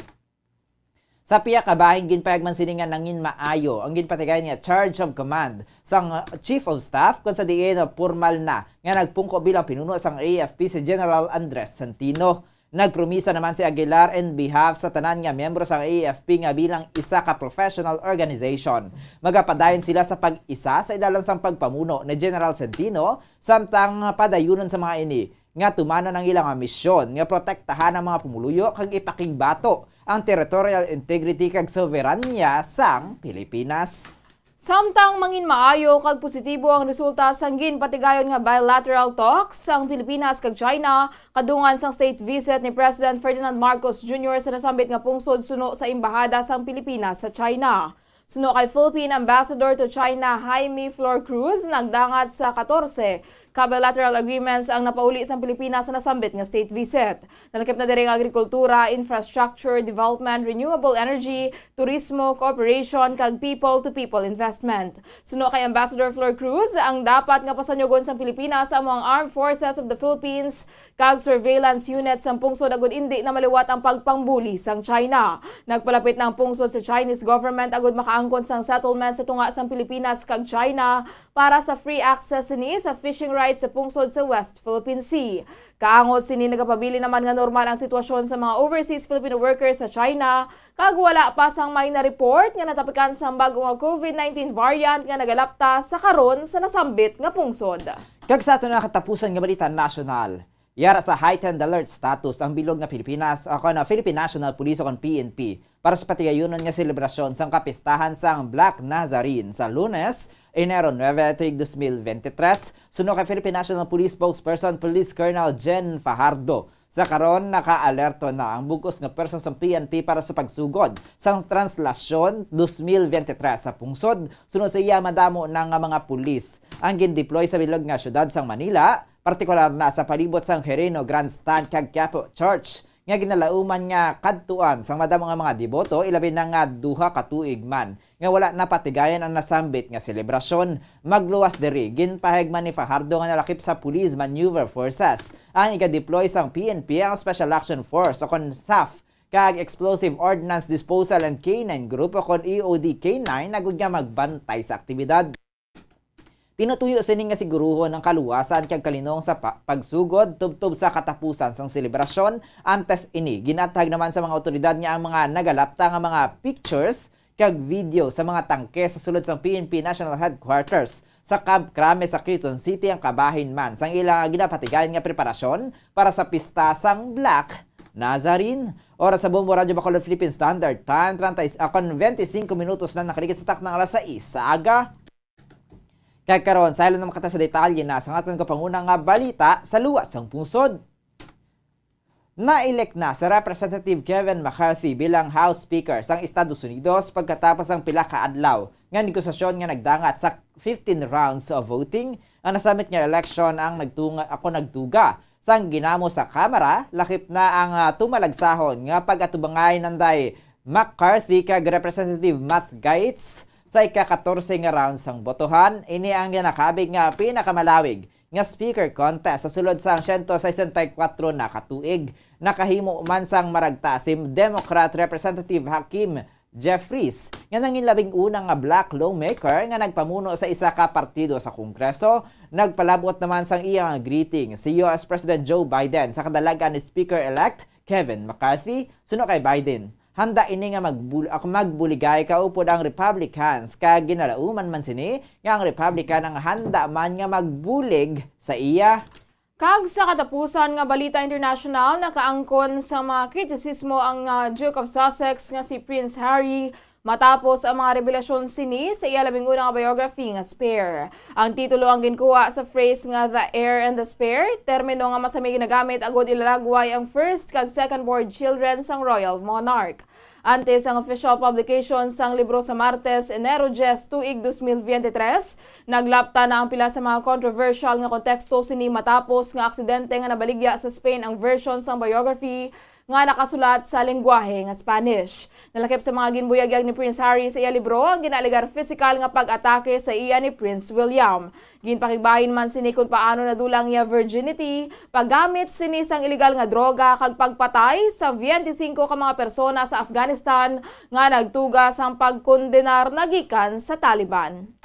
Sa piya kabahin ginpayag man sini nga nangin maayo ang ginpatigay niya charge of command sang Chief of Staff kun sa diin formal na nga nagpungko bilang pinuno sang AFP si General Andres Santino. Nagpromisa naman si Aguilar in behalf sa tanan nga miyembro sang AFP nga bilang isa ka professional organization. Magapadayon sila sa pag-isa sa idalam sang pagpamuno ni General Santino samtang padayunon sa mga ini nga tumanon ang ilang misyon nga protektahan ang mga pumuluyo kag ipakigbato ang territorial integrity kag soberanya sang Pilipinas. Samtang mangin maayo kag positibo ang resulta sang ginpatigayon nga bilateral talks sang Pilipinas kag China kadungan sang state visit ni President Ferdinand Marcos Jr. sa nasambit nga pungsod suno sa embahada sang Pilipinas sa China. Suno kay Philippine Ambassador to China Jaime Flor Cruz nagdangat sa 14 bilateral agreements ang napauli sa Pilipinas sa nasambit nga state visit. Nalakip na diri ang agrikultura, infrastructure, development, renewable energy, turismo, cooperation kag people-to-people investment. Suno kay Ambassador Flor Cruz ang dapat nga pasanyogon sa Pilipinas ang mga Armed Forces of the Philippines kag surveillance units sang pungsod agud indi na maliwat ang pagpangbuli sang China. Nagpalapit na ang pungsod sa Chinese government agud makaangkon sang settlement sa tunga sang Pilipinas kag China para sa free access ni sa fishing rights sa pungsod sa West Philippine Sea. Kaangos sini nagapabili naman nga normal ang sitwasyon sa mga overseas Filipino workers sa China kag wala pa sang may na-report nga natapikan sa bago nga COVID-19 variant nga nagalapta sa karon sa nasambit nga pungsod. Kag sa ato na katapusan nga balita national. Yara sa heightened alert status ang bilog nga Pilipinas ako na Philippine National Police o PNP para sa patigayonon nga selebrasyon sang kapistahan sang Black Nazarene sa Lunes, Enero 9, 2023. Suno kay Philippine National Police spokesperson Police Colonel Jen Fajardo. Sa karon naka-alerto na ang bugos nga person sa PNP para sa pagsugod sang translasyon 2023 sa pungsod. Sunod sa iya madamo na nga mga pulis ang gin-deploy sa bilog nga syudad sang Manila, partikular na sa palibot sang Hereno Grandstand kag Quiapo Church nga ginalauman nga kadtuan sang madamo nga mga deboto ilabi na nga duha ka tuig man nga wala na patigayan ang nasambit nga selebrasyon. Magluwas diri ginpahegman ni Fajardo nga nalakip sa Police Maneuver Forces ang iga-deploy sang PNP ang Special Action Force o kon SAF kag Explosive Ordnance Disposal and K9 Group o kon EOD K9 nagud nga magbantay sa aktibidad. Tinutuyo sini nga siguruhon ang kaluwasan kag kalinong sa pagsugod tubtob sa katapusan sang selebrasyon. Antes ini ginatahag naman sa mga otoridad nga ang mga nagalapta nga mga pictures kag video sa mga tangke sa sulod sang PNP National Headquarters sa Camp Crame sa Quezon City ang kabahin man sang ilang ginapatigayon nga preparasyon para sa pista sang Black Nazarene. Oras sa Bombo Radyo Bacolod Philippine Standard Time 25 minutos na nakaligid sa tak ng alas 6 sa aga. Kaya karon, sa ilo na makata sa detalye na sa aton kapangunang nga balita sa luwas sang pungsod. Na-elect na sa Representative Kevin McCarthy bilang House Speaker sang Estados Unidos pagkatapos ang pila ka adlaw nga negosasyon nga nagdangat sa 15 rounds of voting. Ang nasamit nga election ang nagtuga sang ginamo sa Kamara, lakip na ang tumalagsahon nga pag-atubangay nanday McCarthy kag Representative Matt Gaetz sa ika-14 nga round sang botohan. Ini ang ginakabig nga pinakamalawig nga speaker contest sa sulod sang 164 na katuig. Nakahimo man sang maragtasim Democrat Representative Hakeem Jeffries nga nangin labing unang nga black lawmaker nga nagpamuno sa isa ka partido sa Kongreso. Nagpalabot naman sang iyang greeting si US President Joe Biden sa kadalagan ni Speaker-elect Kevin McCarthy. Suno kay Biden, handa ini nga magbuligay kaupod ang Republicans kag ginalauman man sini nga ang Republican ang handa man nga magbulig sa iya. Kag sa katapusan nga balita international, nakaangkon sa mga kritisismo ang Duke of Sussex nga si Prince Harry matapos ang mga revelasyon sini sa iya labing unang biography nga Spare. Ang titulo ang ginkuha sa phrase nga The Heir and the Spare, termino nga masami ginagamit agod ilalagway ang first kag second born children sang royal monarch. Antes ang official publication sang libro sa Martes, Enero 10, tuig 2023, naglapta na ang pila sa mga controversial nga konteksto sini matapos nga aksidente nga nabaligya sa Spain ang version sang biography nga nakasulat sa lengguwahe nga Spanish. Nalakip sa mga ginbuyagyag ni Prince Harry sa iya libro ang ginaligar physical nga pag-atake sa iya ni Prince William. Ginpakibahin man sini kung paano nadulang iya virginity, paggamit sini sang illegal nga droga kag pagpatay sa 25 ka mga persona sa Afghanistan nga nagtuga sang pagkondenar nagikan sa Taliban.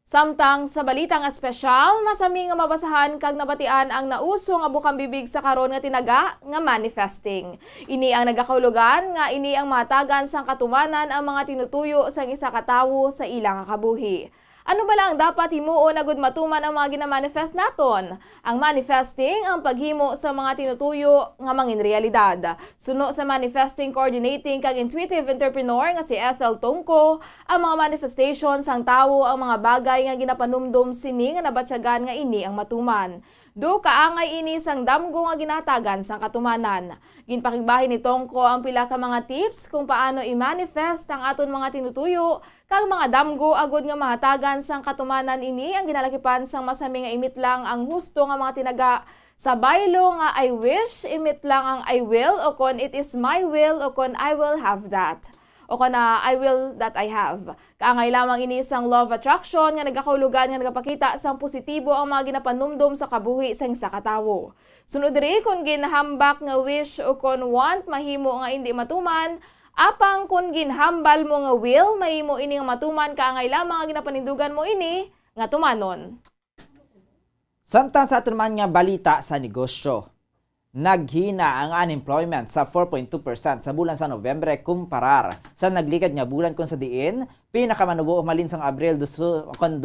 Samtang sa balitang espesyal, masami nga mabasahan kag nabatian ang nauso nga bukang bibig sa karon nga tinaga nga manifesting. Ini ang nagakaulugan nga ini ang matagan sang katumanan ang mga tinutuyo sang isa ka tawo sa ilang kabuhi. Ano ba lang dapat himuon agud matuman ang mga ginamanifest naton? Ang manifesting ang paghimo sa mga tinutuyo nga mangin realidad. Suno sa manifesting coordinating kag intuitive entrepreneur nga si Ethel Tongko, ang mga manifestations sang tawo ang mga bagay nga ginapanumdum sini nga nabatyagan nga ini ang matuman. Do kaangay ini sang damgo nga ginatagan sang katumanan. Ginpakigbahin ni Tongko ang pila ka mga tips kung paano i-manifest ang aton mga tinutuyo kag mga damgo agod nga mahatagan sang katumanan ini ang ginalakipan sang masami nga imit lang ang husto nga mga tinaga sa baylo nga I wish, imit lang ang I will o kon it is my will o kon I will have that. O kana I will that I have. Kaangay lamang ini sang law of attraction nga nagakaulugan nga nagapakita sang positibo ang mga ginapanumdum sa kabuhi sang isa ka tawo. Sunod diri kung ginahambak nga wish o kon want mahimo nga hindi matuman, apang kung ginhambal mo nga will mahimo ini nga matuman kaangay lamang nga ginapanindugan mo ini nga tumanon. Samtang sa aton man nga balita sa negosyo. Naghina ang unemployment sa 4.2% sa bulan sa Nobyembre kumparar sa naglikad nga bulan kung sa diin pinakamanubo malin sang Abril 2005.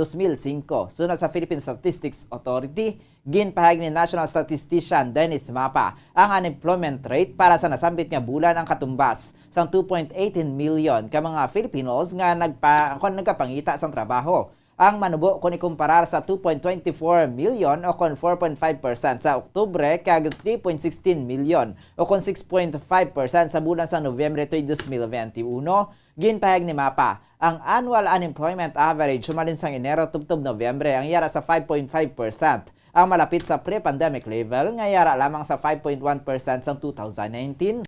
Sunod sa Philippine Statistics Authority, ginpahayag ni National Statistician Dennis Mapa ang unemployment rate para sa nasambit nga bulan ang katumbas sang 2.18 million ka mga Filipinos nga nagkapangita sang trabaho. Ang manubo kung ikumparar sa 2.24 million o kon 4.5% sa Oktubre kag 3.16 million o kon 6.5% sa bulan sa Nobyembre 2021, ginpahayag ni Mapa ang annual unemployment average sumalin sang Enero tubtob Nobyembre ang yara sa 5.5%, ang malapit sa pre-pandemic level nga yara lamang sa 5.1% sa 2019.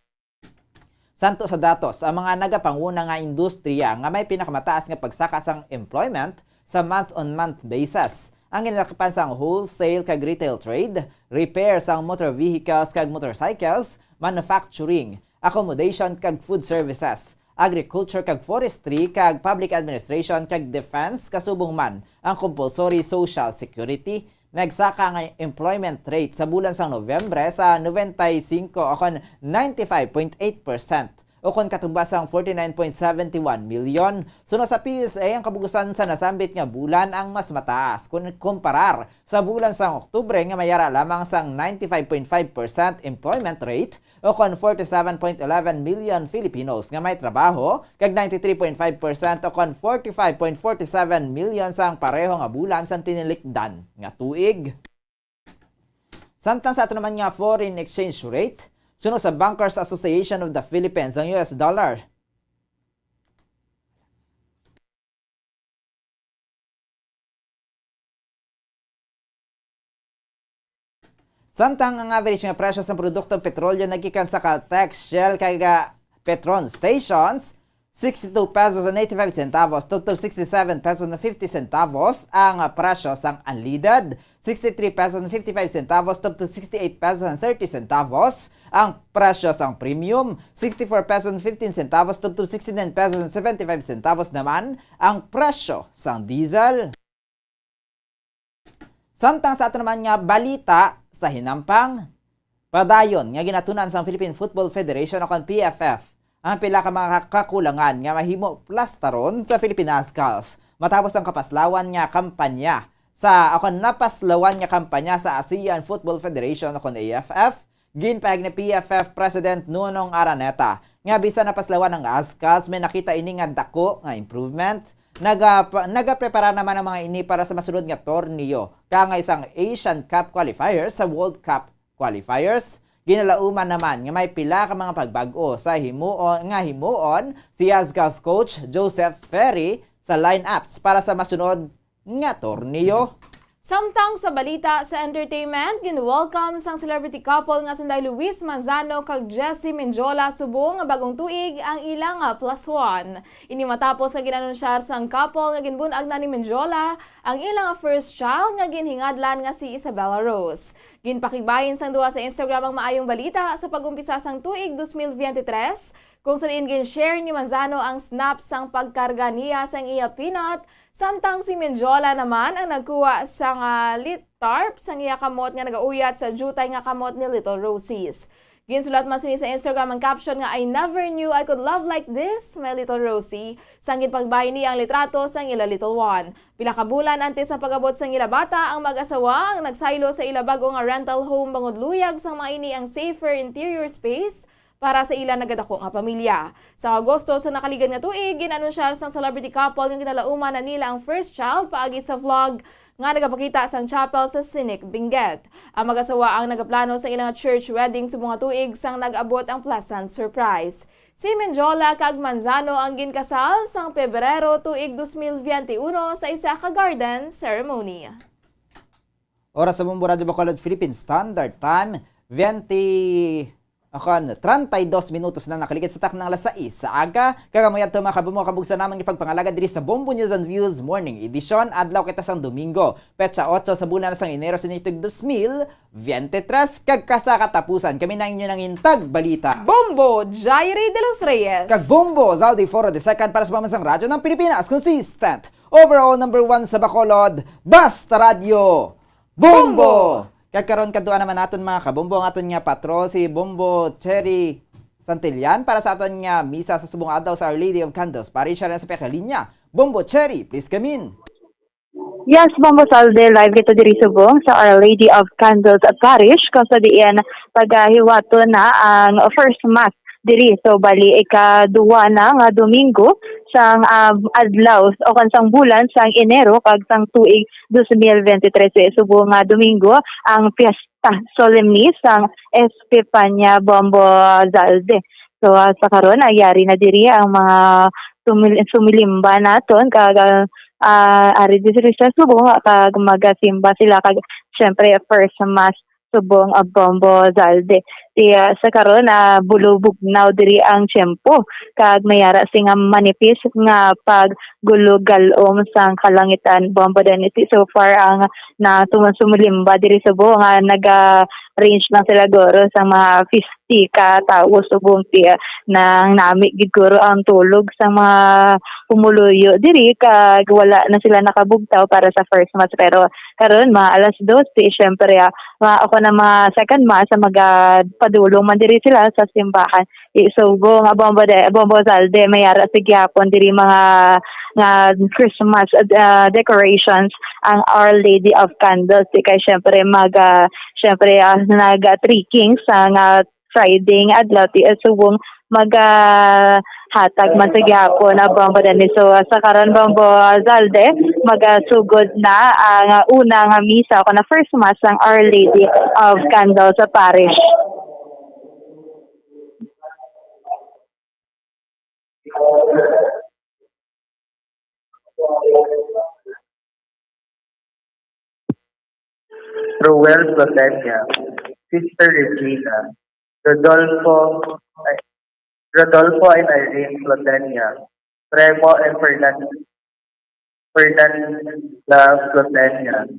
Santo sa datos, ang mga nagapanguna nga industriya nga may pinakamataas nga pagsaka sang employment sa month-on-month basis. Ang ginalakipan sang wholesale kag retail trade, repair sang motor vehicles kag motorcycles, manufacturing, accommodation kag food services, agriculture kag forestry kag public administration kag defense kasubong man ang compulsory social security. Nagsaka nga employment rate sa bulan sang Nobyembre sa 95 o kon 95.8%. O kon katumbas ang 49.71 million. Sunod sa PSA, ang kabugusan sa nasambit nga bulan ang mas mataas kung kumparar sa bulan sa Oktubre nga mayara lamang sang 95.5% employment rate o kon 47.11 million Filipinos nga may trabaho kag 93.5% o kon 45.47 million sang pareho nga bulan sang tinilikdan nga tuig. Samtang sa ato naman nga foreign exchange rate, sunod sa Bankers Association of the Philippines, ang US dollar Samtang ang average nga presyo sa produktong petrolyo nagikan sa Caltex, Shell kay Petron stations 62 pesos and 85 centavos to 67 pesos and 50 centavos ang presyo sang unleaded, 63 pesos and 55 centavos to 68 pesos and 30 centavos ang presyo sang premium, 64 pesos and 15 centavos to 69 pesos and 75 centavos naman ang presyo sang diesel. Samtang sa ato naman nga balita sa hinampang padayon nga ginatunan sa Philippine Football Federation o PFF ang pila ka mga kakulangan nga mahimo plastaron sa Philippine Ascals matapos ang kapaslawan nga kampanya sa napaslawan nga kampanya sa ASEAN Football Federation o AFF ginpahayag ni PFF President Nunong Araneta nga bisan napaslawan ang Ascals may nakita ini nga dako nga improvement. Nagaprepara naman ang mga ini para sa masunod nga torneo kang isang Asian Cup qualifiers sa World Cup qualifiers. Ginalauman naman nga may pila ka mga pagbago sa himuon si Ascals coach Joseph Ferry sa lineups para sa masunod nga torneo. Samtang sa balita sa entertainment, gin-welcome sang celebrity couple nga sinday Luis Manzano kag Jessie Menjola subong nga bagong tuig ang ilang +1. Ini matapos nga ginanunsyar sang couple nga ginbun-ag na ni Menjola ang ilang first child nga ginhingadlan nga si Isabella Rose. Ginpakigbahin sang duha sa Instagram ang maayong balita sa pag-umpisa sang tuig 2023 kung saan gin-share ni Manzano ang snap sang pagkarga niya sang iya peanut. Samtang si Menjola naman ang nagkuha sa lit tarp sa iya kamot nga nagauyat sa jutay nga kamot ni Little Rosies. Ginsulat man sini sa Instagram ang caption nga I never knew I could love like this, my little Rosie. Sang ginpagbahin niya ang litrato sang ila little one. Pila ka bulan antes sa pag-abot sang ila bata, ang mag-asawa ang nagsaylo sa ila bago nga rental home bangod luyag sang maini ang safer interior space para sa ilang nagadako nga pamilya. Sa Agosto sa nakaligan nga tuig, ginanunsyar sang celebrity couple nga ginalauman na nila ang first child paagi sa vlog nga nagapakita sang chapel sa Scenic Benguet. Ang mag-asawa ang nagaplano sa ilang church wedding subong nga tuig sang nag-abot ang pleasant surprise. Si Menjola kag Manzano ang ginkasal sang Pebrero tuig 2021 sa isa ka garden ceremony. Oras sa Bombo Radio Bacolod Philippine Standard Time 32 minutos na nakaligid sa tak ng alas 6 sa aga. Kagamayad to mga kabumo kabugsa naman ipagpangalaga diri sa Bombo News and Views Morning Edition. Adlaw kita sang Domingo, petsa 8 sa bulan sang Enero sa nitug 2023. Kag katapusan kami na inyo ng intag balita. Bombo Jairi de los Reyes. Kag Bombo Zaldi Foro the second para sa pamansang radyo ng Pilipinas. Consistent. Overall number 1 sa Bacolod. Basta Radio. Bombo! Kagkaroon kadua naman natin mga kabombo ang aton nga patro si Bombo Cherry Santillan para sa aton nga misa sa subong adlaw sa Our Lady of Candles. Pari siya rin sa pekalinya. Bombo Cherry, please come in. Yes, Bombo Salde, live dito diri subong sa Our Lady of Candles Parish kung sa diyan paghiwato na ang first mass diri. So bali ika-2 na nga Domingo sang adlaw o kansang bulan sang Enero kag sang tuig 2023 subong nga Domingo ang Fiesta Solemnis sang Espipania Bombo Zalde. So sa karon ayari na diri ang mga sumilimba naton kag ari diri sa subong kag magasimba sila kag syempre first mass subong Bombo Zalde. Sa karon bulubog now diri ang tiyempo kag mayara singa manipis nga paggulugalom sang kalangitan Bombo Danity. So far ang na sumulimba diri sa buong nga naga-range lang sila goro sa mga 50 ka tao subong nang nami giguro ang tulog sa mga pumuluyo diri kag wala na sila nakabugtaw para sa first mass. Pero karon mga alas 12 syempre ako na mga second mass sa padulong man diri sila sa simbahan. So go nga Bombo Zalde mayara sa gyapon diri mga nga Christmas decorations ang Our Lady of Candles. Kay syempre syempre naga-trekking sa Friday nga adlaw subong hatag man sa gyapon na Bombo Dani. So sa karon Bombo Zalde magasugod na ang unang misa o na first mass ang Our Lady of Candles sa parish. Ruel Plasencia. Sister Regina, Rodolfo and Irene Flotenia, Remo and Fernanda Flotenia,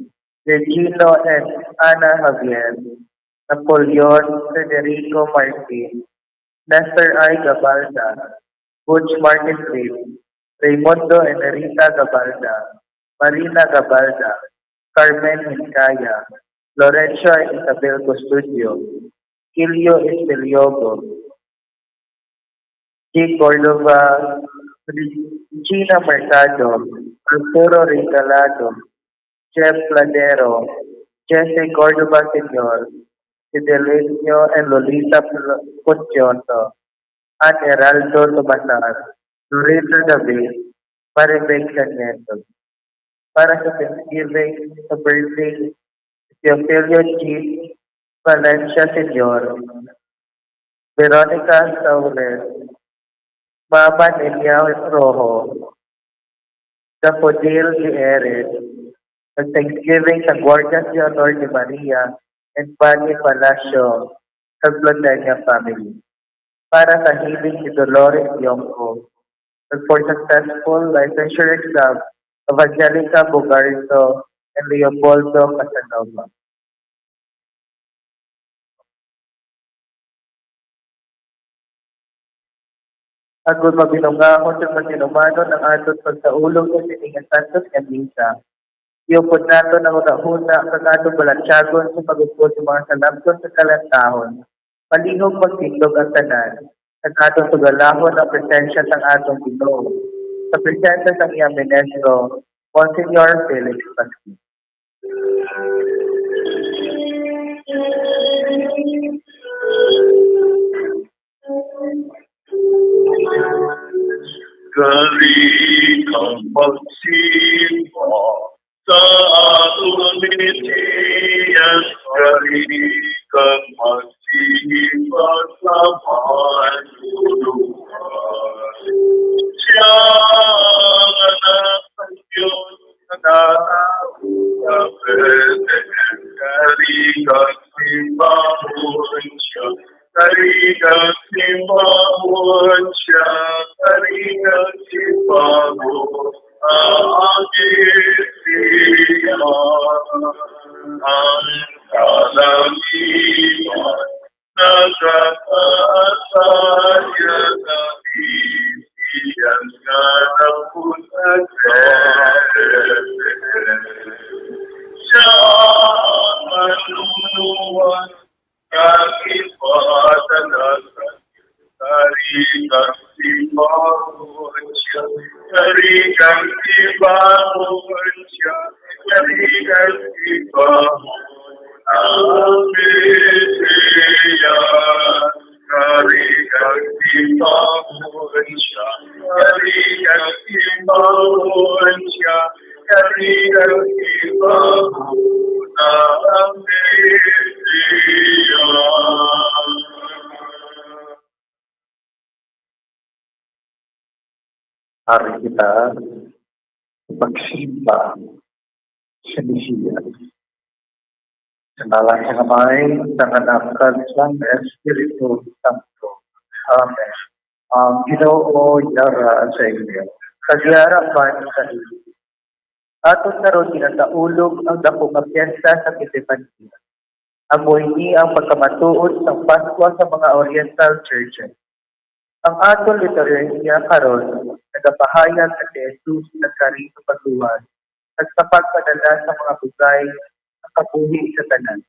Regino and Ana Javier, Napoleon Federico Martin, Nestor I. Gabalda, Butch Martin Lim, Raimundo and Rita Gabalda, Marina Gabalda, Carmen Hincaya, Lorenzo and Isabel Custodio, Kilio Esteliogo, G. Cordova, Gina Mercado, Arturo Regalado, Jeff Planero, Jesse Cordova Sr., Fidelenio and Lolita Punccionto, Ann Heraldo Tomasar, Loretta David, Maribel Caneto. Para sa Thanksgiving sa birthday, Teofilio G. Valencia Sr., Veronica Saules, Mama Nelia Rojo, Daffodil Gieres, sa Thanksgiving sa Guardias de Honor de Maria and Fanny Palacio sa Flotenia family. Para sa healing ni Dolores Yongko, and for successful licensure exam of Angelica Bugarito and Leopoldo Casanova. Agud mabinungahon sa matinumano ng aton pagsaulog sa siningan Santos Camisa. Iupod nato ng una-una kag atong balansyagon sa pag-upod sa mga salabton sa kalantahon. Palihog magtindog ang tanan at atong sugalahon ang presensya ng atong Ginoo. Sa presensya ng iyang ministro, Monsignor Felix Pasquin. Kali kang pagsimba sa atong Mesiyas, kali kang magsimba sa manluluhan. Siya ang anak ng Diyos na natao sa Bethlehem, kali kang simbahon siya. Karigang simbahon siya, karigang simbahon ang Mesiyas, ang kalangitan, nagkakasaya na Mesiyas nga napunag sa Bethlehem. Siya ang manunungan, kakipatalasan, karigang simbahon siya, karigang simbahon siya, karigang simbahon ang Mesiyas, karigang simbahon siya, karigang simbahon siya, karigang simbahon ang Mesiyas. Hari kita magsimba sa Mesiyas. Sa ngalan ng Amay, ng Anak, ng Espiritu Santo. Amen. Ang Ginoo yara sa inyo. Kagyarapan sa inyo. Aton karon ginataulog ang dako nga piyesta sa Epiphania. Amoy ni ang pagkamatuod ng Pasko sa mga Oriental Churches. Ang aton liturhiya karon nagapahayag sa Jesus na kari sa pagluwas at sa pagpadala sa mga bugay ang kabuhi sa tanan.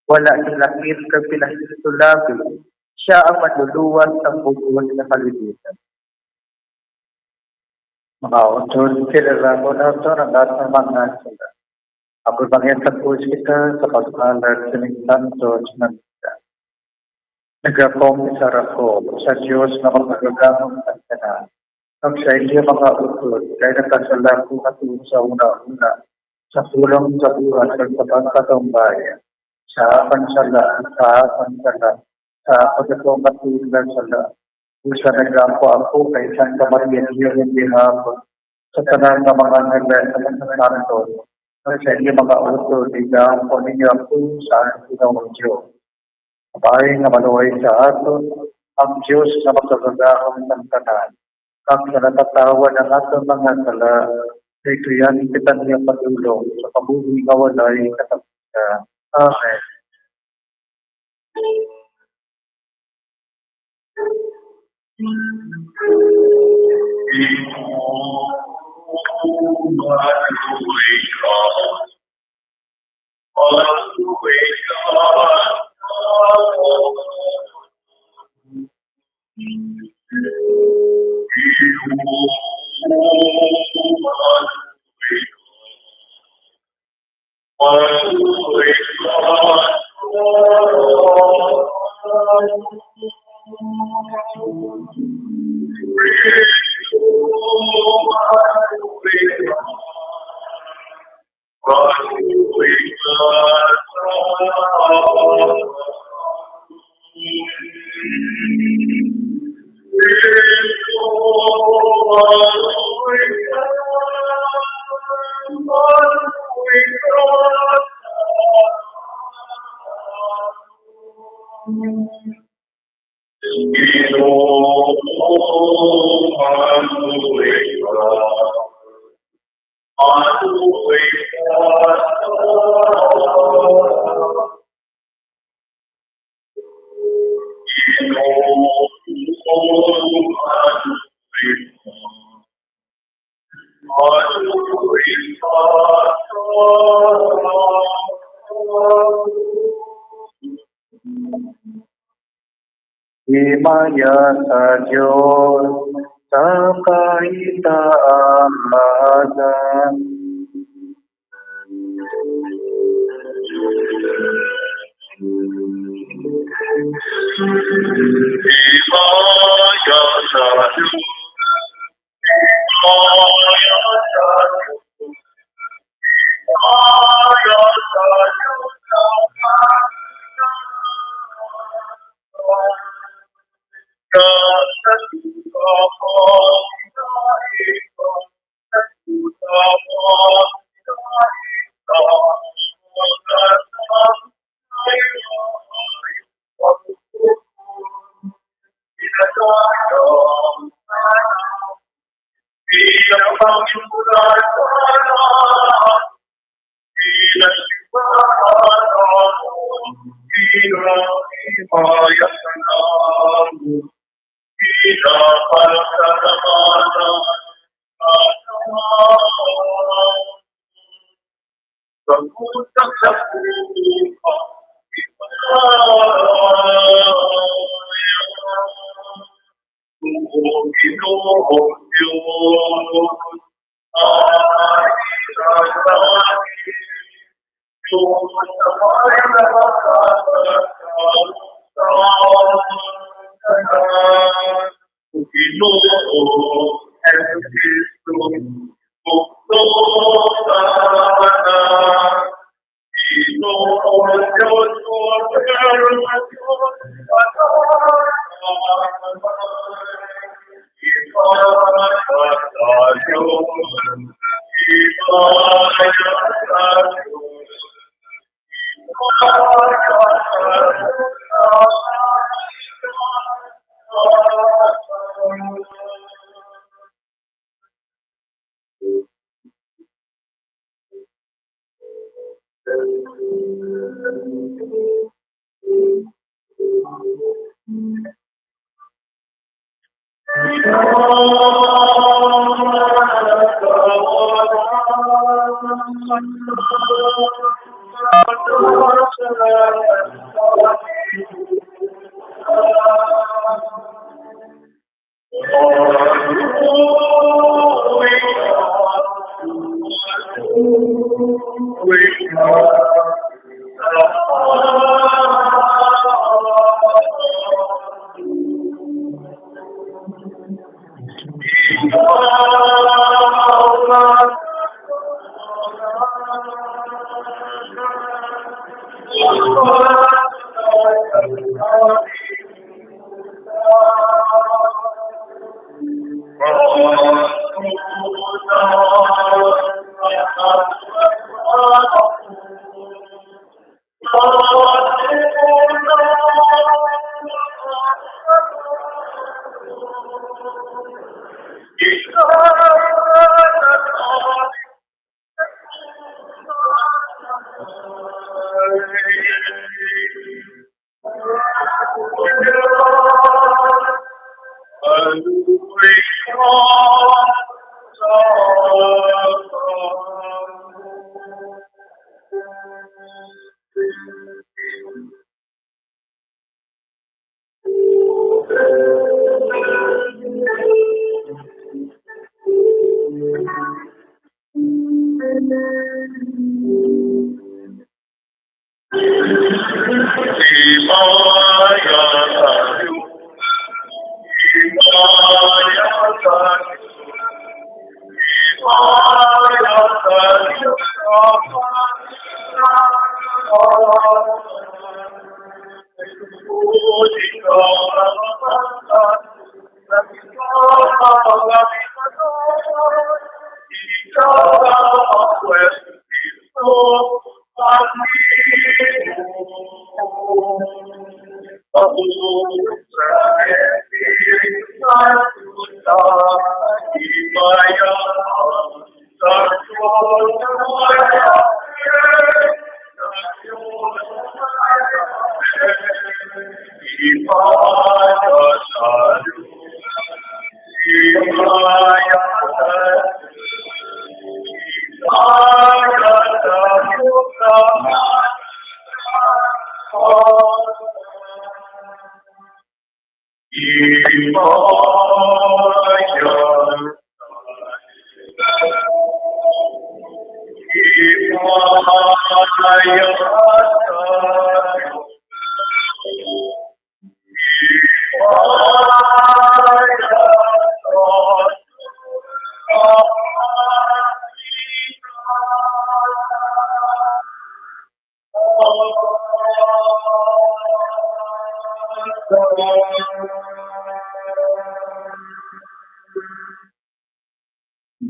Wala sing lakip kag pinasulabi, siya ang manluluwas ng bugos na kalibutan. Mga utod, kailangan nato ang ating mga sala. Ang pagbangyatapos kita sa pagkalar sa ng Santos ng kita. Nagapong isarako sa Diyos na magagagamong at tanan. Ang sa inyo mga utod, kaya nakasala ko natin sa una-una, sa tulong sa buhat at sa pagkatong bayan, sa pansala, sa pagkatong katulang sala. Usa nagrampo ako kay Santa Maria hindi hapon, sa tanan ng mga naglasan sa Santos, ang sa inyo mga utod, igang po ninyo ako sa Pinoong Diyos. Kapay nga manuhay sa aton, ang Diyos na magkagagahon ng tanan. Kang natatawan ng aton mga sala, ito yan kita niya padulong sa pabuhi nga walay katapusan. Amen. Himaya sa Diyos sa kahitaanan. Himaya sa Diyos, himaya sa Diyos, himaya sa Diyos,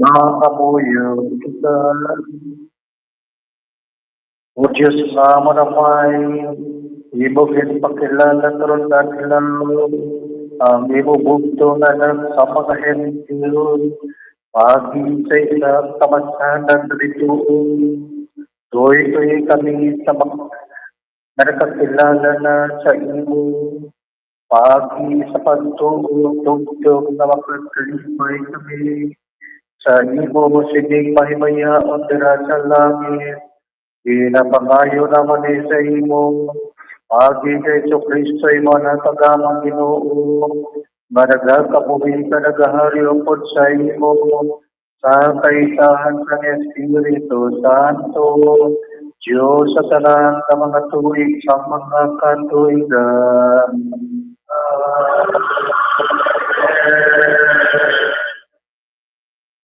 Nakabuyo kita. O Diyos na mo naman, ibugin pakilala turon natin ang ibubugto na lang sa mga hentil, pagi sa ilang kamansanan dito. Tuloy-tuloy kami sa mga nakakilala na sa iyo, pagi sa pagtugtog na makakalipay kami. Sa iyo mo sining mahimayaon dira sa langit, inapangayo naman sa imo, pagi kay Kristo ay manatagamang Ginoo, managakabuhi ka nagahari upod sa imo, sa kaitahan sa Espiritu Santo, Diyos sa tanan ka mga tuig sa mga katuigan.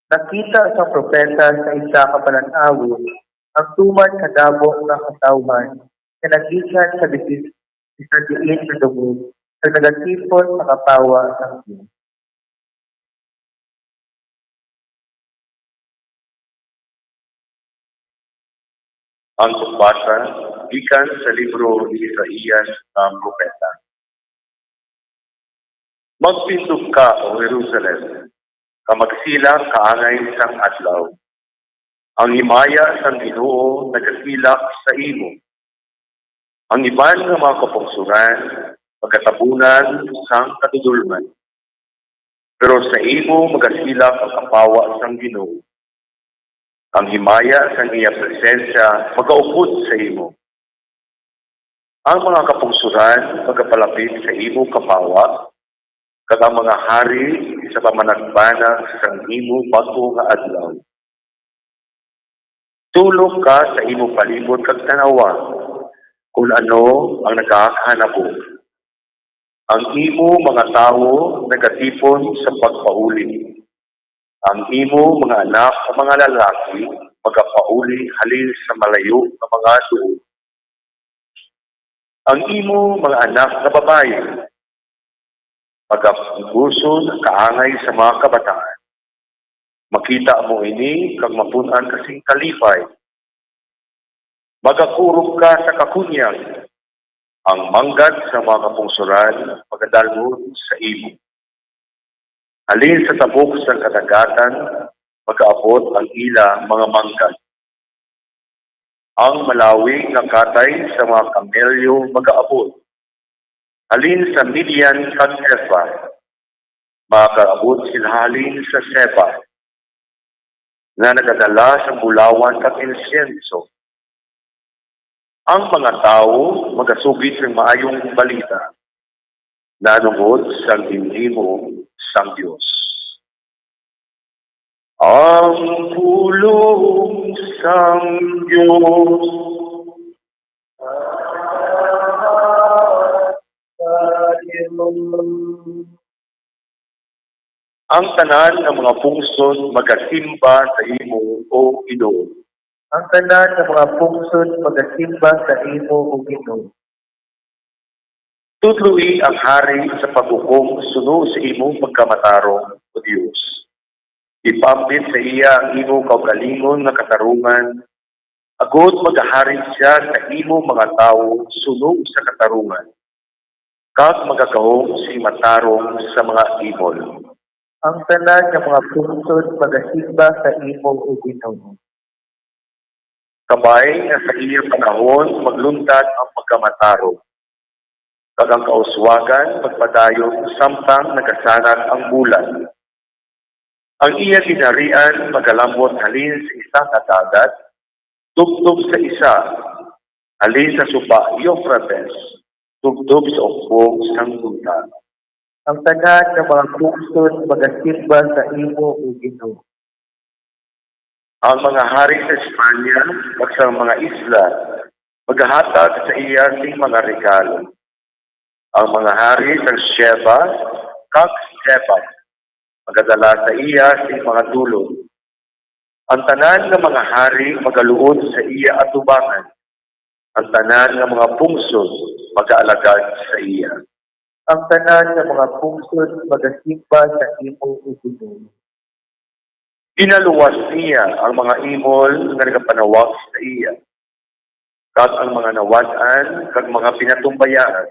Nakita sa propeta sa isa ka pananaw ang tuman kadabok na katawhan na nagikan sa bibig sa diin na dugo sa nagatipon sa kapawa ng Diyos. Ang pagbasa gikan sa libro ni Isaías ang propeta. Magpindog ka, O Jerusalem, kamagsilang kaangay sang adlaw. Ang himaya sang Ginoo nagasilak sa imo. Ang iban nga mga kapungsuran, pagkatabunan sang katudulman. Pero sa imo magasilak ang kapawa sang Ginoo. Ang himaya sang iya presensya magaupod sa imo. Ang mga kapungsuran magapalapit sa imo kapawa, kag ang mga hari sa pamanagbana sang imo bago nga adlaw. Tulog ka sa imo palibot kag tanawa kung ano ang nagkakahanabo. Ang imo mga tawo nagatipon sa pagpauli. Ang imo mga anak o mga lalaki magapauli halin sa malayo na mga duo. Ang imo mga anak na babae magapuson kaangay sa mga kabataan. Makita mo ini kag mapunan kasing kalipay. Magakurog ka sa kakunyang. Ang manggad sa mga kapungsuran magadalhon sa imo. Halin sa tabok sa kadagatan, mag-aabot ang ila mga manggad. Ang malawi ng katay sa mga kamelyo mag-aabot. Halin sa Midian kag Ephah, mag-aabot sila halin sa Seba, na nagadala sa bulawan kag insenso. Ang mga tao magasugit ng maayong balita, nanungod sa ginhimo sang Diyos. Ang pulong sa sang Diyos. Ang tanan ng mga pungsod magasimba sa imo o Ginoo. Ang tanan ng mga pungsod magasimba sa imo o Ginoo. Tudloi ang hari sa paghukom suno sa imong pagkamatarong o Dios. Ipambit sa iya ang imo kaugalingon nga katarungan, agod magahari siya sa imo mga tawo suno sa katarungan. Kag magagahom si matarong sa mga imol. Ang tanan ng mga pungsod magasimba sa imo o Ginoo. Kabay nga sa iya panahon maglundag ang pagkamatarong. Kag ang kauswagan pagpadayon samtang nagasanag ang bulan. Ang iya ginarian magalambot halin sa isa ka dagat, tubtob sa isa, halin sa suba Euphrates, tubtob sa ukbong sang duta. Ang tanan ng mga pungsod magasimba sa imo o Ginoo. Ang mga hari sa Espanya at sa mga isla maghahatag sa iya sing mga regalo. Ang mga hari sa Sheba, kag Sheba, magadala sa iya sing mga dulong. Ang tanan ng mga hari magaluod sa iya atubangan. Ang tanan ng mga pungsod mag-aalagad sa iya. Ang tanan ng mga pungsod magasimba sa imo o Ginoo. Ginaluwas niya ang mga imol nga nagapanawag sa iya. Kag ang mga nawad-an, kag mga pinatumbayaan.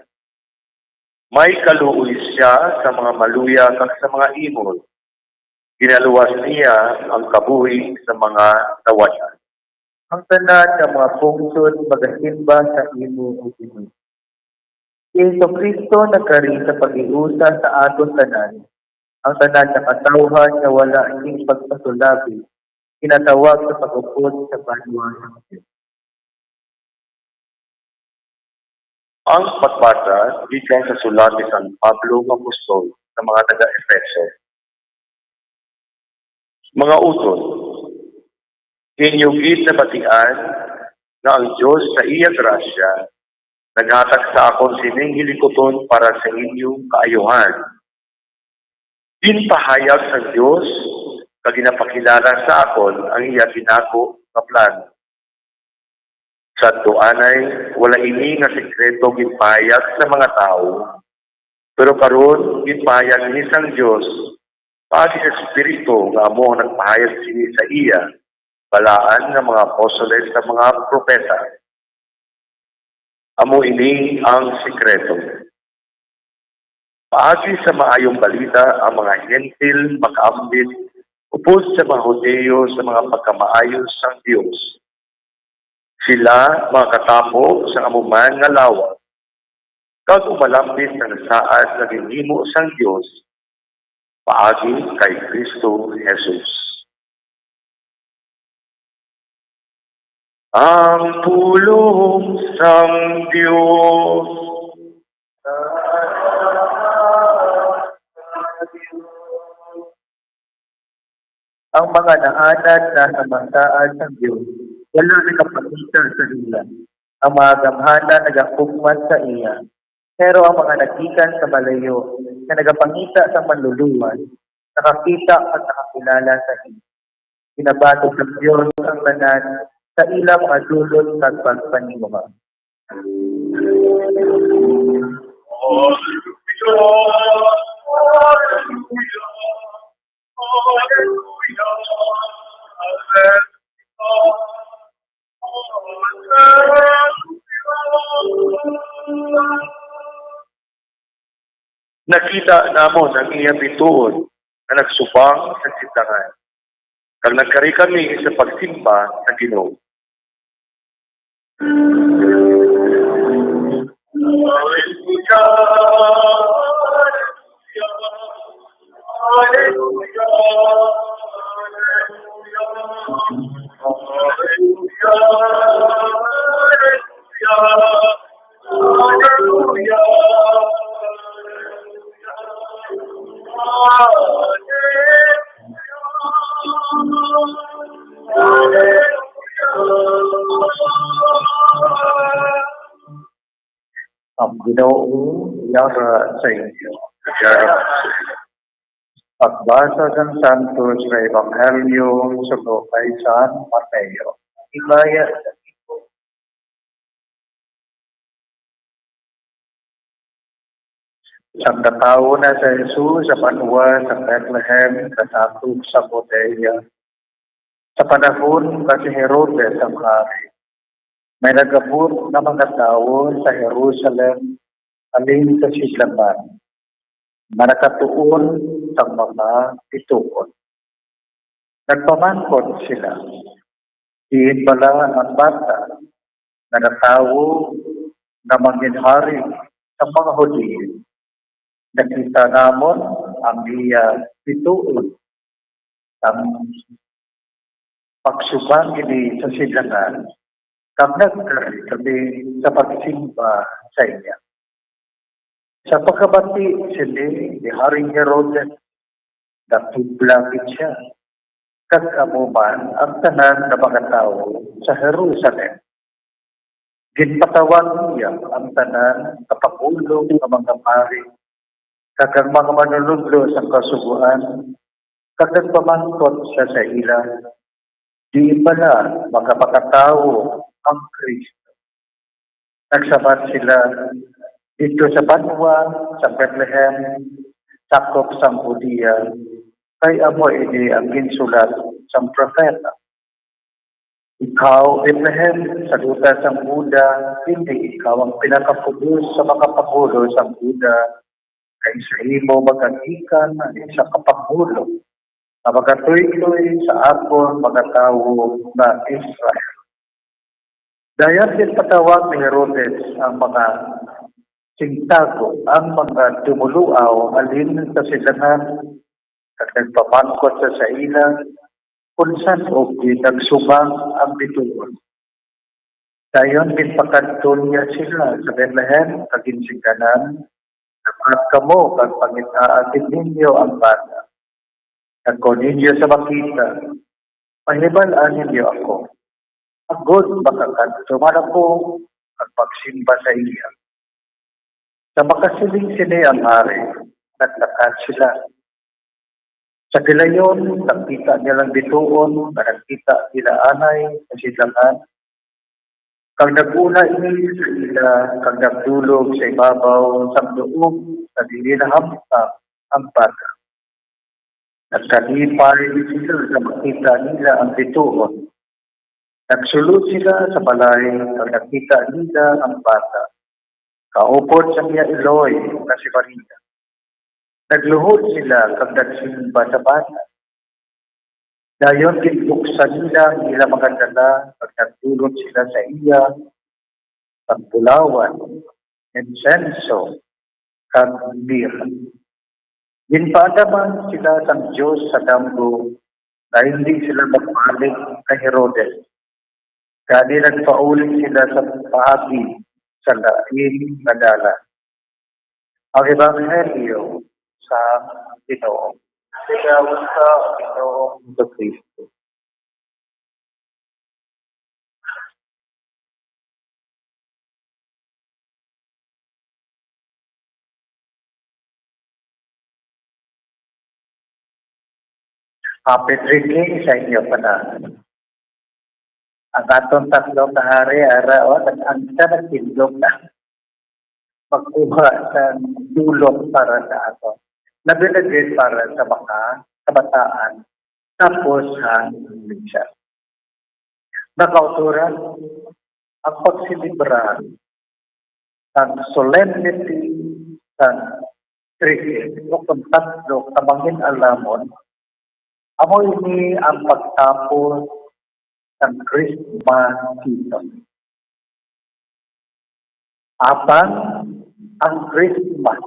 May kaluoy siya sa mga maluya kag sa mga imol. Ginaluwas niya ang kabuhi sa mga nawad-an. Ang tanan ng mga pungsod magasimba sa imo o Ginoo. Si Kristo nagkari sa pag-iusa sa aton tanan. Ang tanan ng katawhan na wala ning pagpasulabi, kinatawag sa pag-upod sa banwa ng Diyos. Ang pagbasa gikan sa sulat ni San Pablo ng Apostol sa mga taga-Efeso. Mga utod, inyong na batian na ang Diyos sa iya grasya naghatag sa akong sining hilikoton para sa inyong kaayuhan. Ginpahayag sa Diyos kag ginapakilala sa akon ang iya ginako nga plano. Sa tuanay, wala ini nga sekreto ginpahayag sa mga tao, pero karon ginpahayag ni sang Diyos pagi sa Espiritu nga amo nagpahayag sini sa iya, balaan ng mga apostoles sa mga propeta. Amo ini ang sekreto. Paagi sa maayong balita ang mga hentil makaambit upod sa mga Hudeo sa mga pagkamaayos sang Dios. Sila mga katapo sa amuman nga lawa. Kag umalambit ng saad na ginhimo sang Dios paagi kay Kristo Jesus. Ang pulong sang Dios ang mga naanad na samantaan ng Diyos, wala nakapakita sa ila. Ang mga gamhana nagakugman sa iya. Pero ang mga nagikan sa malayo na nagapangita sa manluluwan, nakakita at nakakilala sa iya. Pinabato sa Diyos ang tanan sa ilang mga dulot at pagpanimuha. Nakita namon ang iyang bituon na nagsubang sa simbahan. Kag nagkari kami sa pagsimba sa Ginoo. ang Ginoo yara sa inyo. Pagbasa ng Santos sa Ebanghelyo sugo kay San Mateo. Himaya sa ito. Isang katao na sa Jesus sa panwa sa Bethlehem kasatog sa Judea. Sa panahon kasi Herodes ang hari, may nagabot na mga tao sa Jerusalem alin sa sidlangan na nakatuon sa mga bituon. Nagpamangkot sila. Diin pala ang bata na natawo na manginhari sa mga Hudyo. Nakita namon ang iya bituon ang pagsubang ini sa sidlangan kag nagkari kami sa pagsimba sa iya. Sa pagkabati sila ni Haring Herodes, nagtublangit siya. Kag-amuman ang tanan na mga tao sa Jerusalem. Ginpatawag niya ang tanan na pagulo ng mga pari, kag ang mga manunudlo sa kasubuan, kag nagpamangkot siya sa ila. Di pala magkapakatao ang Kristo. Nagsabat sila dito sa banwa, sa Bethlehem, sakop sang Judea, kay amo ini ang ginsulat sang propeta. Ikaw, Bethlehem, sa duta sang Buda, hindi ikaw ang pinakapulos sa mga pagulo sang Buda, kay sa imo magagikan sa kapagulo, na magatuloy sa akon mga tao na Israel. Dayan din patawag ni Herodes ang mga singtago, ang mga tumuluaw alin sa silangan at nagpapangkot sa ilang kung saan o nagsubang ang bituon. Dayon pinpakadton niya sila sa Bethlehem, kaginsikanan, at kamo kag pangitaatin ninyo ang bata. At kung ninyo sa makita, pahibalaan ninyo ako. Agod makakadtuman ako at pagsimba sa iya. Sa makasiling sila ang hari, naglakat sila. Sa kilayon, nakita nilang bituon, na nakita nila anay sa silangan. Kang nag-una ini sa ila, kang nagdulog sa ibabaw, sa loob, sa dinilahamta ang bata. Nagkalipay sila sa makita nila ang bituon. Nagsulod sila sa balay, kang nakita nila ang bata. Kaupod sa niya Eloy na si Maria. Nagluhod sila kag nagsimba sa bata. Dayon kinbuksan nila ang ilang mga dala pag nagdulot sila sa iya, pagbulawan, insenso, kag mirra. Ginpaadaman sila sang Diyos sa damgo na hindi sila magbalik kay Herodes. Kani nagpaulit sila sa paagi sa lain na dala. Ang Ebanghelyo sa Ginoo. Tinawag sa Ginoong Kristo. Happy drinking sa inyo panahan. Ang atong tatlong kahari, araw, at ang isa nagtindog na magkuha sa dulong para sa ato. Nabinagin para sa mga kabataan, tapos sa Iglesia. Nakauturan ang pagsilibra ng solemnity ng Trinity o kung tatlo kamangin alamon, amo ini ang pagtapos ng Christmas season. Apan, ang Christmas,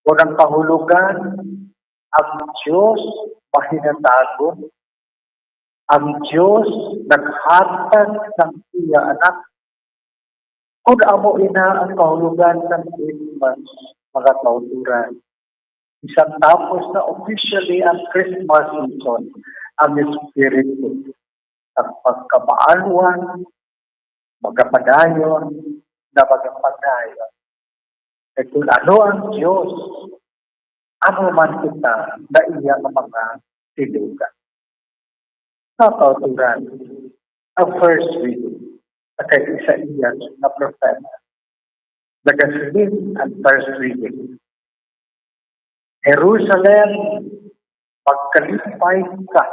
unang kahulugan, ang Diyos mahinatagon, ang Diyos naghatag ng iya anak. Kung amo ina ang kahulugan ng Christmas, mga kauturan, isang tapos na officially ang Christmas season, ang Espiritu, ang pagkamaaluan, magkapadayon, na magkapadayon. At kung ano ang Diyos, ano man kita na iya ng mga silugan. Sa kauturan, ang first reading, na kay Isaías na propeta, nagasilin ang first reading. Jerusalem, pagkalipay ka,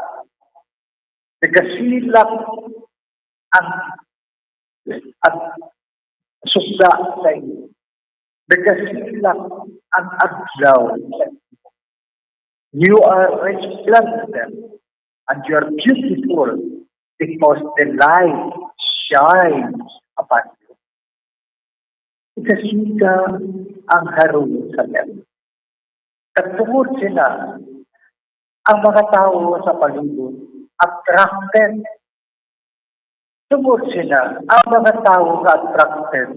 nagasilak ang sugda sa iyo. Nagasilak ang adlaw sa iyo. You are resplendent and you are beautiful because the light shines upon you. Ikasika ang Jerusalem. Katungod sila, ang mga tao sa paligid attracted. Tungod sila, ang mga tao na attracted,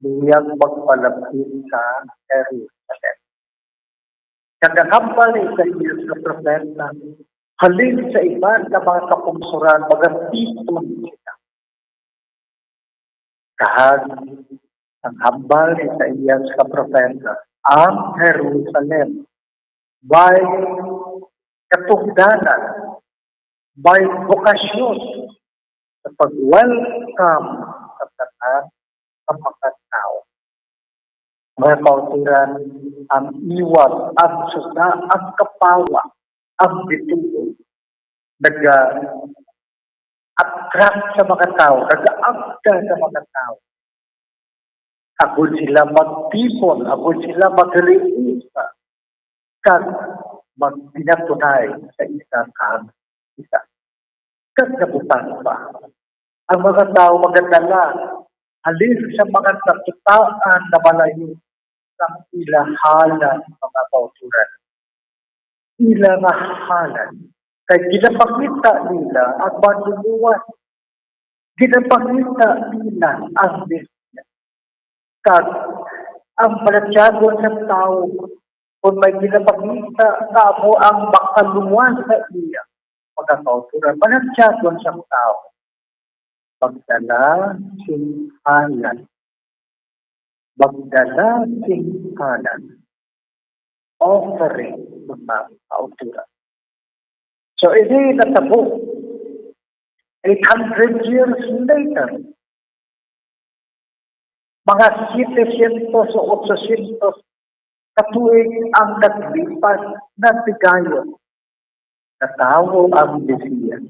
niyang magpalapit sa Jerusalem. Kagahambal sa iyo sa propeta, halin sa iba na mga kapungsuran, magatipon sila. Kahag ang hambal sa iyo sa propeta, ang Jerusalem, by katungdanan, by vokasyon, sa pag-welcome sa tanan ng mga tao. Mga kauturan, ang iwag, ang suga, ang kapawa, ang bitugo, nag-attract sa mga tao, nag-aabda sa mga tao. Agod sila magtipon, agod sila mag-release, kag magpinatunay sa isang isa. Kag nabutan pa, ang mga tao magadala, halin sa mga natutaan na malayo sa ilahalan ng mga kauturan. Ilahalan. Kaya ginapakita nila ang manluluwas. Ginapakita nila ang Biblia. Kag ang palatyagon ng tao, kung may ginapakita na mo ang makaluwas sa iya, mga kauturan, palatyagon sa tao. Magdala singhalan. Magdala singhalan. Offering mga kauturan. So, ini natabo. 800 years later, mga 700 o 800 katuig ang naglipas na bigayon na tao ang Mesiyas.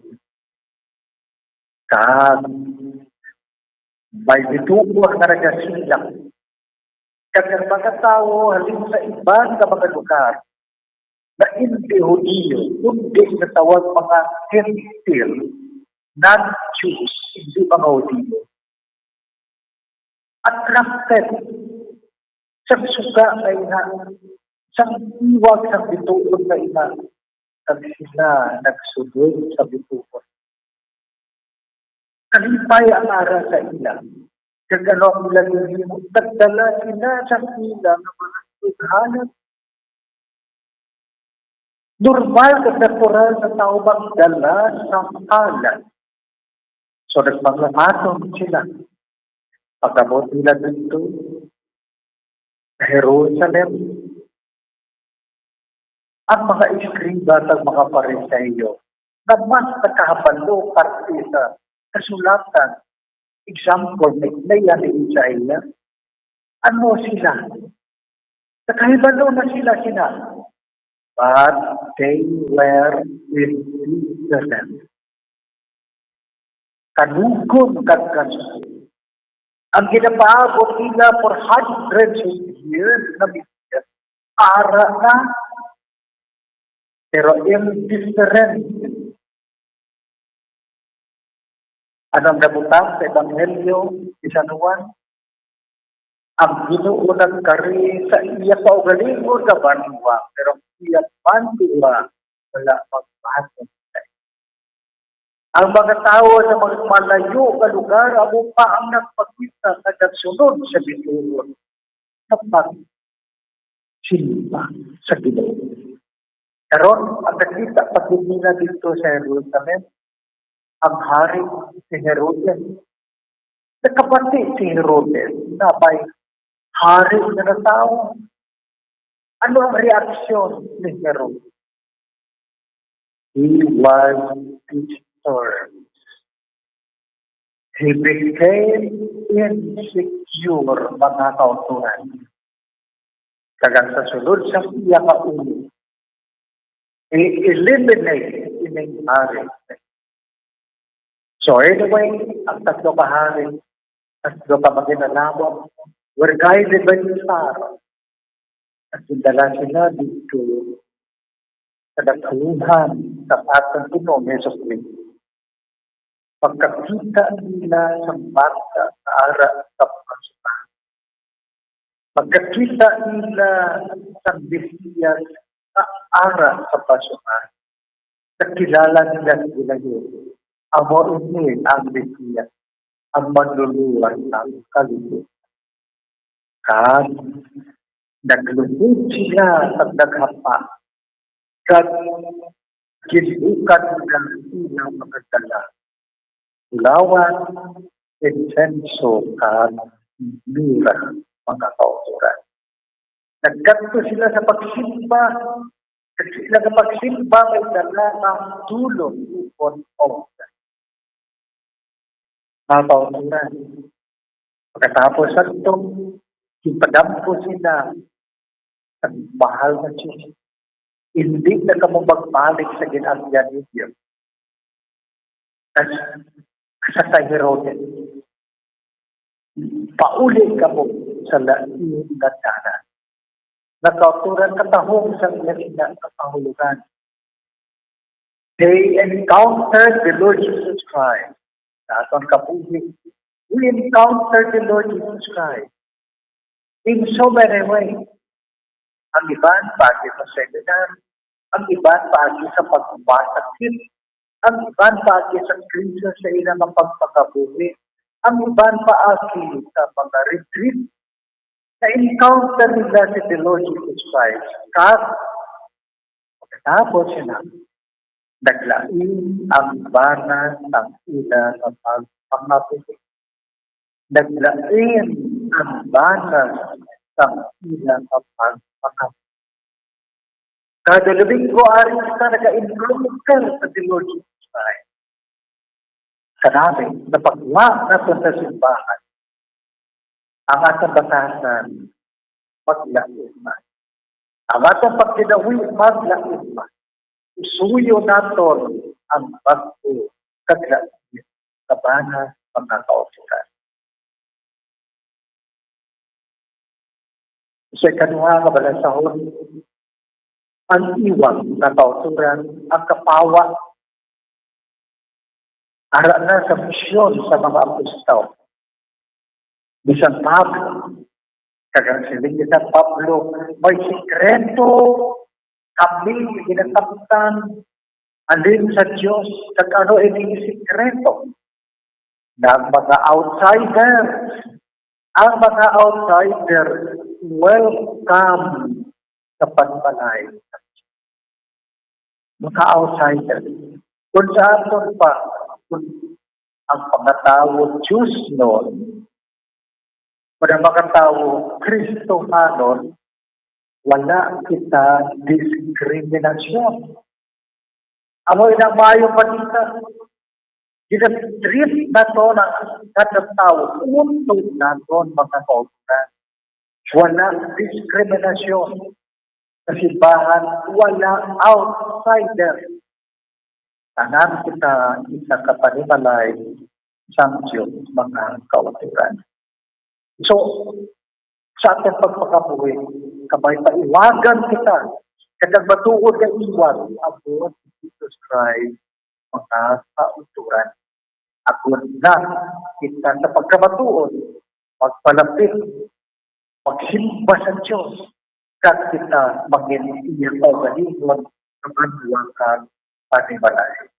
Kag may bituwa na nagasilang. Kag ang mga tao halin sa ibang na mga lugar na hindi Hudiyo, kundi na tawag mga Gentile, non-Jews, hindi mga Hudiyo. Attracted sa suga na ina, sa iwag sa bituon na ina, kag sila nagsudod sa bituon. Kalipay ang ara sa ilang. Kag ano ang ilang yung nagdala sila sa ilang ng mga sighalan. Normal at natural na tao magdala sa kalan. So nagmanglamatong sila. Pagkabot nila dito sa Jerusalem, ang mga iskriba at mga pariseyo na mas nakahapalo parte sa kasulatan, example, naya ni Isaiah, ano sila? Nakahibalo na sila. But they were indifferent. Kanugon kagkasuko. Ang ginapaabot nila for hundreds of years na bigyan, para na, pero indifferent. Anong nabutang sa Ebanghelyo, isa Juan? Ang Ginoo nagkari sa iya kaugalingon na banwa, pero iya banwa wala magbahaton. Ang mga tao sa mga malayo na lugar, amo pa ang nagpakita na nagsunod sa bituon na pagsimba sa Ginoo. Karon ang nakita pagdumina dito sa Jerusalem, ang hari si Herodes. Nakapati si Herodes na may hari na tao. Ano ang reaksyon ni Herod? He was disturbed. He became insecure, mga kautuhan. Kagang sa sunod sa iya kaulo, i-eliminate ining hari. So anyway, ang tatlo ka hari, tatlo ka maginalawang, were guided by the star. At sindala sila dito sa nagkaluhan sa atang Pinoong Yesus Cristo. Pagkakita nila sa bata sa ara sa pagkasuhan. Pagkakita nila sa Mesiyas sa ara sa pagkasuhan. Nakilala nila sila yun. Amo ini ang Mesiyas, ang manluluwan ng kalibutan. At naglubog sila sa naghapa. At ginukan ng ilang magdala. Lawan, insenso, at mira, mga kauturan. Nagkanto sila sa pagsimba. At sila sa pagsimba may dala ng tulong upon oras. Mga kauturan. Pagkatapos sa itong ipadampo sila ang mahal na Diyos. Hindi na ka mo magbalik sa ginagyan ni Diyos. Sa Herodes. Pauli ka mo sa laing na tanan. Nakauturan katahong sa laing na kapahulugan. They encountered the Lord Jesus Christ. Sa atong kapuhin, we encountered the Lord Jesus Christ in so many ways. Ang iban pagi sa seminar, ang iban pagi sa pagbasakit, ang iban pagi sa krisis sa ilang pagpakabuhi, ang iban pagi sa mga retreat, na-encounter nila si the Lord Jesus Christ. Pagkatapos sila, naglain ang banas ng ilang pagpakabuhi. Naglain ang banas ng ilang pagpakabuhi. Kada Domingo, ari kita nag-encounter sa the Lord Jesus Christ. Sa namin, napagwa natin sa simbahan, ang atong batasan, maglain man. Ang atong pagkinawi, maglain man. Isuyo natin ang bago kaglain sa banas mga kauturan. Sa kanuha nga balasahon, ang iwang na kauturan, ang kapawa, ara na sa misyon sa mga apostol. Bisan Pablo, kagang siling ni San Pablo, may sikreto kami ginataptan alin sa Diyos, kag ano ini sikreto ng mga outsiders. Ang mga outsiders, welcome sa pagbalay. Mga outsiders. Kung saan pa, kung ang pangatawag Diyos noon, kung ang pangatawag Kristo noon, wala kita diskriminasyon. Amo inang mayong panita, ginag-treat na to ng katataw, untog na to mga kauturan. Wala diskriminasyon. Sa simbahan, wala outsider. Tanan kita isa kapanimalay sanction mga kauturan. So, sa ating pagpakabuhi, kamay paiwagan kita, kadang matuod na iwan, abot Jesus Christ, mga kauturan. Agod na kita sa pagkamatuod, magpalapit, magsimba sa Diyos, kat kita mag-iniyang pagalingon sa manuwang panimalay.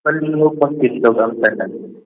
Malihog magtindog ang tanan.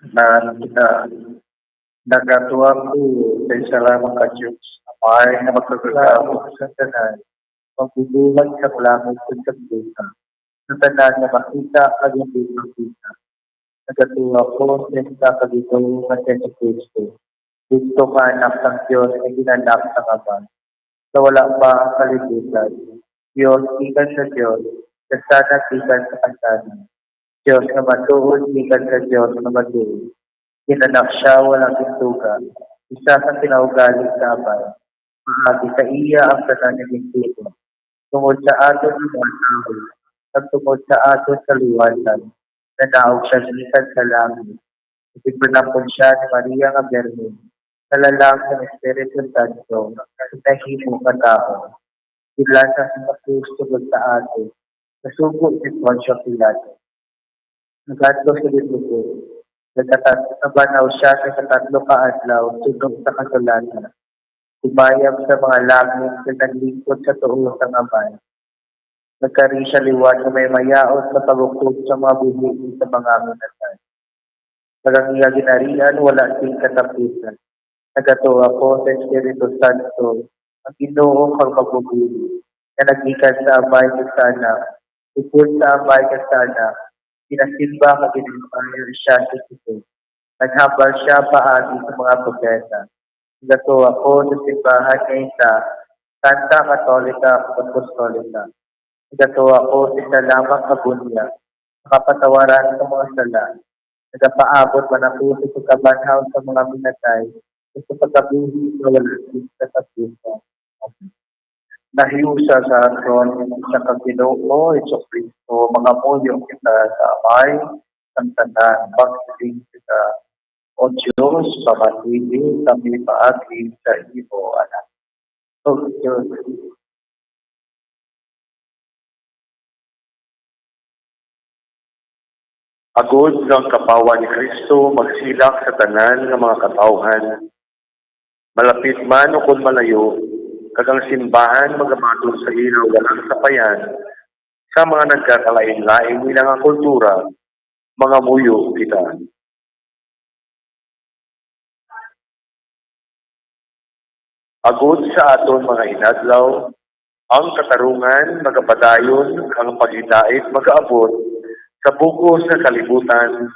Na nagatuwa ko sa salamat ka Diyos. Amay na magpagkakamo sa tanan. Magbubuhat sa kulamot sa pagbuka. Sa tanan na makita ang hindi makita. Nagatuwa ko sa kagito ng Yesu Cristo. Gusto ka anak ng Diyos ay ginanak ng Ama. Sa wala pa ang kalibutan. Diyos, ikan sa Diyos. Kasana, ikan sa kasana. Diyos na matuod, ikan sa Diyos na matuod. Ginanak siya, walang pintuga. Isa sa pinaugali sa abay. Mahagi sa iya ang kananiging tito. Tungod sa aton ng mga tao, at tungod sa aton sa liwanag, nanaog siya gikan sa langit. Ipinapon siya ni Maria nga Bernin, nalalang ng Espiritu Santo, nahimo ka tao. Ilan sa sinapus tungod sa atin, nasugo si Poncio Pilato. Nagadto sa dito. Nagkatanaw siya sa katatlo ka adlaw sunod sa kasulatan. Umayag sa mga langit na naglingkod sa tuo sa Amay. Nagkari siya liwan na may mayaot sa pagukod sa mga buhi sa mga minatan. Nagangiya ginarian, wala sing katapusan. Nagatuwa ko sa Espiritu Santo, ang Ginoo kang magbubuli, na naggikan sa Amay ka sana, upod sa Amay ka sana, pinasimba ka ginagawa siya sa sito. Naghambal siya paagi sa mga propeta. Nagatuwa ko sa simbahan niya sa Santa Katolika Apostolika. Nagatuwa ko sa salamang kabunya, nakapatawaran sa mga sala. Nagapaabot man ako sa pagkabanhaw sa mga minatay, sa pagkabuhi na wala sa katapusan. Nahiusa sa aton sa Kaginoo Hesus Kristo, mga muyong kita sa Amay, ang tanan, pagsiling kita, O Diyos, pamatili, kami paagi sa iyo, anak. O Diyos, Agod ng kapawa ni Kristo, magsilak sa tanan ng mga katawhan. Malapit man o kung malayo, kagang simbahan magamatod sa ilaw walang sapayan, sa mga nagkakalain-lain nilang ang kultura, mga muyo kita. Agod sa aton mga inadlaw, ang katarungan magapadayon, ang paghidait magaabot, sa bugos sa kalibutan,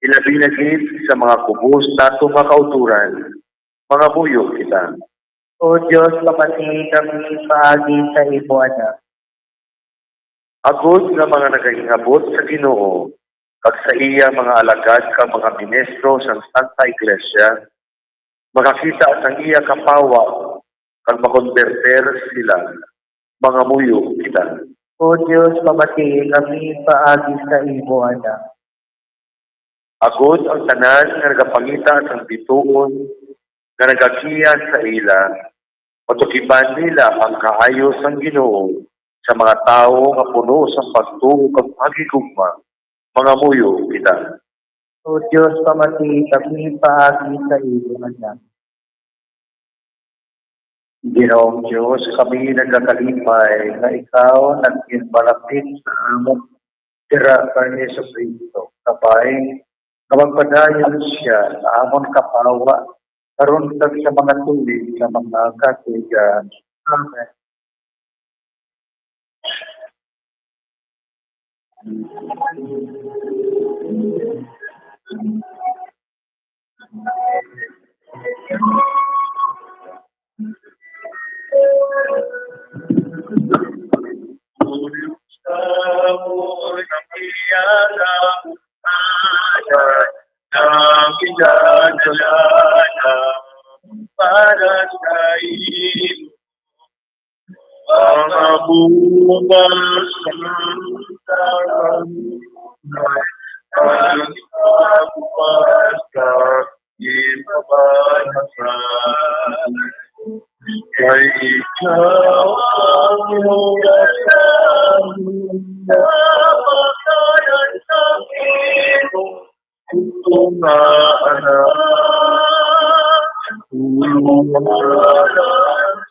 ilabi na gid sa mga kubos nato mga kauturan, mga muyo kita. O Diyos, pamati kami paagi sa iyo, anak. Agod nga mga nagahingabot sa Ginoo, kag sa iya mga alagad kag mga ministro sa Santa Iglesia, makakita ang iya kapawa, kag makonverter sila, mga muyo kita. O Diyos, pamati kami paagi sa iyo, anak. Agod ang tanan nga nagapangita sa bituon, nga nagagiya sa ila, patukiban nila ang kaayos ng Ginoo sa mga tao nga puno sa pagtuo kag pagigugma, mga muyo kita. O Diyos, pamati kami paagi sa iyo, anak. Ginoong Diyos, kami nagkakalipay na ikaw naging malapit sa among tira kay Hesus Kristo. Kapay, kapagpadayon siya sa among kapawa, karon sa mga tulig sa mga katigan. Amen. Para sa iyo, ang abumas ng Kay ikaw ang iyong napakalan sa itong na anak. Tulungan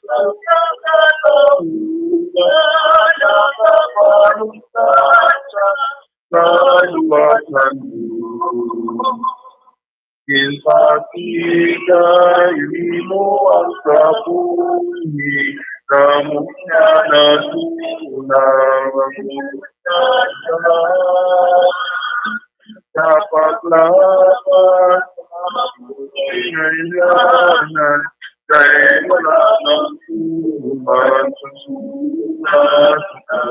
sa kakatapunan na kapanuntan sa kaluwasan mo. Ipakitay mo ang kabuhi, kamu na natunang ang sa paglapas sa kailangan, kay wala ng tuman sa sulat na.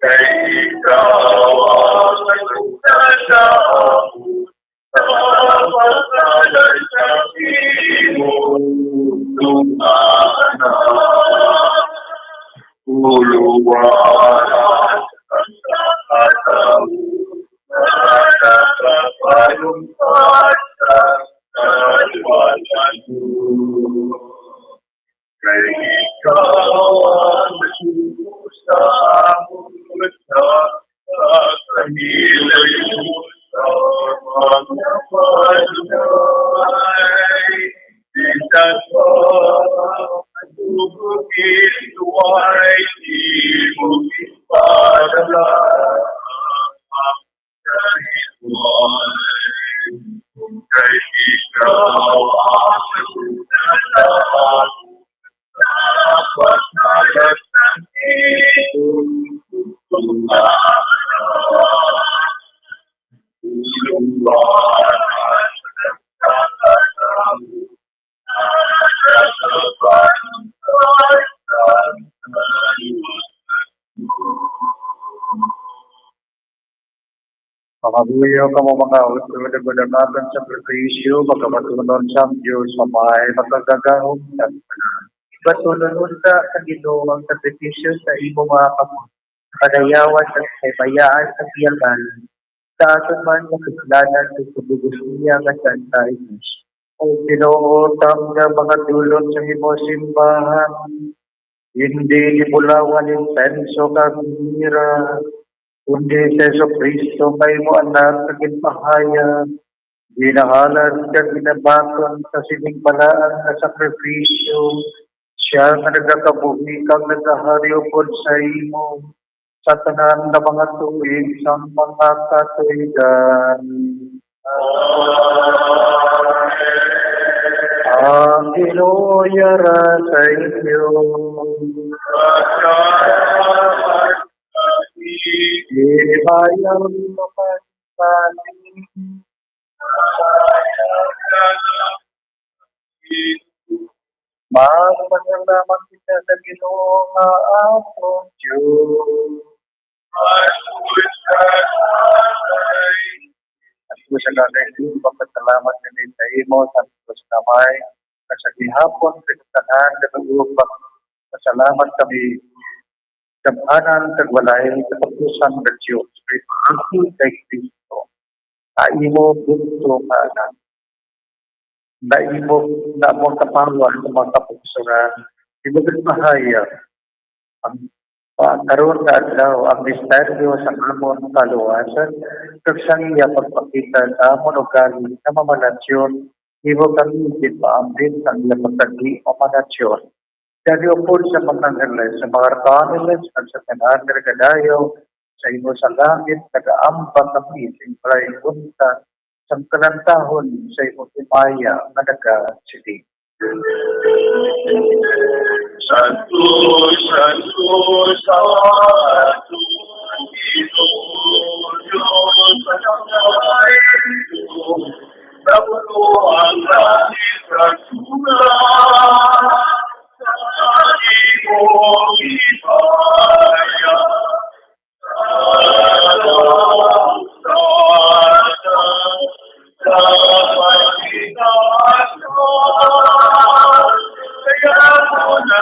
Kay ikaw ang nagsasabi sa pagkalay sa imong anak. Uluwanan sa katauhan na kapalungkat sa kaliwanan mo. Kay ikaw ang nasuko sa amon sa kanilay mo sa mga palay. Bisan pa ang tubugin tuway, di mo ipadala ang kahiwalay. Kay ikaw ang nagsasabi dapat nalat ng itong tulungan. Tulungan sa kakatapunan na kapanuntan sa kaluwasan mo. Pakabuyo ka mo mga utod na gudamatan sa perwisyo, magkamatunon sa Diyos, mamay, makagagahong at patunon unta sa Ginoo ang sakripisyo sa imo mga kamot, padayawan sa kaybayaan sa tiyagan, sa aton man ng kaslanan sa subugos niya nga Santa Inés. O Ginoo, nga mga dulot sa imo simbahan, hindi ibulawan yung senso kamira, kundi sa Yesu Cristo kay mo anak sa ginpahaya, ginahalan ka ginabakon sa sinigbalaan na sakripisyo, siya nga nagkakabuhi kang nagkaharyo po sa imo, sa tanan na mga tuig sa mga katuigan. Ang Ginoo yara sa inyo. Ibayang naman sa atin. Magpasalamat kita sa Ginoo nga atong Diyos. At po sa lalaki, magpasalamat namin sa imo sa Diyos kamay, sa gihapon, sa katahan, sa pag-uupang. Pasalamat kami sa kanan, sa walay, sa pagpusan ng Diyos. Kay paaki kay Kristo. Sa imo bunto ka anak. Na imo na mo kapawan sa mga kapugsuran. Imo mahaya ang karon nga adlaw ang misteryo sa amon kaluwasan kag sa iya pagpakita sa amon ugali sa mamalasyon. Imo kami paambit sa iya pagtagi mamalasyon. Dali upod sa mga angeles, sa mga arkangeles, at sa tenander kadayo, sa imo sa langit, nag-aambang kami sa imprayong bunta, sa kanantahon sa imo timaya na nag-silig. Santo, Santo, Santo, Diyos sa langit, napuno ang langit sa sulat. Kaya mo na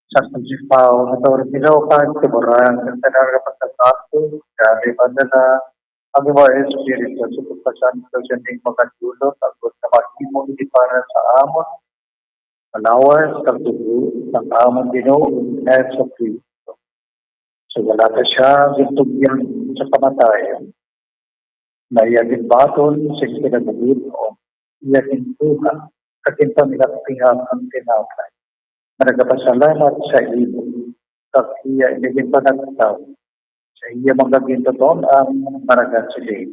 sa Pagsipaw, Natormino, Tiburan, sa Tanarapagkakato, Dari Bandana, ang mga espiritu sa pagpasan sa siyang magkatulot, agos na mahimo hindi para sa amon, malawas, kagtubo, ng amon Ginoo, sa Kristo. So wala ka siya, gintugyan sa kamatayan, na iyagin baton sa kinagabit o iyagin tuha, katinta nilaktihan ang tinapay. Nagpasalamat sa iyo, kag iya iyagin panagtaw, sa iya magagintoton ang maragat sila.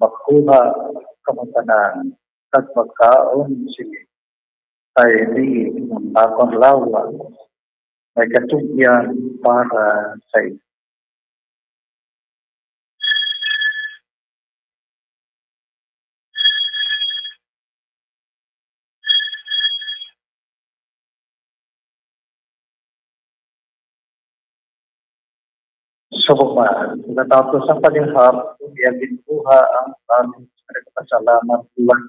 Magkuha kamatanan, kag magkaon sila. Tayo di ng bakong lawa, may katugyan para sa iyo. Subukan, natapos ang palihap, iyagin buha ang aming nagpasalamat buwan.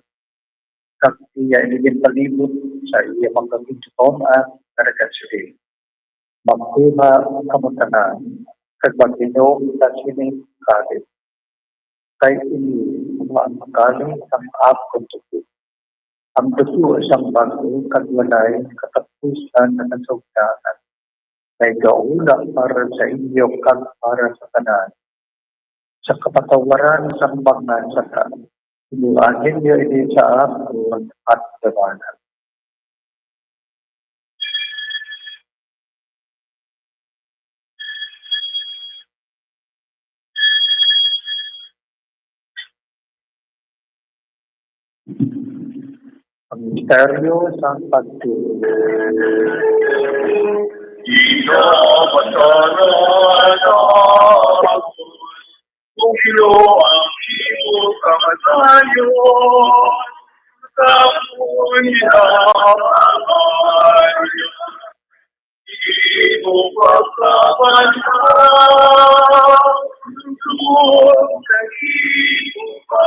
Kag iya iligin palibot sa iya magkagintuton ang karagatsili. Magkuha ang kamutanan, kag mag-inom sa sining kalit. Kay ini, ang magaling ang akong tuko. Ang tuko isang bago, kag walay katapusan na nasugdanan. Kay gaula para sa inyo kag para sa tanan. Sa kapatawaran sa mga sa tanan. Inuahin niyo ini sa akon at tawanan. Ang misteryo sa pagtuo. Ino matara kung ilo ang iyo kamatayo sa punyaman ino pagkabanyan doon sa iyo pa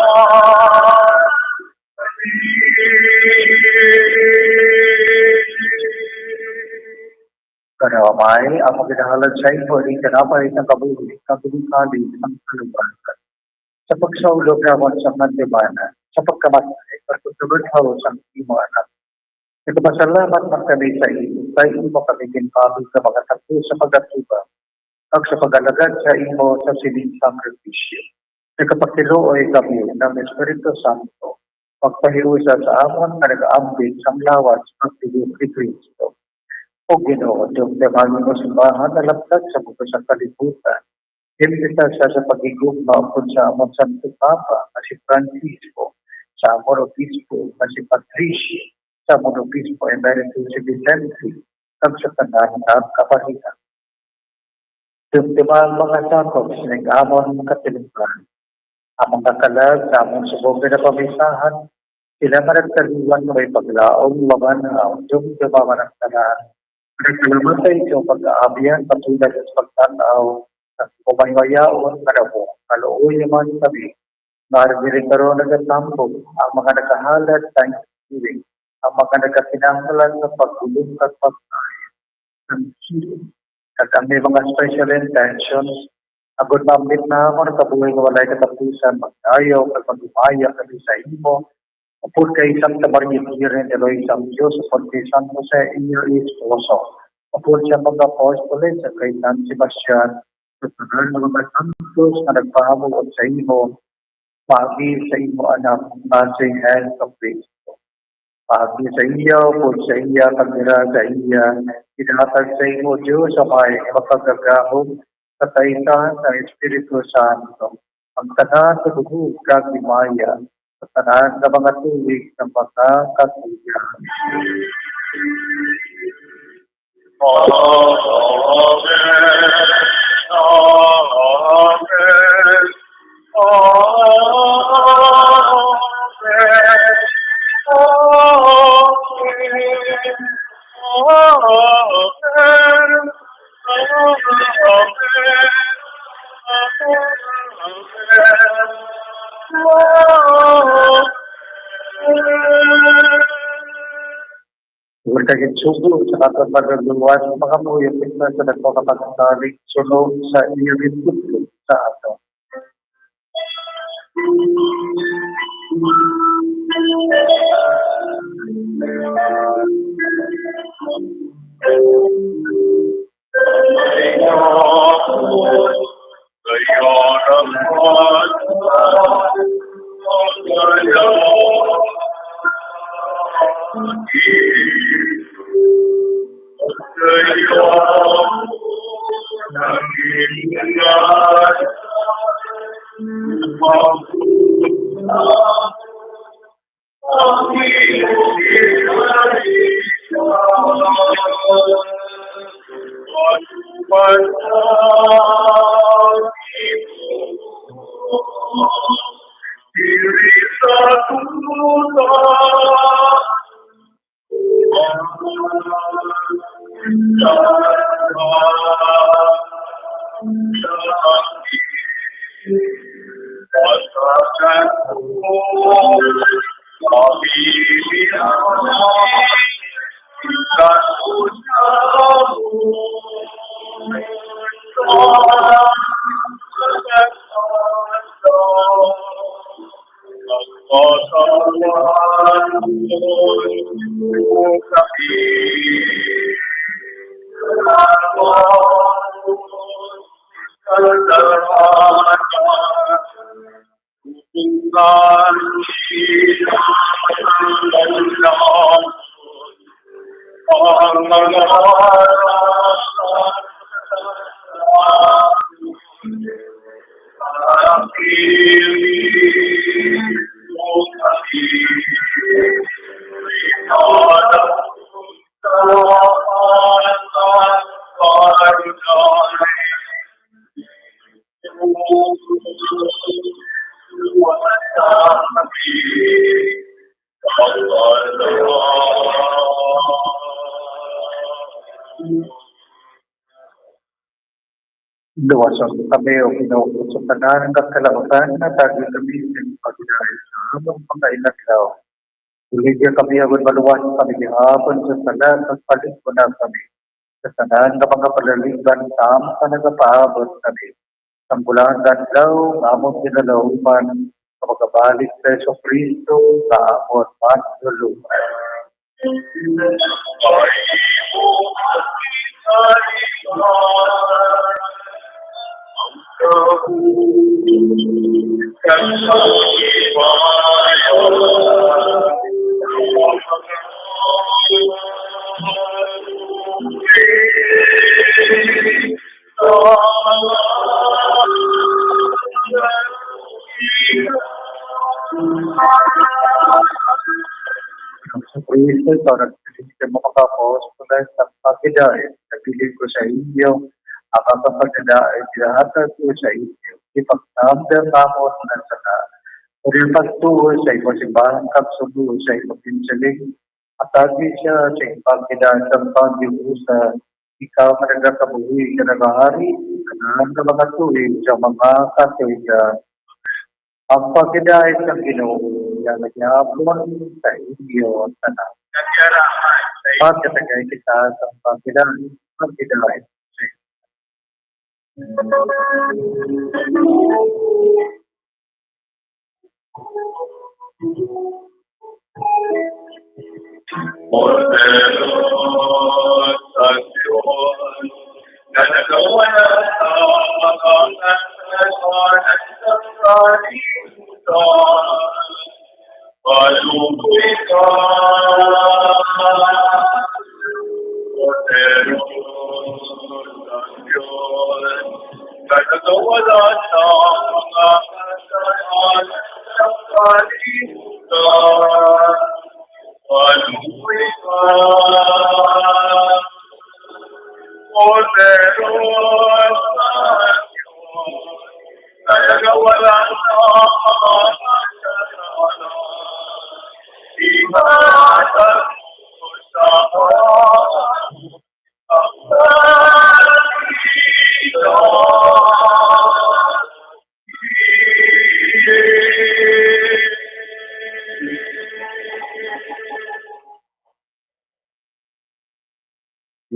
Karamay, ang maginahalad sa iyo, rin kanapay ng kabuhi, kabuli-kali ng kalubasan. Sa pagsaulog naman sa mandibana, sa pagkamatay, pagkutulunhaw sa imo anak. Nagpasalamat ng kami sa iyo, tayo imo kami ginpabig sa mga tapo sa pagkatuba, at sa pag-alagad sa imo sa siling sakripisyo. Nagkapagtiluoy kami ng Espiritu Santo, magpahirusa sa amon na nag-aambit sa lawas ng Pilipinas ni Kristo. O Ginoo, yung demagin mo simbahan na laptag sa buto sa kalibutan. Imbita siya sa pagigugma kung sa amon Santo Papa na si Francisco, sa amon Obispo na si Patricio, sa amon Obispo Emeritus si Vicente, kag sa tanan ng kapahiran. Yung mga sakop sining amon katilimpan, among nakalag sa amon subong na pamisahan, sila managtaliwan may paglaong mamanaw, yung man tanan. Nagkalamatay sa pag-aabiyan, patuloy sa pagtanaw, at pumaywayaon, karabo, kaluoy naman kami, maramirin karoon nagatambog, ang mga nakahalad, thanksgiving, ang mga nagkatinanggalan sa pagulong at pag-ayos, ng healing, at ang may mga special intentions, agad mamit na ako, nakabuhay na walay katapusan, mag-ayaw, pag-umaya kami sa imo, upod kay Santa Maria Virgen Eloy San Diyos, upod kay San Jose Inyo Esposo, upod siya mga apostoles, at kay San Sebastian, at ng mga santos na nagpahamog sa imo, pagi sa imo anak, nasing hands of Cristo. Pagi sa iyo, upod sa iya, pagmira sa iya, inatag sa imo Diyos, sa may mapagagahog, sa taitan ng Espiritu Santo, ang tanan sa bubog kag imaya, sa tanan ng mga tuwig ng pagkakatuyan. Urtagin sugo sa katong pagluwas mga muyo kita sa nagpakapagsalig sunog sa irin tutlo sa ato. Luwasan kami o kinuukot sa tanan ng kalawakan na tagi kami ng pagdahil sa among pagkainaglaw. Uligya kami agad maluwas kami gihapon sa salat at palit ko na kami. Sa tanan ng mga palaligan tam ka nagapaabot kami. Sambulan daw among kinalauman sa magabalik sa Yeso Cristo sa amon manluluman. Sa Kristo, ito nagpiling sa mga apostol sa pagkidait. Napiling ko sa inyo, ang pagkidait, tinahatag ko sa inyo. Ipagsamdam namon na sana. Uri pagtuho sa ipasimbahang kapsulo sa ipagpinsaling. At agi siya sa ipagkidait ng pag-iusa. Ikaw na nagkakabuhi ka nag-ahari, kanahan ka mga tuwing sa mga katuigan. Ang pagkidait ng Ginoo, yan nagyapon sa inyo at tanan. Pagkatagay kita sa pagkidait sa inyo.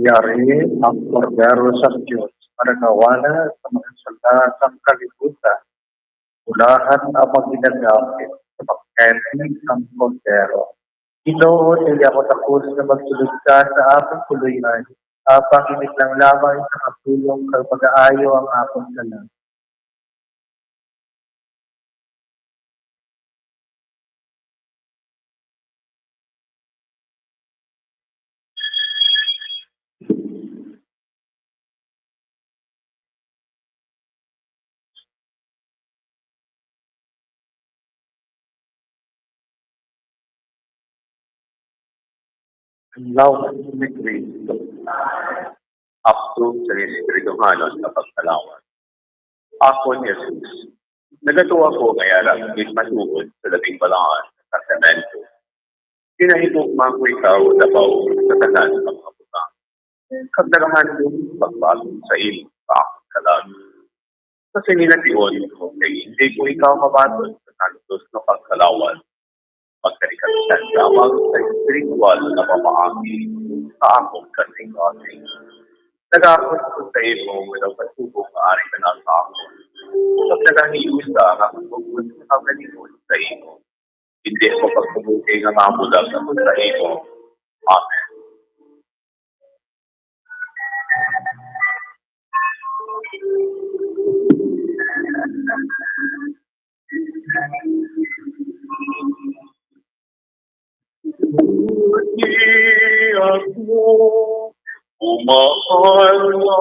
Yari ang kordero sa Diyos para nawala sa mga saldatang kalibutan. Ulahan ang mga ginagamit sa pag-ending ang kordero. Ginoo, hindi ako tapos na magsulod ka sa akong tuluyan. Apang init lang lamang sa katulong kag pag-aayo ang akong salam. Love ni Kristo. Apto sa Espirituhanon na pagkalawan. Ako ni Jesus. Nagatuwa ko kaya lang matuod sa dating balangan sa Testamento. Pinahibok man ko ikaw dabaw sa tanan ng mga butang. Kagdagahan kong pagbago sa iyo sa akong kalag. Kasi ninatiyon ko kay hindi ko ikaw mabatod sa kantos ng pagkalawan. Pagkarikatan lamang sa spiritual na pamaagi sa akong kasing-kasing. Nagakot ko sa iyo walang pasubok na ari ka na sa akon. At nagahiusa ang akong bukod sa kalingon sa iyo. Hindi ako pagpabuti ng amulag ako sa iyo. Amen. Ako umahal na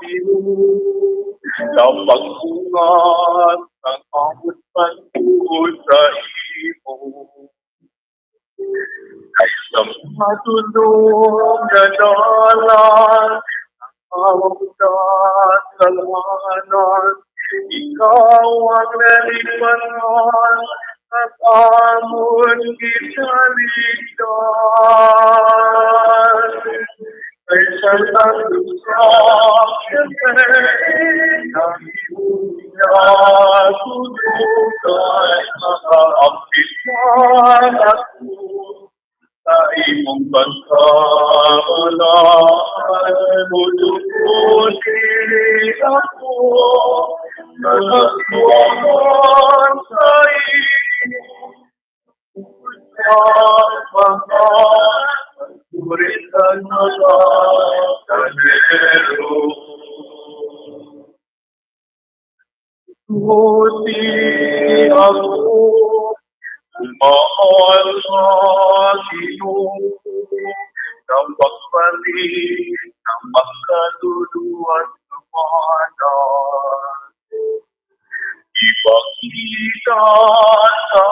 iyo kapag ungat ang amot pagkul sa iyo ay sa matulong na dalan ang awag na salmanan ikaw ang nalipanan at amon gitaligdan ay salang sa ang iyong natulungan makaapitan ako sa imong pagkamalaan mulutunin ako nagasuhan sa iyo Puritan mga kanero. Tuti ako, umahal na sino, ng pagpalit, ng pagkaluluan kamanan. Ipakita sa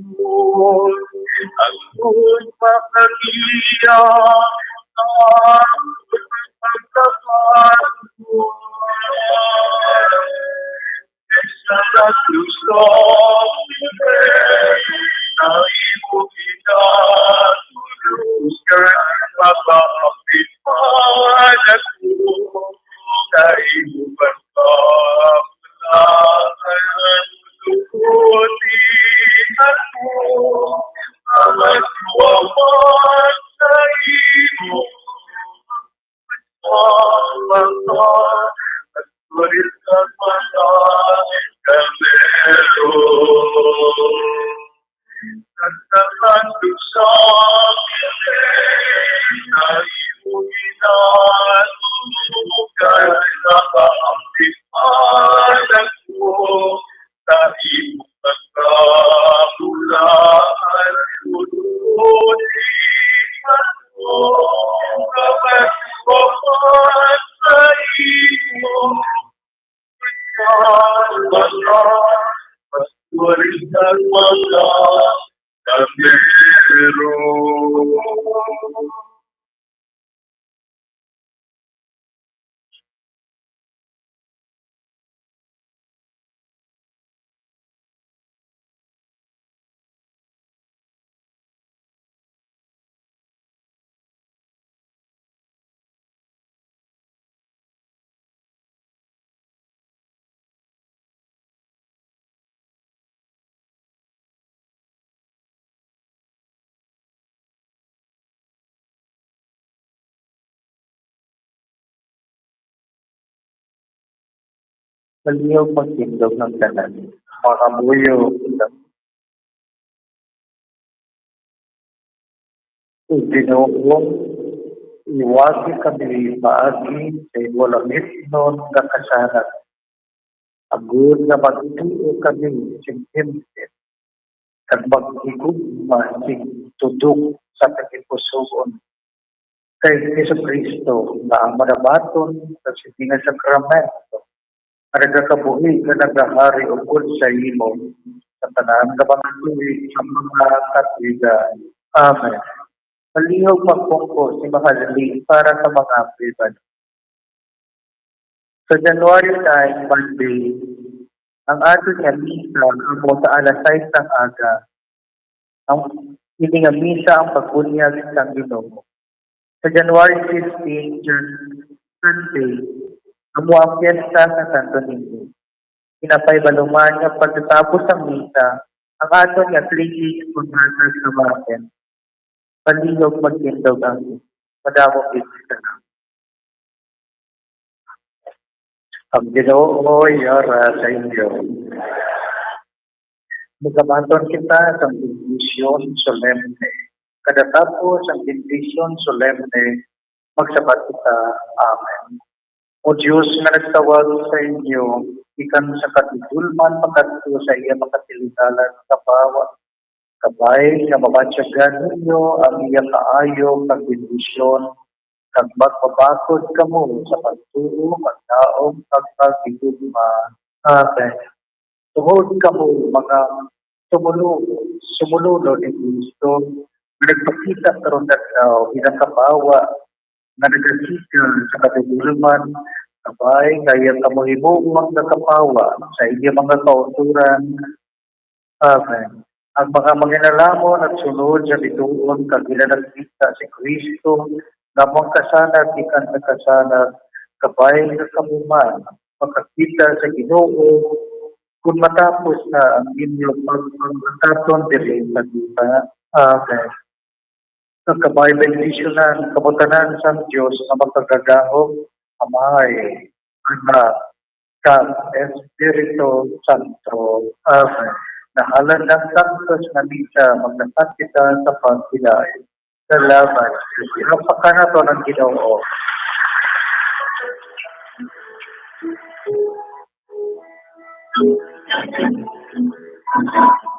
ang pagpapakaliya ang pagpapakaliya sa Kristong na iyong inatulungan mapapakit man ako sa iyong pagpapakaliya tukutin ako ang magsuwaman sa iyo at sulit ang mga kamero nagkakandog sa na iyong inatulugan nakaampit man ako sa iyong pagkabulaan tutunin ako kapag sumaman sa iyo pasulit ang mga kamero. Maliyaw magtindog ng tanan. Mga kabuyo, Ginoo, iwagi kami paagi sa walamit nun na kasanan. Agud na magtuo kami simtimtim at maghigugma sing tudok sa tagipusoon kay Jesu Kristo na ang manabaton sa sininga sakramento na nagkakabuhi na naghahari ugod sa imo sa tanan na pagtuloy sa mga katwigan. Amen. Malihog magpungko si Mahalali para sa mga priban. Sa January 9, Monday, ang ating nga misa amo sa alas 6 ng aga. Ang hindi nga misa ang pagbunyag ng Ginoo. Sa January 15, Sunday, amo ang fiesta sa Santo Niño. Pinapaybaluman nga pagkatapos ng misa, ang ating nga 3 days paghasal sa bayan. Palihog magtindog ang madamong ibig na. Ang Ginoo yara sa inyo. Magabanton kita sa bendisyon solemne. Kadatapos ang bendisyon solemne, magsabat kita. Amen. O Diyos na nagtawag sa inyo, ikan sa katidulman pagkatito sa iya makatiligalan sa bawat kabay nga mabatsyagan ninyo ang iya kaayo kag bendisyon kag magpabakod kamo sa pagtuo magdaong pagpagigugma. Amen. Tuhod kamo mga sumululo ni Kristo na nagpakita karon daw bilang kabawa na nagasigal sa katidulman kabay kaya kamo himuong nakapawa sa iya mga kauturan. Amen. Ang mga manginalamon at sunod sa bituon kagila nagkita si Kristo namang kasanag ikan na kasanag kabay na kamuman makakita sa Ginoo kung matapos na ang inyong pagkataton diri sa kita. Amen. Kabay bendisyonan kabutanan sa Diyos na magkagagahog amay anak kag Espiritu Santo. Amen. Nahalan ng santos na misa, magnapat kita sa pagpilay. Salamat. Inapakan na ito ng Ginoo.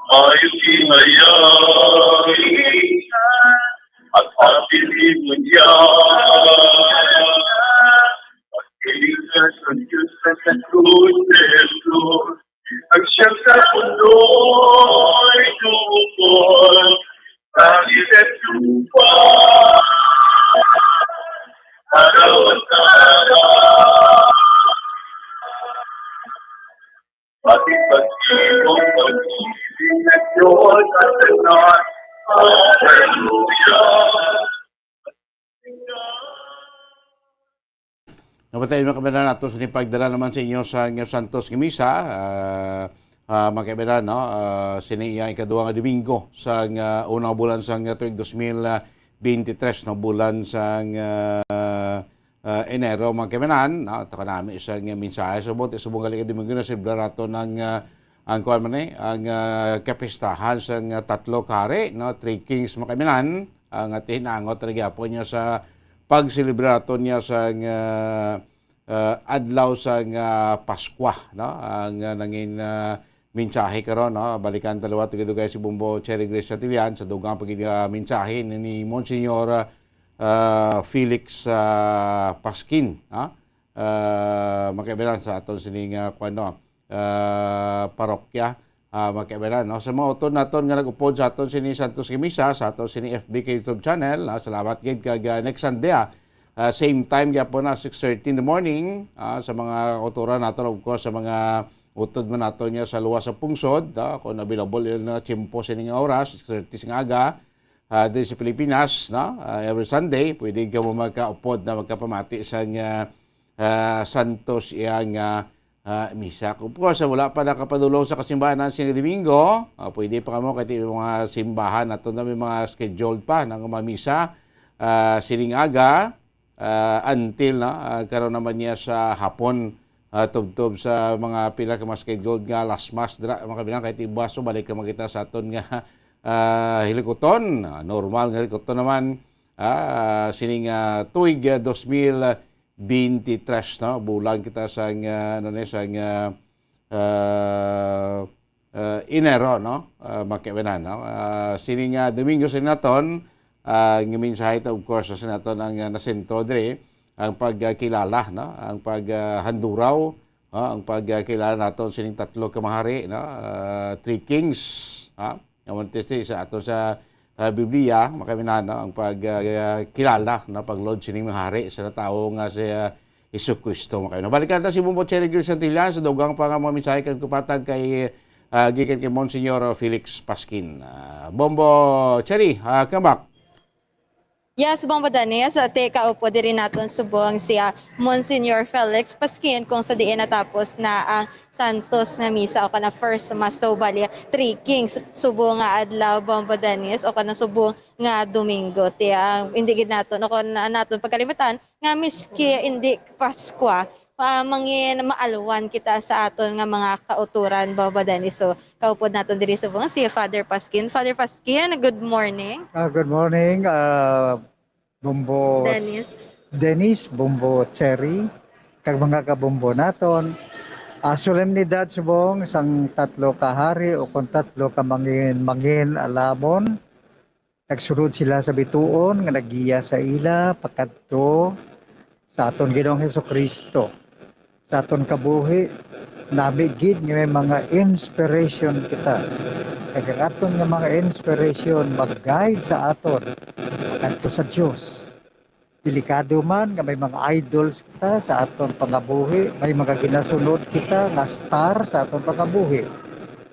Ay sinayay at ating munya. Pagkilingan sa Diyos sa krus ang siyang sa pundo'y tumukol, langit at lupa, araw at araw. Pati pag-ibong pag-ibig na Diyos at tanan, Hallelujah. Nabatay mga kabayan nato sa pagdala naman sa inyo sa Santos nga Misa. Mga kabayan, no? Siniya ikaduwa nga Domingo sa unang bulan sa tuig 2023 na bulan sa Enero. Mga kabayan, no? Taka namin isang mensahe. Subot, isubong galing Domingo na sibla nato ng ang kapistahan sa tatlo kare, no? 3 Kings mga kabayan. Ang tinangot talaga po niya sa pagselebrato niya sa adlaw sa Paskwa, no? Ang nangin mensahe karon, no? Balikan dalawa tigidugay si Bumbo Cherry Grace Santillan sa dugang mensahe ni Monsignor Felix Paskin, no? Makabilan sa aton sining parokya. Magkaibaran, no? Sa mga utod naton nga nag-upod sa aton sini Santos Misa, sa aton sini FBK YouTube channel. Salamat gid kag next Sunday. Same time gyapon na 6:30 in the morning. Sa mga kauturan naton, of course, sa mga utod man naton niya sa luwas sa pungsod. Kung available na tiyempo sini nga oras, 6:30 nga aga. Dito sa Pilipinas, no? Every Sunday, pwede ka mo magka-upod na magkapamati sa Santos iyang misa. Kung po wala pa nakapadulong sa kasimbahan ng Santo Domingo, pwede pa kamo kahit yung mga simbahan at may mga scheduled pa ng mga misa sining aga until karon naman niya sa hapon tubtob sa mga pila ka mas scheduled nga last mass dira mga kabilang kahit ibaso balik ka makita sa aton nga hilikoton. Normal nga hilikoton naman sining tuig 2023 no bulan kita sa Enero no makiwenan no sining Domingo sa naton ng mensahe of course sa naton ang nasentro dire ang pagkilala no ang paghanduraw ang pagkilala naton sining tatlo ka mahari no three kings ang sa ato sa Biblia makaminan no ang pagkilala no paglod sining mahari sa tawo nga si Jesucristo makaminan. Balikan ta si Bombo Cherry Gil Santilla sa dugang pa nga mga mensahe kag kupatag kay gikan kay Monsignor Felix Pasquin. Bombo Cherry, come back. Yes, Bombo Danis, teka upo diri naton subong siya Monsignor Felix Pasquin kung sa diin natapos na ang Santos na misa o kana first mass so bali three kings subong nga adlaw Bombo Danis o kana subong nga Domingo ti ang indigid naton o kana naton pagkalimutan nga miski indi Paskwa mangin maalwan kita sa aton nga mga kauturan Bombo Danis. So kaupod naton diri subong si Father Pasquin. Father Pasquin, good morning. Good morning, Bombo Dennis, Bombo Cherry, kag mga kabombo naton. Solemnidad subong sang tatlo ka hari o kung tatlo ka mangin alamon. Nagsulod sila sa bituon nga nagiya sa ila pakadto sa aton Ginoong Hesukristo. Sa aton kabuhi nabigid nga may mga inspiration kita. Kag aton nga mga inspiration mag-guide sa aton kadto sa Dios. Delikado man nga may mga idols kita sa aton pangabuhi, may mga ginasunod kita nga star sa aton pangabuhi.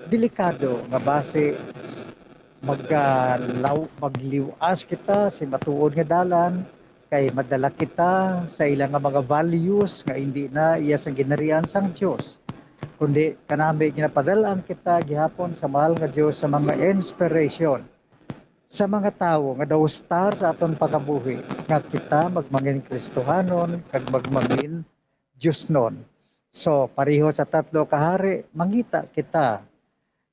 Delikado nga base magliwas kita sa matuod nga dalan kay madala kita sa ilang mga values nga hindi na iya sang ginarian sang Dios. Kundi kanami ginapadalaan kita gihapon sa mahal nga Dios sa mga inspiration sa mga tawo nga daw star sa aton pagabuhi nga kita magmangin Kristohanon kag magmangin Diosnon. So pareho sa tatlo ka hari mangita kita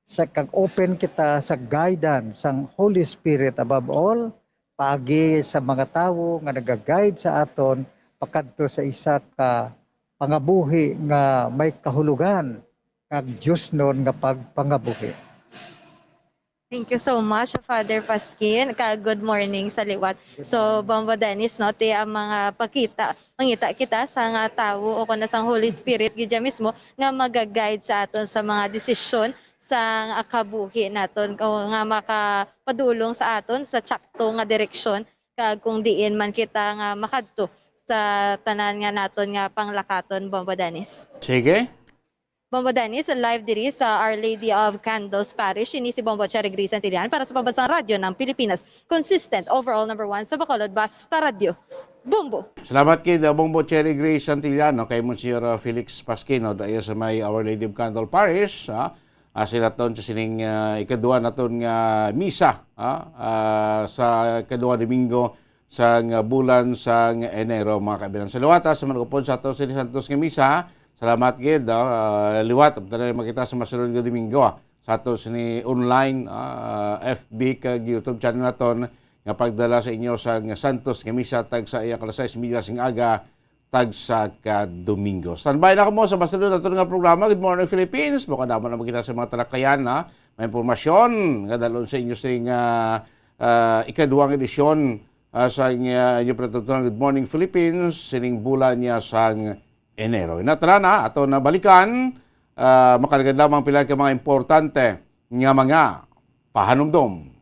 sa kag open kita sa guidance sang Holy Spirit above all pagi sa mga tawo nga naga-guide sa aton pakadto sa isa ka pangabuhi nga may kahulugan kag Diosnon nga pagpangabuhi. Thank you so much, Father Pasquin. Good morning sa liwat. So, Bombo Dennis, no, ti ang mga mangita kita sa nga tawo o kuna sang Holy Spirit, gidya mismo, nga mag-guide sa aton sa mga desisyon sa kabuhi naton, nga makapadulong sa aton sa tsakto nga direksyon, kag kung diin man kita nga makadto sa tanan nga naton nga panglakaton, Bombo Dennis. Sige. Bombo Dennis, live diri sa Our Lady of Candles Parish. Ini si Bombo Cherry Gris Santillan para sa Pambansang Radyo ng Pilipinas. Consistent, overall number 1 sa Bacolod, Basta Radio. Bombo! Salamat kay Bombo Cherry Gris Santillan kay Monsignor Felix Pasquin dahil sa may Our Lady of Candle Parish. Sila ton sa sining ikadua naton nga misa sa ikadua Domingo sa bulan sa Enero mga kabilang. Sa liwata sa manukupon sa aton sa Santos nga misa. Salamat gid liwat tanan makita sa masunod nga Domingo sa ato ni online FB kag YouTube channel naton nga pagdala sa inyo sa Santos nga misa tag sa iya kalas 6:00 sing aga tag sa ka Domingo. Standby na kamo sa masunod naton nga programa. Good morning Philippines. Buka naman na makita sa mga talakayan may impormasyon nga dalon sa inyo sing ikaduhang edisyon sa inyo pretuturan Good Morning Philippines sining bulan niya sang Enero. Inatara na ato na balikan makalagad lamang pila ka mga importante nga mga pahanumdom.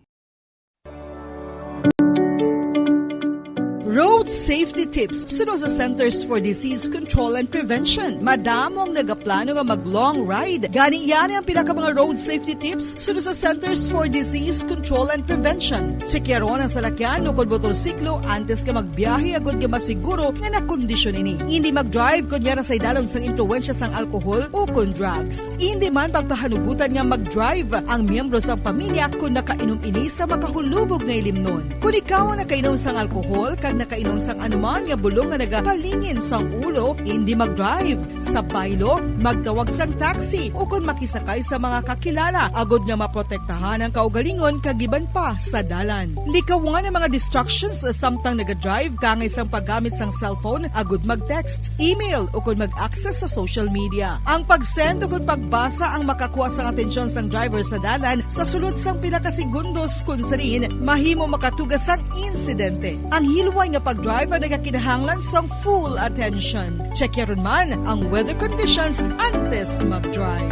Road safety tips sunod sa Centers for Disease Control and Prevention. Madamong nagaplano nga mag-long ride. Gani yan ang pinaka mga road safety tips sunod sa Centers for Disease Control and Prevention. Sekyaron ang salakyan o kung motorsiklo antes ka magbiyahe agad ka masiguro nga nakondisyon ini. Hindi mag-drive kung yan sa idalom sang impluensya sang alkohol o kung drugs. Hindi man pagpahanugutan nga mag-drive ang miyembro sa pamilya kung nakainom ini sa makahulubog na ilimnon. Kung ikaw ang nakainom sang alkohol kag nakainom makainom sang anuman nga bulong nga nagapalingin sang ulo, hindi mag-drive. Sa baylo, magtawag sang taxi o kung makisakay sa mga kakilala, agod nga maprotektahan ang kaugalingon kagiban pa sa dalan. Likawan ang mga distractions samtang naga-drive kangay sang paggamit sang cellphone, agod mag-text, email o kung mag-access sa social media. Ang pag-send o kung pagbasa ang makakuha sang atensyon sang driver sa dalan sa sulod sang pila ka segundos kung sarin mahimo makatugas sang insidente. Ang hilway nga pag-drive ang nagakinahanglan sang full attention. Check yaron man ang weather conditions antes mag-drive.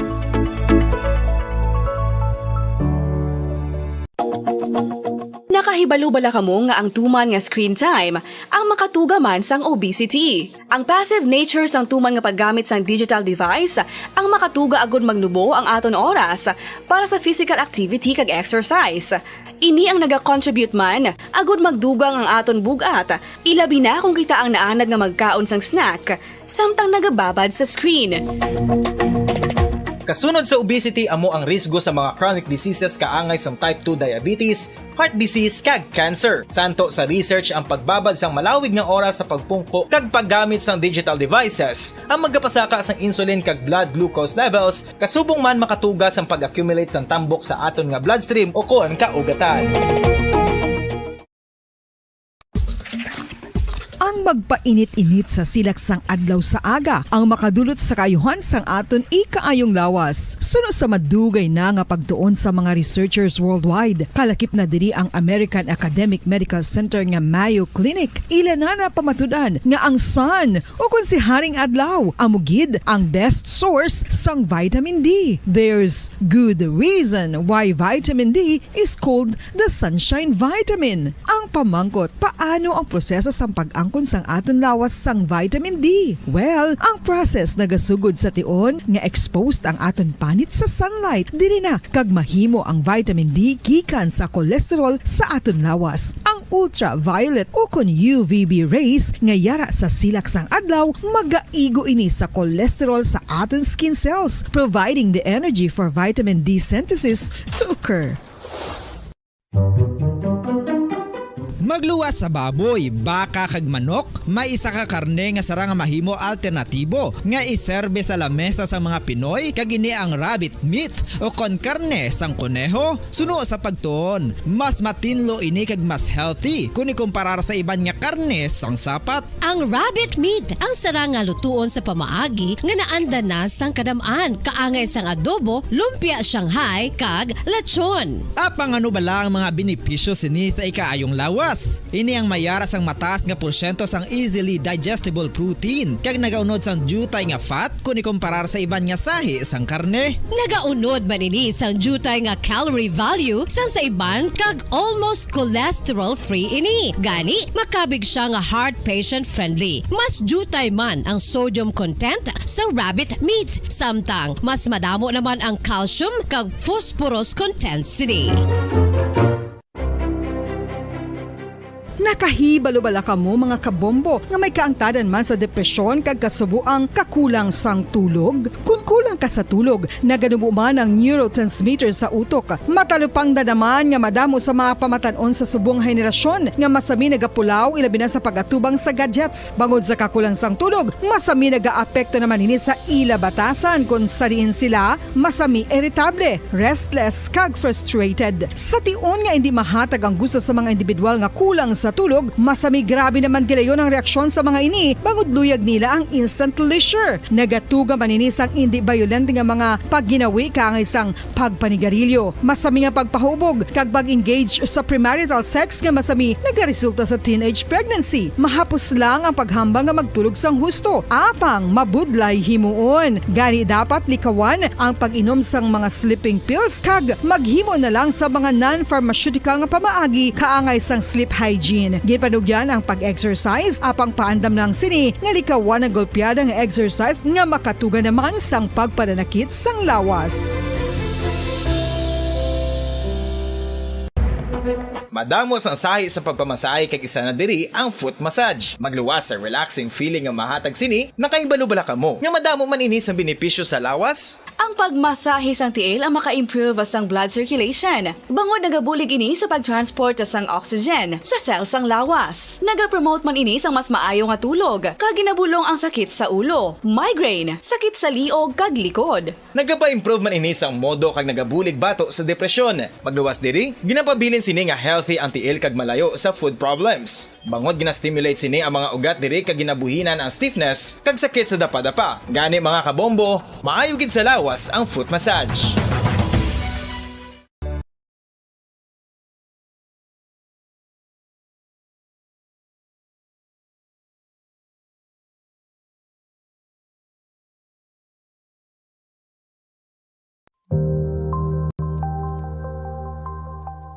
Nakahibalo bala kamo nga ang tuman nga screen time ang makatuga man sang obesity. Ang passive nature sang tuman nga paggamit sang digital device ang makatuga agud magnubo ang aton oras para sa physical activity kag exercise. Ini ang naga-contribute man agud magdugang ang aton bugat, ilabi na kung kita ang naanad nga magkaon sang snack samtang nagababad sa screen. Kasunod sa obesity amo ang risgo sa mga chronic diseases kaangay sang type 2 diabetes, heart disease kag cancer. Santo sa research ang pagbabad sang malawig nga oras sa pagpungko kag paggamit sang digital devices ang magapasaka sang insulin kag blood glucose levels kasubong man makatugas ang pag-accumulate sang tambok sa aton nga bloodstream o kon kaugatan. Ang magpainit-init sa silak sang adlaw sa aga ang makadulot sa kaayuhan sang aton ikaayong lawas. Suno sa madugay na nga pagtuon sa mga researchers worldwide, kalakip na diri ang American Academic Medical Center nga Mayo Clinic. Ilan na pamatudan nga ang sun o kung si Haring Adlaw amugid ang best source sang vitamin D. There's good reason why vitamin D is called the sunshine vitamin. Ang pamangkot, paano ang proseso sang pag-angkon sang aton lawas sang vitamin D? Well, ang process nagasugod sa tion nga exposed ang aton panit sa sunlight dili na kag mahimo ang vitamin D gikan sa cholesterol sa aton lawas. Ang ultraviolet o kon UVB rays nga yara sa silak sang adlaw magaigo ini sa cholesterol sa aton skin cells, providing the energy for vitamin D synthesis to occur. Magluwas sa baboy, baka kag manok, may isa ka karne nga sara nga mahimo alternatibo nga iserbe sa lamesa sa mga Pinoy kag ini ang rabbit meat o kon karne sang kuneho. Suno sa pagtuon, mas matinlo ini kag mas healthy kung ikumparar sa iban nga karne sang sapat. Ang rabbit meat ang sara nga lutuon sa pamaagi nga naanda na sang kadamaan, kaangay sang adobo, lumpia Shanghai kag lechon. Apang ano bala ang mga benepisyo sini sa ikaayong lawas? Ini ang mayaras ang mataas nga porsyento sang easily digestible protein kag nagaunod sang jutay nga fat kung ikumparar sa iban nga sahi sang karne. Nagaunod man ini sang jutay nga calorie value sang sa iban kag almost cholesterol free ini. Gani makabig siya nga heart patient friendly. Mas jutay man ang sodium content sa rabbit meat, samtang mas madamo naman ang calcium kag phosphorus content sini. Nakahibalo bala kamo mga kabombo nga may kaangtadan man sa depresyon kag kasubuang kakulang sang tulog? Kung kulang ka sa tulog, naganubo man ang neurotransmitter sa utok. Matalupang na naman nga madamo sa mga pamatanon sa subong henerasyon nga masami nagapulaw ilabi na sa pagatubang sa gadgets. Bangod sa kakulang sang tulog, masami nagaapekto naman ini sa ila batasan kung sariin sila masami irritable, restless kag frustrated. Sa tion nga hindi mahatag ang gusto sa mga individual nga kulang sa tulog, masami grabe naman gilayon ang reaksyon sa mga ini bangod luyag nila ang instant leisure. Nagatuga man ini sang hindi violent nga mga pagginawi kaangay sang pagpanigarilyo. Masami nga pagpahubog kag pag-engage sa premarital sex nga masami nagaresulta sa teenage pregnancy. Mahapos lang ang paghambang nga magtulog sang husto. Apang mabudlay himuon. Gani dapat likawan ang pag-inom sang mga sleeping pills kag maghimo na lang sa mga non-pharmaceutical nga pamaagi kaangay sang sleep hygiene. Ginpanugyan ang pag-exercise apang paandam ng sini nga likawan ang golpeada nga exercise nga makatuga naman sang pagpananakit sang lawas. Madamos ang sahi sa pagpamasahe kag isa na diri ang foot massage. Magluwas sa relaxing feeling nga mahatag sini nakaibalo-bala kamo. Nga madamo man ini sa benepisyo sa lawas. Ang pagmasahe sang tiil ang maka-improve sang blood circulation. Bangod nagabulig ini sa pag-transport sang oxygen sa cells sang lawas. Nagapromote man ini sang mas maayo nga tulog, kag ginabulong ang sakit sa ulo, migraine, sakit sa liog kag likod. Nagapa-improve man ini sang modo kag nagabulig bato sa depresyon. Magluwas diri, ginapabilin sini nga healthy ang tiil kag malayo sa food problems. Bangod gina-stimulate sini ang mga ugat diri kag ginabuhinan ang stiffness kag sakit sa dapa-dapa. Gani mga kabombo, maayo gid sa lawas ang foot massage.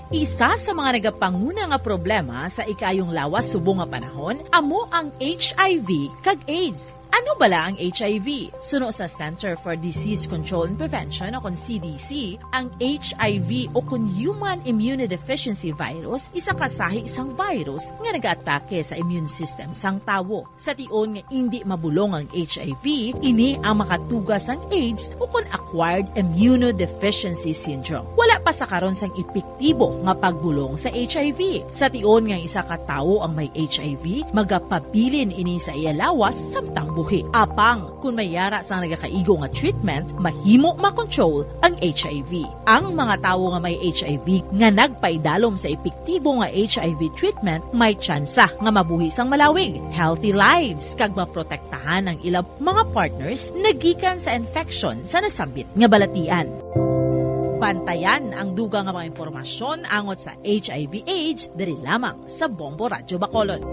Isa sa mga nagapanguna nga problema sa ikayong lawas subong nga panahon amo ang HIV kag AIDS. Ano bala ang HIV? Suno sa Center for Disease Control and Prevention o CDC, ang HIV o Human Immunodeficiency Virus isa kasahi isang virus nga nag-atake sa immune system sang tawo. Sa tion nga hindi mabulong ang HIV, ini ang makatugas ang AIDS o Acquired Immunodeficiency Syndrome. Wala pa sa karon sang epektibo nga pagbulong sa HIV. Sa tion nga isa ka tawo ang may HIV, magapabilin ini sa iya lawas samtang buhi. Apang, kung mayara sa nagakaigo nga treatment, mahimo makontrol ang HIV. Ang mga tawo nga may HIV nga nagpaidalom sa epektibo nga HIV treatment, may tsansa nga mabuhi sang malawig, healthy lives, kag maprotektahan ang ilang mga partners nagikan sa infection sa nasambit nga balatian. Bantayan ang dugang nga mga impormasyon angot sa HIV/AIDS diri lamang sa Bombo Radyo Bacolod.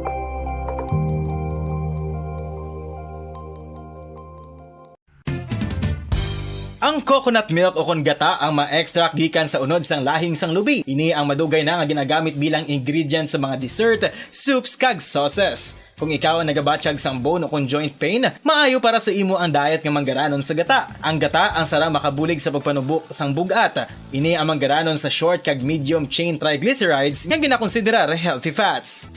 Ang coconut milk o kon gata ang ma-extract gikan sa unod sang lahing sang lubi. Ini ang madugay na nga ginagamit bilang ingredient sa mga dessert, soups kag sauces. Kung ikaw ang nagabatsyag sang bone o kon joint pain, maayo para sa imo ang diet nga manggaranon sa gata. Ang gata ang sara makabulig sa pagpanubok sang bugat. Ini ang manggaranon sa short kag medium chain triglycerides nga ginakonsiderar healthy fats.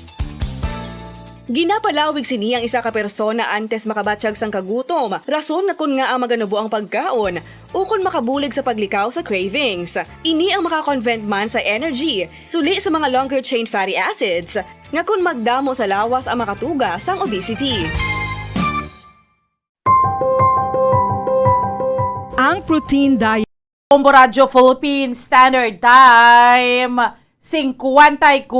Ginapalawig sini ang isa ka persona antes makabatsyag sang kagutom. Rason na kun nga ang maganubo ang pagkaon o kun makabulig sa paglikaw sa cravings. Ini ang makakonvent man sa energy, suli sa mga longer chain fatty acids, nga kun magdamo sa lawas ang makatuga sang obesity. Ang protein diet. Bombo Radyo Philippines Standard Time. 54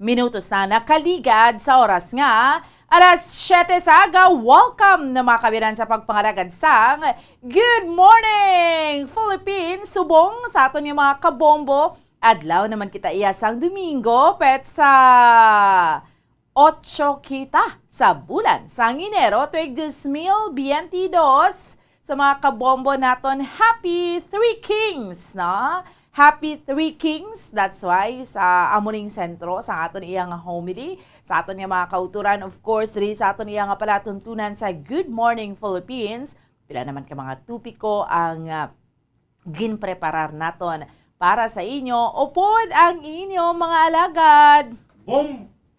minutos na nakaligad sa oras nga alas 7 sa aga. Welcome na mga kabiran sa pagpangalagad sang Good Morning Philippines. Subong sa aton yung mga kabombo. Adlaw naman kita iyasang Domingo pet sa 8 kita sa bulan sang Enero tuig 2022. Sa mga kabombo naton, Happy Three Kings, no? Happy Three Kings, that's why sa Amuning Sentro, sa aton iyang homily, sa aton nga mga kauturan, of course, diri sa aton iyang palatuntunan sa Good Morning Philippines, pila naman ka mga tupiko ang ginpreparar naton para sa inyo, upod ang inyo mga alagad.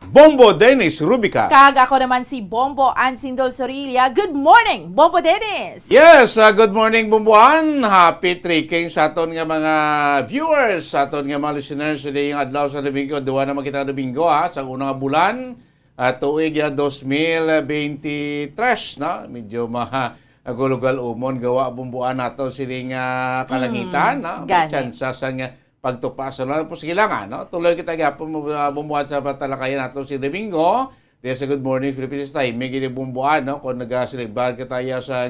Bombo Dennis Rubica. Kag ako naman si Bombo Ansindol Sorilla. Good morning, Bombo Dennis! Yes, good morning Bomboan. Happy trekking sa aton nga mga viewers, sa aton nga mga listeners sa yung adlaw sa Domingo. Duwa na makita Domingo sa unang bulan. Tuig 2023, no? Medyo gulugal umon gawa Bomboan nato siling kalangitan, no? Tsansa sa nga pagtupasan na po sige lang, no? Tuloy kita gapon bumuhat sa patalakayan nato si Domingo. Diya sa Good Morning Philippines time, may ginibumbuan, no? Kung nag-celebrate ka tayo sa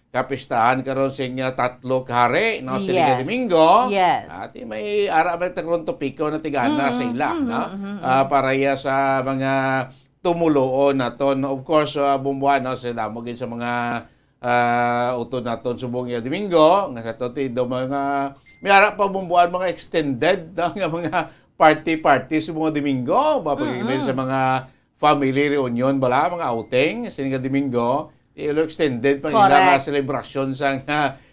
kapistahan karon sa tatlo kahari, no? Sa Domingo. Yes. At may araw tagron topiko na tigana sa ila, no? Para ya sa mga tumuloon naton. Of course, bumbuan, no? Sila mo sa mga utod naton subong ya Domingo. Nga katoti do mga may harap pa bumbuan mga extended nga mga party sa mga Domingo. Mapagigilin sa mga family reunion bala, mga outing sa mga Domingo. Ilo extended pang ilang celebration sa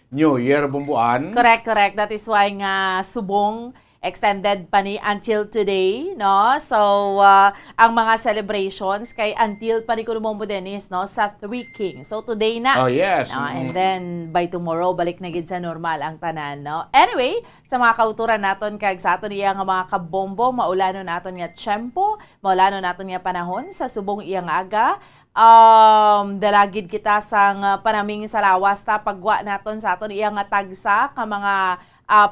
New Year bumbuan. Correct. That is why nga subong extended pa ni until today, no? So, ang mga celebrations kay until pa ni Bombo Dennis, no? Sa Three Kings. So, today na. Oh, yes. No? And then, by tomorrow, balik na gid sa normal ang tanan, no? Anyway, sa mga kauturan naton kag sa aton iya nga mga kabombo, maulano naton nga tiyempo, maulano naton nga panahon sa subong iyang aga. Dalagid kita sang panaming salawas ta pagwa naton sa aton iyang nga tagsa ka mga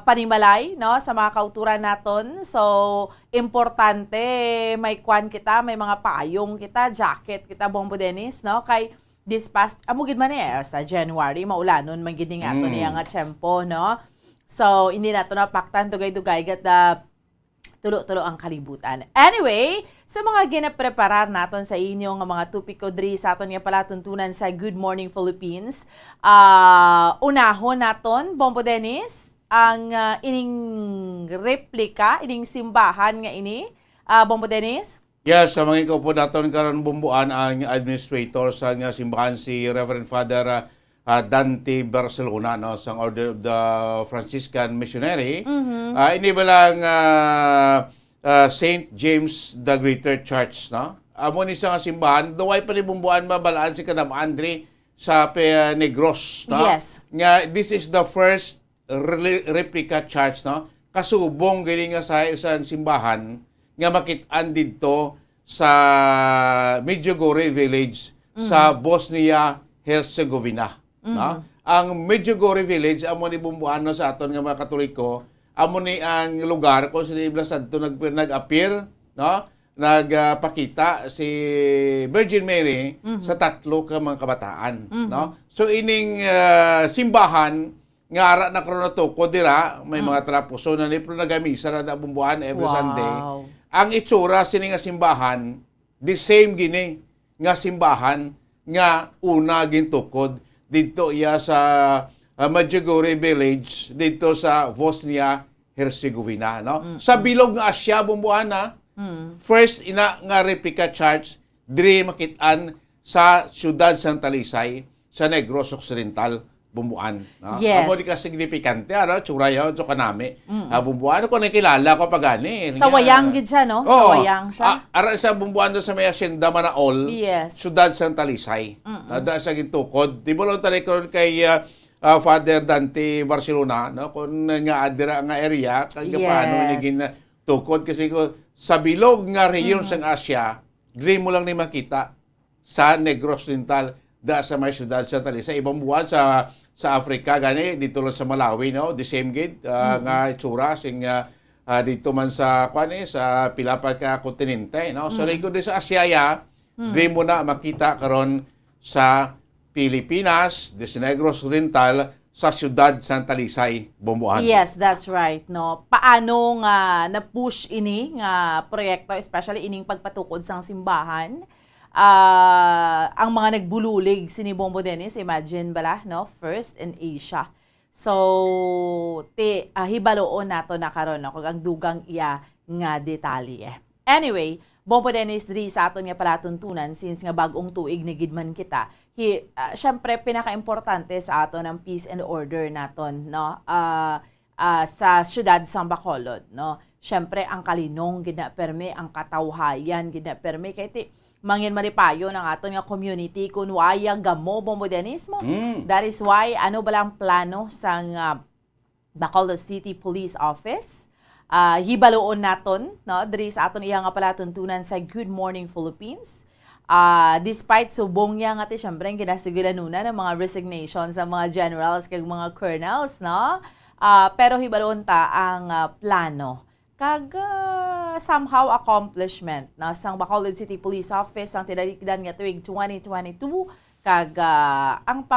panimalay, no, sa mga kauturan naton. So, importante may kwan kita, may mga payong kita, jacket kita, Bombo Dennis, no, kay this past amugid man sa January maulanon man gid nga aton iya nga tiyempo, no. So, hindi nato na paktan dugay-dugay gat tulo-tulo ang kalibutan. Anyway, sa mga ginapreparar naton sa inyo nga mga tupiko diri sa aton nga palatuntunan sa Good Morning Philippines, unahon naton, Bombo Dennis, ang ining replika, ining simbahan nga ini, Bombo Dennis? Yes, sa mga ikaw po natin karon bumbuan ang administrator sa nga simbahan si Reverend Father Dante Barcelona, no, sa Order of the Franciscan Missionary. Ini ba lang St. James the Greater Church, no? Amo ni sa simbahan, duway pa ni bumbuan mabalaan si Kadam Andre sa Negros, no? Yes. Nga this is the first replica church, no? Kasubong gini nga sa isang simbahan nga makit-an didto sa Medjugorje village sa Bosnia-Herzegovina, no? Ang Medjugorje village amo ni bumbuan no, sa aton nga mga Katoliko, amo ni ang lugar kung saan ibla sadto nag-appear, no? Nagpakita si Virgin Mary sa tatlo ka mga kabataan, no? So ining simbahan nga ara na karon nato ko dira may mga trapuso na ni pero nagamisa na bumbuan every Sunday. Ang itsura sini nga simbahan the same gini nga simbahan nga una gintukod dito iya sa Medjugorje village dito sa Bosnia-Herzegovina, no? Sa bilog nga Asya bumbuan na. First ina nga replica church diri makit-an sa siyudad San Talisay sa Negros Occidental bumbuan. No? Yes. Amo di ka signifikante, ano? Tsura yun, so kanami. Bumbuan, ko nakilala ko pagani. Sa wayang gid siya, no? Sa wayang siya. Ara sa bumbuan doon sa may Hacienda Manaol, yes. Siyudad San Talisay. Nada sa gintukod. Di ba lang talikon kay Father Dante Barcelona, no? Kung nga adira nga area, kaya paano naging tukod. Kasi ko, sa bilog nga reyon sa Asia, di mo lang ni makita sa Negros Oriental da sa may Siyudad San Talisay. Ibang buwan sa Africa gani dito lang sa Malawi, no, the same gid nga itsura sing dito man sa sa pilapag ka kontinente, no. So di sa Asia di mo na makita karon sa Pilipinas, the Negros Oriental sa Siyudad San Talisay, Bumbuan. Yes, that's right, no. Paano nga na-push ini nga proyekto, especially ining pagpatukod sang simbahan? Ang mga nagbululig si Bombo Dennis, imagine bala, no? First in Asia. So, hibaloon nato na karon, no? Kung ang dugang iya nga detalye. Anyway, Bombo Dennis, diri sa aton nga palatuntunan, since nga bagong tuig na gidman kita, syempre, pinaka-importante sa aton ang peace and order naton, no? Sa siyudad sa Bacolod, no? Syempre, ang kalinong ginaperme, ang katawhayan ginaperme, kaya mangin maripayo ng aton nga community kung waya gamo Bombo Dennis mo. That is why ano ba lang plano sa Bacolod City Police Office? Hibaloon naton, no, diri sa aton iya nga palatuntunan sa Good Morning Philippines. Despite subong niya nga ti syempre ginasigilanuna ng mga resignation sa mga generals kag mga colonels, no? Pero hibaloon ta ang plano kag somehow accomplishment na sang Bacolod City Police Office ang tinalikdan nga tuig 2022 kag ang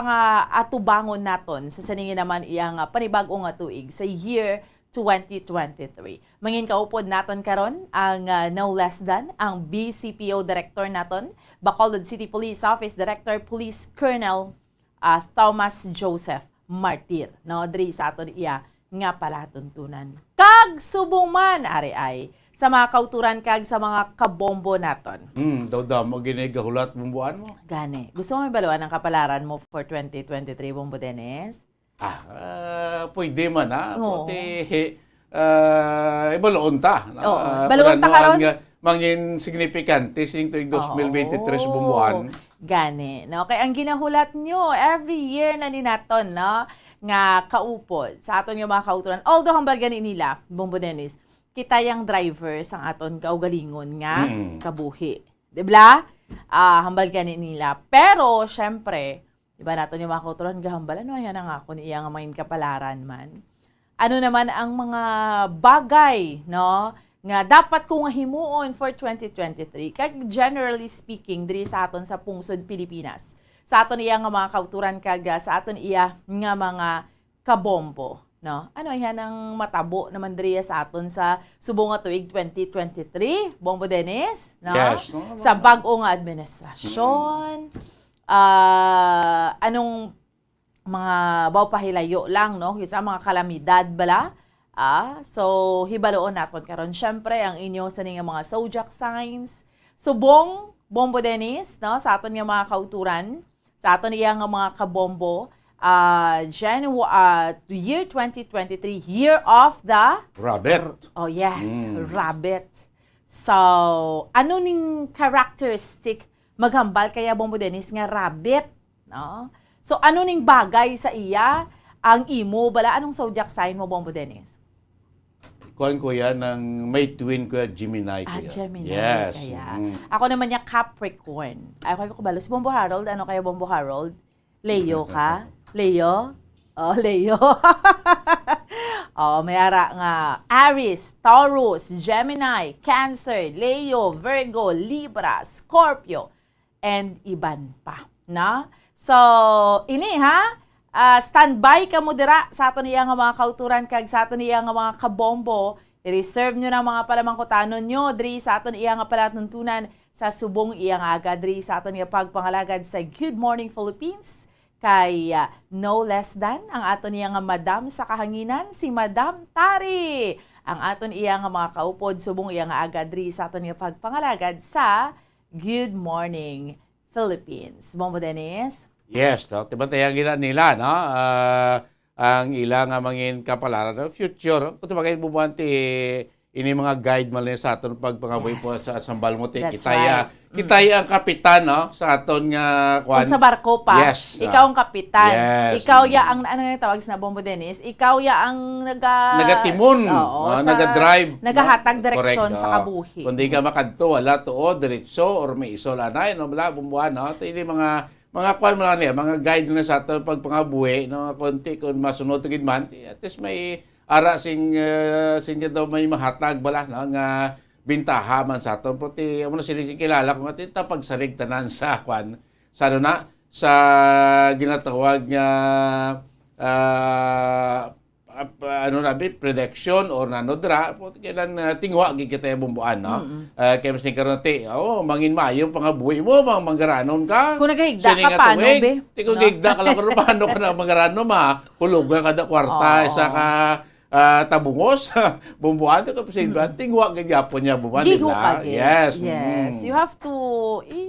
atubangon naton sa saningin naman iyang panibag-o nga tuig sa year 2023. Mangin kaupod naton karon ang no less than ang BCPO Director naton, Bacolod City Police Office Director Police Colonel Thomas Joseph Martir, no, diri sa aton iya nga palatuntunan. Kag subong man ari ay sa mga kauturan kag sa mga kabombo naton. Daw mo ginigahulat bumbuan mo. Gani. Gusto mo ibaluan ang kapalaran mo for 2023, Bombo Dennis? Pwede man, ha? Oo. Puti, ibaloon ta. Baloon ta karon. Mangin signifikante sing tuig 2023 bumuan. Gani, no? Kaya ang ginahulat nyo, every year na ninaton, no? Nga kaupod sa aton yung mga kauturan. Although hambal gani nila, Bombo Dennis, kita yung driver sang aton kaugalingon nga kabuhi. Diba? Hambal gani nila. Pero, syempre, diba naton yung mga kauturan, gahambal, ano yan ang ako niya nga main kapalaran man. Ano naman ang mga bagay, no? Nga dapat kong himuon for 2023. Kag generally speaking, diri sa aton sa pungsod Pilipinas. Sa aton iya nga mga kauturan kag sa aton iya nga mga kabombo, no? Ano yan ang matabo naman diri sa aton sa subong nga tuig 2023, Bombo Dennis, no? Yes. Sa bag-o nga administrasyon, anong mga pahilayo lang, no? Isa mga kalamidad bala. So, hibaloon naton karon. Syempre, ang inyo sa nga mga zodiac signs. Subong, Bombo Dennis, no? Sa aton nga mga kauturan, sa aton nga mga kabombo, year 2023, year of the... Rabbit. Oh, yes, rabbit. So, ano ning characteristic maghambal kaya Bombo Dennis nga rabbit, no? So, ano ning bagay sa iya ang imo bala? Anong zodiac sign mo, Bombo Dennis? Kuhan ko yan ng may twin ko, Gemini ko yan. Gemini. Yes. Kaya. Ako naman niya Capricorn. Ako ko balo. Si Bombo Harold, ano kaya Bombo Harold? Leo ka? Leo? Oh, Leo. May ara nga. Aries, Taurus, Gemini, Cancer, Leo, Virgo, Libra, Scorpio, and iban pa. Na? So, ini ha? Standby ka mo dira sa aton iya nga mga kauturan kag sa aton iya nga mga kabombo. I-reserve nyo na mga palamangkutanon nyo diri sa aton iya nga palatuntunan sa subong iya nga aga diri sa aton nga pagpangalagad sa Good Morning Philippines kay no less than ang aton iya nga madam sa kahanginan, si Madam Tari. Ang aton iya nga mga kaupod subong iya nga aga diri sa aton nga pagpangalagad sa Good Morning Philippines. Bombo Dennis? Yes, no? Tibantayan gila nila, no? Ang ilang mangin kapalaran no? Future. Kung tabagay bubuhan ini mga guide man sa aton pagpangaboy po sa sambal mo ti kitaya ang kapitan no sa aton nga kung sa barko pa. Yes, ikaw ang kapitan. Yes. Ikaw ya ang ano yung tawag sa Bombo Dennis? Ikaw ya ang nagatimon, naga-drive, nagahatag direksyon correct, sa kabuhi. Kundi ka makadto wala tuod diretso or may isolanay no bla bumbuhan no. Ini mga kwan mo lang niya, mga guide na sa aton pagpangabuhi, no, konti kung masunod gid man, at least may ara sing daw may mahatag bala no, nga bintaha man sa aton pati amo na sila kilala kung atin ta pagsarig tanan sa kwan sa ano na sa ginatawag nga ano na prediction or nanodra po kailan tingwa gid kita bumbuan no kay mas ni karon ti mangin mayo pangabuhi mo manggaranon ka kung nagahigda ka paano be kung nagahigda ka lang paano ka na manggaranon hulog ka kada kwarta sa ka tabungos bumbuan ka president tingwa gid yapon niya bumbuan nila yes you have to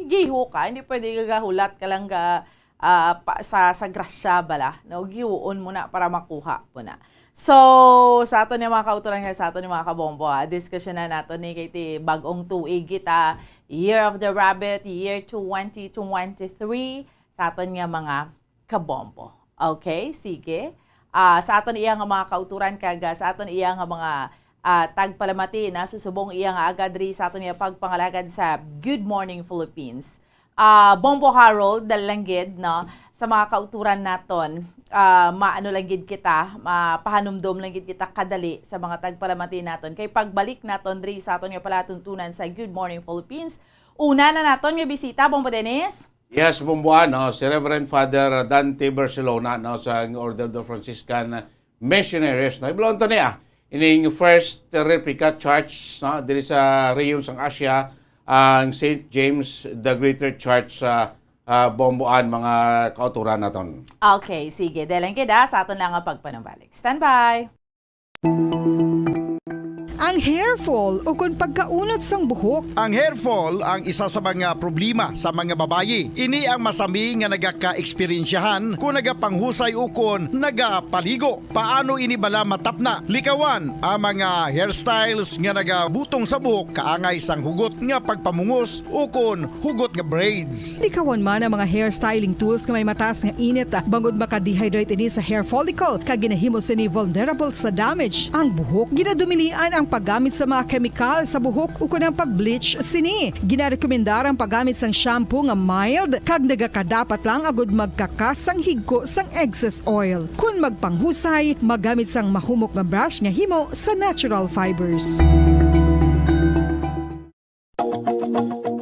giho ka hindi pwede gagahulat ka lang sa grasya bala no giuon mo na para makuha po na. So, sa ato ni mga kauturan sa ato ni mga kabombo, diskusyon na nato ni kay bagong tuig kita, Year of the Rabbit, Year 2023, sa ato nga mga kabombo. Okay, sige. Sa ato iya nga mga kauturan kaga, sa ato iya nga mga tagpalamati na susubong iya nga agadri sa ato nga pagpangalagad sa Good Morning Philippines. Bombo Harold, dalanggid, no, sa mga kauturan naton, maano lang gid kita, mapahanumdom lang gid kita kadali sa mga tagpalamati naton. Kay pagbalik naton diri sa aton nga palatuntunan sa Good Morning Philippines, una na naton nga bisita, Bombo Dennis. Yes, bumbuan, no, si Reverend Father Dante Barcelona, no, sa Order of the Franciscan Missionaries, no, ibulong to niya, ining first replica church, no, diri sa reyon sang Asia, ang St. James the Greater Church sa bomboan mga kauturan naton. Okay, sige. Dalang kita sa aton lang ang pagpanambalik. Stand by! Ang hair fall o kung pagkaunod sang buhok. Ang hair fall ang isa sa mga problema sa mga babayi. Ini ang masami nga nagaka-eksperyensyahan kung nagapanghusay o kung nagapaligo. Paano ini bala matapna? Likawan ang mga hairstyles nga nagabutong sa buhok kaangay sang hugot nga pagpamungos o kung hugot nga braids. Likawan man ang mga hairstyling tools nga may mataas nga init bangod maka-dehydrate ini sa hair follicle kag ginahimo sini vulnerable sa damage ang buhok. Ginadumilian ang paggamit sa mga chemical sa buhok o kunang pag-bleach sini. Ginarekomendar ang paggamit sang shampoo nga mild kag nagakadapat lang agud magkakas sang higko sang excess oil. Kung magpanghusay, magamit sang mahumok nga brush nga himo sa natural fibers.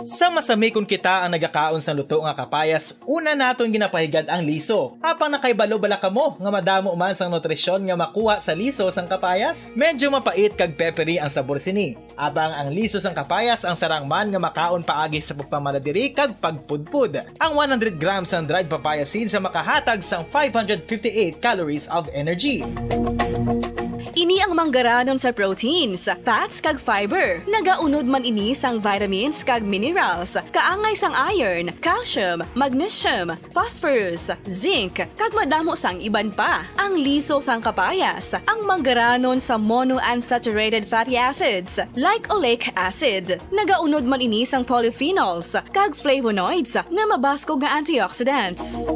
Sa masami kung kita ang nagakaon sa luto nga kapayas, una naton ginapahigad ang liso. Apang nakaibalo bala kamo nga madamo man sang nutrisyon nga makuha sa liso sang kapayas. Medyo mapait kag peppery ang sabor sini. Abang ang liso sang kapayas ang sarang man nga makaon paagi sa pagpamaladiri kag pagpudpud. Ang 100 grams ng dried papaya seeds sa makahatag sang 558 calories of energy. Ini ang manggaranon sa proteins, fats kag fiber. Nagaunod man ini sang vitamins kag minerals, kaangay sang iron, calcium, magnesium, phosphorus, zinc, kag madamo sang iban pa. Ang liso sang kapayas, ang manggaranon sa monounsaturated fatty acids like oleic acid. Nagaunod man ini sang polyphenols kag flavonoids nga mabaskog nga antioxidants.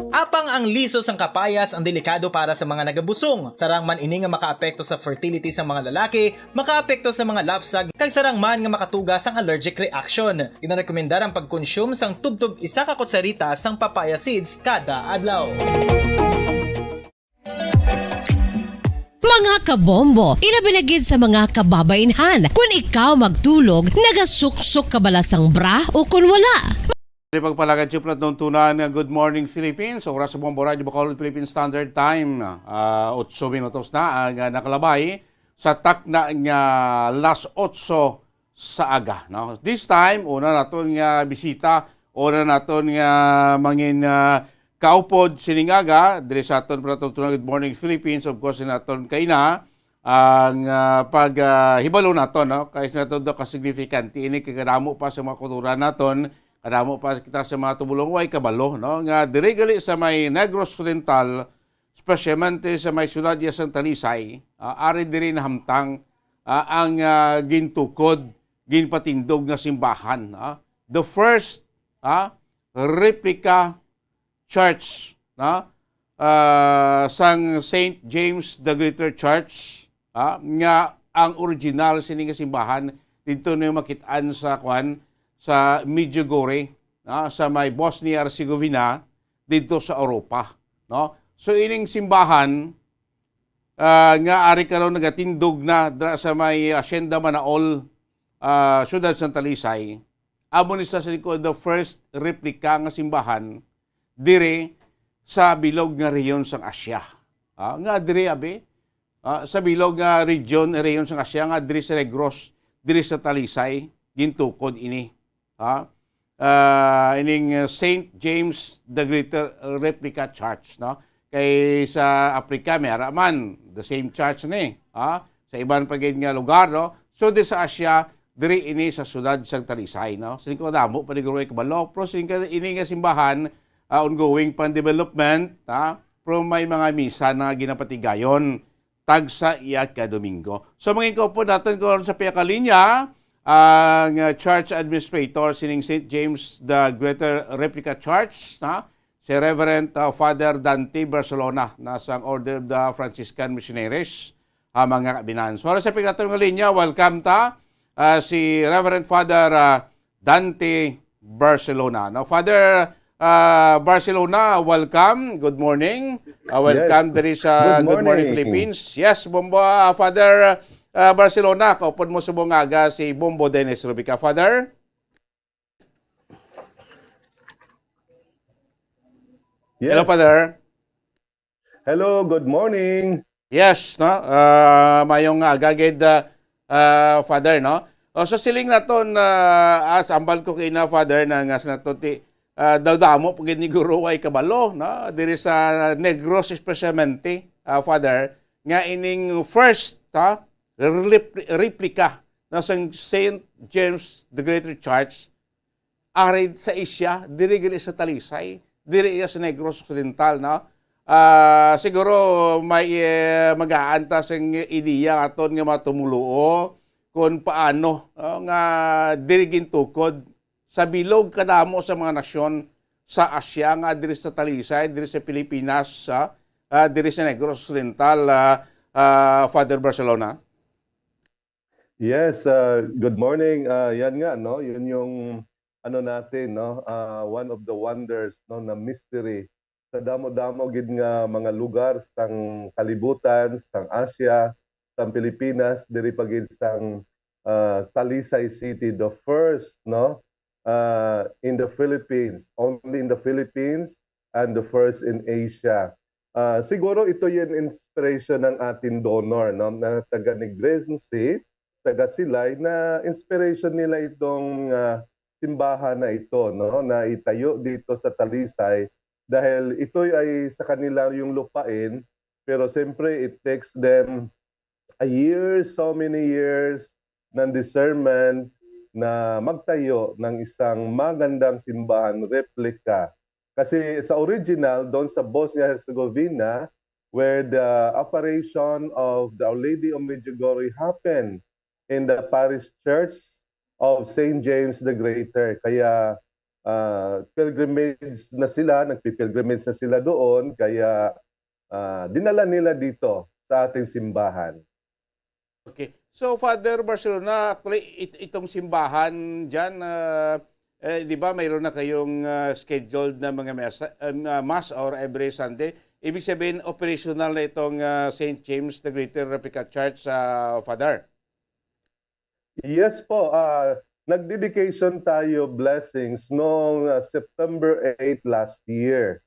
Apang ang liso sang kapayas ang delikado para sa mga nagabusong. Sarang man ini nga makaapekto sa fertility sa mga lalaki, makaapekto sa mga lapsag, kag sarang man nga makatuga sang allergic reaction. Ginarekomendar ang pagkonsume sang tubtub 1 ka kutsarita sang papaya seeds kada adlaw. Mga kabombo, ilabilagid sa mga kababainhan. Kung ikaw magtulog, nagasuksok ka bala sang bra o kung wala. Pagpalagad siya plat nung tunan ng Good Morning Philippines. Oras sa Bombo Radio Bacolod Philippine Standard Time. 8 minutos na ang nakalabay sa takna nga las 8 sa aga. No? This time, una naton nga bisita, una naton nga mangin kaupod siningaga. Dili sa aton pala tunan Good Morning Philippines. Of course, naton kay na ang paghibalo naton. No? Kaya naton do ka-significant. Ini kagadamo pa sa mga kultura naton. Kadamo pa kita sa mga tubulong way kabalo, no? Nga dirigali sa may Negros Occidental, spesyalmente sa may syudad ya Santa Talisay, ari diri na hamtang ang gintukod, ginpatindog nga simbahan. The first replica church sang St. James the Greater Church, nga ang original sini nga simbahan dito na makitaan sa sa Medjugorje, sa may Bosnia-Herzegovina, dito sa Europa. No? So ining simbahan, nga ari karon nagatindog na sa may Hacienda Manaol, Ciudad Santa Talisay, amo ni sa likod the first replica nga simbahan, dire sa bilog nga rehiyon sang Asya. Nga dire abi, sa bilog nga region, rehiyon sang Asya, nga dire sa Negros, dire sa Talisay, gintukod ini. Ining St. James the Greater Replica Church, no? Kay sa Africa may araman the same church ni, sa ibang pagid nga lugar, no? So di sa Asia diri ini sa syudad sang Talisay, no? Sing ko damo paniguroy kabalo, pro sing ini nga simbahan ongoing pan development, pro may mga misa na ginapatigayon tagsa iya ka Domingo. So mangin ko po natin ko sa piyakalinya ang church administrator sining St. James the Greater Replica Church, si Reverend Father Dante Barcelona na sang Order of the Franciscan Missionaries, mga kabinan. So sa pagkatong nga linya, welcome ta si Reverend Father Dante Barcelona. Now, Father Barcelona, welcome. Good morning. Welcome diri sa Good Morning Philippines. Yes, Bombo, Father Barcelona, kaupod mo sa bungaga si Bombo Dennis Rubica. Father? Yes. Hello, Father. Hello, good morning. Yes, no? Mayong agagid, Father, no? So siling naton, as ambal ko kay na, Father, na ngas naton ti, daw-damo pagin ni Guru ay kabalo, no? Diri sa Negros especialmente, Father, nga ining first, replica na St. James the Greater Church arid sa Asia, diri gili sa Talisay, diri sa Negros Occidental, no? Siguro may mag-aanta sing ideya aton nga matumuluo kung paano nga diri gintukod sa bilog kadamo sa mga nasyon sa Asia nga diri sa Talisay, diri sa Pilipinas, diri sa Negros Occidental, Father Barcelona. Yes, good morning. Yan nga, no? Yun yung ano natin, no? One of the wonders, no, na mystery sa damo-damo gid nga mga lugar sang kalibutan, sang Asia, sang Pilipinas, diri pa gid sang Talisay City, the first, no? In the Philippines, only in the Philippines, and the first in Asia. Siguro ito yung inspiration ng ating donor, no? Na taga Negrense, taga Silay, na inspiration nila itong simbahan na ito, no? Na itayo dito sa Talisay dahil ito ay sa kanila yung lupain, pero siyempre it takes them a year, so many years ng discernment na magtayo ng isang magandang simbahan replica. Kasi sa original, doon sa Bosnia-Herzegovina, where the apparition of the Our Lady of Medjugorje happened in the parish church of St. James the Greater. Kaya pilgrimage na sila, nagpipilgrimage na sila doon, kaya dinala nila dito sa ating simbahan. Okay. So, Father Barcelona, actually, itong simbahan dyan, di ba mayroon na kayong scheduled na mga mass or every Sunday? Ibig sabihin, operational na itong St. James the Greater Replica Church, Father? Yes po. Nagdedication tayo blessings noong September 8 last year.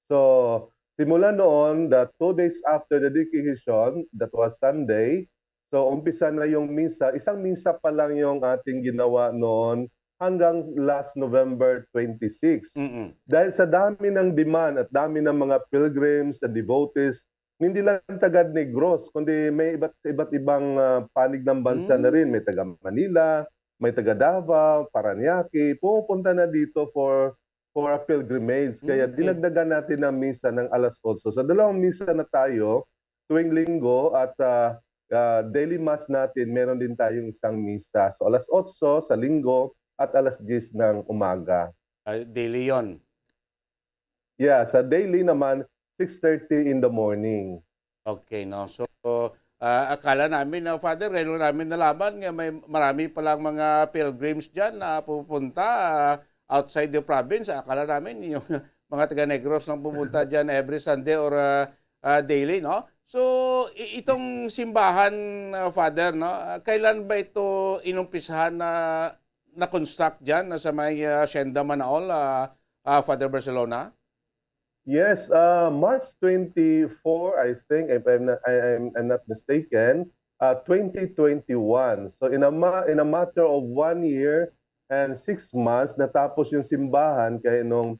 So, simula noon, 2 days after the dedication, that was Sunday, so umpisa na yung misa. Isang misa pa lang yung ating ginawa noon hanggang last November 26. Dahil sa dami ng demand at dami ng mga pilgrims and devotees, hindi lang taga Negros, kundi may iba't ibang panig ng bansa na rin. May taga Manila, may taga Davao, Parañaque, pupunta na dito for a pilgrimage. Kaya dinagdagan natin ang misa ng alas 8. Sa dalawang misa na tayo, tuwing linggo at daily mass natin, meron din tayong isang misa. So alas 8 sa linggo at alas 10 ng umaga. Daily yon? Yeah, sa daily naman, 6:30 in the morning. Okay, no? So, akala namin, Father, ngayon namin nalaman nga may marami palang mga pilgrims dyan na pupunta outside the province. Akala namin yung mga taga-Negros lang pupunta dyan every Sunday or daily, no? So, itong simbahan, Father, no? Kailan ba ito inumpisahan na construct dyan sa may Hacienda Manaol, Father Barcelona? Yes, March 24, I think, if I'm not mistaken, 2021. So in a matter of 1 year and 6 months, natapos yung simbahan, kaya nung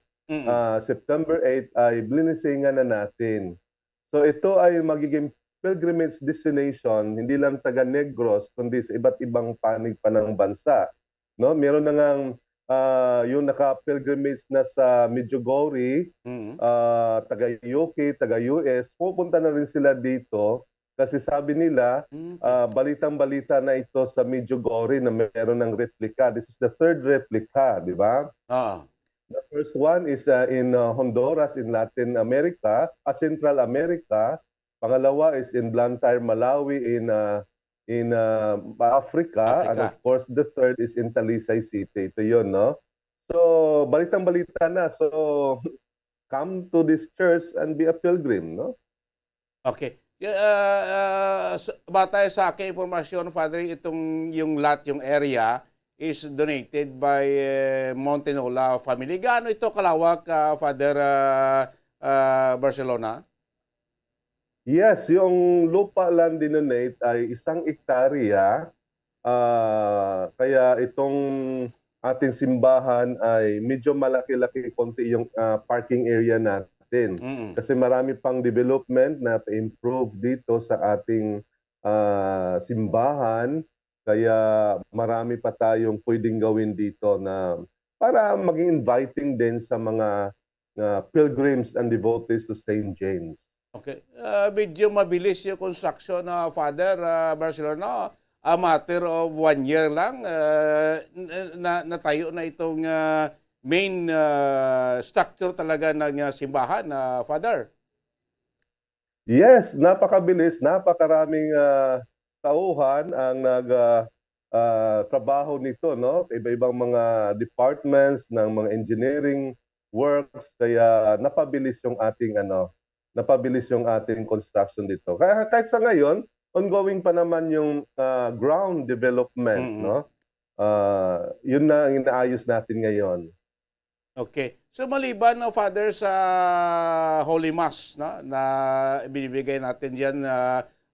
September 8 ay blinisingan na natin. So ito ay magiging pilgrimage destination, hindi lang taga Negros, kundi sa iba't ibang panig pa ng bansa. No? Meron na ngang yung naka-pilgrimage na sa Medjugorje, taga UK, taga US, pupunta na rin sila dito kasi sabi nila, balitang-balita na ito sa Medjugorje na meron ng replica. This is the third replica, di ba? The first one is in Honduras, in Latin America, Central America. Pangalawa is in Blantyre, Malawi, in Africa, and of course the third is in Talisay City. Ito yun, no? So, balitang-balita na. So, come to this church and be a pilgrim, no? Okay. Batay sa aking informasyon, Father, yung lot, yung area, is donated by Montenola family. Gaano ito kalawak, Father Barcelona? Yes, yung lupa lang dinonate ay 1 hektarya. Kaya itong ating simbahan ay medyo malaki-laki konti yung parking area natin. Kasi marami pang development na improve dito sa ating simbahan. Kaya marami pa tayong pwedeng gawin dito na para maging inviting din sa mga pilgrims and devotees to St. James. Okay. Medyo mabilis yung construction na Father Barcelona. A matter of 1 year lang natayo na itong main structure talaga ng simbahan, Father. Yes, napakabilis, napakaraming tauhan ang trabaho nito, no? Iba-ibang mga departments ng mga engineering works, kaya napabilis yung ating construction dito. Kaya kahit sa ngayon, ongoing pa naman yung ground development, no? Yun na ang inaayos natin ngayon. Okay. So maliban no Father sa Holy Mass, no, na binibigay natin diyan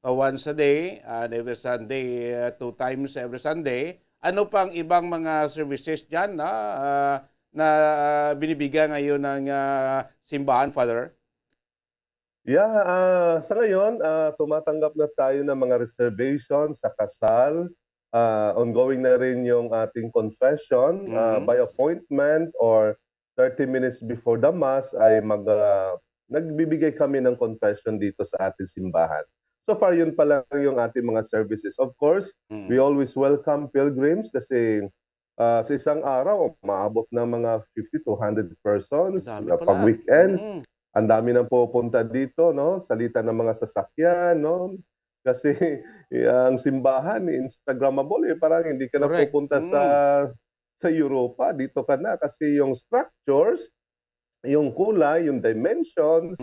once a day and every Sunday 2 times every Sunday, ano pang ibang mga services diyan na binibigay ngayon ng simbahan, Father? Yeah, sa ngayon, tumatanggap na tayo ng mga reservations sa kasal. Ongoing na rin yung ating confession by appointment or 30 minutes before the Mass ay nagbibigay kami ng confession dito sa ating simbahan. So far, yun pa lang yung ating mga services. Of course, we always welcome pilgrims kasi sa isang araw, maabot ng mga 50 to 100 persons pag weekends. Ang dami nang pupunta dito, no? Salita ng mga sasakyan, no? Kasi ang simbahan, Instagrammable, parang hindi ka na pupunta sa Europa, dito ka na kasi yung structures, yung kulay, yung dimensions,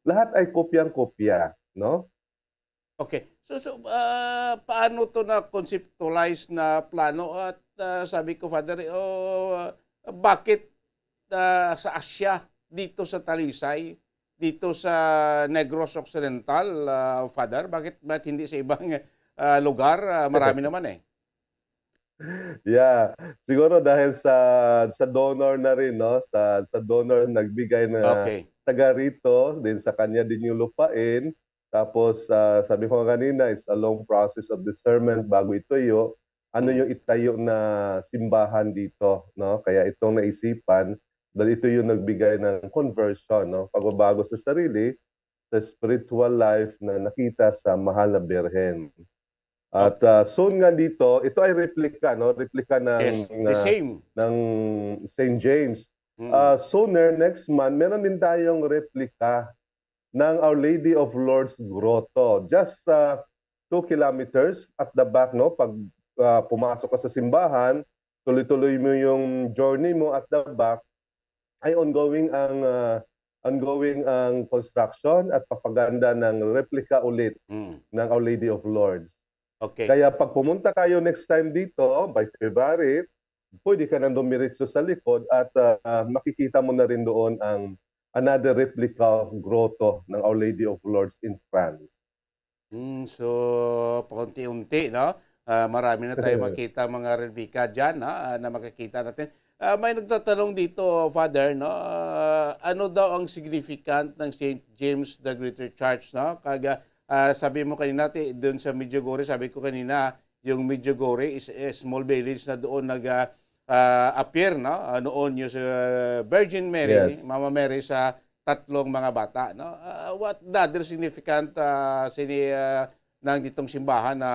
lahat ay kopyang-kopya, no? Okay. So paano to na conceptualize na plano at sabi ko, Father, bakit sa Asia, dito sa Talisay, dito sa Negros Occidental, Father? Bakit hindi sa ibang lugar? Marami naman eh. Yeah, siguro dahil sa donor na rin, no? Sa donor nagbigay na taga rito, din sa kanya din yung lupain. Tapos sabi ko kanina, it's a long process of discernment bago itayo. Ano yung itayo na simbahan dito, no? Kaya itong naisipan dahil ito yung nagbigay ng conversion, no? Pagbabago sa sarili, sa spiritual life na nakita sa Mahal na Birhen. At soon nga dito, ito ay replika, no? Replika ng ng St. James. Sooner next month, meron din tayong replika ng Our Lady of Lourdes Grotto. Just 2 kilometers at the back, no? Pag pumasok ka sa simbahan, tuloy-tuloy mo yung journey mo at the back, ay ongoing ang construction at papaganda ng replica ulit ng Our Lady of Lourdes. Okay. Kaya pag pumunta kayo next time dito, by February, pwede ka nang dumiretso sa likod at makikita mo na rin doon ang another replica of grotto ng Our Lady of Lourdes in France. So, paunti-unti, no? Marami na tayo makita mga replika dyan, na makikita natin. May nagtatanong dito, Father, no? Ano daw ang significant ng St. James the Greater Church, no? Sabi mo kanina, doon sa Medjugorje, sabi ko kanina, yung Medjugorje is a small village na doon appear, no? Noon yung Virgin Mary, yes. Mama Mary sa 3 mga bata, no? What the other significant ng ditong simbahan na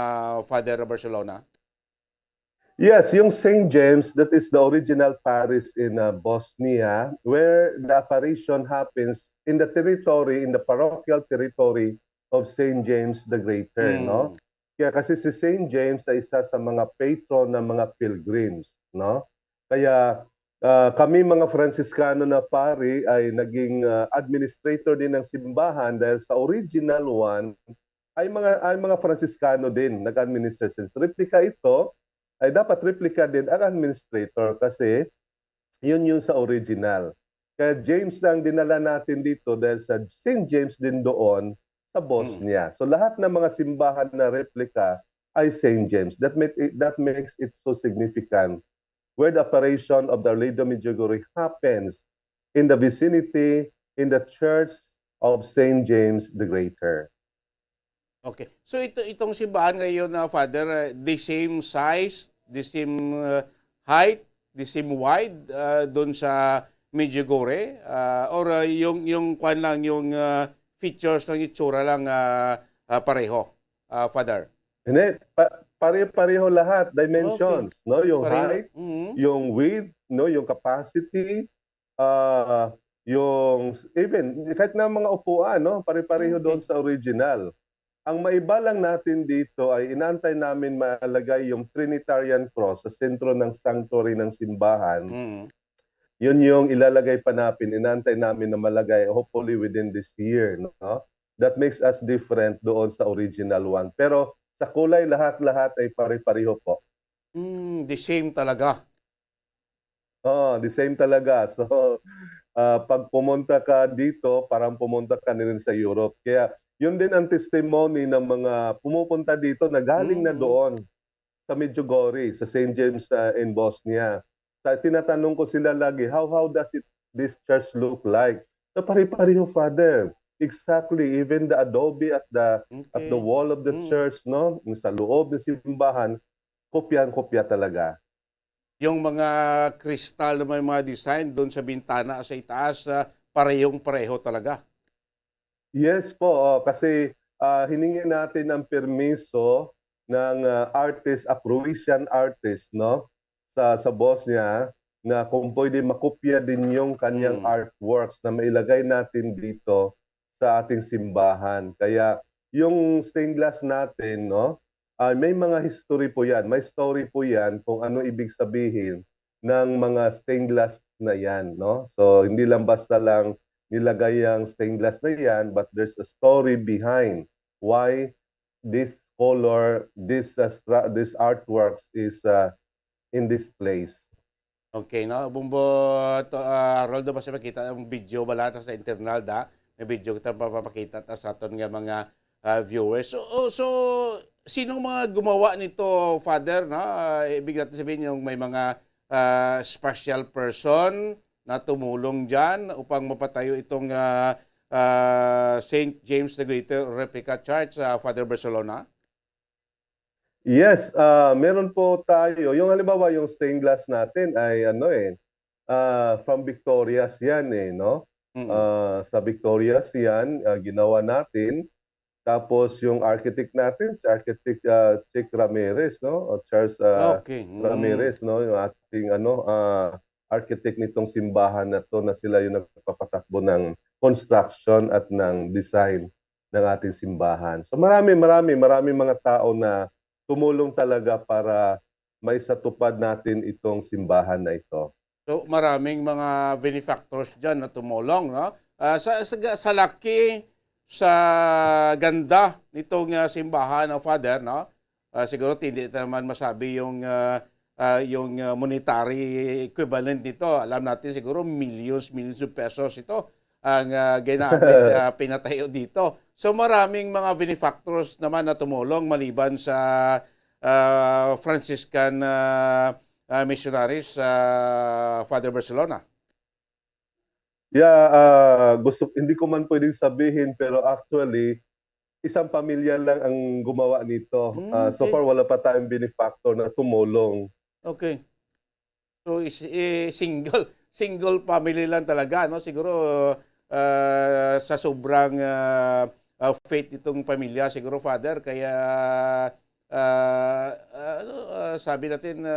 Father Barcelona? Yes, yung St. James, that is the original parish in Bosnia, where the apparition happens in the territory, in the parochial territory of St. James the Greater, no? Kaya kasi si St. James ay isa sa mga patron ng mga pilgrims, no? Kaya kami mga Franciscano na pari ay naging administrator din ng simbahan dahil sa original one ay mga Franciscano din nag-administer. Since replica ito, ay dapat replica din ang administrator kasi yun yung sa original. Kaya James lang dinala natin dito dahil sa St. James din doon sa Bosnia. So lahat ng mga simbahan na replica ay St. James. That makes it so significant. Where the apparition of the Lady of Medjugorje happens in the vicinity, in the church of St. James the Greater. Okay. So itong simbahan ngayon na Father, the same size, the same height, the same wide doon sa Medjugorje or yung kwan lang yung features ng itsura lang pareho, Father. Hindi, pare-pareho lahat, dimensions, Okay. no? Yung Pareho. height, Mhm. yung width, no? Yung capacity, yung even kahit na mga upuan, no? Pare-pareho doon sa original. Ang maiba lang natin dito ay inantay namin malagay yung Trinitarian Cross sa sentro ng sanctuary ng simbahan. Mhm. Yun yung ilalagay pa namin, inantay namin na malagay hopefully within this year, no? That makes us different doon sa original one. Pero sa kulay lahat-lahat ay pare-pareho po. The same talaga. The same talaga. So pag pumunta ka dito, parang pumunta ka na rin sa Europe. Kaya yun din ang testimony ng mga pumupunta dito na galing na doon sa Medjugorje, sa St. James in Bosnia. Tinatanong ko sila lagi, how does this church look like? So pare-pareho, Father. Exactly, even the adobe at the wall of the church, no, sa loob ng simbahan, kopyang-kopya talaga. Yung mga kristal na may mga design doon sa bintana sa itaas, parehong-pareho talaga. Yes po, kasi hiningi natin ng permiso ng artist, a Croatian artist, no, sa Bosnia, na kung pwede makopya din yung kanyang artworks na mailagay natin dito sa ating simbahan. Kaya yung stained glass natin, no, may mga history po yan, may story po yan kung ano ibig sabihin ng mga stained glass na yan, no. So hindi lang basta lang nilagay ang stained glass na yan, but there's a story behind why this color, this artworks is in this place. Okay, no? Bumbo, Roldo, basta makita ang video balata sa internal da. May video kita papapakita sa aton nga mga viewers. So sinong mga gumawa nito, Father, no? Ibig natin sabihin yung may mga special person na tumulong dyan upang mapatayo itong St. James the Greater Replica Church sa Father Barcelona? Yes, meron po tayo. Yung halimbawa, yung stained glass natin ay from Victorias yan no? Sa Victorias yan, ginawa natin. Tapos yung architect natin, si Architect Chick Ramirez, no? O Charles Ramirez, no? Yung ating architect nitong simbahan na to, na sila yung nagpapatakbo ng construction at ng design ng ating simbahan. So marami mga tao na tumulong talaga para maisatupad natin itong simbahan na ito. So maraming mga benefactors dyan na tumulong, no? Sa laki, sa ganda nitong simbahan, no, Father, no? Siguro hindi naman masabi yung monetary equivalent nito. Alam natin siguro millions of pesos ito ang ginamit pinatayo dito. So maraming mga benefactors naman na tumulong maliban sa Franciscan missionaries Father Barcelona. Yeah, hindi ko man pwedeng sabihin, pero actually isang pamilya lang ang gumawa nito. So far wala pa tayong benefactor na tumulong. Okay. So single family lang talaga, no? Siguro sa sobrang faith itong pamilya siguro, Father, kaya sabi natin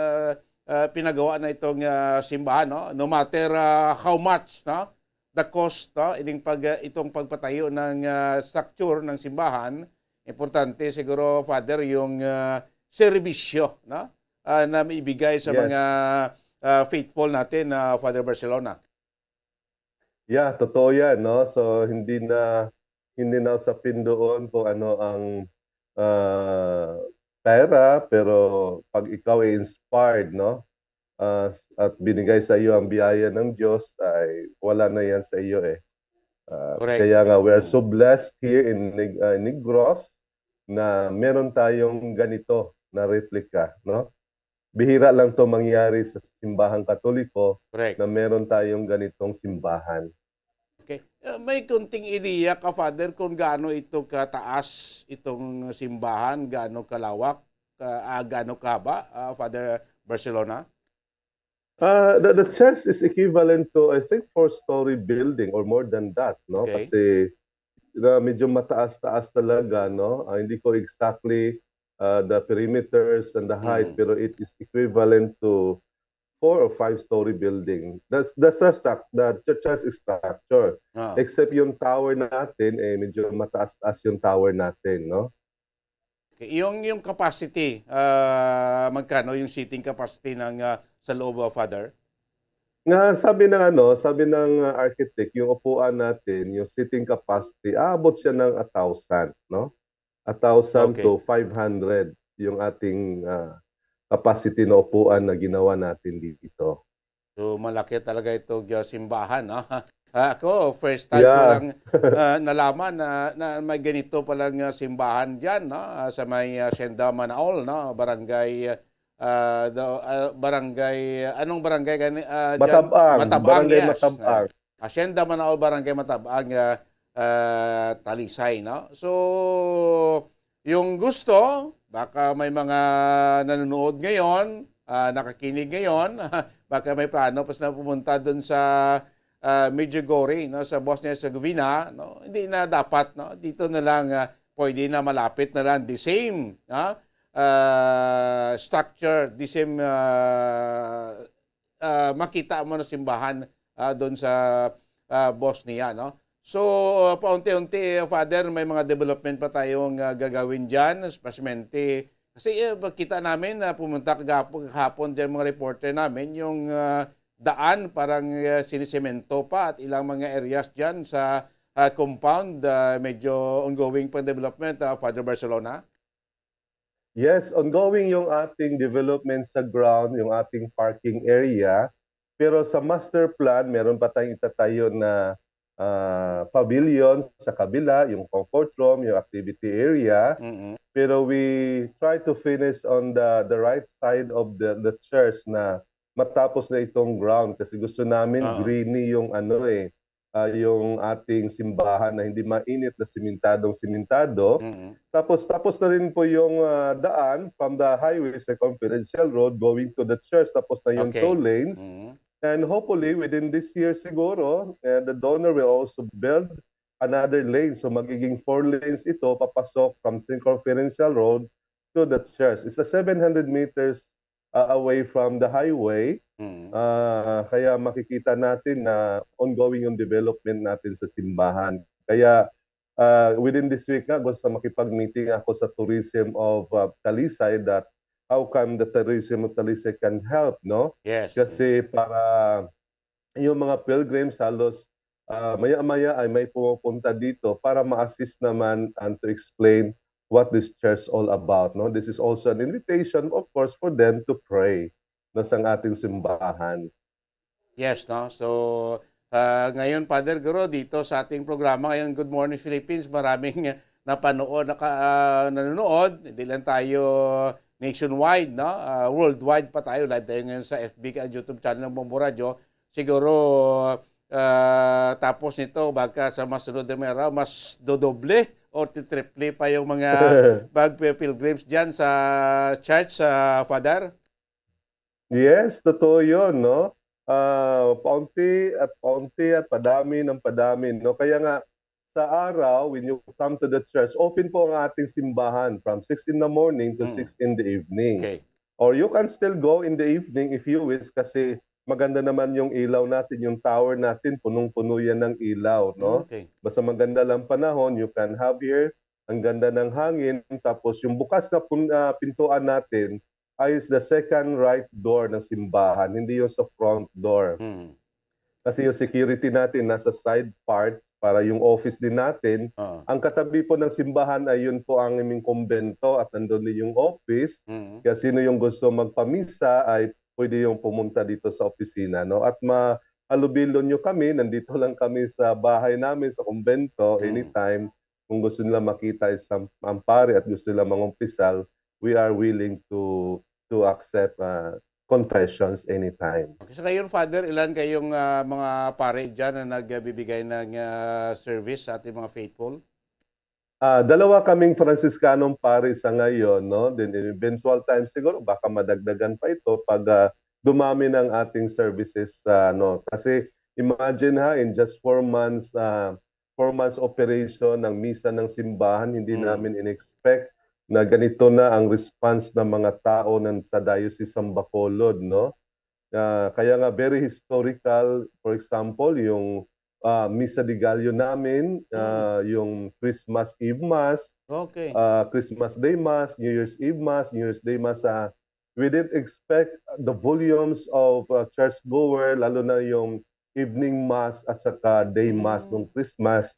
pinagawa na itong simbahan, no? No matter how much, no, the cost, no, itong pagpatayo ng structure ng simbahan, importante siguro, Father, yung serbisyo, no, na maibigay sa mga faithful natin, Father Barcelona. Yeah, totoo yan, no? So hindi na usapin doon kung ano ang pera, pero pag ikaw ay inspired, no? At binigay sa iyo ang biyaya ng Diyos, ay wala na yan sa iyo eh. Kaya nga, we are so blessed here in Negros na meron tayong ganito na replica, no? Bihira lang to mangyari sa simbahang Katoliko na meron tayong ganitong simbahan. Okay. May kunting ideya ka, Father, kung gaano ito kataas itong simbahan, gaano kalawak, gaano kahaba, Father Barcelona? The church is equivalent to, I think, 4-story building or more than that, no? Okay. Kasi medyo mataas-taas talaga, no? Hindi ko exactly the perimeters and the height, pero it is equivalent to 4 or 5-story building. That's the church structure. Except yung tower natin, medyo mataas-taas yung tower natin, no? Okay. Yung capacity, magkano yung seating capacity ng sa loob, Father? Sabi ng architect, yung upuan natin, yung seating capacity, abot siya ng 1,000, no? 1,000 to 500 yung ating capacity na upuan na ginawa natin dito. So malaki talaga itong simbahan, no? Ako, first time ko lang nalaman na may ganito palang simbahan diyan, no? Sa may Hacienda Manaol, no? Barangay anong barangay gani? Matabang. Barangay yes. Matabang. Hacienda Manaol, Barangay Matabang, Talisay, no? So yung gusto, baka may mga nanonood ngayon, nakakinig ngayon, baka may plano pas na pumunta doon sa Medjugorje, no, sa Bosnia Herzegovina, no, hindi na dapat, no, dito na lang pwede na malapit na lang the same structure, the same makita mo na simbahan doon sa Bosnia, no. So, paunti-unti, Father, may mga development pa tayong gagawin dyan, especially kasi kita namin na pumunta kahapon dyan mga reporter namin, yung daan parang sinisemento pa at ilang mga areas dyan sa compound, medyo ongoing pa development, Father Barcelona? Yes, ongoing yung ating development sa ground, yung ating parking area. Pero sa master plan, meron pa tayong itatayo na pavilion sa kabila, yung comfort room, yung activity area. Pero we try to finish on the right side of the church na matapos na itong ground kasi gusto namin greeny yung yung ating simbahan na hindi mainit na simentado. Tapos na rin po yung daan from the highway sa Confidential Road going to the church. Tapos na yung toll lanes. And hopefully, within this year siguro, the donor will also build another lane. So magiging 4 lanes ito, papasok from St. Confidential Road to the church. It's a 700 meters away from the highway. Kaya makikita natin na ongoing yung development natin sa simbahan. Kaya within this week nga, gusto makipag-meeting ako sa tourism of Talisay that how come the tourism of Talisay can help, no? Yes. Kasi para yung mga pilgrims halos maya-maya ay may pumupunta dito para ma-assist naman and to explain what this church all about, no? This is also an invitation, of course, for them to pray na sa ating simbahan. Yes, no? So, ngayon, Father Guro, dito sa ating programa, ngayon, Good Morning Philippines, maraming nanonood. Hindi lang tayo nationwide, no? Worldwide pa tayo. Live tayo ngayon sa FB at YouTube channel ng Bombo Radio. Siguro, tapos nito, baka sa masunod na araw, mas dodoble o triple pa yung mga pilgrims dyan sa church, Father? Yes, totoo yun, no? Paunti at padami ng padami, no? Kaya nga, sa araw, when you come to the church, open po ang ating simbahan from 6 in the morning to 6 in the evening. Okay. Or you can still go in the evening if you wish kasi maganda naman yung ilaw natin, yung tower natin, punong-puno yan ng ilaw, no? Okay. Basta maganda lang panahon, you can have here, ang ganda ng hangin, tapos yung bukas na pintuan natin ay the second right door ng simbahan, hindi yung sa front door. Kasi yung security natin nasa side part, para yung office din natin. Ang katabi po ng simbahan ay yun po ang aming kumbento at nandun din yung office. Kaya sino yung gusto magpamisa ay pwede yung pumunta dito sa opisina, no? At mahalubilo nyo kami, nandito lang kami sa bahay namin sa kumbento anytime. Kung gusto nila makita isang ampare at gusto nila mangumpisal, we are willing to accept confessions anytime. Okay. So ngayon, Father, ilan kayong mga pare dyan na nagbibigay ng service sa ating mga faithful? Dalawa kaming Franciscanong pare sa ngayon, no? Then in eventual time siguro baka madagdagan pa ito pag dumami ng ating services, no? Kasi imagine in just 4 months, 4 months operation ng misa ng simbahan, hindi namin in-expect na ganito na ang response ng mga tao sa Diocese ng Bacolod, no? Kaya nga very historical, for example, yung Misa de Gallo namin, yung Christmas Eve Mass, Okay. Christmas Day Mass, New Year's Eve Mass, New Year's Day Mass. We didn't expect the volumes of churchgoer, lalo na yung evening mass at saka day mass nung Christmas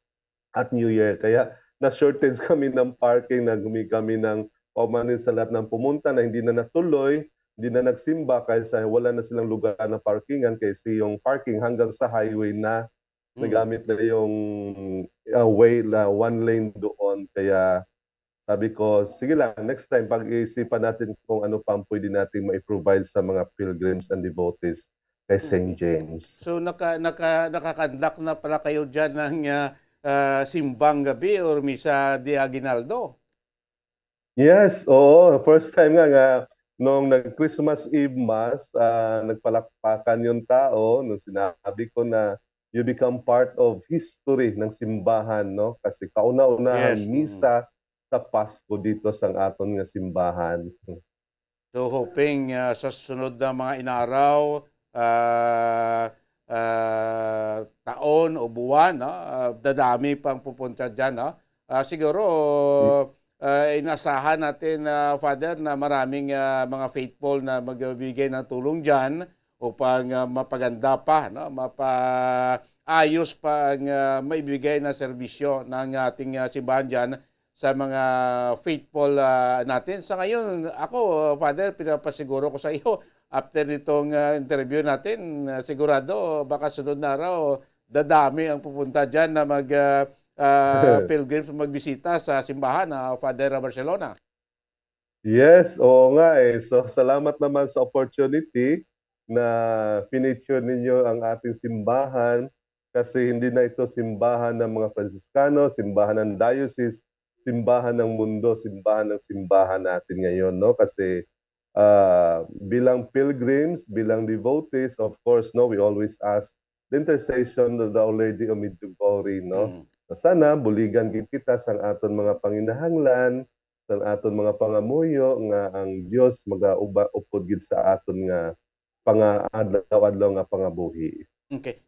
at New Year. Kaya na-shortage kami ng parking, nagumi kami ng paumanin sa lahat ng pumunta na hindi na natuloy, hindi na nagsimba kasi wala na silang lugar na parkingan kasi yung parking hanggang sa highway na nagamit na yung one lane doon. Kaya sabi ko, sige lang, next time pag-iisipan natin kung ano pang pwede natin ma-provide sa mga pilgrims and devotees kay St. James. So nakakandak na pala kayo dyan ng simbang gabi or Misa de Aguinaldo? Yes, oo. First time nga nung nag-Christmas Eve Mass, nagpalakpakan yung tao nung sinabi ko na you become part of history ng simbahan, no? Kasi kauna-unahan misa sa Pasko dito sa aton nga simbahan. So hoping sa sunod na mga inaraw, taon o buwan, no? Dadami pang pupunta dyan. No? Siguro, inasahan natin, Father, na maraming mga faithful na magbibigay ng tulong dyan upang mapaganda pa, no? Mapaayos pa ang maibigay na serbisyo ng ating simbahan dyan sa mga faithful natin. Sa ngayon, ako, Father, pinapasiguro ko sa iyo, after nitong interview natin, sigurado baka sunod na araw, dadami ang pupunta dyan na pilgrims magbisita sa simbahan na Father Barcelona. Yes, oo nga eh. So salamat naman sa opportunity na pinicture ninyo ang ating simbahan kasi hindi na ito simbahan ng mga Franciscano, simbahan ng diocese, simbahan ng mundo, simbahan ng simbahan natin ngayon, no? Kasi bilang pilgrims, bilang devotees, of course, no, we always ask the intercession of the Our Lady of Medjugorje, no? Sana buligan kita sa aton mga panginahanglan, sa aton mga pangamuyo nga ang Dios magaupod gid sa aton nga panga-adlaw nga pangabuhi. Okay.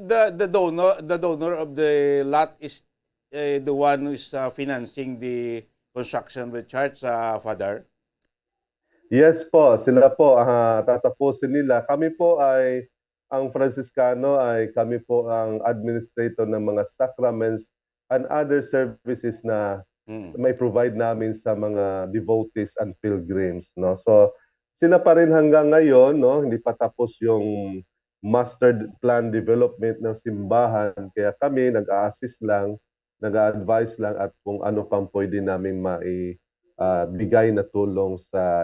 The donor of the lot is the one who is financing the construction of the church, Father? Yes po, sila po tatapusin nila. Kami po ay ang Franciscano ay kami po ang administrator ng mga sacraments and other services na may provide namin sa mga devotees and pilgrims, no. So sila pa rin hanggang ngayon, no, hindi pa tapos yung master plan development ng simbahan. Kaya kami nag-a-assist lang, nag-a-advise lang at kung ano pang pwede namin bigay na tulong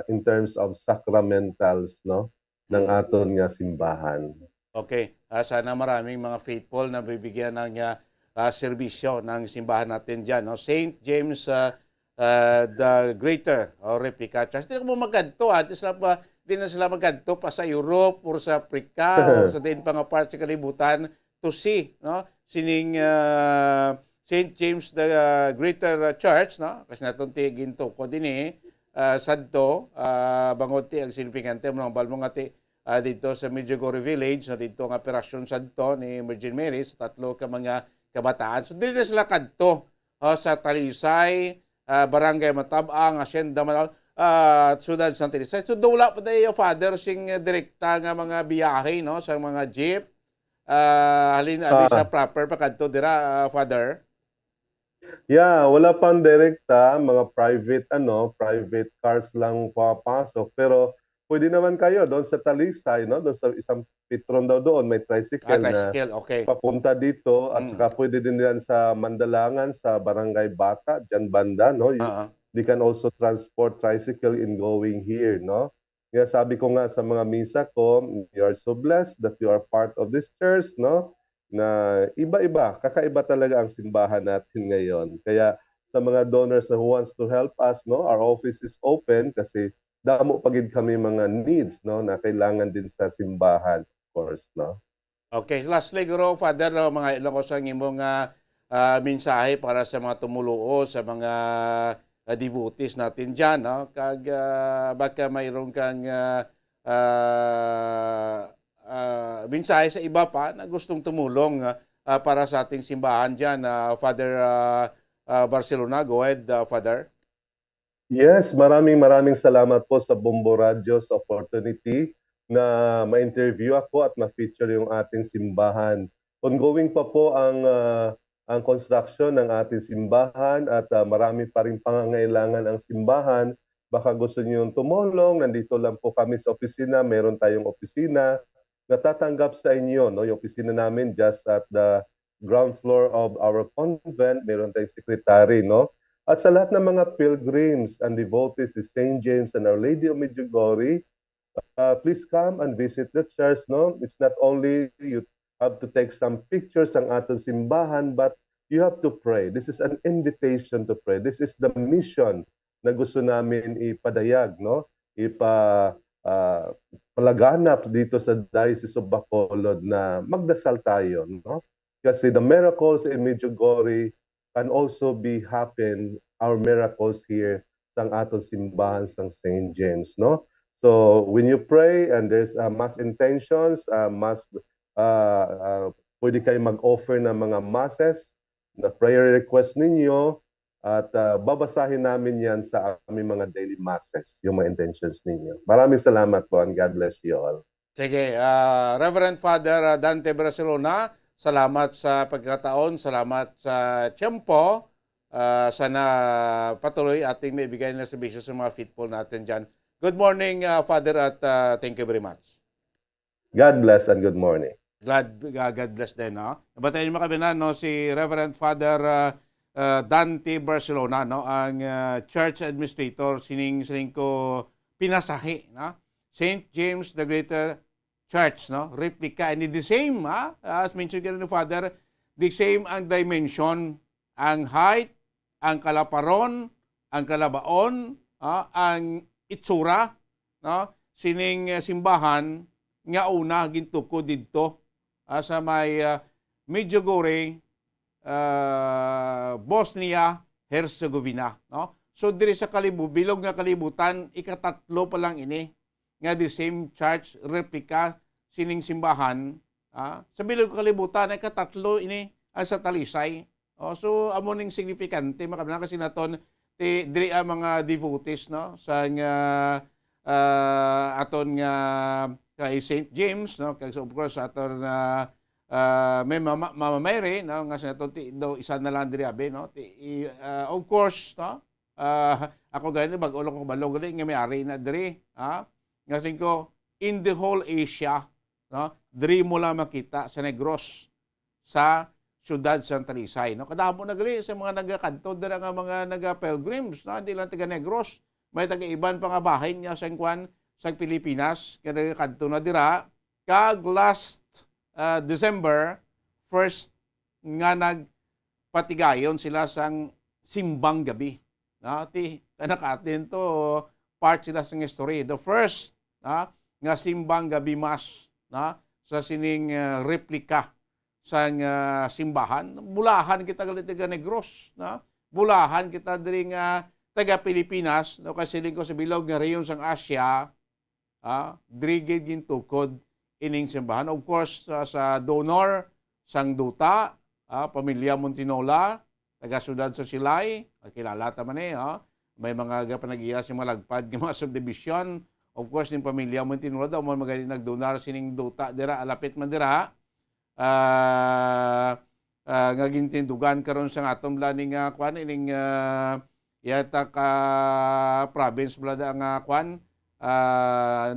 in terms of sacramentals, no, ng aton nga simbahan. Okay. Sana maraming mga faithful na bibigyan ng serbisyo ng simbahan natin dyan. No? St. James the Greater o Replica Church. Hindi mo magkanto. Hindi na sila magkanto pa sa Europe or sa Africa or sa din pang part sa kalibutan to see, no? Sining St. James the Greater Church, no? Kasi natunti ginto ko din sadto bangotti ang silpingante mo ng balmongati dito sa Medjugorje Village, na dito ang operasyon sadto ni Virgin Mary sa tatlo ka mga kabataan. So dili na sila kadto sa Talisay, Barangay Matabang, Hacienda Manal, Ciudad Santa Teresa. So wala pa tayo, Father, sing direkta nga mga biyahe, no, sa mga jeep. Halin sa proper pa kadto dira, Father. Yeah, wala pang direkta, mga private cars lang papasok. Pero pwede naman kayo doon sa Talisay, no? Doon sa isang pitron daw doon, may tricycle na okay, papunta dito. At saka pwede din yan sa Mandalangan, sa Barangay Bata, dyan banda, no? They can also transport tricycle in going here, no? Kaya sabi ko nga sa mga misa ko, you are so blessed that you are part of this church, no? Na iba-iba, kakaiba talaga ang simbahan natin ngayon. Kaya sa mga donors na who wants to help us, no, our office is open kasi damo pagid kami mga needs, no, na kailangan din sa simbahan, of course, no. Okay, lastly, Guro, Father, no, mga ilang ko sa imong mensahe para sa mga tumuluo, sa mga devotees natin dyan, no? Kag baka mayroon kang mensahe sa iba pa na gustong tumulong para sa ating simbahan dyan, Father Barcelona. Go ahead, Father. Yes, maraming salamat po sa Bombo Radio sa opportunity na ma-interview ako at ma-feature yung ating simbahan. Ongoing pa po ang construction ng ating simbahan at marami pa rin pangangailangan ang simbahan. Baka gusto niyo tumulong, nandito lang po kami sa opisina, meron tayong opisina na tatanggap sa inyo, no? Yung opisina namin just at the ground floor of our convent, meron tayong secretary, no? At sa lahat ng mga pilgrims and devotees to St. James and Our Lady of Medjugorje, please come and visit the church, no? It's not only you have to take some pictures ang atong simbahan, but you have to pray. This is an invitation to pray. This is the mission na gusto namin ipadayag, no? Palaganap dito sa Diocese of Bacolod na magdasal tayo, no? Kasi the miracles in Medjugorje can also be happen, our miracles here sa atong simbahan sa St. James, no? So when you pray and there's mass intentions, pwede kayo mag-offer ng mga masses na prayer request ninyo at babasahin namin yan sa aming mga daily masses, yung mga intentions ninyo. Maraming salamat po and God bless you all. Sige, Reverend Father Dante Barcelona, salamat sa pagkakataon, salamat sa tiyempo. Sana patuloy ating may bigay na serbisyo sa mga faithful natin dyan. Good morning, Father, at thank you very much. God bless and good morning. God bless din, no? Nabatayin mo kami na, no, si Reverend Father Dante Barcelona, no, ang church administrator, sining ko pinasahi, no? St. James the Greater Church, no? Replica, and the same, as mentioned ni Father, the same ang dimension, ang height, ang kalaparon, ang kalabaon, ang itsura, no? Sining simbahan nga una gintuko didto sa may Medjugorje, Bosnia, Herzegovina, no? So diri sa bilog nga kalibutan, ikatatlo pa lang ini nga the same church replica sining simbahan, sa bilog kalibutan ay ikatatlo ini sa Talisay. So amo ning signifikante makabana kasi naton diri ang mga devotees, no, sa nga aton nga kay St. James, no, kay of course aton may Mama Mary, no, nga sa naton do isa na lang diri abi, no. Of course, no, ako ganito bag-ulo ko balong gali nga may ari na diri, nga ko in the whole Asia, no, diri mo lang makita sa Negros sa siyudad sa Talisay, no. Kadamo na gali sa mga nagakanto dira nga mga naga-pilgrims, no, hindi lang taga Negros, may taga-iban pa nga bahay niya sa kwan sa Pilipinas, kaya nagakanto na dira. Kag last December 1st nga nagpatigayon sila sang simbang gabi. Kanakatin to part sila sa history. The first nga simbang gabi mass sa sining replika sa simbahan. Bulahan kita galit taga Negros. Bulahan kita diri nga taga Pilipinas. Kasi ko sa bilog nga reyon sang Asia, drigid yung tukod ining simbahan. Of course, sa donor, sang duta, pamilya Montinola, taga-sudad sa Silay, kilala taman may mga panag-iya si malagpad ng mga subdivision. Of course, yung pamilya Montinola daw, magaling nagdonar sining duta, dira, alapit man dira, nga gintindugan karon sa atong laning kwan, ining yata ka province blada nga kwan,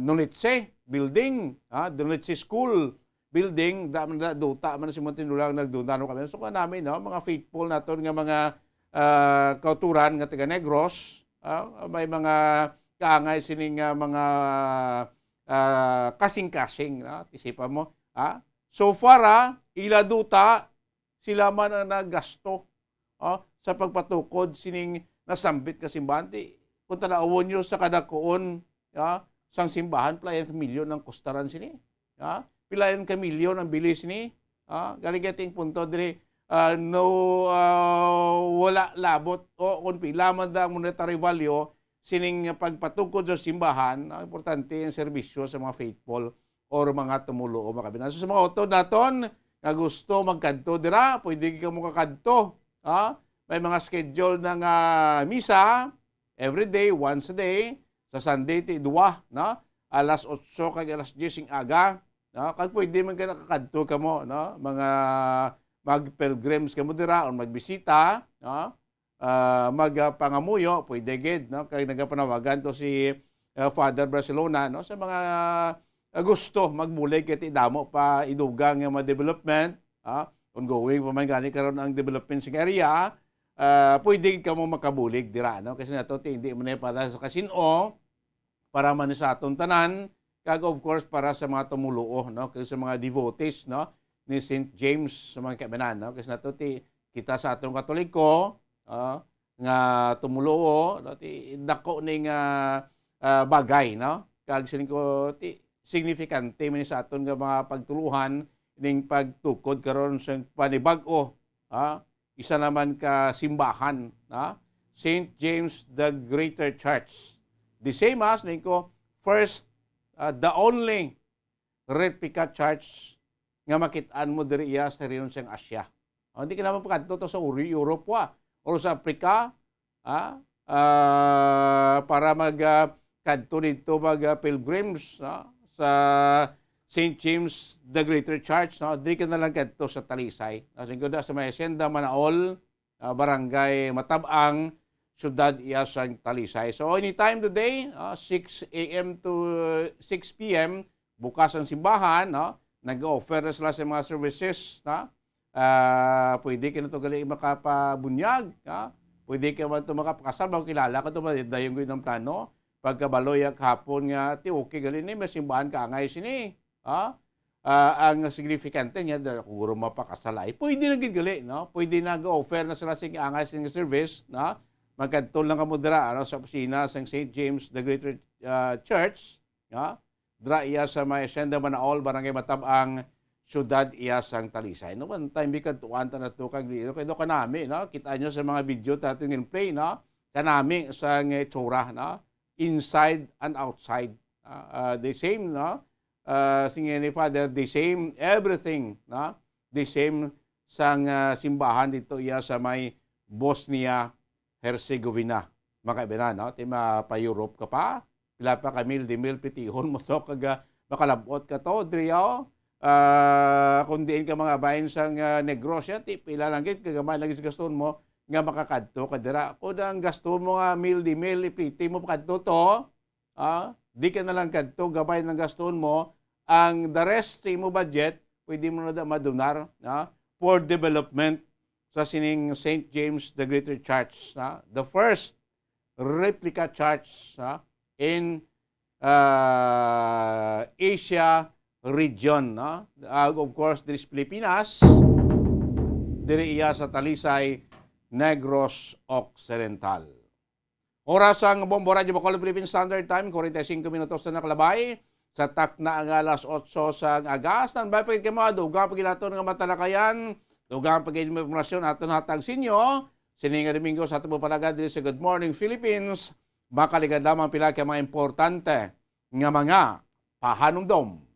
Nolitse building, Nolitse School building, duta man si Montinola nagdunan kami. So namin, no, mga faithful naton nga mga kauturan nga taga Negros, may mga kaangay sining mga kasing-kasing. Tisipan mo. So far, ila duta, sila man ang nagasto sa pagpatukod sining nasambit ka simbahan. Kung tanawon nyo sa kadakoon, sang simbahan, pilayan ka milyon ang kustaran sini. Pilayan ka milyon ang bilis ni. Galing ating punto diri, wala labot o kung pila man ang monetary value sining pagpatukod sa simbahan, importante ang serbisyo sa mga faithful or mga tumulo o mga kabinan. So, sa mga auto naton nga gusto magkanto dira, pwede ka mo kakadto. May mga schedule ng misa every day, once a day. Sa Sunday, tidua, alas 8 kag alas 10 ng aga. Kag pwede man ka nakakadto ka mo, mga mag-pilgrims ka mo dira o magbisita, magpangamuyo, pwede gid, kag nagapanawagan to si Father Barcelona, sa mga gusto magbulig kay idamo pa idugang nga development, ongoing pa man gani karon ang development sa area, pwede ka mo makabulig dira, kasi nato hindi mo na para sa kasino, para man sa atong tanan, kag of course para sa mga tumuluo, kasi sa mga devotees, ni St. James sa mga kabanan, kasi nato kita sa atong Katoliko, nga tumuluo, dako ning bagay, kag sining ko signifikante man sa aton nga mga pagtuluhan ning pagtukod karon sa panibag-o, isa naman ka simbahan, St. James the Greater Church, the same as ning ko first, the only replica church nga makitaan mo diri iya sa rehiyon sang Asia. Hindi ka naman pagkadto to sa Europe o sa Africa, para magkadto dito mag-pilgrims, sa St. James the Greater Church, di ka na lang kadto sa Talisay. Sa may Hacienda Manaol, Barangay Matabang, Syudad Iasang Talisay. So anytime today, 6 a.m. to 6 p.m., bukas ang simbahan, nag-offer na sila sa mga services, pwede ka na ito gali makapabunyag, pwede ka man ito makapakasal, makakilala ka ito, dayon ko ng plano, pagkabaloyak hapon nga, okay gali ni, may simbahan ka angay sini, ang signifikante niya, kung guro mapakasalay, pwede na gali, pwede nag-offer na sila sa angay sining service, magkadtol lang kamo dira sa opisina sa St. James the Greater Church, dra iya sa may Hacienda Manaol, Barangay Matabang, Syudad Iasang Talisay. One time bikadtuan ta na to kag dito kay do kanami, kita nyo sa mga video tato ngin play, kanami sa tsura, inside and outside, the same, singin ni Father, the same everything, the same sang simbahan dito iya sa may Bosnia Herzegovina, mga kaibigan, pa-Europe ka pa, pila pa ka mil pitihon mo to, kag makalabot ka to, driyaw, kung diin ka mga bayan sang Negros, pila lang git, kagamay lang sa gaston mo, nga makakadto ka dira. Kung ang gaston mo nga mil ipiti mo kadto to, di ka na lang kadto, gabay ng gaston mo, ang the rest sa mo budget, pwede mo na madunar, for development sa sining St. James the Greater Church, the first replica church in Asia region. Of course, there is Pilipinas, diri iya sa Talisay, Negros Occidental. Oras ang Bombo Radio Bacolod Philippine Standard Time, 45 minutos na nakalabay. Sa takna ang alas 8 sa agas. Tanbay pagkid kayo mga dugang pagkinaton nga matalakayan. Dugang pagkid mo informasyon aton hatag sinyo. Sininga Domingo sa ato palagad diri sa Good Morning Philippines. Makaligad lamang pila kay mga importante nga mga pahanumdom.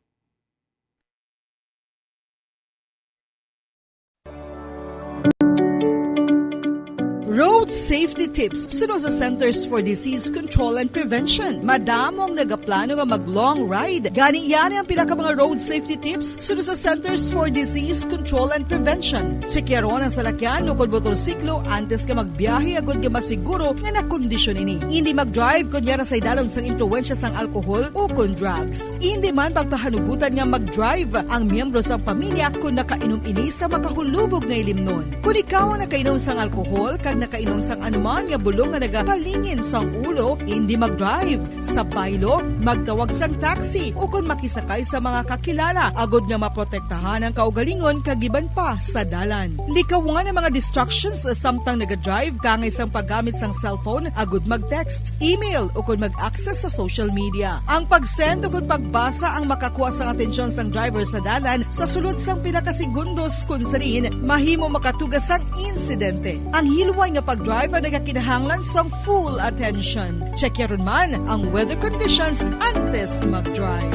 Road safety tips suno sa Centers for Disease Control and Prevention. Madamong nagaplano nga mag-long ride. Gani yan ang pinaka mga road safety tips suno sa Centers for Disease Control and Prevention. Sikyaron ang salakyan o kung motorsiklo antes ka magbiyahe agad ka masiguro nga nakondisyon ini. Hindi mag-drive kunyara sa idalom sang impluensya sang alkohol o kung drugs. Hindi man pagpahanugutan nga mag-drive ang miyembro sa pamilya kung nakainom ini sa makahulubog nga ilimnon. Kung ikaw ang nakainom sang alkohol kag nakainom sang anuman nga bulong nga nagapalingin sang ulo, hindi mag-drive. Sa baylo, magtawag sang taxi o kung makisakay sa mga kakilala, agod nga maprotektahan ang kaugalingon kagiban pa sa dalan. Likawan ang mga distractions samtang nag-drive kangay sang paggamit sang cellphone, agod mag-text, email o kung mag-access sa social media. Ang pag-send o kung pagbasa ang makakuha sang atensyon sang driver sa dalan sa sulod sang pinakasegundos kung sarin mahimo makatugas sang insidente. Ang hilway nga pag-drive ang nagakinahanglan sang full attention. Check yaron man ang weather conditions antes mag-drive.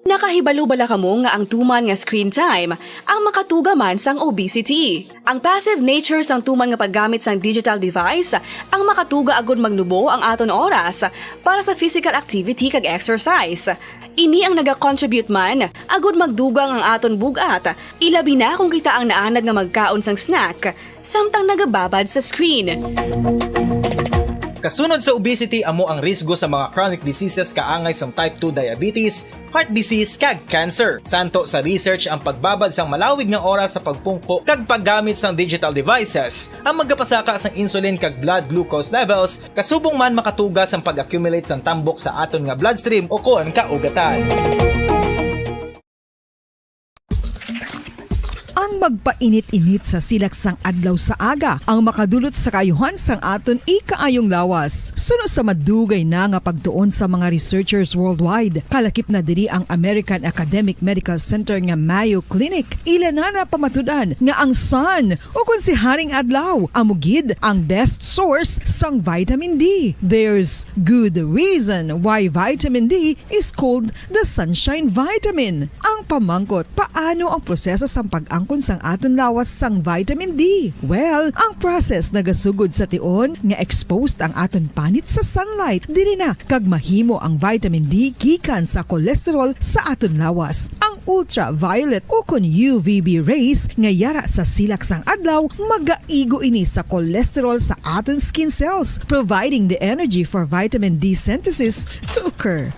Nakahibalo bala kamo nga ang tuman nga screen time ang makatuga man sang obesity. Ang passive nature sang tuman nga paggamit sang digital device ang makatuga agud magnubo ang aton oras para sa physical activity kag exercise. Ini ang naga-contribute man agud magdugang ang aton bugat. Ilabi na kung kita ang naanad nga magkaon sang snack samtang nagababad sa screen. Kasunod sa obesity amo ang risgo sa mga chronic diseases kaangay sang type 2 diabetes, heart disease kag cancer. Santo sa research ang pagbabad sang malawig nga oras sa pagpungko kag paggamit sang digital devices ang magapasaka sang insulin kag blood glucose levels kasubong man makatugas ang pag-accumulate sang tambok sa aton nga bloodstream o kon kaugatan. Ang magpainit-init sa silaksang adlaw sa aga ang makadulot sa kaayuhan sang aton ikaayong lawas. Suno sa madugay na nga pagtuon sa mga researchers worldwide, kalakip na diri ang American Academic Medical Center nga Mayo Clinic. Ila na pamatudan nga ang sun o kung si Haring Adlaw amugid ang best source sang vitamin D. There's good reason why vitamin D is called the sunshine vitamin. Ang pamangkot, paano ang proseso sang pag-angkon sang aton lawas sang vitamin D? Well, ang process nagasugod sa tion nga exposed ang aton panit sa sunlight. Diri na kag mahimo ang vitamin D gikan sa cholesterol sa aton lawas. Ang ultraviolet o kon UVB rays nga yara sa silak sang adlaw magaigo ini sa cholesterol sa aton skin cells, providing the energy for vitamin D synthesis to occur.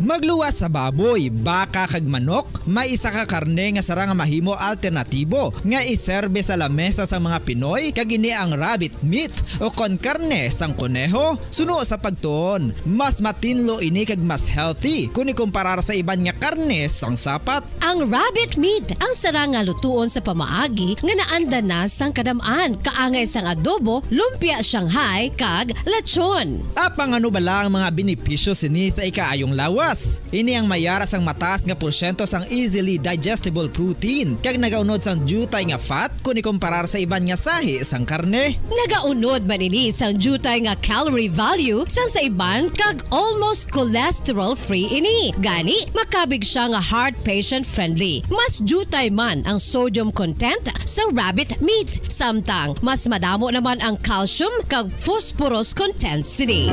Magluwas sa baboy, baka kag manok, may isa ka karne nga sarang mahimo alternatibo nga iserbe sa lamesa sa mga Pinoy kag ini ang rabbit meat o kon karne sang kuneho. Suno sa pagtuon, mas matinlo ini kag mas healthy kung ikumparar sa iban nga karne sang sapat. Ang rabbit meat ang sarang nga lutuon sa pamaagi nga naanda na sang kadamaan, kaangay sang adobo, lumpia Shanghai kag lechon. Apang ano bala ang mga benepisyo sini sa ikaayong lawas? Ini ang mayara sang mataas nga porsyento sang easily digestible protein kag nagaunod sang jutay nga fat kung ikumparar sa iban nga sahi sang karne. Nagaunod man ini sang jutay nga calorie value sang sa iban kag almost cholesterol free ini. Gani makabig siya nga heart patient friendly. Mas jutay man ang sodium content sa rabbit meat, samtang mas madamo naman ang calcium kag phosphorus content sini.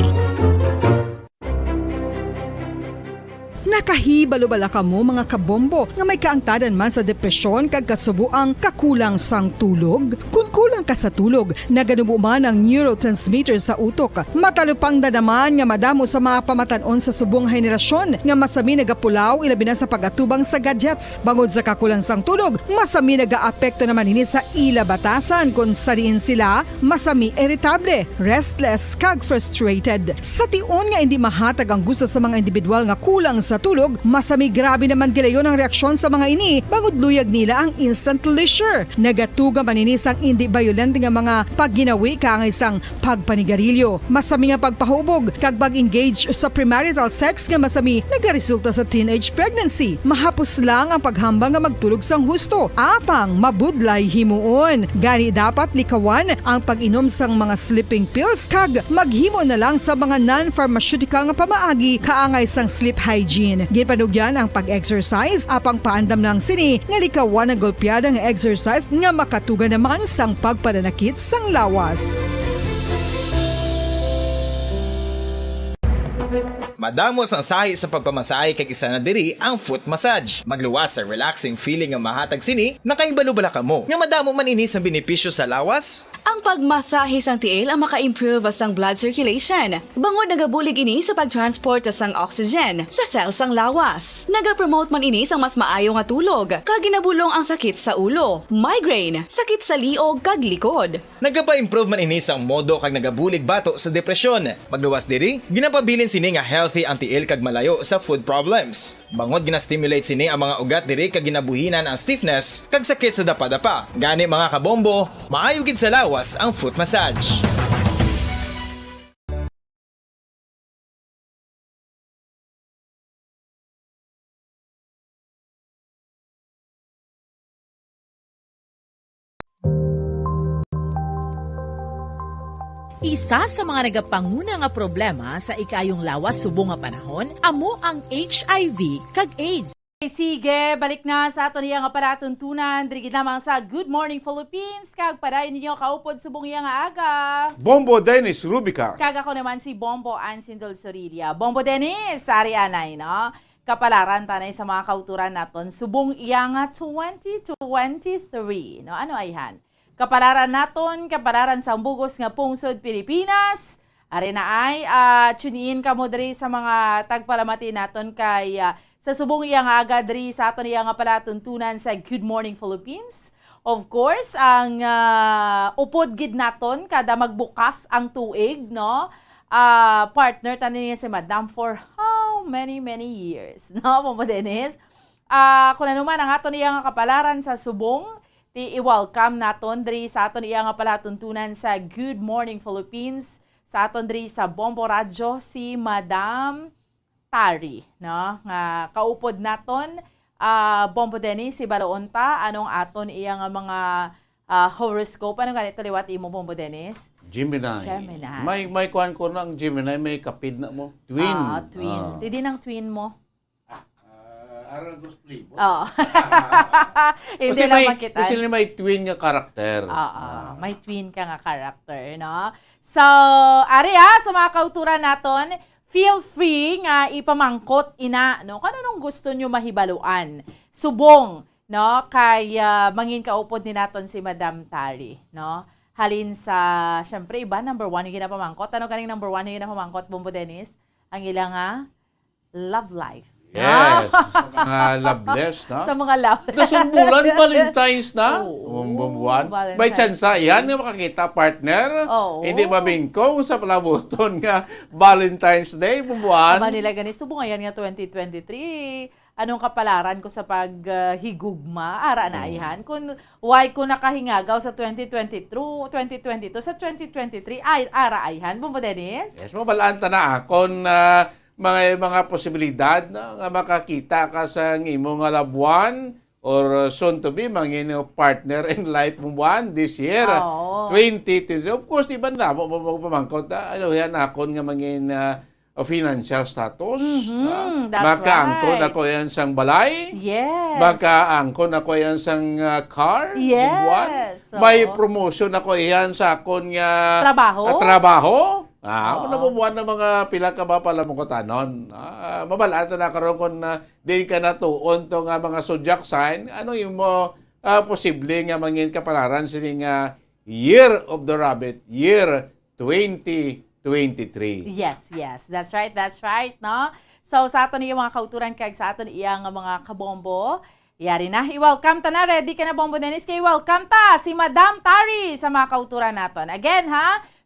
Nakahibalo bala kamo mga kabombo nga may kaangtadan man sa depresyon kag kasubuang kakulang sang tulog? Kung kulang ka sa tulog, naganubo man ang neurotransmitter sa utok. Matalupang dadaman nga madamo sa mga pamatanon sa subong henerasyon nga masami nagapulaw ilabi na sa pagatubang sa gadgets. Bangod sa kakulang sang tulog, masami nagaapekto naman ini sa ila batasan kung sariin sila masami irritable, restless kag frustrated. Sa tion nga hindi mahatag ang gusto sa mga individual nga kulang sa tulog, masami grabe naman gilayon ang reaksyon sa mga ini bangod luyag nila ang instant leisure. Nagatuga man ini sang hindi violent nga mga pagginawi kaangay sang pagpanigarilyo. Masami nga pagpahubog kag pag-engage sa premarital sex nga masami nagaresulta sa teenage pregnancy. Mahapos lang ang paghambang nga magtulog sang husto. Apang mabudlay himuon. Gani dapat likawan ang pag-inom sang mga sleeping pills kag maghimo na lang sa mga non-pharmaceutical nga pamaagi kaangay sang sleep hygiene. Ginpanugyan ang pag-exercise apang paandam ng sini nga likawan ang golpeada nga exercise nga makatuga naman sang pagpananakit sang lawas. Madamos ang sahi sa pagpamasahe kag isa na diri ang foot massage. Magluwas sa relaxing feeling nga mahatag sini, nakaibalo-bala ka mo. Nga madamo man ini sa benepisyo sa lawas. Ang pagmasahe sang tiil ang maka-improve sang blood circulation. Bangod nagabulig ini sa pag-transport sang oxygen sa cells sang lawas. Nagapromote man ini sang mas maayo nga tulog, kag ginabulong ang sakit sa ulo, migraine, sakit sa liog kag likod. Nagapa-improve man ini sang modo kag nagabulig bato sa depresyon. Magluwas diri, ginapabilin sini nga healthy ang tiil kag malayo sa food problems. Bangod ginastimulate sini ang mga ugat diri kag ginabuhinan ang stiffness kag sakit sa dapa-dapa. Gani mga kabombo, maayo gid sa lawas ang foot massage. Isa sa mga nagapanguna nga problema sa ikayong lawas subong nga panahon amo ang HIV kag AIDS. Sige, balik na sa ato niya nga paratuntunan. Diri lamang sa Good Morning Philippines. Kag padayon ninyo kaupod subong iya nga aga. Bombo Dennis Rubica. Kag ako naman si Bombo Ansindol Soriria. Bombo Dennis, ari anay, no? Kapalaran tanay sa mga kauturan naton subong iya nga 2023. No, ano ayhan? Kapalaran naton, kapalaran sa bugos nga pungsod Pilipinas. Ari na ay, tune in ka mo diri sa mga tagpalamati naton kay sa subong iya nga aga diri sa aton iya nga palatuntunan sa Good Morning Philippines. Of course, ang upod gid naton kada magbukas ang tuig, no? Partner tanin niya si Madam for how many years, no? Momo Dennis. Kung ano man ang aton iya nga kapalaran sa subong, i-welcome naton diri sa aton iya nga palatuntunan sa Good Morning Philippines, sa aton diri sa Bombo Radyo si Madam Tari, no? Nga kaupod naton Bombo Dennis si Baloonta, anong aton iya nga mga horoscope, ano ganito liwat imo Bombo Dennis? Gemini. Gemini. May kuan ko na ang Gemini, may kapid na mo. Twin. Twin. Hindi ng twin mo. Aral dos plibo. Oo. Hindi lang makita. Kasi may twin nga karakter. May twin ka nga karakter, no? So, ari sa mga kauturan naton, feel free nga ipamangkot ina, no? Kano nung gusto nyo mahibaluan? Subong, no? Kay mangin kaupod ni naton si Madam Tari, no? Halin sa, syempre iba, number 1 yung ginapamangkot. Ano ganing number 1 yung ginapamangkot, Bombo Dennis? Ang ilang love life. Yes, sa mga loveless, no? Sa mga loveless. Nasumbulan, Valentine's na. Bumbuan. May chance yan nga makakita, partner. Hindi ba bingkong sa palabuton nga Valentine's Day, bumbuan? Aba nila ganit. Subo ngayon nga 2023. Anong kapalaran ko sa paghigugma? Ara na ihan. Kung why ko nakahingagaw sa 2022, sa 2023, ay ara ayhan. Bumbo Dennis? Yes, mabalaan ta na kung mga posibilidad na nga makakita ka sa imong nga loved one or soon to be mga partner in life mo buwan this year 2020. Of course di ba na mo pamangkot ano yan akon nga mga financial status. Makaangkon ako yan sang balay. Yes. Makaangkon ako yan sang car. Yes. May promotion ako yan sa akon nga trabaho. Nabubuan ng mga pila ka ba pala mong katanon. Mabalata na karoon kung di ka natuon to nga mga zodiac sign. Ano yung mo posible nga mangin kapalaran sining Year of the Rabbit, year 2023. Yes. That's right, no? So, sa aton yung mga kauturan kag sa aton iyang mga kabombo, yari na. I-welcome ta na. Ready ka na, Bombo Dennis? Kay welcome ta si Madam Tari sa mga kauturan naton. Again,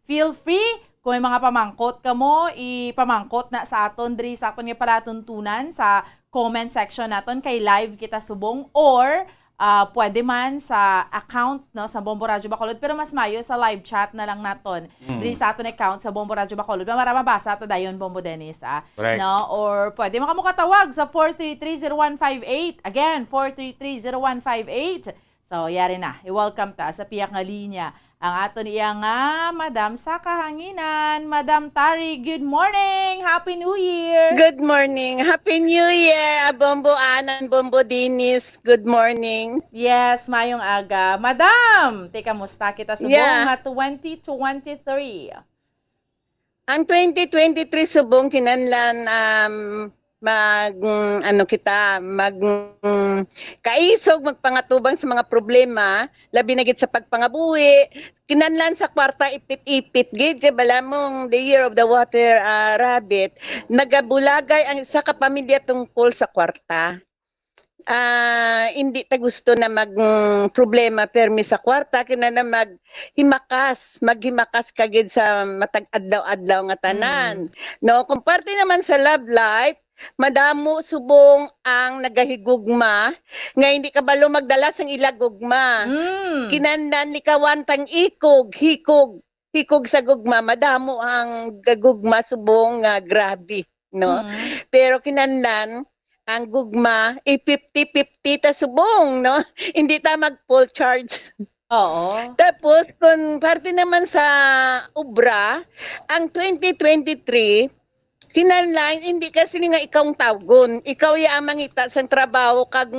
feel free. Kung may mga pamangkot ka mo, ipamangkot na sa aton diri sa aton nga palatuntunan sa comment section naton kay live kita subong or pwede man sa account no sa Bombo Radyo Bacolod pero mas mayo sa live chat na lang naton diri sa aton account sa Bombo Radyo Bacolod. Mara mabasa ta dayon Bombo Dennis no or pwede makamukatawag sa 433-0158. Again, 433-0158. So yari na. I-welcome ta sa piyak nga linya ang aton iya nga Madam sa kahanginan. Madam Tari, good morning! Happy New Year! Good morning! Happy New Year! Bombo Anan, Bombo Dennis, good morning! Yes, mayong aga. Madam, teka musta kita subong nga 2023? Ang 2023 subong kinanlan kaisog magpangatubang sa mga problema labi na gid sa pagpangabuhi kinanlan sa kwarta ipit-ipit gid kay balamong the year of the water rabbit nagabulagay ang isa ka pamilya tungkol sa kwarta. Hindi ta gusto na mag problema permi sa kwarta kinana maghimakas kagid sa matag adlaw-adlaw nga tanan. No, kung parte naman sa love life, madamo subong ang nagahigugma nga hindi kabalo magdala sang ilagugma. Kinandan ni kawantang hikog sa gugma, madamo ang gagugma subong nga grabe, no? Pero kinandan ang gugma, 50-50 ta subong, no? Hindi ta mag-full charge. Oo. Tapos, kung parte naman sa ubra, ang 2023, kinanlain, hindi kasi nga ikaw ang tawgon. Ikaw yung mangita sa trabaho kag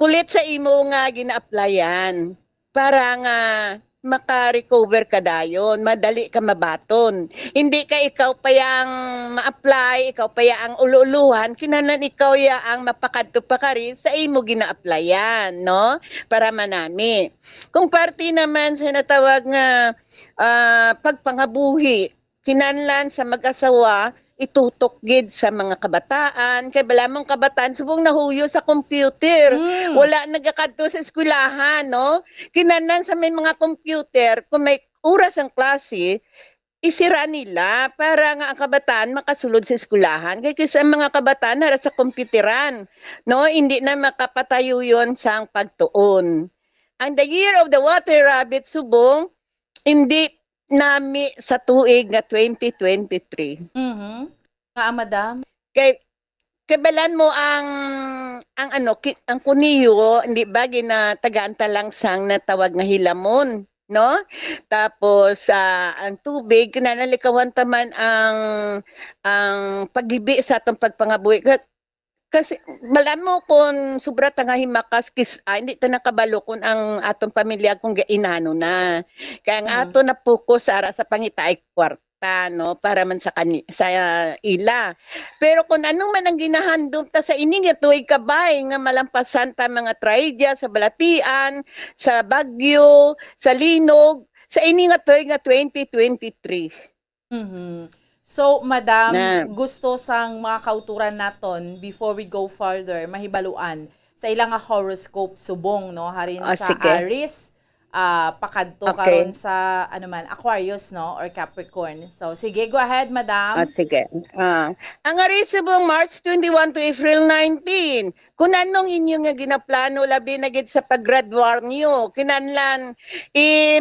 kulit sa imo nga gina-applyan. Para nga maka-recover ka dayon, madali ka mabaton. Hindi ka ikaw pa yang ma-apply, ikaw pa yang ululuhan, kinanan ikaw ya ang mapakadto pa ka rin sa imo gina-applyan, no? Para manami. Kung parte naman sa natawag nga pagpangabuhi, kinanlan sa mag-asawa, itutok gid sa mga kabataan kay balamong kabataan subong nahuyo sa computer wala nagakadto sa eskwelahan no kinahanglan sa may mga computer kung may oras ang klase isira nila para nga ang kabataan makasulod sa eskwelahan kay kasi ang mga kabataan nara sa computeran no hindi na makapatayo yon sang pagtuon ang the year of the water rabbit subong hindi nami sa tuig nga 2023. Madam? Kay balan mo ang kuniyo, hindi ba ginatagaan lang sang natawag nga hilamon, no? Tapos ang tubig kinanalikawan taman ang paglibi sa atong pagpangabuhi. Kasi balan mo kung sobra ta nga himakas hindi ta nakabalo kung ang atong pamilya kung gainano na. Kaya ang ato na focus ara sa pangitaay kwarta no para man sa ila. Pero kung anong man ang ginahandom ta sa ini nga tuig kabay nga malampasan ta mga traedya sa Balatian, sa Bagyo, sa Linog, sa ini nga tuig nga 2023. So, Madam, gusto sang mga kauturan naton before we go further, mahibaluan sa ilang nga horoscope subong, no? Harin sa sige. Aries, pakadto karon sa Aquarius, no? Or Capricorn. So, sige, go ahead, Madam. Sige. Ang Aries subong March 21 to April 19. Kung anong inyo nga ginaplano labi na gid sa paggraduar niyo, kinanlan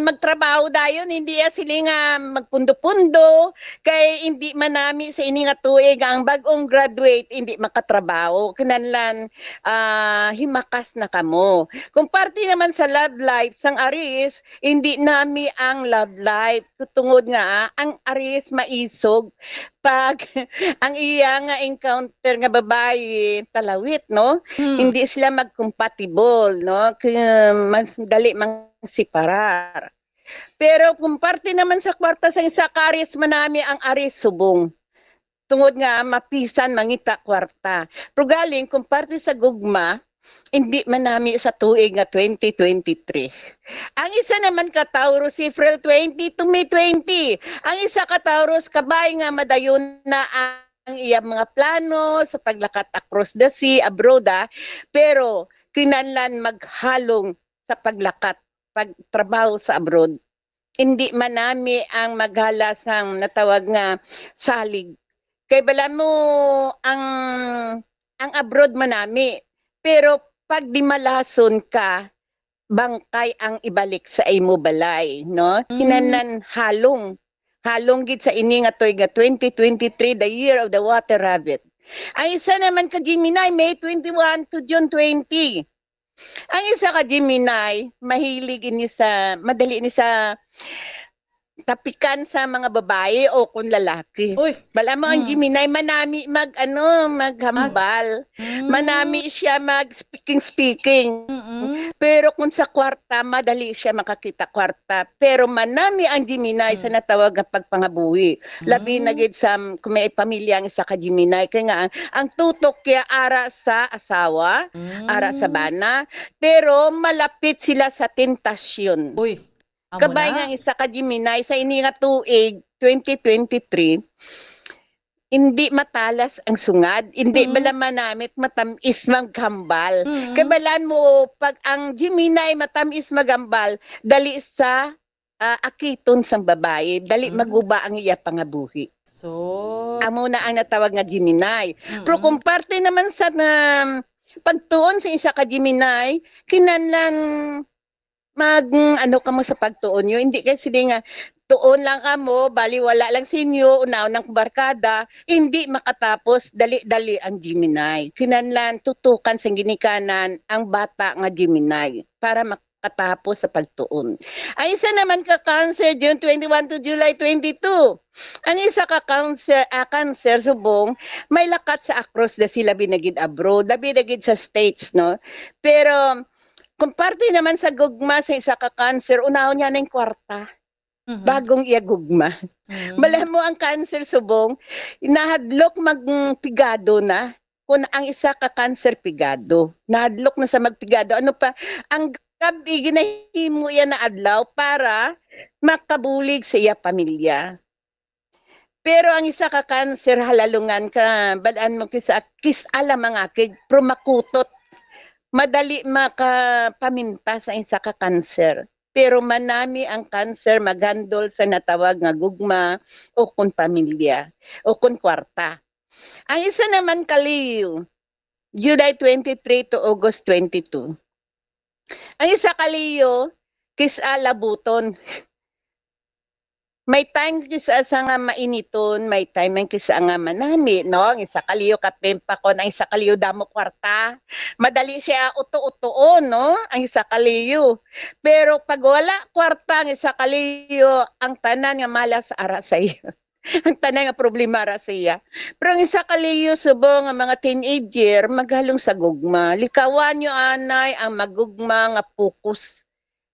magtrabaho dayon hindi sila nga magpundo-pundo kay hindi manami sa ini nga tuig ang bag-ong graduate hindi makatrabaho. Kinanlan himakas na kamo. Kung parte naman sa love life sang Aries, hindi nami ang love life. Tungod nga ang Aries maisog pag ang iya nga encounter nga babae talawit no hindi sila mag-compatible no mas dali mang siparar pero kung parte naman sa kwarta sa isa Aries manami ang Aries subong tungod nga mapisan mangita kwarta pero galing kung parte sa gugma hindi manami sa tuig nga 2023. Ang isa naman ka Taurus April 20 to May 20. Ang isa ka Taurus kabay nga madayon na ang iyang mga plano sa paglakat across the sea abroad pero kinanlan maghalong sa paglakat pagtrabaho sa abroad. Hindi manami ang maghalasang natawag nga salig. Kay balan mo ang abroad manami pero pag di malason ka, bangkay ang ibalik sa imo balay, no? Kinahanglan halong gid sa ini nga toy nga 2023, the year of the water rabbit. Ang isa naman ka Gemini, May 21 to June 20. Ang isa ka Gemini, madali ni sa tapikan sa mga babae o kung lalaki. Bala mo ang Gemini, manami maghambal. Manami siya mag-speaking. Pero kung sa kwarta, madali siya makakita kwarta. Pero manami ang Gemini sa natawag na pagpangabuhi. Labi na gid sa kung may pamilya ang isa ka Gemini. Kaya nga, ang tutok kaya ara sa asawa, ara sa bana, pero malapit sila sa tentasyon. Kabay nga isa ka Gemini sa ini nga tuig 2023, hindi matalas ang sungad, hindi bala manamit matamis maghambal. Kabalan mo pag ang Gemini matamis maghambal, dali sa akiton sang babae, dali maguba ang iya pangabuhi. So, amo na ang natawag nga Gemini. Pero kung parte naman sa pagtuon sa isa ka Gemini, kinanlan ano ka mo sa pagtuon nyo. Hindi kasi nga tuon lang ka mo, bali wala lang sinyo, unaw ng barkada, hindi makatapos, dali-dali ang Gemini. Kinanlan tutukan sa ginikanan ang bata nga Gemini para makatapos sa pagtuon. Ang isa naman ka Cancer, June 21 to July 22. Ang isa ka Cancer subong, may lakat sa across na sila binagid abroad, binagid sa States, no? Pero kung parte naman sa gugma sa isa ka Cancer, unahon niya ng kwarta. Bagong iya gugma. Bala mo ang Cancer subong, nahadlok magpigado na. Kung ang isa ka Cancer pigado, nahadlok na sa magpigado. Ano pa, ang gabi ginahimo yan na adlaw para makabulig sa iya pamilya. Pero ang isa ka Cancer halalungan ka, balaan mo kis alam mga kig, promakutot. Madali makapaminta sa isa ka Cancer. Pero manami ang Cancer maghandol sa natawag nga gugma o kun pamilya o kun kwarta. Ang isa naman ka Leo, July 23 to August 22. Ang isa ka Leo, labuton. May time kisa sa nga mainiton, may time ang kisa nga manami, no? Ang isa kaliyo katempa ko, ang isa kaliyo damo kwarta. Madali siya uto-utoon, no? Ang isa kaliyo. Pero pag wala kwarta, ang isa kaliyo, ang tanan nga malas ara sa iyo. Ang tanan nga problema ara sa iya. Pero ang isa kaliyo, subong ang mga teenager, maghalong sa gugma. Likawan nyo, anay, ang magugma nga focus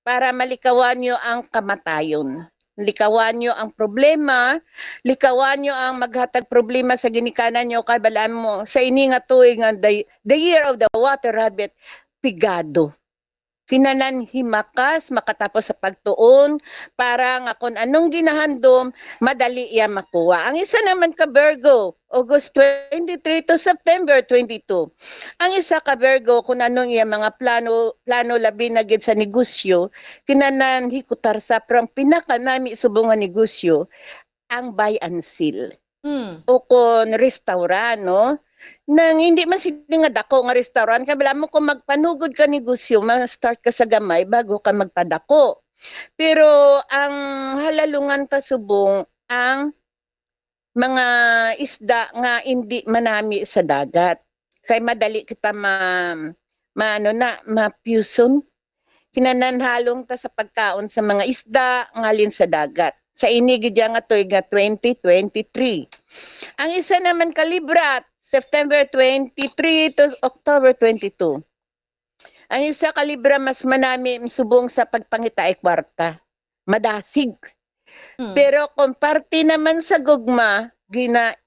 para malikawan nyo ang kamatayon. Likawan nyo ang problema, likawan nyo ang maghatag problema sa ginikanan nyo, kay balaan mo, sa ini nga tuig nga the year of the water rabbit, pigado. Kinanan himakas, makatapos sa pagtuon, para nga kung anong ginahandom, madali iya makuha. Ang isa naman ka Virgo, August 23 to September 22. Ang isa ka Virgo, kung anong iya mga plano labi na gid sa negosyo, kinanan hikutar sa prang pinakanami subong negosyo, ang buy and sell. O kung restaurant, no? Nang hindi man sila nga dako nga restaurant, kabila mo kung magpanugod ka negosyo, ma-start ka sa gamay bago ka magpadako. Pero ang halalungan pa subong ang mga isda nga hindi manami sa dagat. Kay madali kita ma-fusion. Kinananhalong ta sa pagkaon sa mga isda ngalin sa dagat. Sa inigid nga tuig nga 2023. Ang isa naman ka Libra, September 23 to October 22. Ang isa ka Libra, mas manami subong sa pagpangita ay kwarta. Madasig. Pero kung parte naman sa gugma,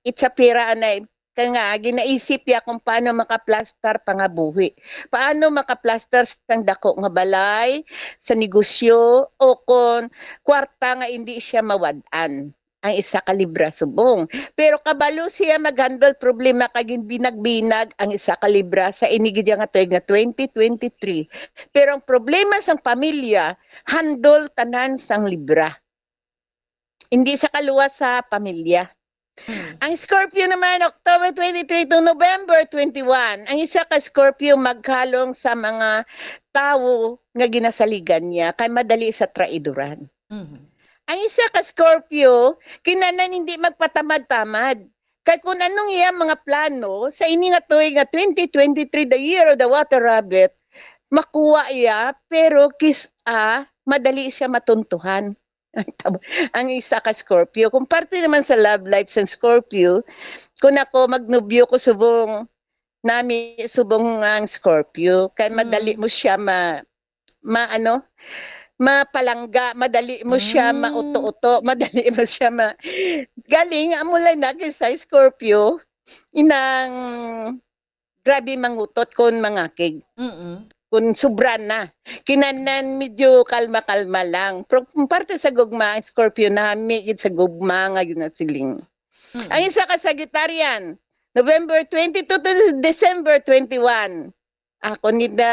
itsapira na kaya ginaisip ya kung paano makaplastar pangabuhi. Paano makaplastar sang dako nga balay, sa negosyo, o kung kwarta nga hindi siya mawadan. Ang isa ka Libra subong. Pero kabalo siya maghandle problema kagin binag-binag ang isa ka Libra sa inigid nga tuig nga 2023. Pero ang problema sang pamilya, handol tanan sang Libra. Hindi sa kaluwas sa pamilya. Ang Scorpio naman, October 23 to November 21. Ang isa ka Scorpio maghalong sa mga tao nga ginasaligan niya kay madali sa traidoran. Ang isa ka Scorpio, kinanan hindi magpatamad-tamad. Kaya kung anong iya mga plano, sa ini nga tuig nga 2023, the year of the water rabbit, makuha iya, pero madali siya matuntuhan. Ang isa ka Scorpio. Kung parte naman sa love life ng Scorpio, kung ako magnubyo ko subong nami subong ang Scorpio, kaya madali mo siya mapalangga, madali mo siya mauto-uto, madali mo siya galing amulay na sa Scorpio inang grabe mangutot kon mangakig. Kung sobra na. Kinanan medyo kalma-kalma lang. Pero kung parte sa gugma, ang Scorpio na higit sa gugma ngayon na siling. Ang isa ka Sagittarian, November 22 to December 21. Ako nila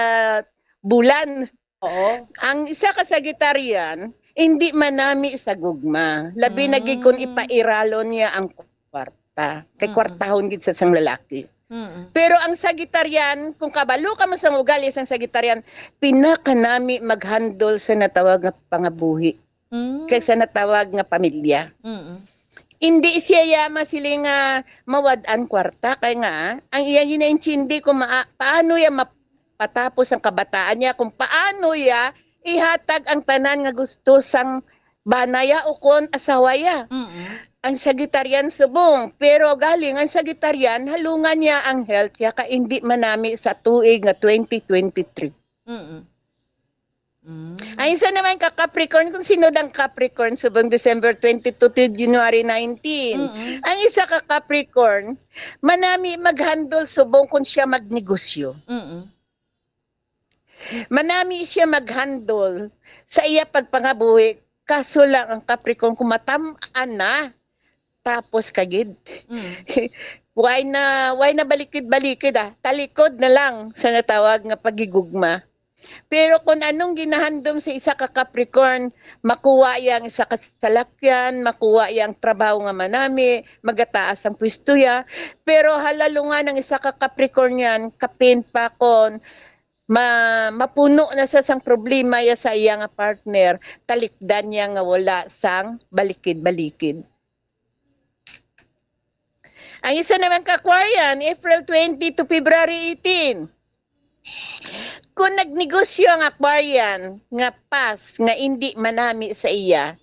bulan. Oo. Ang isa ka Sagittarian, hindi manami sa gugma. Labi naging kung ipairalon niya ang kwarta. Kay kwartahon gid sa sang lalaki. Pero ang Sagittarian, kung kabalo ka mo sa ugali sang Sagittarian, pinakanami mag-handle sa natawag nga pangabuhi. Kaysa natawag nga pamilya. Hindi siya yama sila nga mawad-an kwarta. Kaya nga, ang iyang hinaintindi kung paano ya patapos ang kabataan niya, kung paano ya ihatag ang tanan nga gusto sang banaya o kon asawaya. Ang Sagittarian subong, pero galing ang Sagittarian, halungan niya ang health niya ka hindi manami sa tuig nga 2023. Ang isa naman ka Capricorn, kung sino ang Capricorn subong December 22 to January 19. Ang isa ka Capricorn, manami mag-handle subong kung siya magnegosyo. Manami siya mag-handle sa iya pagpangabuhi, kaso lang ang Capricorn kumatamaan na tapos kagid. Why na balikid-balikid talikod na lang sa natawag nga pagigugma. Pero kung anong ginahandom sa isa ka Capricorn, makuha yang isa ka salakyan, makuha yang trabaho nga manami, magataas ang pwesto ya. Pero halalo nga ng isa ka Capricorn yan, kapin pa kon mapuno na sa sang problema ya sa iya nga partner, talikdan niya nga wala sang balikid-balikid. Ang isa naman ka Aquarian, April 20 to February 18. Kung nagnegosyo ang Aquarian nga pas nga hindi manami sa iya,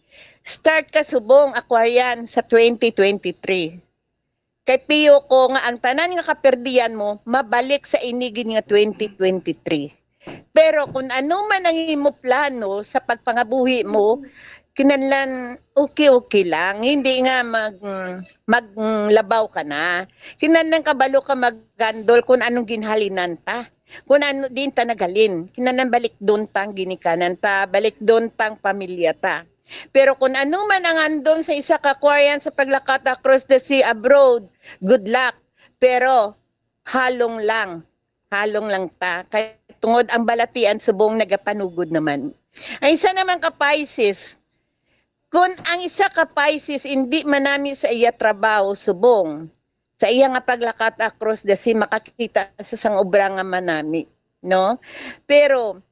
start ka subong Aquarian sa 2023. Kay piyo ko nga ang tanan nga kaperdian mo mabalik sa inigin nga 2023. Pero kung ano man ang imo plano sa pagpangabuhi mo, kinanlan okay lang, hindi nga maglabaw ka na. Kinanlan kabalo ka maggandol kung anong ginhalinan ta. Kung ano din ta nagalin, kinanlan balik doon tang ginikanan ta, balik doon tang pamilya ta. Pero kung ano man ang andon sa isa ka Aquarian sa paglakat across the sea abroad, good luck. Pero halong lang ta. Kaya tungod ang balatian subong nagapanugod naman. Ang isa naman ka Pisces, kung ang isa ka Pisces hindi manami sa iya trabaho subong, sa iya nga paglakat across the sea makakita sa sang obra nga manami, no? Pero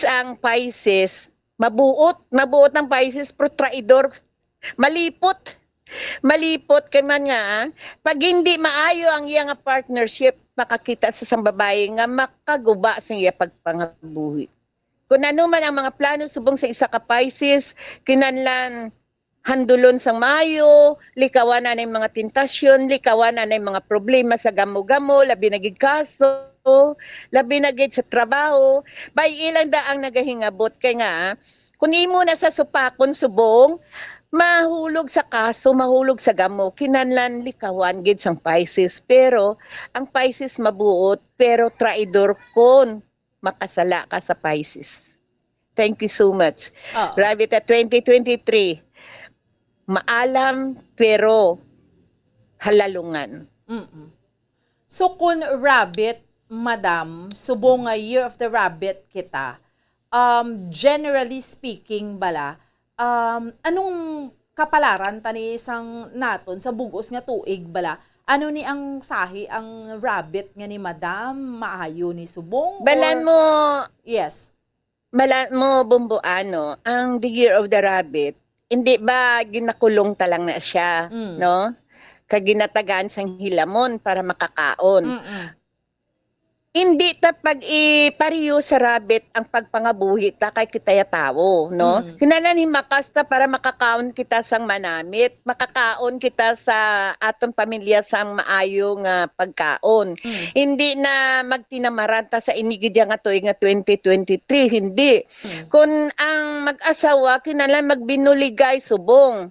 ang Pisces mabuot ang Pisces pro traidor, malipot kay man nga pag hindi maayo ang iya nga partnership, makakita sa sang babae nga makaguba sa iya pagpangabuhi. Kung ano man ang mga plano subong sa isa ka Pisces, kinanlan handulon sang maayo, likawan na ng mga tentasyon, likawan na ng mga problema sa gamo-gamo, labi nagig kaso, labi nagig sa trabaho, bay ilang daang nagahingabot kay nga, kung imo na sa supakon subong, mahulog sa kaso, mahulog sa gamo, kinanlan likawan gid sang Pisces. Pero ang Pisces mabuot, pero traidor kon makasala ka sa Pisces. Thank you so much. Rabbit at 2023. Maalam pero halalungan. So kung rabbit, madam, subong nga year of the rabbit kita, generally speaking bala, anong kapalaran tani isang naton sa bugos nga tuig bala? Ano ni ang sahi ang rabbit nga ni madam? Maayo ni subong? Balan mo, yes. Balan mo bumbuano, ang the year of the rabbit, hindi ba ginakulong talang na siya, no? Kaginatagaan sang hilamon para makakaon. hindi ta pag ipariyo sa rabbit ang pagpangabuhi ta kay kitaya tao, no? Kinahanglan himakas ta para makakaon kita sang manamit, makakaon kita sa aton pamilya sang maayo nga pagkaon. Hindi na magtinamaran ta sa inigidya nga tuig nga 2023, hindi. Kung ang mag-asawa kinahanglan magbinuligay subong.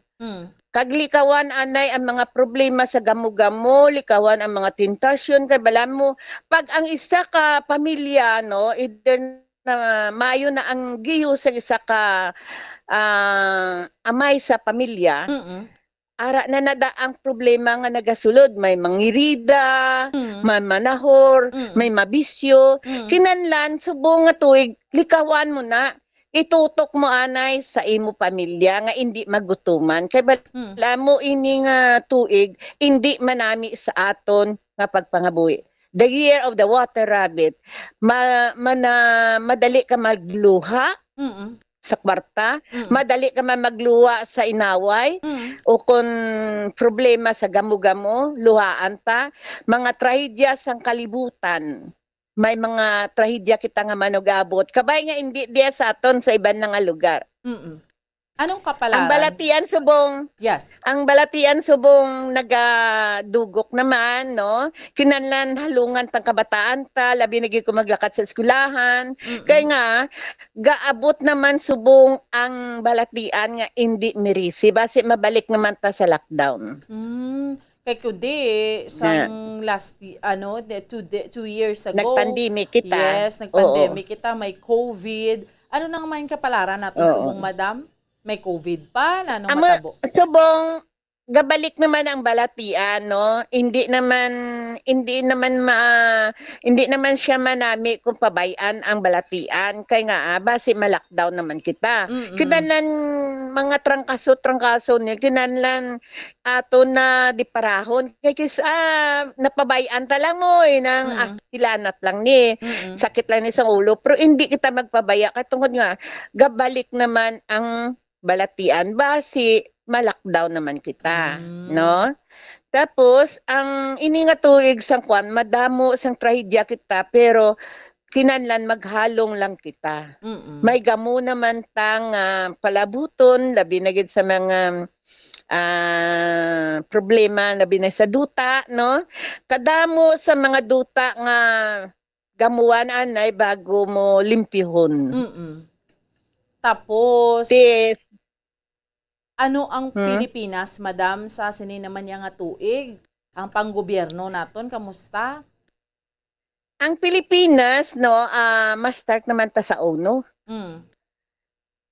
Kaglikawan anay ang mga problema sa gamo-gamo, likawan ang mga tentasyon kay bala mo pag ang isa ka pamilya no either na mayo na ang giyo sa isa ka amay sa pamilya. Ara na nada ang problema nga nagasulod, may mangirida, may manahor, may mabisyo, kinanlan subong nga tuig likawan mo na itutok mo anay sa imo pamilya nga hindi magutuman kay bala mo ini nga tuig hindi manami sa aton nga pagpangabuhi. The year of the water rabbit, madali ka magluha sa kwarta, madali ka magluha sa inaway, o kung problema sa gamo-gamo, luhaan ta, mga trahedya sang kalibutan. May mga trahedya kita nga manugabot. Kabay nga hindi diya sa aton sa iban nga lugar. Anong kapalaran? Ang balatian subong. Yes. Ang balatian subong nagadugok naman, no? Kinanlan halungan tang kabataan ta, labi nagi ko maglakat sa eskwelahan. Kay nga gaabot naman subong ang balatian nga hindi mirisi base mabalik naman ta sa lockdown. Kay kundi sang last ano 2 years ago. Nagpandemic kita. Yes, nagpandemic kita, may COVID. Ano nang man kapalaran nato subong madam? May COVID pa na ano matabo. Subong gabalik naman ang balatian, no? Hindi naman siya manami kung pabayan ang balatian kay nga base ma-lockdown naman kita. Kinahanglan mga trangkaso niya, kinahanglan ato na di parahon kay napabayan ta lang mo nang kilanat lang ni sakit lang ni sa ulo pero hindi kita magpabaya kay tungod nga gabalik naman ang balatian base ma-lockdown naman kita, no? Tapos, ang ini nga tuig sang kwan, madamo sang trahedya kita, pero kinanlan maghalong lang kita. May gamo naman tang palabuton, labi na gid sa mga problema, labi na sa duta, no? Kadamo sa mga duta nga gamuan anay bago mo limpihon. Tapos, ano ang Pilipinas, madam, sa sini naman nga tuig? Ang panggobyerno naton, kamusta? Ang Pilipinas, no, ma-start naman ta sa ONU.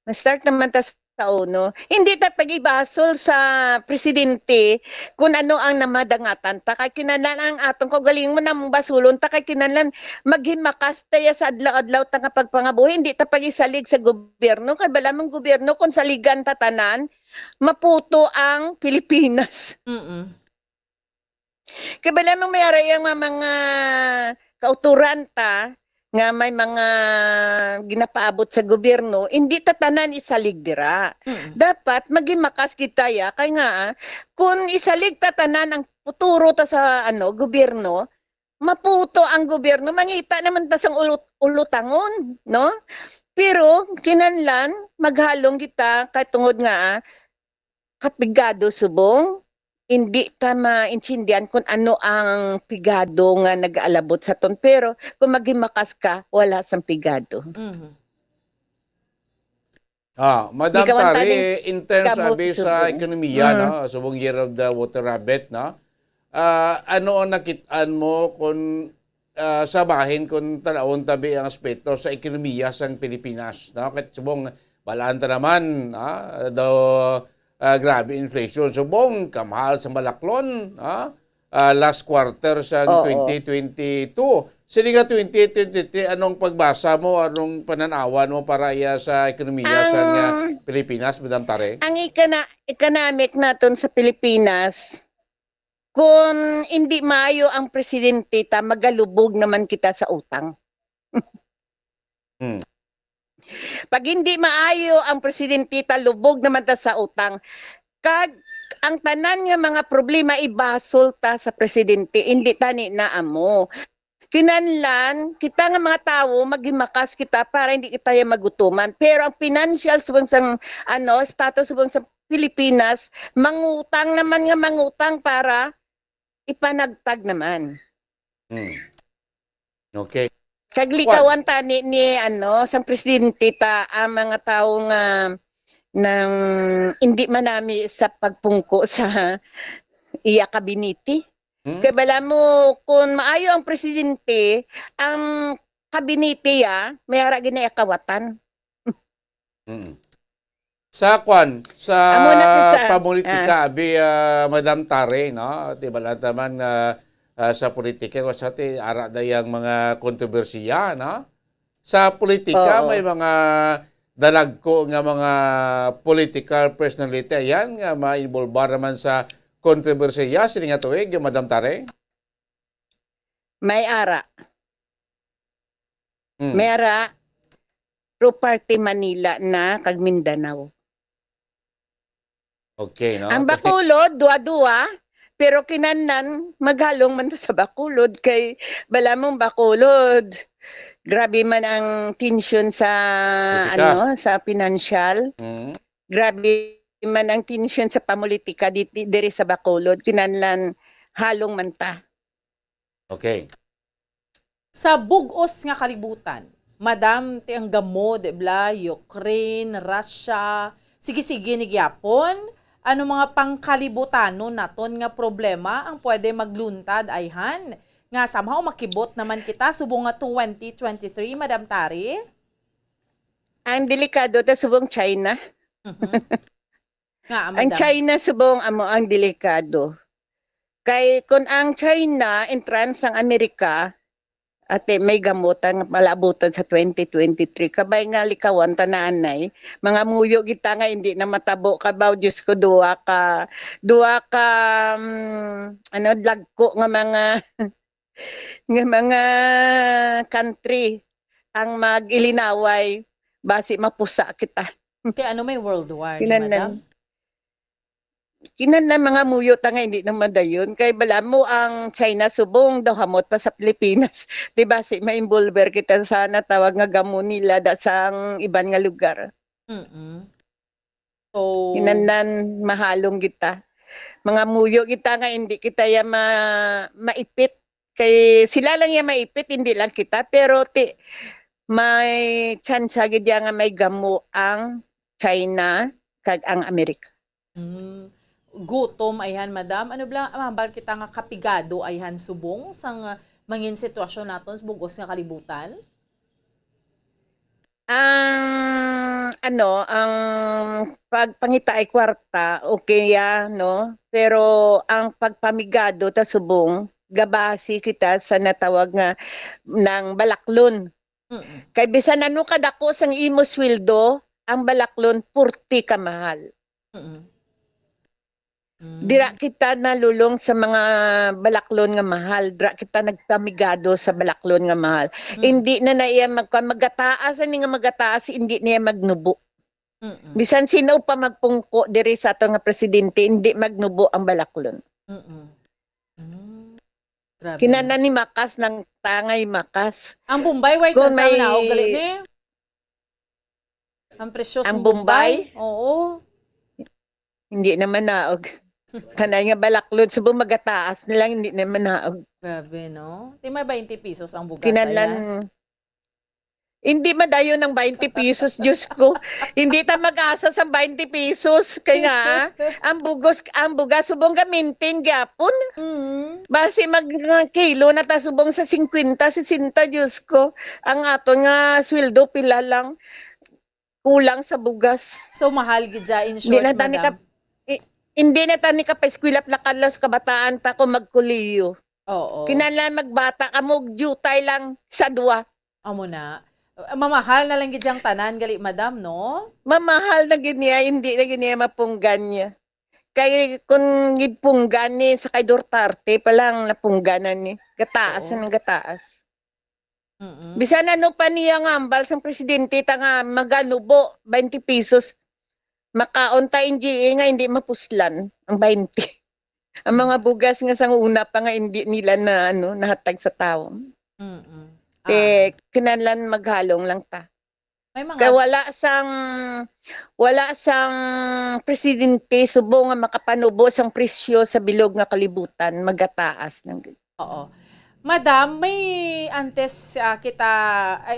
Ma-start naman ta sa ONU. Hindi ta pag-ibasol sa presidente kung ano ang namadangatan ta. Kay kinahanglan ang atong kagaling mo na basulon ta kay kinahanglan maghimakas taya sa adlaw-adlaw ta nga pagpangabuhi. Hindi ta pag-isalig sa gobyerno. Kay bala mong gobyerno kung saligan ta tanan, maputo ang Pilipinas. Kaya bala mong mayari ang mga kauturan ta nga may mga ginapaabot sa gobyerno, hindi tatanan isalig dira. Dapat magimakas kita ya kay nga kung isalig tatanan ang futuro ta sa gobyerno, maputo ang gobyerno, mangita naman ta sang ulutangon, no? Pero kinanlan maghalong kita kay tungod nga kapigado subong hindi ta maintindihan kung ano ang pigado nga nag-aalabot sa ton. Pero kung maghimakas ka, wala sang pigado. Madam Tari, in terms sa ekonomiya, no, subong Year of the Water Rabbit, no, ano ang nakitaan mo kung sa bahin kung tanawon tabi ang aspeto sa ekonomiya sang Pilipinas, no? Kahit subong balaan ta naman, grabe inflation. Subong kamahal sa Malaklon, last quarter sa 2022. Sini nga 2023, anong pagbasa mo, anong pananawan mo para sa ekonomiya sa Pilipinas, Madam Tare? Ang economic natin sa Pilipinas, kung hindi maayo ang presidente, magalubog naman kita sa utang. Pag hindi maayo ang presidente, lubog naman ta sa utang. Kag ang tanan nga mga problema ibasol ta sa presidente, hindi tani na amo. Kinanlan, kita nga mga tao, magimakas kita para hindi kita yung magutuman. Pero ang financial subong sa status subong sa Pilipinas, mangutang naman nga mangutang para ipanagtag naman. Okay. Kaglikawan ta ni sang presidente ta ang mga tao nga nang hindi manami sa pagpungko sa iya kabinete. Kaya bala mo, kung maayo ang presidente, ang kabinete may ara ginaya kawatan. Sa Amo na kita. pamulitika, Madam Tare, no? Diba lang naman sa politika, kasi ara dayang mga kontrobersiya, no? Sa politika, Oo. may mga dalagko nga mga political personality, yan nga ma-involve naman sa kontrobersiya, sini nga tuwig, Madam Tare? May ara. May ara, property Manila na kag Mindanao. Okay, no? Ang Bacolod, dua-dua, pero kinahanglan maghalong man sa Bacolod kay bala mong Bacolod. Grabe man ang tension sa Politika. sa financial. Grabe man ang tension sa pamulitika diri sa Bacolod. Kinahanglan halong man ta. Okay. Sa bugos nga kalibutan, Madam, ti ang gamo, debla, Ukraine, Russia, sige-sige ni Gyapon, ano mga pangkalibutano naton nga problema ang pwede magluntad ayhan? Nga somehow makibot naman kita subong nga 2023, Madam Tari? Ang delikado ta subong China. Nga, Ang Madam. China subong amo ang delikado. Kay kung ang China entrance ang Amerika, ate may gamutan malabutan sa 2023 kabay nga likawan tananay mga muyo kita nga hindi na matabo kabaw Diyos ko duwa ka dagko nga mga nga mga country ang mag-ilinaway basi mapusa kita. Kaya ano may world war, ni Madam? Kinahanglan mga muyo ta nga hindi naman dayon kay bala mo ang China subong daw hamot pa sa Pilipinas. Diba si ma-involver kita sa natawag nga gamo nila da sang iban nga lugar. So, Kinahanglan mahalong kita. Mga muyo kita nga hindi kita ya maipit kay sila lang ya maipit hindi lang kita pero may chance gid ya nga may gamo ang China kag ang Amerika. Gutom ayhan, Madam. Ano bala mambal kita nga kapigado ayhan subong sang mangin sitwasyon naton sa bugos nga kalibutan? Ang pagpangita ay kwarta, okay no? Pero ang pagpamigado ta subong, gabasi kita sa natawag nga ng balaklon. Kay bisan ano kadako sang imo sweldo, ang balaklon 40 ka mahal. Dira kita nalulong sa mga balaklon nga mahal. Dira kita nagtamigado sa balaklon nga mahal. Hindi na iya magataas ani nga magataas, hindi niya magnubo. Bisan sino pa magpungko diri sa ato nga presidente, hindi magnubo ang balaklon. Kinahanglan ni makas ng tangay makas. Ang Bombay way Kung may may- na galit ni. Ang presyo Ang sa Bombay. Bombay? Oo. Hindi naman naog. Kanay nga balaklon subong magataas na lang, hindi naman naog. Grabe, no? Di may 20 pesos ang bugas. Kinahanglan hindi madayon ng 20 pesos, Diyos ko. Hindi ta mag-asa sa 20 pesos. Kaya ang bugas subong gamintin gyapon. Basi mag-kilo na ta subong sa 50, 60, Diyos ko. Ang aton nga sweldo pila lang kulang sa bugas. So, mahal gidya in Hindi short, na tani Madam. hindi na tani ka pa-eskwela plakalas kabataan ta ko magkuliyo. Oo. Kinahanglan magbata ka mo jutay lang sa duwa. Amo na. Mamahal na lang gidyang tanan, gali, Madam, no? Mamahal na giniya, hindi na giniya mapunggan niya. Kaya kung gipunggan ni sa kay Duterte pa lang napungganan ni. Gataas ng gataas. Bisan ano pa niya nga ambal sa presidente ta nga maganubo 20 pesos. Makaon ta NGA nga hindi mapuslan ang 20. Ang mga bugas nga sang una pa nga hindi nila na nahatag sa tao. Kinahanglan maghalong lang ta. May mga Kaya wala sang presidente subong nga makapanubo sang presyo sa bilog nga kalibutan magataas ng. Oo. Madam, may antes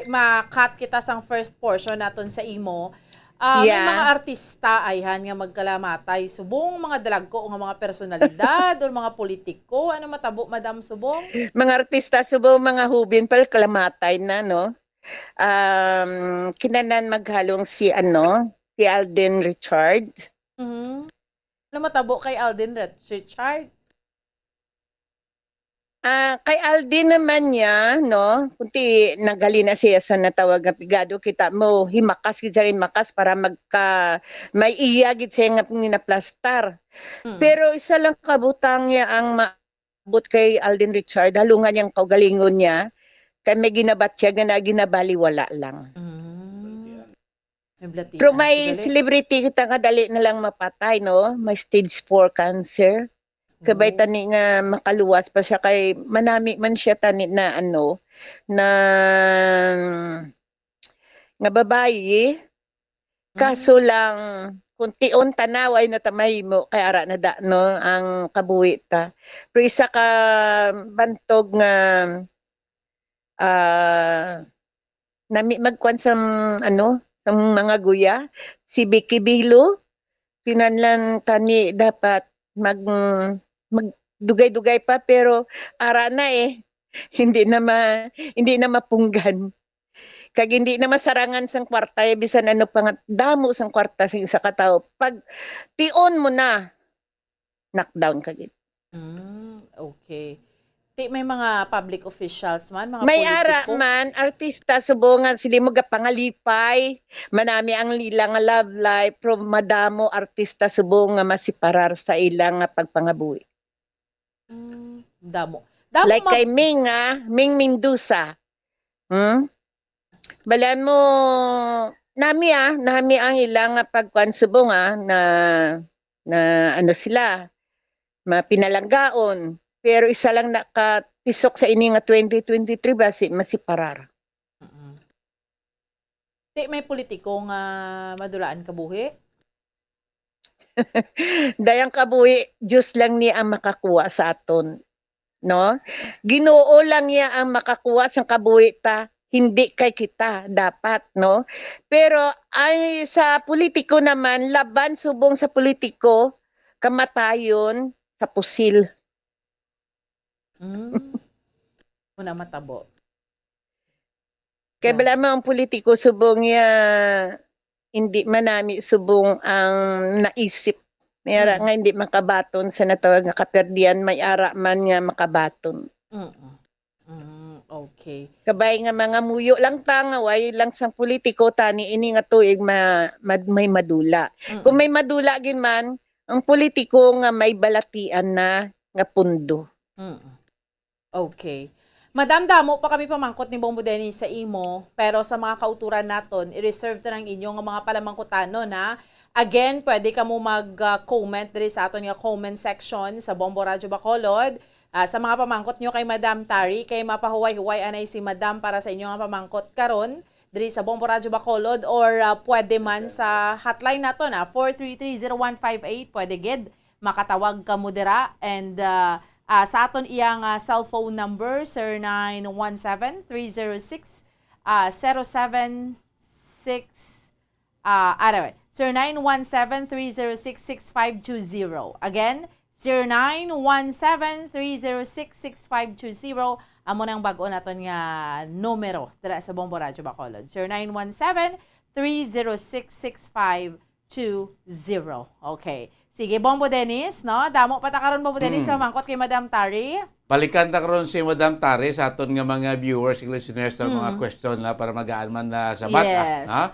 ma-cut kita sang first portion naton sa imo. May mga artista ayhan nga magkalamatay subong mga dalagko o nga mga personalidad o mga politiko. Ano matabo, Madam Subong? Mga artista subong mga hubin pal kalamatay na, no? Kinanan maghalong si Alden Richard. Ano matabo kay Alden Richard? Kay Alden naman niya, no? Kunti nagali na siya sa natawag nga pigado, kita mo himakas kita rin makas para may iyagit siya nga pinaplastar. Pero isa lang kabutang niya ang maabot kay Alden Richard, halungan niyang kaugalingon niya, kay may ginabat siya nga ginabaliwala lang. Pero may celebrity kita nga dali na lang mapatay, no? May stage 4 cancer. Kabay tani nga makaluwas pa siya kay manami man siya tani na nga babayi. Kaso lang kuntion tanaway na tamay mo kay ara na ang kabuhi ta. Pero isa ka bantog nga nami magkwan sa mga guya, si Vicky Bilo, kinahanglan tani dapat magdugay-dugay pa pero ara na hindi na mapunggan. Kag hindi na masarangan sang kwarta bisan ano pa nga damo sang kwarta sa katao. Pag tion mo na knockdown kagid. Okay. May mga public officials man, mga may politiko. ara man artista subongan sila mo gapangalipay manami ang ilang nga love life pero madamo artista subong nga masiparar sa ilang nga pagpangabuhi. Damo like kay Ming Mendoza. Balan mo nami ang ilang nga pagkuan subong na sila mapinalanggaon. Pero isa lang nakapisok sa ini nga 2023 ba masiparar. May politiko nga madulaan kabuhi? Dayang kabuhi, Diyos lang niya ang makakuha sa aton. No? Ginoo lang niya ang makakuha sa kabuhi ta, hindi kay kita dapat, no? Pero ay sa politiko naman, laban subong sa politiko, kamatayon sa pusil. Una matabo. Kaya bala mga politiko subong niya hindi manami subong ang naisip. May ara nga hindi makabaton sa natawag nga kaperdian, may ara man nga makabaton. Okay. Kabay nga mga muyo lang way lang sang politiko tani ini nga tuig may madula. Kung may madula gin man, ang politiko nga may balatian na nga pundo. Okay. Madam, damo pa kami pamangkot ni Bongbong Dennis sa imo, pero sa mga kauturan naton, i-reserve ta ng inyong mga palamangkutano na. Again, pwede ka mo mag-comment diri sa aton nga comment section sa Bombo Radyo Bacolod. Sa mga pamangkot nyo kay Madam Tari, kay mapahuway-huway anay si Madam para sa inyong nga pamangkot karon diri sa Bombo Radyo Bacolod or pwede man sa hotline naton 433-0158, pwede gid makatawag ka mo dira and sa aton iyang cellphone number, 0917-306-6520. Again, 0917-306-6520. Amo nang bago naton nga numero dira sa Bombo Radyo Bacolod. 0917-306-6520. Okay. Sige, Bombo Dennis, no? Damo patakaron Bombo Dennis sa mangkot kay Madam Tari. Balikan ta karon si Madam Tari sa aton nga mga viewers, listeners sa mga question na para magaan man na sa bata, Yes. ha?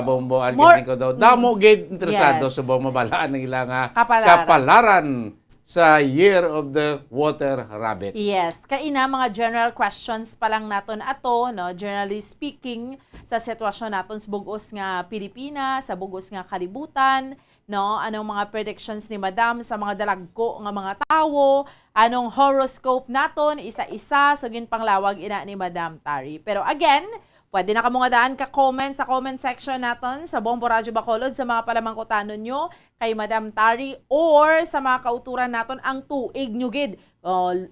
Bombo an ko daw. Damo gid interesado sa bumabalaan ng ilang kapalaran sa Year of the Water Rabbit. Yes, kaina mga general questions pa lang naton ato, no, generally speaking sa sitwasyon naton sa bugos nga Pilipinas, sa bugos nga kalibutan, no, anong mga predictions ni Madam sa mga dalagko nga mga tawo, anong horoscope naton isa-isa, so panglawag ina ni Madam Tari. Pero again, pwede na kamo nga daan ka-comment sa comment section naton sa Bombo Radyo Bacolod sa mga palamangkutanon nyo kay Madam Tari or sa mga kauturan naton ang tuig nyo gid.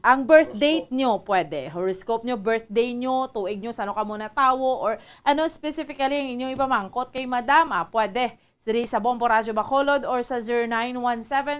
Ang birth date nyo pwede. Horoscope nyo, birthday nyo, tuig nyo, sano ka muna tawo or ano specifically ang inyong ipamangkot kay Madam, pwede. Diri sa Bombo Radyo Bacolod or sa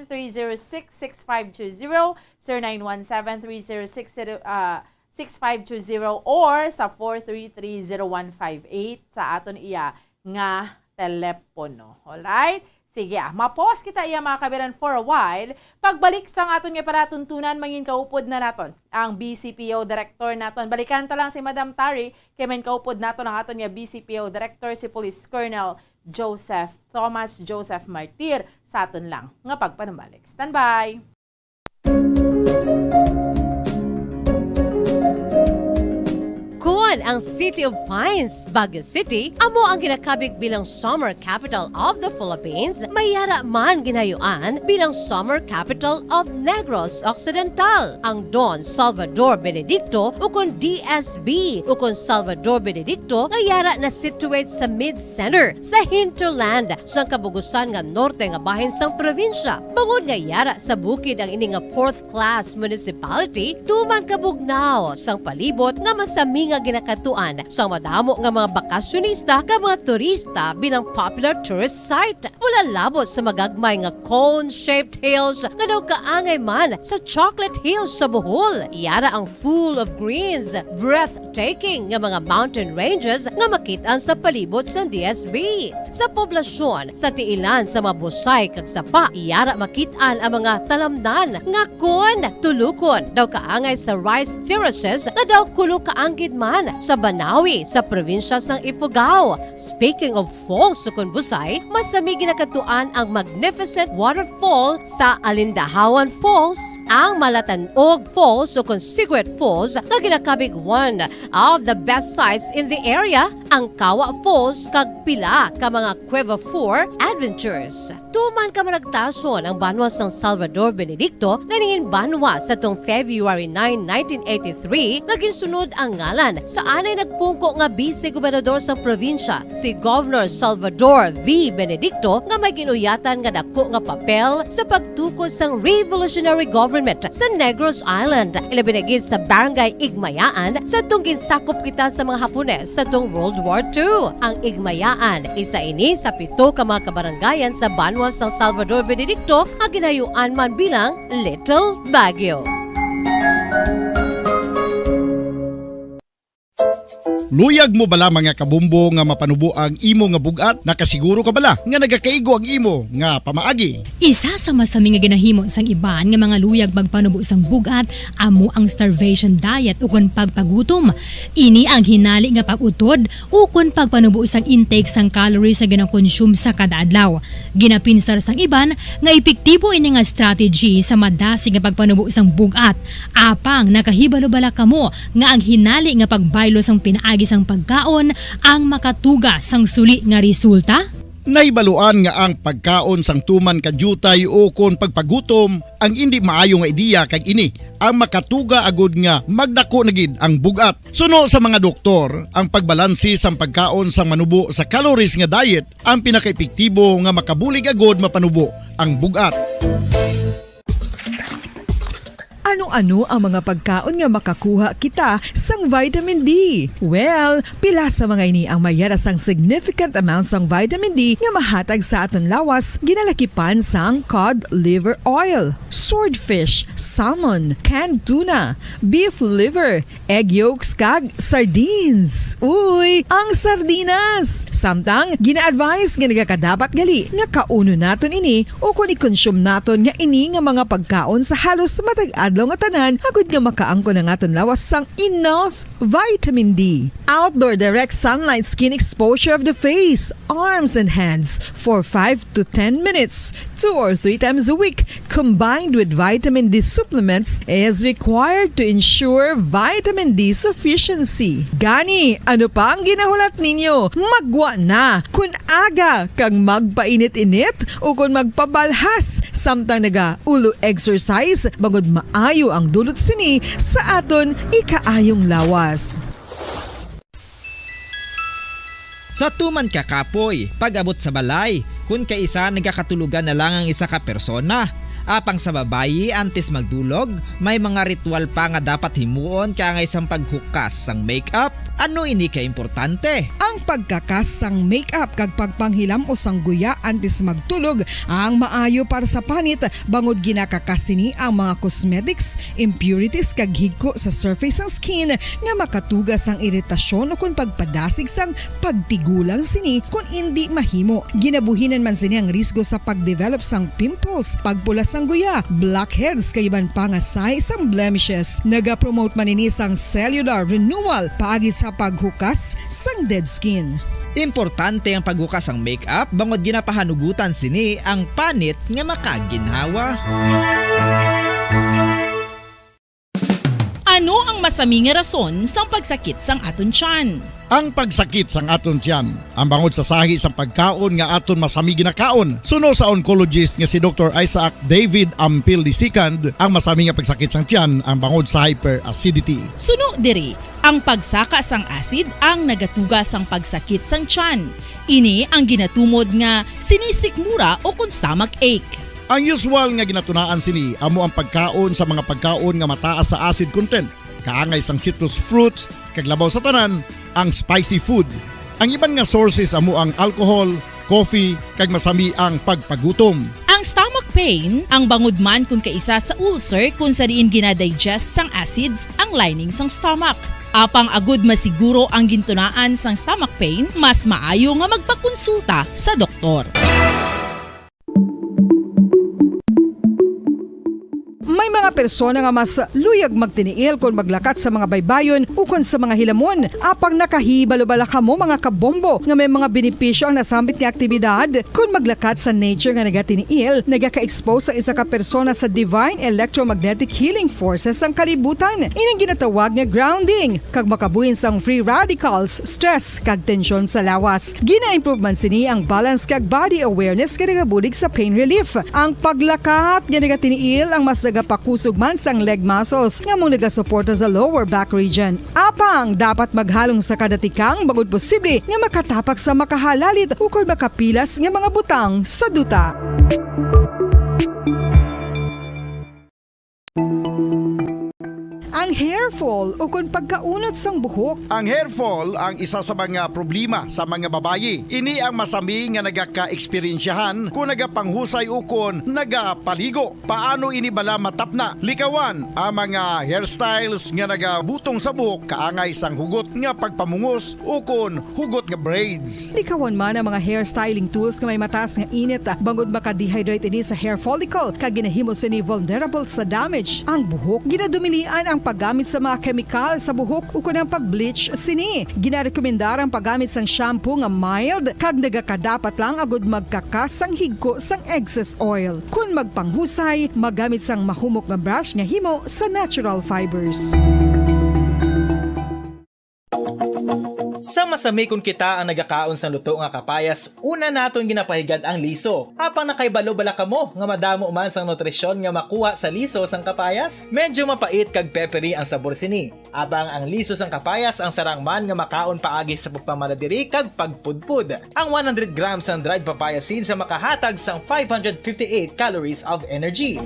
0917-306-6520, 0917-306-6520 or sa 433-0158 sa aton iya nga telepono. Alright? Sige, mapos kita iya mga kabiran for a while. Pagbalik sa aton nga palatuntunan, mangin kaupod na naton ang BCPO Director naton. Balikan ta lang si Madam Tari, kay man kaupod naton ang aton nga BCPO Director si Police Colonel Thomas Joseph Martir sa aton lang nga pagpanambalik. Standby! Kuan ang City of Pines, Baguio City, amo ang ginakabig bilang Summer Capital of the Philippines, mayara man ginayuan bilang Summer Capital of Negros Occidental. Ang Don Salvador Benedicto ukon DSB ukon Salvador Benedicto ngayara na situate sa mid-center sa hinterland sa kabugusan nga norte nga bahin sang probinsya. Bangod ngayara sa bukid ang ini nga 4th class municipality, tuman kabugnaw sang palibot nga masami nga ginakatuan sa madamo nga mga bakasyonista ka mga turista bilang popular tourist site. Wala labot sa magagmay nga cone-shaped hills nga daw kaangay man sa Chocolate Hills sa Bohol. Iyara ang full of greens, breathtaking nga mga mountain ranges nga makitaan sa palibot sa DSB. Sa poblasyon, sa tiilan sa mabusay kag sapa, iyara makitaan ang mga talamdan nga kon tulukon daw kaangay sa rice terraces nga daw kulo kaanggid man sa Banawi sa probinsya sang Ifugao. Speaking of falls sa Busay, masami ginakatuan ang magnificent waterfall sa Alindahawan Falls, ang Malatanog Falls o Secret Falls na ginakabig one of the best sites in the area, ang Kawa Falls kag pila ka mga Cueva 4 adventures. Tuman ka managtason ang banwa sang Salvador Benedicto na ningin banwa sa tong February 9, 1983 nga ginsunod ang ngalan sa anay nagpungko nga vice-gobernador sa probinsya, si Governor Salvador V. Benedicto nga may ginuyatan nga dako nga papel sa pagtukod sang revolutionary government sa Negros Island. Ilabinagid sa Barangay Igmayaan sa tong ginsakop kita sa mga Hapones sa tong World War II. Ang Igmayaan, isa ini sa 7 ka mga kabarangayan sa banwa sang Salvador Benedicto nga ginayuan man bilang Little Baguio. Luyag mo bala mga kabumbo nga mapanubo ang imo nga bugat? Nakasiguro ka bala nga nagakaigo ang imo nga pamaagi? Isa sa masami nga ginahimo sang iban nga mga luyag magpanubo sang bugat amo ang starvation diet ukon pagpagutom. Ini ang hinali nga pag-utod ukon pagpanubo sang intake sang calories sa gina-consume sa kada adlaw. Ginapinsar sang iban nga epektibo ini nga strategy sa madasi nga pagpanubo sang bugat. Apang nakahibalo bala kamo nga ang hinali nga pagbaylo sang pinaagi sang pagkaon ang makatuga sang suli nga resulta? Naibaluan nga ang pagkaon sang tuman kadyutay o kon pagpagutom ang hindi maayo nga ideya kag ini ang makatuga agud nga magdako na gid ang bugat. Suno sa mga doktor, ang pagbalansi sang pagkaon sang manubo sa calories nga diet ang pinakaepektibo nga makabulig agud mapanubo ang bugat. Ano-ano ang mga pagkaon nga makakuha kita sang vitamin D? Well, pila sa mga ini ang mayara sang significant amounts sang vitamin D nga mahatag sa aton lawas ginalakipan sang cod liver oil, swordfish, salmon, canned tuna, beef liver, egg yolks kag sardines. Uy, ang sardinas! Samtang gina-advise nga nagakadapat gali nga kauno naton ini o kung i-consume naton nga ini nga mga pagkaon sa halos matag adlaw nga tanan agud nga makaangko na naton lawas sang enough vitamin D. Outdoor direct sunlight skin exposure of the face, arms and hands for 5 to 10 minutes 2 or 3 times a week combined with vitamin D supplements is required to ensure vitamin D sufficiency. Gani, ano pa ang ginahulat ninyo? Magwa na kun aga kang magpainit-init o kung magpabalhas samtang naga ulo exercise bangod maayo ang dulot sini sa aton ikaayong lawas. Sa tuman ka kapoy, pag-abot sa balay, kung kaisa nagkakatulugan na lang ang isa ka persona. Apang sa babayi antes magdulog, may mga ritual pa nga dapat himuon kaya nga isang paghukas sang makeup. Ano ini ka importante? Ang pagkakas sang makeup kag pagpanghilam o sang guya antes magtulog ang maayo para sa panit bangod ginakakas sini ang mga cosmetics, impurities kag higko sa surface sang skin nga makatugas ang iritasyon o kung pagpadasig sang pagtigulang sini kung hindi mahimo. Ginabuhinan man sini ang risgo sa pagdevelop sang pimples, pagpula sang guya, blackheads kaiban pa nga sa isang blemishes. Naga-promote man ini sang cellular renewal paagi sa paghukas sang dead skin. Importante ang paghukas ang makeup bangod ginapahanugutan sini ang panit nga makaginhawa. Ano ang masami nga rason sang pagsakit sang aton tiyan? Ang pagsakit sang aton tiyan, ang bangod sa sahi sang pagkaon nga aton masami ginakaon. Suno sa oncologist nga si Dr. Isaac David Ampil II, ang masami nga pagsakit sang tiyan ang bangod sa hyperacidity. Suno diri, ang pagsaka sang acid ang nagatuga sang pagsakit sang tiyan. Ini ang ginatumod nga sinisikmura o kung stomach ache. Ang usual nga ginatunaan sini amo ang pagkaon sa mga pagkaon nga mataas sa acid content, kaangay sang citrus fruits, kaglabaw sa tanan, ang spicy food. Ang iban nga sources amo ang alcohol, coffee, kag masami ang pagpagutom. Ang stomach pain, ang bangod man kung kaisa sa ulcer kung sa diin ginadigest sang acids ang lining sang stomach. Apang agud masiguro ang gintunaan sang stomach pain, mas maayo nga magpakonsulta sa doktor. May mga persona nga mas luyag magtiniil kung maglakat sa mga baybayon o kung sa mga hilamon. Apang nakahibalo-bala ka mo mga kabombo nga may mga benepisyo ang nasambit nga aktibidad. Kung maglakat sa nature nga nagatiniil, nagaka-expose sa isa ka persona sa divine electromagnetic healing forces ang kalibutan. Inang ginatawag nga grounding, kag makabuhin sang free radicals, stress, kag tensyon sa lawas. Gina-improve man sini ang balance kag body awareness kag nagabulig sa pain relief. Ang paglakat nga nagatiniil ang mas pakusog man sang leg muscles nga mong nagasuporta sa lower back region. Apang dapat maghalong sa kadatikang bagod posible nga makatapak sa makahalalit o kung makapilas nga mga butang sa duta. Ang hair fall o kung pagkaunot sang buhok. Ang hair fall ang isa sa mga problema sa mga babayi. Ini ang masami nga nagaka-eksperyensyahan kung nagapanghusay o kung nagapaligo. Paano ini bala matapna? Likawan ang mga hairstyles nga nagabutong sa buhok kaangay sang hugot nga pagpamungos o kung hugot nga braids. Likawan man ang mga hairstyling tools nga may mataas nga init bangod maka-dehydrate ini sa hair follicle kag ginahimo sini vulnerable sa damage. Ang buhok ginadumilian ang paggamit sa mga kemikal sa buhok o kunang pag-bleach sini. Ginarekomendar ang paggamit sang shampoo nga mild kag nagakadapat lang agud magkakas sang higko sang excess oil. Kung magpanghusay, magamit sang mahumok nga brush nga himo sa natural fibers. Sa masami kung kita ang nagakaon sa luto nga kapayas, una naton ginapahigad ang liso. Apang nakaibalo-bala ka mo nga madamo man sang nutrisyon nga makuha sa liso sang kapayas. Medyo mapait kag peppery ang sabor sini. Abang ang liso sang kapayas ang sarang man nga makaon paagi sa pagpamaladiri kag pagpudpud. Ang 100 grams ng dried papaya seeds sa makahatag sang 558 calories of energy.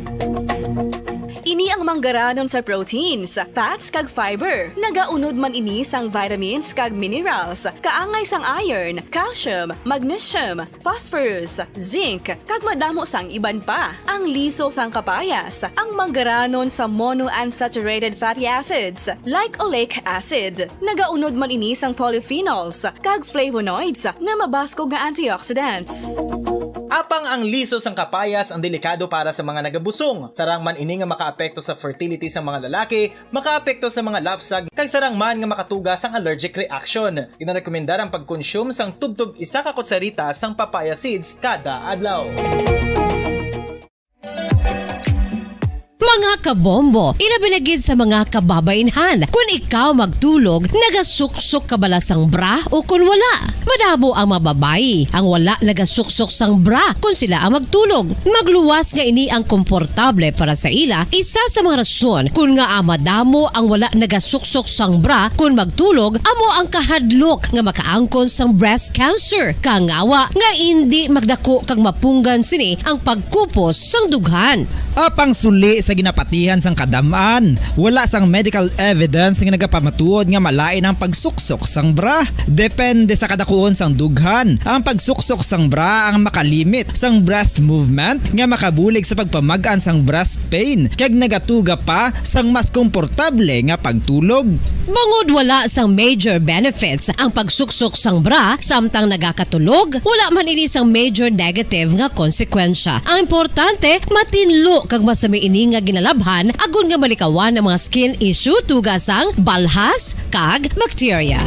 Ini Ini ang manggaranon sa proteins, fats kag fiber. Nagaunod man ini sang vitamins kag minerals, kaangay sang iron, calcium, magnesium, phosphorus, zinc, kag madamo sang iban pa. Ang liso sang kapayas, ang manggaranon sa monounsaturated fatty acids like oleic acid. Nagaunod man ini sang polyphenols kag flavonoids nga mabaskog nga antioxidants. Apang ang liso sang kapayas ang delikado para sa mga nagabusong. Sarang man ini nga makaapekto sa fertility sa mga lalaki, makaapekto sa mga lapsag, kag sarang man nga makatuga sang allergic reaction. Ginarekomendar ang pagkonsume sang tubtub 1 ka kutsarita sang papaya seeds kada adlaw. Mga kabombo, ilabilagid sa mga kababainhan. Kung ikaw magtulog, nagasuksok ka bala sang bra o kung wala. Madamo ang mababayi ang wala nagasuksok sang bra kung sila ang magtulog. Magluwas nga ini ang komportable para sa ila. Isa sa mga rason kung nga madamo ang wala nagasuksok sang bra kung magtulog, amo ang kahadlok nga makaangkon sang breast cancer. Kangawa nga hindi magdako kag mapunggan sini ang pagkupos sang dughan. Apang suli sa ginapatihan sang kadamaan, wala sang medical evidence nga nagapamatuod nga malain ang pagsuksok sang bra. Depende sa kadakuon sang dughan. Ang pagsuksok sang bra ang makalimit sang breast movement nga makabulig sa pagpamagaan sang breast pain kag nagatuga pa sang mas komportable nga pagtulog. Bangod wala sang major benefits ang pagsuksok sang bra samtang nagakatulog, wala man ini sang major negative nga konsekwensya. Ang importante, matinlo kag masami ini nga ginalabhan agon nga malikawan ang mga skin issue tugas sang balhas kag bacteria.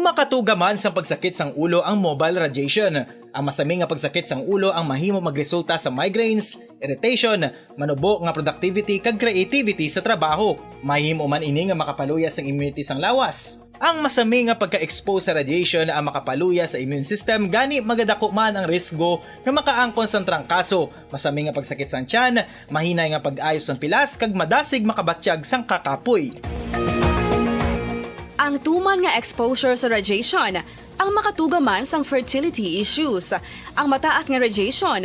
Makatuga man sa pagsakit sang ulo ang mobile radiation. Ang masami nga pagsakit sang ulo ang mahimo magresulta sa migraines, irritation, manubo nga productivity kag creativity sa trabaho. Mahimo man ini nga makapaluya sang immunity sang lawas. Ang masami nga pagka-expose sa radiation ang makapaluya sa immune system gani magadako man ang risgo nga makaangkon sang trangkaso, masami nga pagsakit sang tiyan, mahinay nga pag-ayos sang pilas kag madasig makabatsyag sang kakapoy. Ang tuman nga exposure sa radiation ang makatuga man sang fertility issues. Ang mataas nga radiation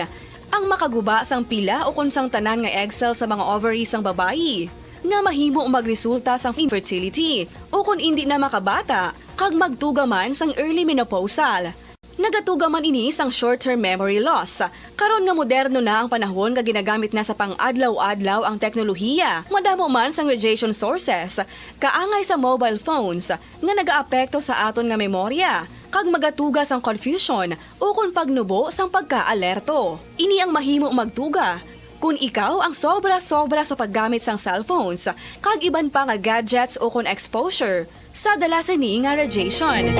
ang makaguba sang pila o kung sang tanan nga egg cell sa mga ovaries sang babayi nga mahimo magresulta sang infertility o kung hindi na makabata kag magtuga man sang early menopausal. Nagatuga man ini sang short-term memory loss. Karon nga moderno na ang panahon nga ginagamit na sa pang-adlaw-adlaw ang teknolohiya. Madamo man sang radiation sources, kaangay sa mobile phones nga nagaapekto sa aton nga memorya, kag magatuga sang confusion o kung pagnubo sang pagka-alerto. Ini ang mahimo magtuga kung ikaw ang sobra-sobra sa paggamit sang cellphones, kag iban pa nga gadgets o kung exposure sa dalasan ni nga radiation.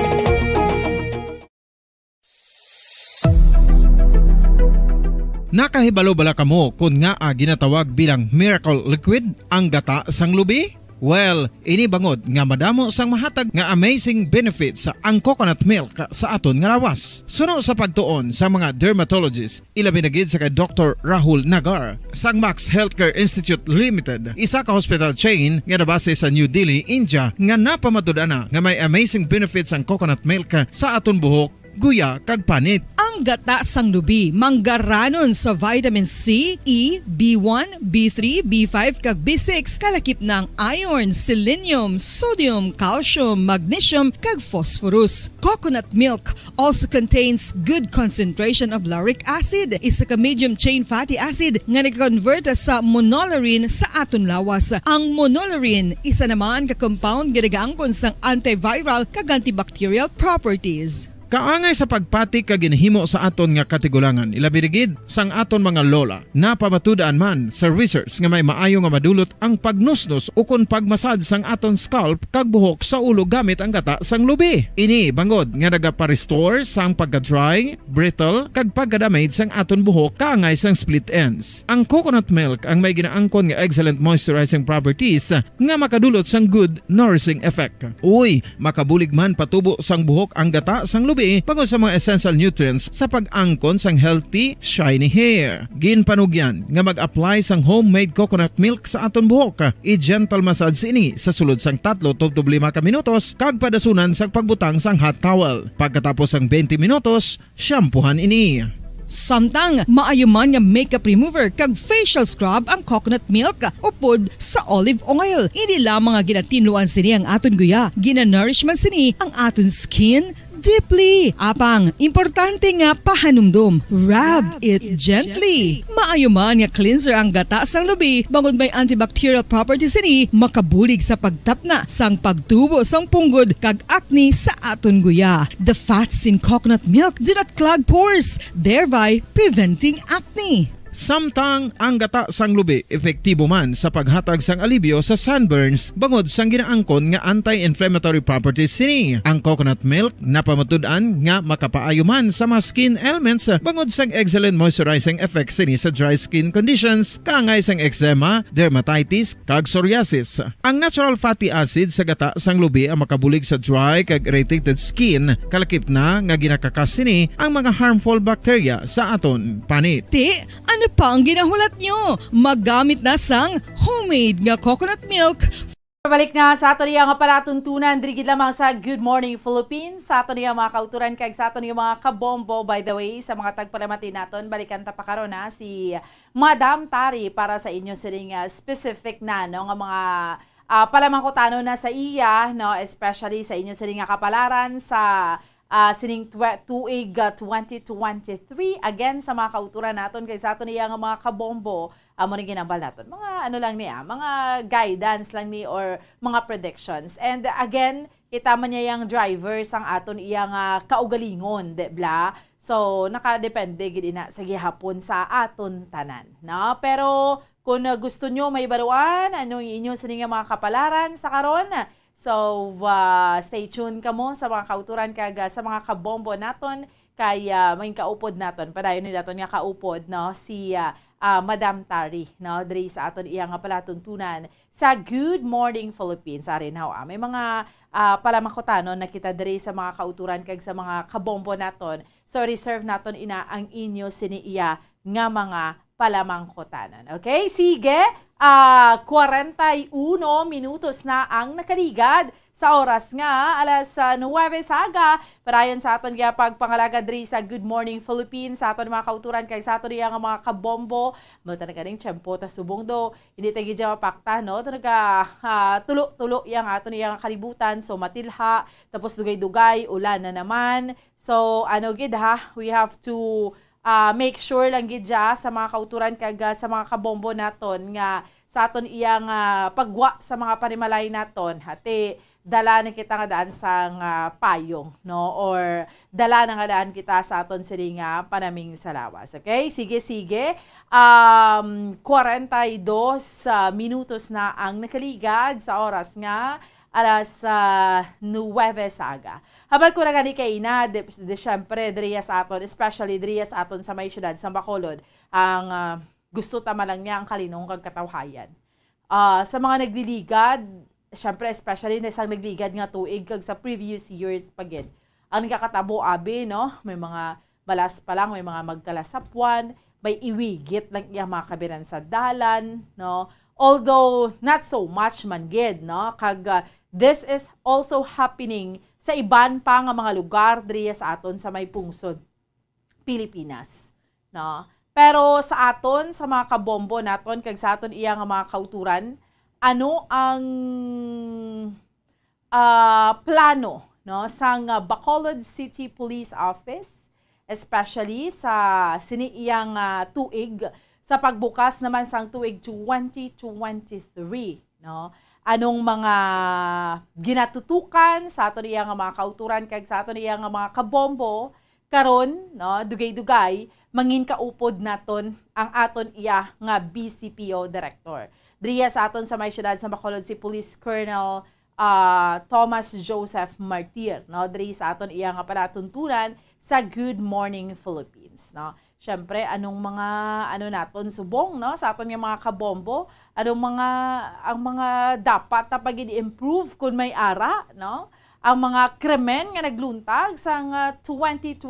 Nakahibalo bala kamo kung nga ginatawag bilang miracle liquid ang gata sang lubi? Well, ini bangod nga madamo sang mahatag nga amazing benefits sa ang coconut milk sa aton nga lawas. Suno sa pagtuon sa mga dermatologist, ilabi na gid sa kay Dr. Rahul Nagar sang Max Healthcare Institute Limited, isa ka hospital chain nga nabase sa New Delhi, India, nga napamatud-ana nga may amazing benefits ang coconut milk sa aton buhok, guya kag panit. Ang gata sang lubi manggaranon sa vitamin C, E, B1, B3, B5 kag B6 kalakip ng iron, selenium, sodium, calcium, magnesium kag phosphorus. Coconut milk also contains good concentration of lauric acid, isa ka medium chain fatty acid nga nag-convert sa monolaurin sa aton lawas. Ang monolaurin isa naman ka compound nga nagaangkon sang antiviral kag antibacterial properties. Kaangay sa pagpati ka ginhimo sa aton nga katigulangan, ilabirigid sang aton mga lola na pamatudaan man sa research nga may maayo nga madulot ang pagnusnos o kun pagmasad sang aton scalp kag buhok sa ulo gamit ang gata sang lubi. Ini bangod nga nagapa-restore sang pagka-dry, brittle kag pagka-damage sang aton buhok kaangay sang split ends. Ang coconut milk ang may ginaangkon nga excellent moisturizing properties nga makadulot sang good nourishing effect. Uy, makabulig man patubo sang buhok ang gata sang lubi pagod sa mga essential nutrients sa pag-angkon sang healthy, shiny hair. Ginpanugyan nga mag-apply sang homemade coconut milk sa aton buhok. I-gentle massage ini sa sulod sang 3 to 5 ka minutos kag padasunan sa pagbutang sang hot towel. Pagkatapos sang 20 minutos, shampoohan ini. Samtang maayo man nga makeup remover kag facial scrub ang coconut milk upod sa olive oil. Hindi lamang nga ginatinluan sini ang aton guya, ginanourishman sini ang aton skin deeply. Apang, importante nga pahanumdum. Rub it gently. Maayo man nga cleanser ang gata sang lubi, bangod may antibacterial properties ini, makabulig sa pagtapna sang pagtubo sang punggod kag acne sa aton guya. The fats in coconut milk do not clog pores, thereby preventing acne. Samtang ang gata sang lubi epektibo man sa paghatag sang alibyo sa sunburns bangod sang ginaangkon nga anti-inflammatory properties sini. Ang coconut milk napamatud-an nga makapaayo man sa mga skin ailments bangod sang excellent moisturizing effect sini sa dry skin conditions kaangay sang eczema, dermatitis kag psoriasis. Ang natural fatty acid sa gata sang lubi ang makabulig sa dry kag irritated skin, kalakip na nga ginakakas sini ang mga harmful bacteria sa aton panit. Ano pa ang ginahulat nyo? Maggamit na sang homemade nga coconut milk. Balik na sa ato niya nga palatuntunan, dirigid lamang sa Good Morning Philippines. Sa ato niya mga kauturan kag sa ato niya mga kabombo. By the way, sa mga tagpalamati naton, balikan ta pa karon na si Madam Tari para sa inyo sining specific na no nga mga palamangkutano na sa iya, no, especially sa inyo sining nga kapalaran sa sining tuig 2023 again sa mga kauturan naton kay sa ato niya nga mga kabombo amo ring ginambal naton mga ano lang niya mga guidance lang ni or mga predictions, and again kita man niya yang drivers ang aton iya nga kaugalingon de bla, so nakadepende gid ina sa gihapon sa aton tanan, no? Pero kung gusto nyo may baruan anong inyo sa mga kapalaran sa karon, so, stay tuned ka mo sa mga kauturan kag sa mga kabombo naton kay may kaupod naton. Padayon ni naton nga kaupod no si Madam Tari no diri sa aton iya nga palatuntunan sa Good Morning Philippines. Arin may mga palamangkutanon na kita diri sa mga kauturan kag sa mga kabombo naton. So reserve naton ina ang inyo siniiya nga mga palamangkutanon. Okay, sige. 41 minutos na ang nakaligad sa oras nga alas 9 saga. Parayon sa aton nga pagpangalaga diri sa Good Morning Philippines sa aton mga kauturan kay sa aton nga mga kabombo. Multa na kaning tiyempo ta subong do. Hindi ta gidya mapakta no. Talaga tulo-tulo yang aton nga kalibutan, so matilha tapos dugay-dugay ulan na naman. So ano gid ha, we have to make sure lang gid sa mga kauturan kag sa mga kabombo naton nga sa aton iyang pagwa sa mga panimalay naton hati dala na kita nga daan sang payong no or dala na nga daan kita sa aton sining panaming salawas. Okay, sige 42 minutos na ang nakaligad sa oras nga alas 9 saga. Habang ko na gani kay ina, de syempre, diriya sa aton, especially diriya sa aton sa may syudad, sa Bacolod, ang gusto tama lang niya ang kalinong kag katawhayan. Sa mga nagliligad, syempre, especially na isang nagligad nga tuig kag sa previous years pagin. Ang nakakatabo abi, no? May mga balas pa lang, may mga magkalasapwan, may iwigit lang iya mga kabiran sa dalan, no? Although, not so much man gid, no? Kag this is also happening sa iban pa nga mga lugar diri sa aton sa may pungsod Pilipinas, no? Pero sa aton sa mga kabombo naton kag sa aton iya nga mga kauturan, ano ang plano no sang Bacolod City Police Office, especially sa siniiyang tuig sa pagbukas naman sang tuig 2023, no? Anong mga ginatutukan sa aton iya nga mga kauturan kag sa aton iya nga mga kabombo karon, no, dugay-dugay mangin kaupod naton ang aton iya nga BCPO director. Diriya sa aton sa may syudad sa Bacolod si Police Colonel Thomas Joseph Martir, no, diri sa aton iya nga palatuntunan sa Good Morning Philippines, no. Syempre, anong mga naton subong no sa aton nga mga kabombo, ang mga dapat na pag-improve kung may ara, no? Ang mga krimen nga nagluntag sa 2022,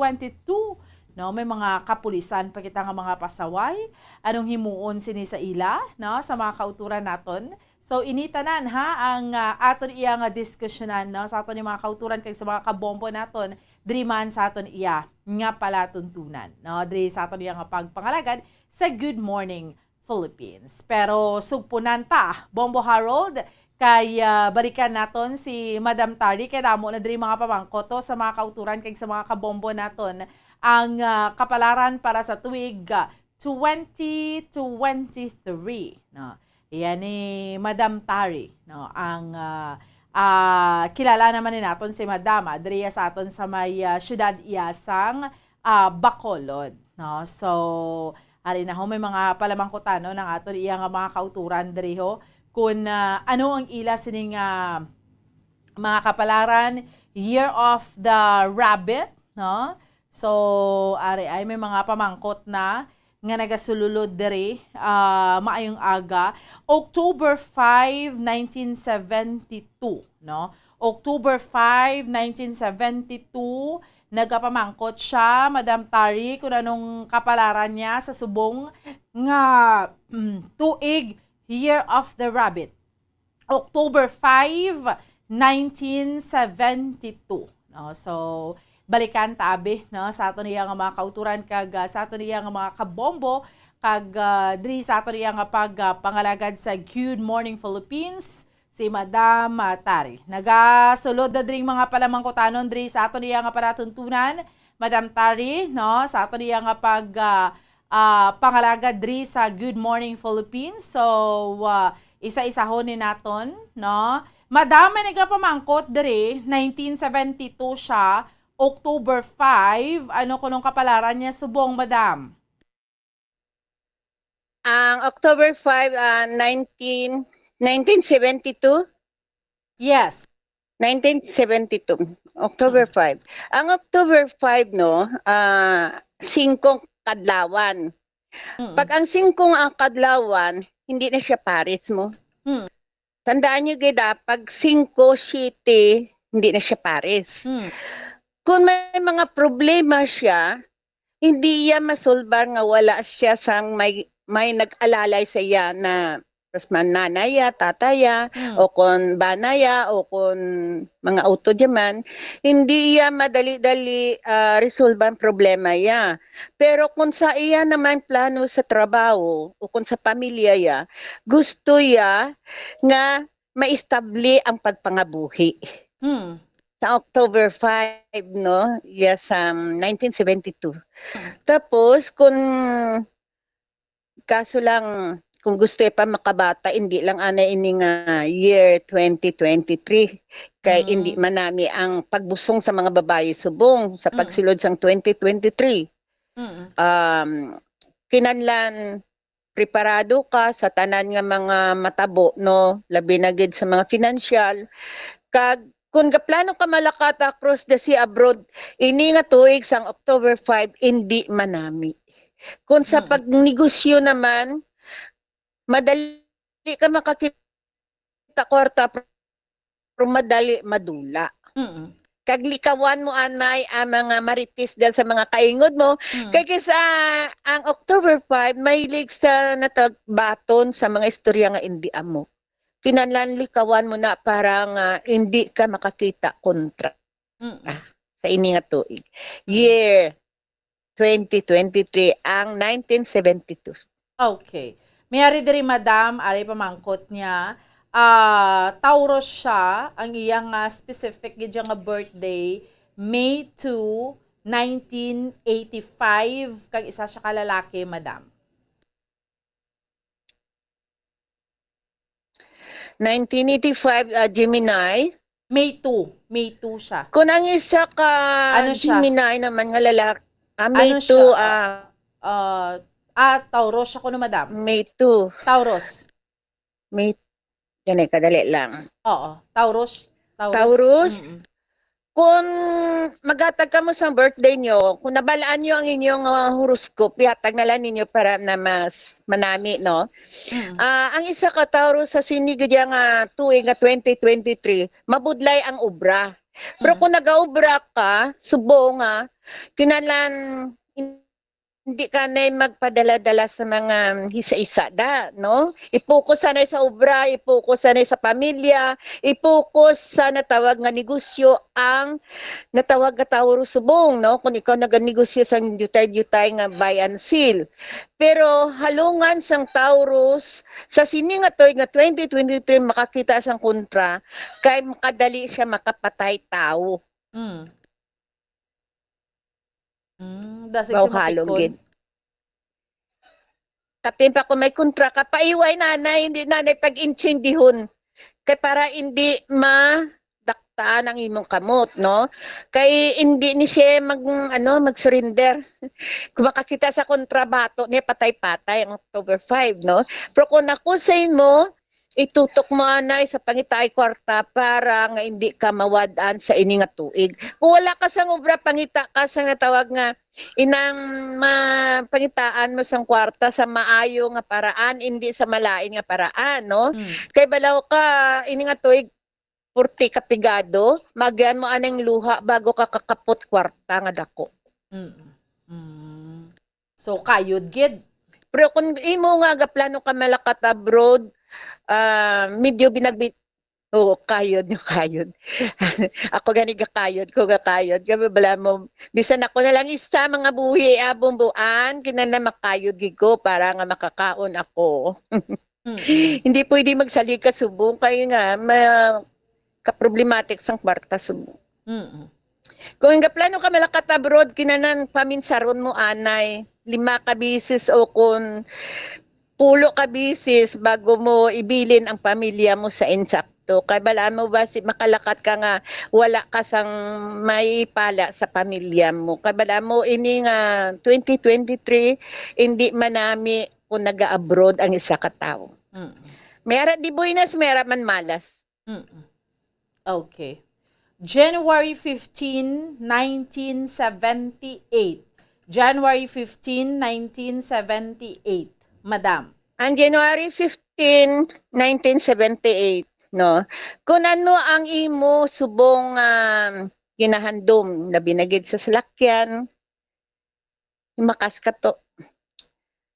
no? May mga kapulisan pa kita nga mga pasaway, anong himuon sini sa ila, no? Sa mga kauturan naton So initanan ha ang aton iya nga diskusyonan no sa aton yung mga kauturan kay sa mga kabombo naton diri man sa aton iya nga palatuntunan no diri sa aton iya nga pagpangalagad sa Good Morning Philippines. Pero sugpunan ta Bombo Harold kay balikan naton si Madam Tari kay damo na diri mga pamangkoto sa mga kauturan kay sa mga kabombo naton ang kapalaran para sa tuig 2023 no. Iyan ni Madam Tari no ang kilala naman ni naton si Madam diri sa aton sa may syudad Iyasang Bacolod no. So ari na ho may mga palamangkutan no ng aton iya nga mga kauturan diri ho kung ano ang ila sining mga kapalaran Year of the Rabbit no. So ari ay may mga pamangkot na nga nagasululod diri maayong aga October 5, 1972 no. October 5, 1972 nagapamangkot siya, Madam Tari, kung anong kapalaran niya sa subong nga tuig Year of the Rabbit. October 5, 1972. No? So, balikan tabi no? Sa ato niya nga mga kauturan, kag sa ato niya nga mga kabombo, kag diri sa ato niya nga pagpangalagad sa Good Morning Philippines, si Madam Tari. Nagasulod na dring mga palamangkutanon diri sa ato niya nga palatuntunan, Madam Tari, no? Sa ato niya nga pangalagad diri sa Good Morning Philippines. So, isa-isahon ni naton, no? Madam, may nagapamangkot diri, 1972 siya, October 5. Ano kunong kapalaran niya subong, Madam? Ang October 5, 1972? Yes. 1972. October 5. Ang October 5, no, 5 kadlawan. Pag ang 5 ang kadlawan, hindi na siya pares mo. Tandaan nyo, Gida, pag 5-7, hindi na siya pares. Kung may mga problema siya, hindi iya masolbar nga wala siya sang may nag-alalay sa iya na nanaya, tataya, o kung banaya, o kung mga auto diyaman, hindi iya madali-dali resolve ang problema iya. Pero kung sa iya naman plano sa trabaho, o kung sa pamilya iya, gusto iya nga maistabli ang pagpangabuhi. Sa October 5, no? Yes, 1972. Tapos, kaso lang, kung gusto pa makabata, hindi lang ana ining year 2023. Kaya hindi manami ang pagbusong sa mga babae subong sa pagsilod sang 2023. Kinanlan, preparado ka sa tanan nga mga matabo, no? Labi na gid sa mga financial. Kag kung gaplano ka malakat across the sea abroad, ini nga tuig sang October 5, hindi manami. Kung sa pagnegosyo naman, madali ka makakita kwarta, pero madali madula. Kaglikawan mo anay ang mga maritis dahil sa mga kaingod mo. Kaya sa ang October 5, may lig sa natagbaton sa mga istorya nga hindi amo. Kinanlan likawan mo na parang hindi ka makakita kontra. Sa ini nga tuig. Year 2023 ang 1972. Okay. Mayari diri, Madam, ari pamangkot niya. Taurus siya, ang iyang specific gid nga birthday, May 2, 1985. Kag isa siya kalalaki, Madam. 1985, Gemini. May 2. May 2 siya. Kung ang isa ka ano siya? Gemini naman nga lalaki. May ano 2. Taurus siya kuno, Madam. May 2. Taurus. May yan kadali lang. Oo. Taurus. Taurus? Kung magatag ka mo sa birthday nyo, kung nabalaan nyo ang inyong horoscope, ihatag na lang ninyo para na mas manami, no? Ang isa ka Taurus sa sinigidya nga tuig nga 2023, mabudlay ang obra. Pero kung nag-obra ka, subo nga, kinalan hindi ka na magpadala-dala sa mga hisa-isa da, no? I-focus sana sa obra, i-focus sana sa pamilya, i-focus sa natawag nga negosyo ang natawag nga Tauro Subong, no? Kung ikaw naganegosyo sa jutay-jutay nga buy and sell. Pero halungan sang Taurus sa sini nga toy nga 2023 makakita sang kontra kay makadali siya makapatay tao. Dasig siya matikon. Kapin pa kung may kontra ka, paiway nanay, hindi nanay pag-intindihon. Kay para hindi madaktaan ang imong kamot, no? Kay hindi ni siya mag-surrender. Kung makakita sa kontrabato niya, patay-patay ang October 5, no? Pero kung nakusayin mo, itutok mo anay sa pangitay kwarta para nga hindi ka mawadaan sa ini nga tuig. Kung wala ka sang obra, pangita ka sa nga tawag nga inang pangitaan mo sang kwarta sa maayo nga paraan, hindi sa malain nga paraan, no? Kay balaw ka ini nga tuig 40 kapigado, magyan mo anang luha bago ka kakapot kwarta nga dako. So kayod gid. Pero kung imo nga plano ka malakat abroad, medyo binagbit. Oo, kayod. Ako gani gakayod, ko gakayod. Kaya bala mo, bisan ako na lang isa mga buhi, bumbuan, kinana makayod gigo para nga makakaon ako. Hindi pwede magsalika subong, kaya nga, ka-problematic sang kwarta subong. Kung nga plano ka malakat abroad, kinanan paminsaron mo anay, 5 ka bisis o kung 10 ka bisis bago mo ibilin ang pamilya mo sa insakto. Kaya balaan mo ba makalakat ka nga wala ka sang may pala sa pamilya mo. Kaya balaan mo ini nga 2023 hindi manami kung naga-abroad ang isa ka tao. Mera di buinas, mera man malas. Okay. January 15, 1978. January 15, 1978. Madam. Ang January 15, 1978, no? Kung ano ang imo subong ginahandom na binagid sa salakyan, makas ka to.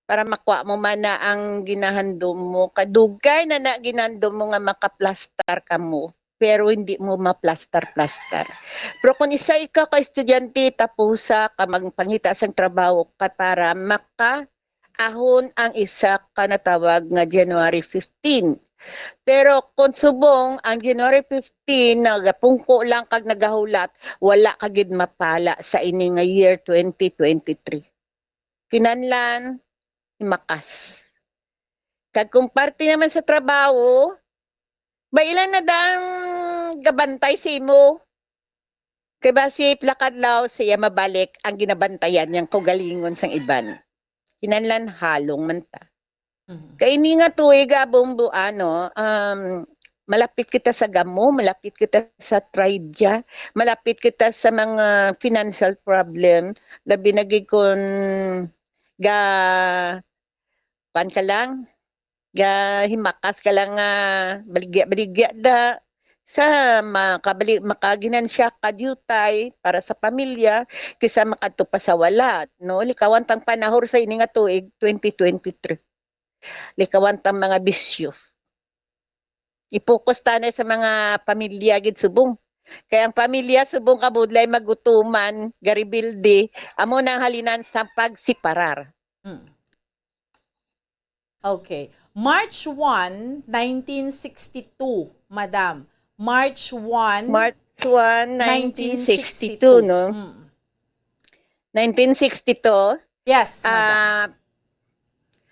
Para makuha mo man na ang ginahandom mo. Kadugay na ginandom mo nga makaplastar ka mo. Pero hindi mo maplastar-plastar. Pero kung isa ka estudyante, tapusa ka magpangita sa trabaho ka para ahon ang isa ka natawag nga January 15. Pero kung subong ang January 15 nagapungko lang kag nagahulat, wala kagid mapala sa ini nga year 2023. Kinanlan makas. Kag kung parte naman sa trabaho, ba ilan na dang gabantay si mo? Kay ba si plakadlaw siya mabalik ang ginabantayan niyang kugalingon sang iban. Kinanlan halong man ta. Kay ini nga tuig bumbuano, malapit kita sa gamo, malapit kita sa traidya, malapit kita sa mga financial problem, labi nagig kun pan ka lang, himakas ka lang baligya da sa makaginansya kadyutay para sa pamilya kaysa makatupa sa walat, no? Likawantang panahor sa ini nga tuig 2023. Likawantang mga bisyo. Ipokus tanay sa mga pamilya gid subong. Kaya ang pamilya subong kabudlay magutuman, garibilde, amo nang halinan sa pagsiparar. Okay. March 1, 1962, Madam. March 1, 1962, no? 1962? Yes, Madam.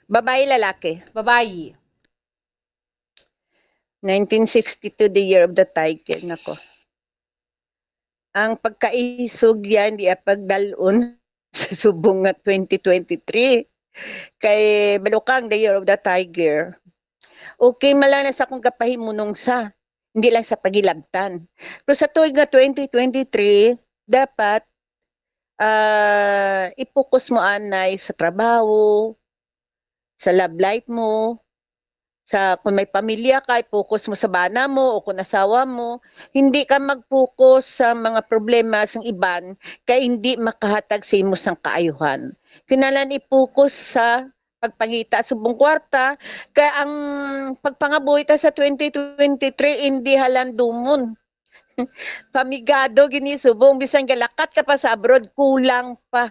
Babae, lalaki? Babae. 1962, the year of the tiger. Nako. Ang pagkaisog yan, di pagdalon sa subong nga 2023. Kay balukang the year of the tiger. Okay, malana sa kung kapahimunong sa. Hindi lang sa pagilabtan. Pero sa tuig nga 2023, dapat ipokus mo anay sa trabaho, sa love life mo, sa kung may pamilya ka, i-focus mo sa bana mo o kung asawa mo. Hindi ka mag-focus sa mga problema sa iban kaya hindi makahatag sa imo sang kaayuhan. Kinalan ipokus sa pagpangita subong kwarta kaya ang pagpangabuhi ta sa 2023 hindi halandumon. Pamigado gini subong bisan galakat ka pa sa abroad kulang pa.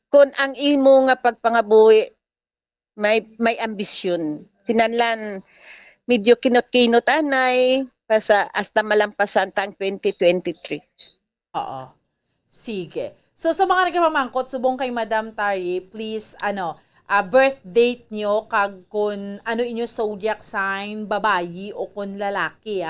Kung ang imo nga pagpangabuhi may ambisyon. Kinahanglan medyo kinot-kinot anay sa hasta malampasan tang 2023. Oo. Sige. So sa mga nagpamangkot subong kay Madam Tari, please birth date nyo kag kung ano inyo zodiac sign, babayi o kung lalaki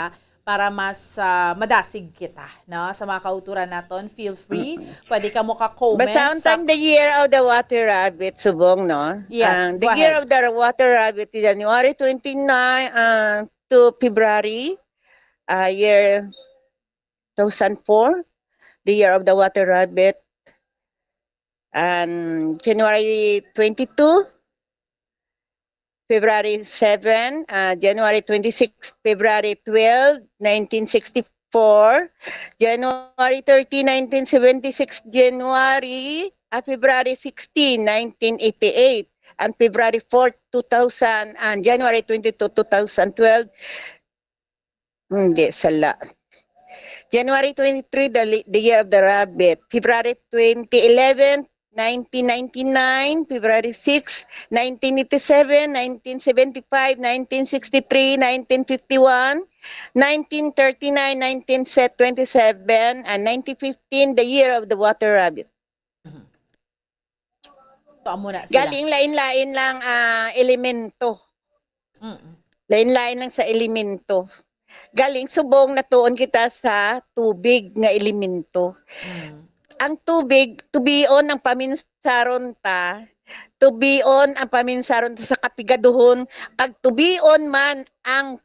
para mas madasig kita, no? Sa mga kauturan naton, feel free. Pwede ka mo ka-comment. Basta ang the year of the water rabbit, subong, no? Yes, the year of the water rabbit is January 29 to February, year 2004. The year of the water rabbit. And January 22, February 7, January 26, February 12, 1964, January 30, 1976, February 16, 1988, and February 4, 2000, and January 22, 2012. Hindi, sala. January 23, the year of the rabbit. February 2011, 1999, February 6, 1987, 1975, 1963, 1951, 1939, 1927, and 1915, the year of the water rabbit. Galing lain-lain lang elemento. Lain-lain lang sa elemento. Galing subong natuon kita sa tubig nga elemento. Ang tubig, tubion ang paminsaron ta, tubion ang paminsaron ta sa kapigaduhon, ag tubion man ang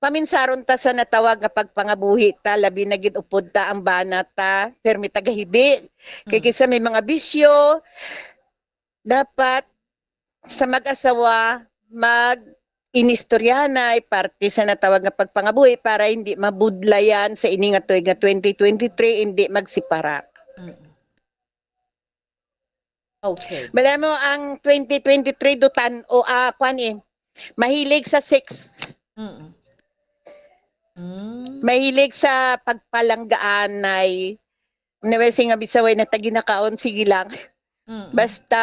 paminsaron ta sa natawag nga pagpangabuhi ta, labi na gid upod ta ang bana ta, permi tagahibi. Kay kisa may mga bisyo, dapat sa mag-asawa inistoryanay parte sa natawag nga pagpangabuhi para hindi mabudlayan sa ini nga tuig nga 2023 hindi magsiparak. Okay. Bala mo ang 2023 dutan o mahilig sa sex. Mahilig sa pagpalanggaan ay nawesi nga bisaway na taginakaon sige lang. Basta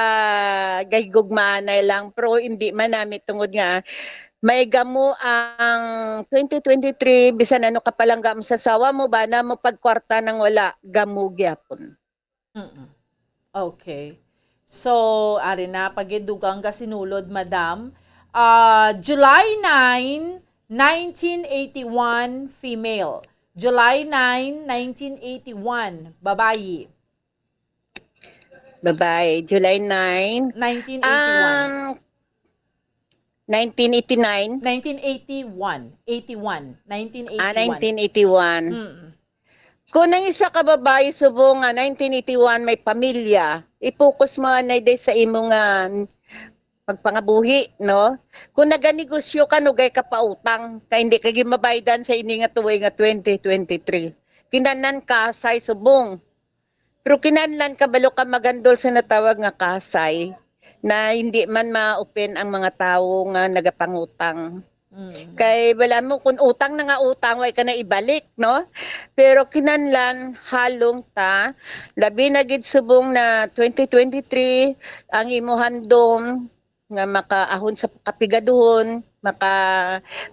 gahigugmanay lang pero hindi man namin tungod nga may gamo ang 2023 bisan ano ka palangga mo sa sawa mo ba na mo pagkwarta nang wala gamo gyapon. Okay. So, ari na pagidugang kasinulod, Madam. July 9, 1981, female. July 9, 1981, babayi. Babae, July 9. 1981. 1989. 1981. 1981. 1981. Kung ang isa ka babae subong nga 1981 may pamilya, i-focus mo na day sa imo nga pagpangabuhi, no? Kung naganegosyo ka nugay ka pa utang, kay hindi ka gimabaydan sa ini nga tuig nga 2023. Kinanan kasay subong. Pero kinahanglan kabalo ka magandol sa natawag nga kasay na hindi man ma-open ang mga tao nga nagapangutang. Kay wala mo kung utang na nga utang way ka na ibalik, no? Pero kinahanglan halong ta labi na gid subong na 2023 ang imo handom nga makaahon sa kapigaduhon,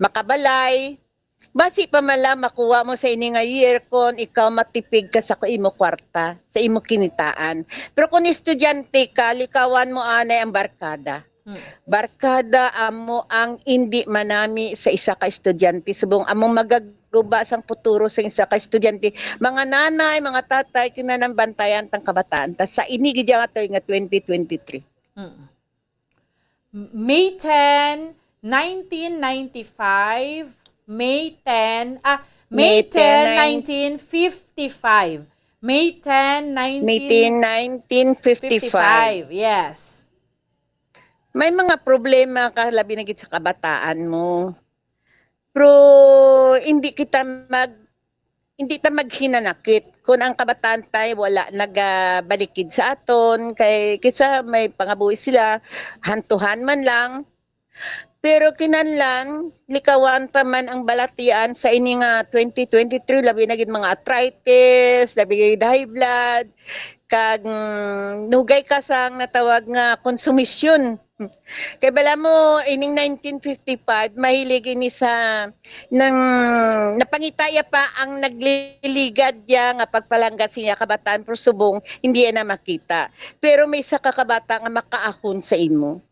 makabalay. Basi pa mala makuha mo sa ini nga year kon ikaw matipig ka sa imo kwarta, sa imo kinitaan. Pero kung estudyante ka, likawan mo anay ang barkada. Barkada amo ang hindi manami sa isa ka estudyante. Subong among magaguba sang futuro sa isa ka estudyante. Mga nanay, mga tatay, kinanang bantayan tang kabataan. Ta sa ini gid nga toy nga 2023. May 10, 1995, May 10, May 10, 1955. May 10, 1955. Yes. May mga problema ka labi na gid sa kabataan mo. Pero hindi kita hindi ta maghinanakit kung ang kabataan tayo wala nagabalikid sa aton kay kisa may pangabuhi sila hantuhan man lang. Pero kinanlan, likawan pa man ang balatian sa ini nga 2023, labi na gid mga arthritis, labi gid high blood, kag nugay ka sang natawag nga konsumisyon. Kay bala mo, ining 1955, mahilig ini sa nang napangitaya pa ang nagliligad ya nga pagpalangga siya kabataan pero subong, hindi na makita. Pero may isa ka kabata nga makaahon sa imo.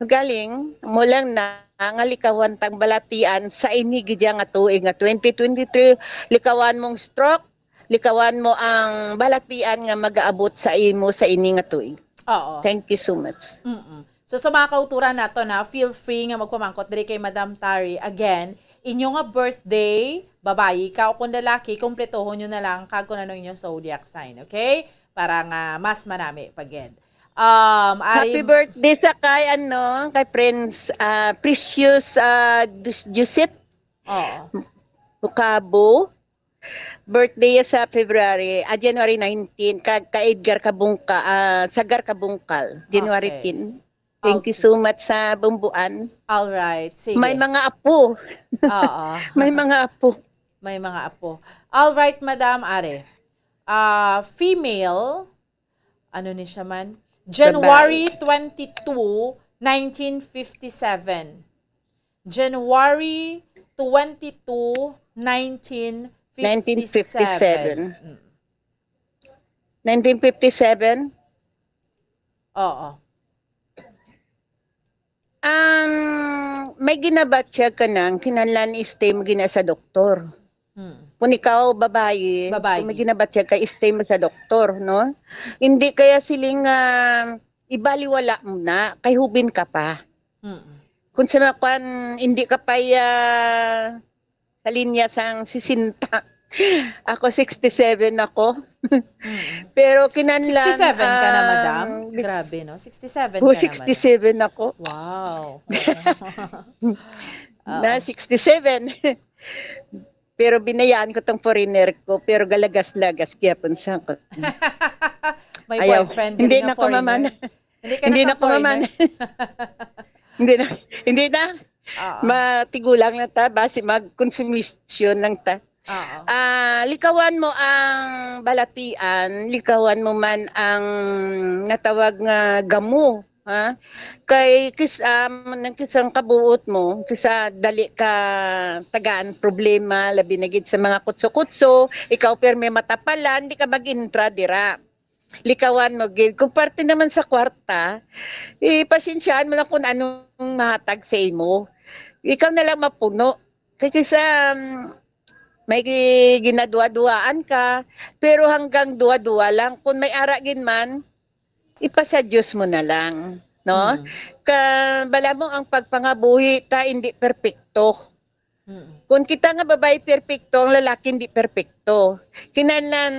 Galing mo lang na nga likawan tang balatian sa ini gidya nga tuig nga 2023 likawan mong stroke, likawan mo ang balatian nga magaabot sa imo sa ini nga tuig. Oo. Thank you so much. So sa mga kauturan nato na feel free nga magpamangkot diri kay Madam Tari. Again, inyo nga birthday, babayi ka o kung lalaki, kompletohon nyo na lang kag kung ano inyong zodiac sign, okay? Para nga mas manami paged. Happy birthday sa kay kay Prince Precious Jusit. Bukabo. Birthday sa February, January 19 kag ka Edgar Kabungka, Sagar Kabungkal, January 10. Thank you so much sa bumbuan. All right, sige. May mga apo. Oo. May mga apo. May mga apo. All right, Madam Are. Female, ano ni siya man? January 22, 1957. January 22, 1957. 1957? Oo. May ginabat siya ka nang kinanlan stay mo gina sa doktor. Kung ikaw, babae, kung may ginabat siya ka, stay mo sa doktor, no? Hindi kaya siling ibaliwala mo na, kay hubin ka pa. Kung sa makuan, hindi ka pa sa linya sang sisinta. Ako 67 ako. Pero kinanlan 67 ka na, Madam? Grabe, no? 67 ka naman. 67 ako. Wow. Na 67. Pero binayaan ko tong foreigner ko, pero galagas-lagas kaya punsa ko. May boyfriend hindi na na ko maman. Hindi na ko maman. Hindi na. Matigulang na ta, base magkonsumisyon lang ta. Likawan mo ang balatian, likawan mo man ang natawag nga gamo, ha? Kay nang kisang kabuot mo, kisa dali ka tagaan problema, labi na gid sa mga kutso-kutso, ikaw perme matapalan, di ka mag-intra dira. Likawan mo gid. Kung parte naman sa kwarta, pasensyaan mo lang kung anong mahatag sa imo. Ikaw na lang mapuno. Kasi sa may ginadua-duaan ka, pero hanggang dua-dua lang. Kung may aragin man, ipasa Diyos mo na lang. No? Bala mo ang pagpangabuhi ta hindi perpekto. Kung kita nga babae perpekto, ang lalaki hindi perpekto. Kinahanglan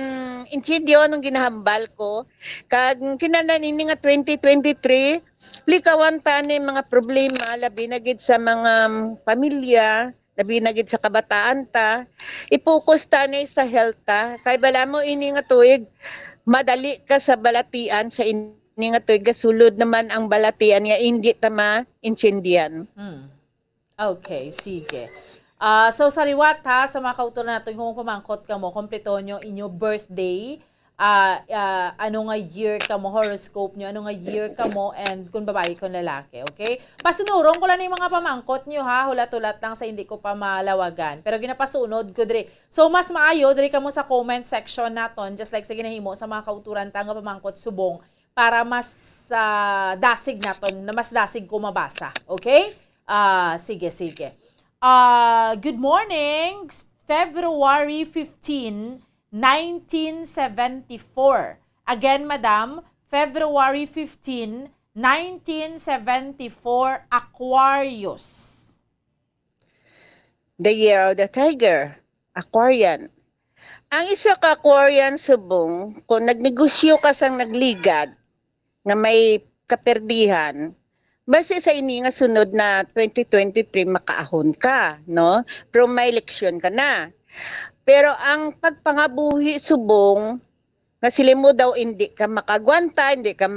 insidyo nung ginahambal ko, kag kinahanglan ini nga 2023, likawan ta ni mga problema labi na gid sa mga pamilya, labi na gid sa kabataan ta. I-focus ta ni sa health ta. Kay bala mo ini nga tuig madali ka sa balatian sa ini nga tuig gasulod naman ang balatian nga hindi ta ma-intindihan. Okay, sige. So sa liwat ha, sa mga kauturan natin, kung pamangkot ka mo, kompleto nyo inyo birthday, ano nga year ka mo, horoscope nyo, ano nga year ka mo, and kung babae, kung lalaki, okay? Pasunurong ko lang yung mga pamangkot nyo ha, hulat-hulat lang sa hindi ko pa malawagan. Pero ginapasunod ko diri. So mas maayo, diri ka mo sa comment section naton, just like sa ginahimo sa mga kauturan ta nga pamangkot subong, para mas dasig naton, na mas dasig ko mabasa, okay? Sige. Good morning, February 15, 1974. Again, Madam, February 15, 1974, Aquarius. The year of the tiger, Aquarian. Ang isa ka Aquarian subong, kung nagnegosyo ka sang nagligad, na may kaperdihan, base sa ini nga sunod na 2023 makaahon ka, no? Pero may eleksyon ka na. Pero ang pagpangabuhi subong, nga sila mo daw hindi ka makagwanta, hindi ka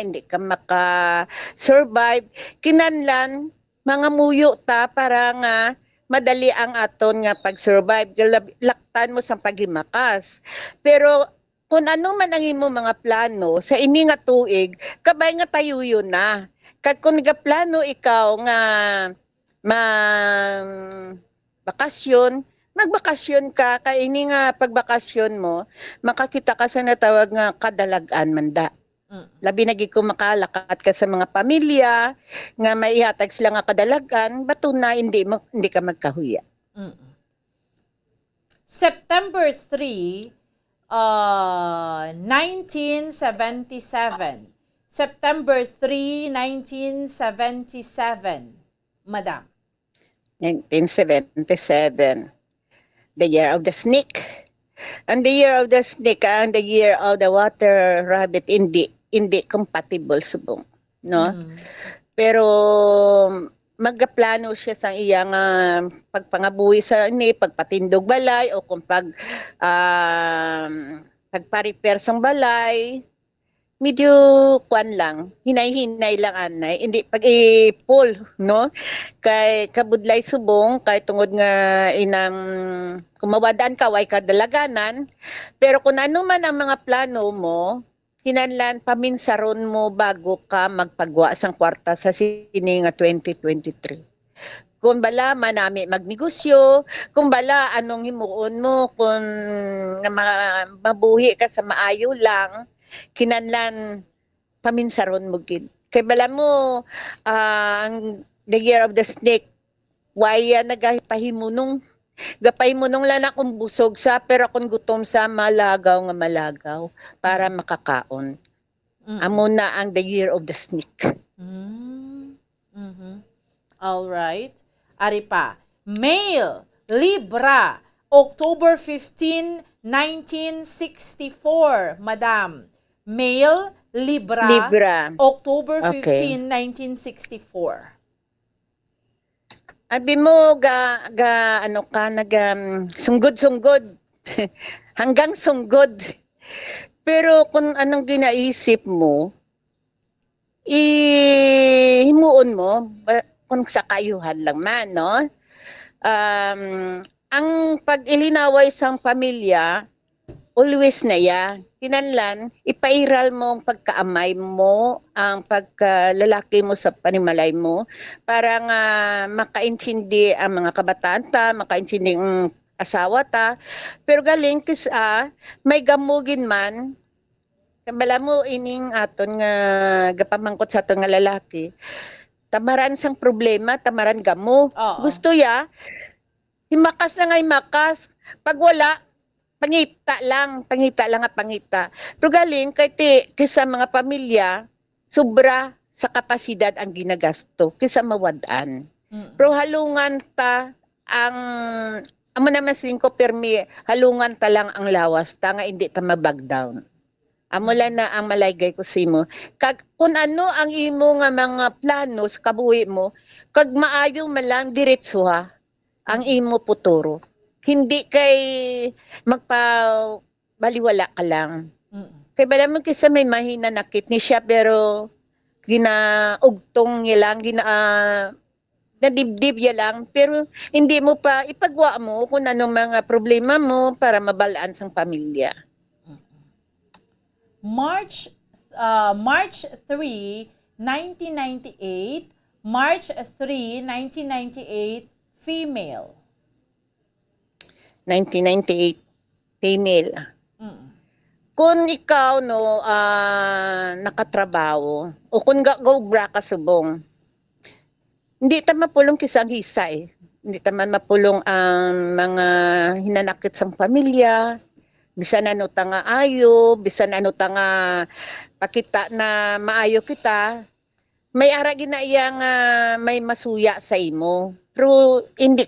hindi ka maka-survive, kinanlan, mga muyo ta para nga madali ang aton nga pag-survive. Laktan mo sa paghimakas. Pero kung ano man ang imo mga plano sa ini nga tuig, kabay nga tayo yun na. Kag kung nga plano ikaw nga bakasyon, magbakasyon ka, kay ini nga pagbakasyon mo, makakita ka sa natawag nga kadalagan manda. Labi na gid ko makalakat ka sa mga pamilya nga maihatag sila nga kadalagan, bato na hindi ka magkahuya. September 3, 1977. September 3, 1977. Madam. 1977. The year of the snake. And the year of the snake and the year of the water rabbit hindi compatible subong, no? Pero maggaplano siya sa iyang pagpangabuhi sa pagpatindog balay o kung pagpa-repair sang balay, medyo kwan lang, hinay-hinay lang anay, hindi pag-i-pull, no? Kay kabudlay subong, kay tungod nga inang kumawadaan ka, way kadalaganan, pero kung ano man ang mga plano mo, hinanlan paminsaron mo bago ka magpagwa sang kwarta sa sini nga 2023. Kung bala manami magnegosyo, kung bala anong himuon mo, kung mabuhi ka sa maayo lang, kinanlan paminsaron mo gid. Kay bala mo ang the year of the snake, waya nagapahimunong gapahimunong lang akong busog sa, pero akong gutom sa malagaw para makakaon. Amo na ang the year of the snake. All right. Ari pa. Male, Libra, October 15, 1964. Madam. Male, Libra. October 15, 1964. Abi mo sunggod-sunggod. Hanggang sunggod. Pero kung anong ginaisip mo, himuon mo kung sa kayuhan lang man, no? Ang pag-ilinaway sang pamilya, always na ya. Kinanlan, ipairal mo ang pagkaamay mo, ang pagkalalaki mo sa panimalay mo, para nga makaintindi ang mga kabataan ta, makaintindi ang asawa ta. Pero galing kisa, may gamugin man, kabala mo ining aton nga gapamangkot sa aton nga lalaki, tamaran sang problema, tamaran gamo. Gusto ya, himakas na nga himakas. Pag wala, pangita lang nga pangita. Pero galing kaysa mga pamilya, sobra sa kapasidad ang ginagasto kaysa mawadaan. Pero halungan ta amo naman siling ko permi, halungan ta lang ang lawas ta nga hindi ta mabag down. Amo lang na ang malaygay ko simo. Kag kung ano ang imo nga mga plano sa kabuhi mo, kag maayo man lang diretso ha ang imo puturo. Hindi kay magpabaliwala ka lang. Kay bala mo kisa may mahina nakit ni siya, pero ginaugtong niya lang, nadibdib niya lang, pero hindi mo pa ipagwa mo kung anong mga problema mo para mabalaan sang pamilya. March 3, 1998. March 3, 1998, female. 1998, female. Kung ikaw nakatrabaho o kung go-bra ka subong, hindi ta mapulong kisang hisa eh. Hindi ta man mapulong ang mga hinanakit sang pamilya, bisan ano ta nga ayo, bisan ano ta nga pakita na maayo kita, may ara ginaya nga may masuya sa imo. Pero hindi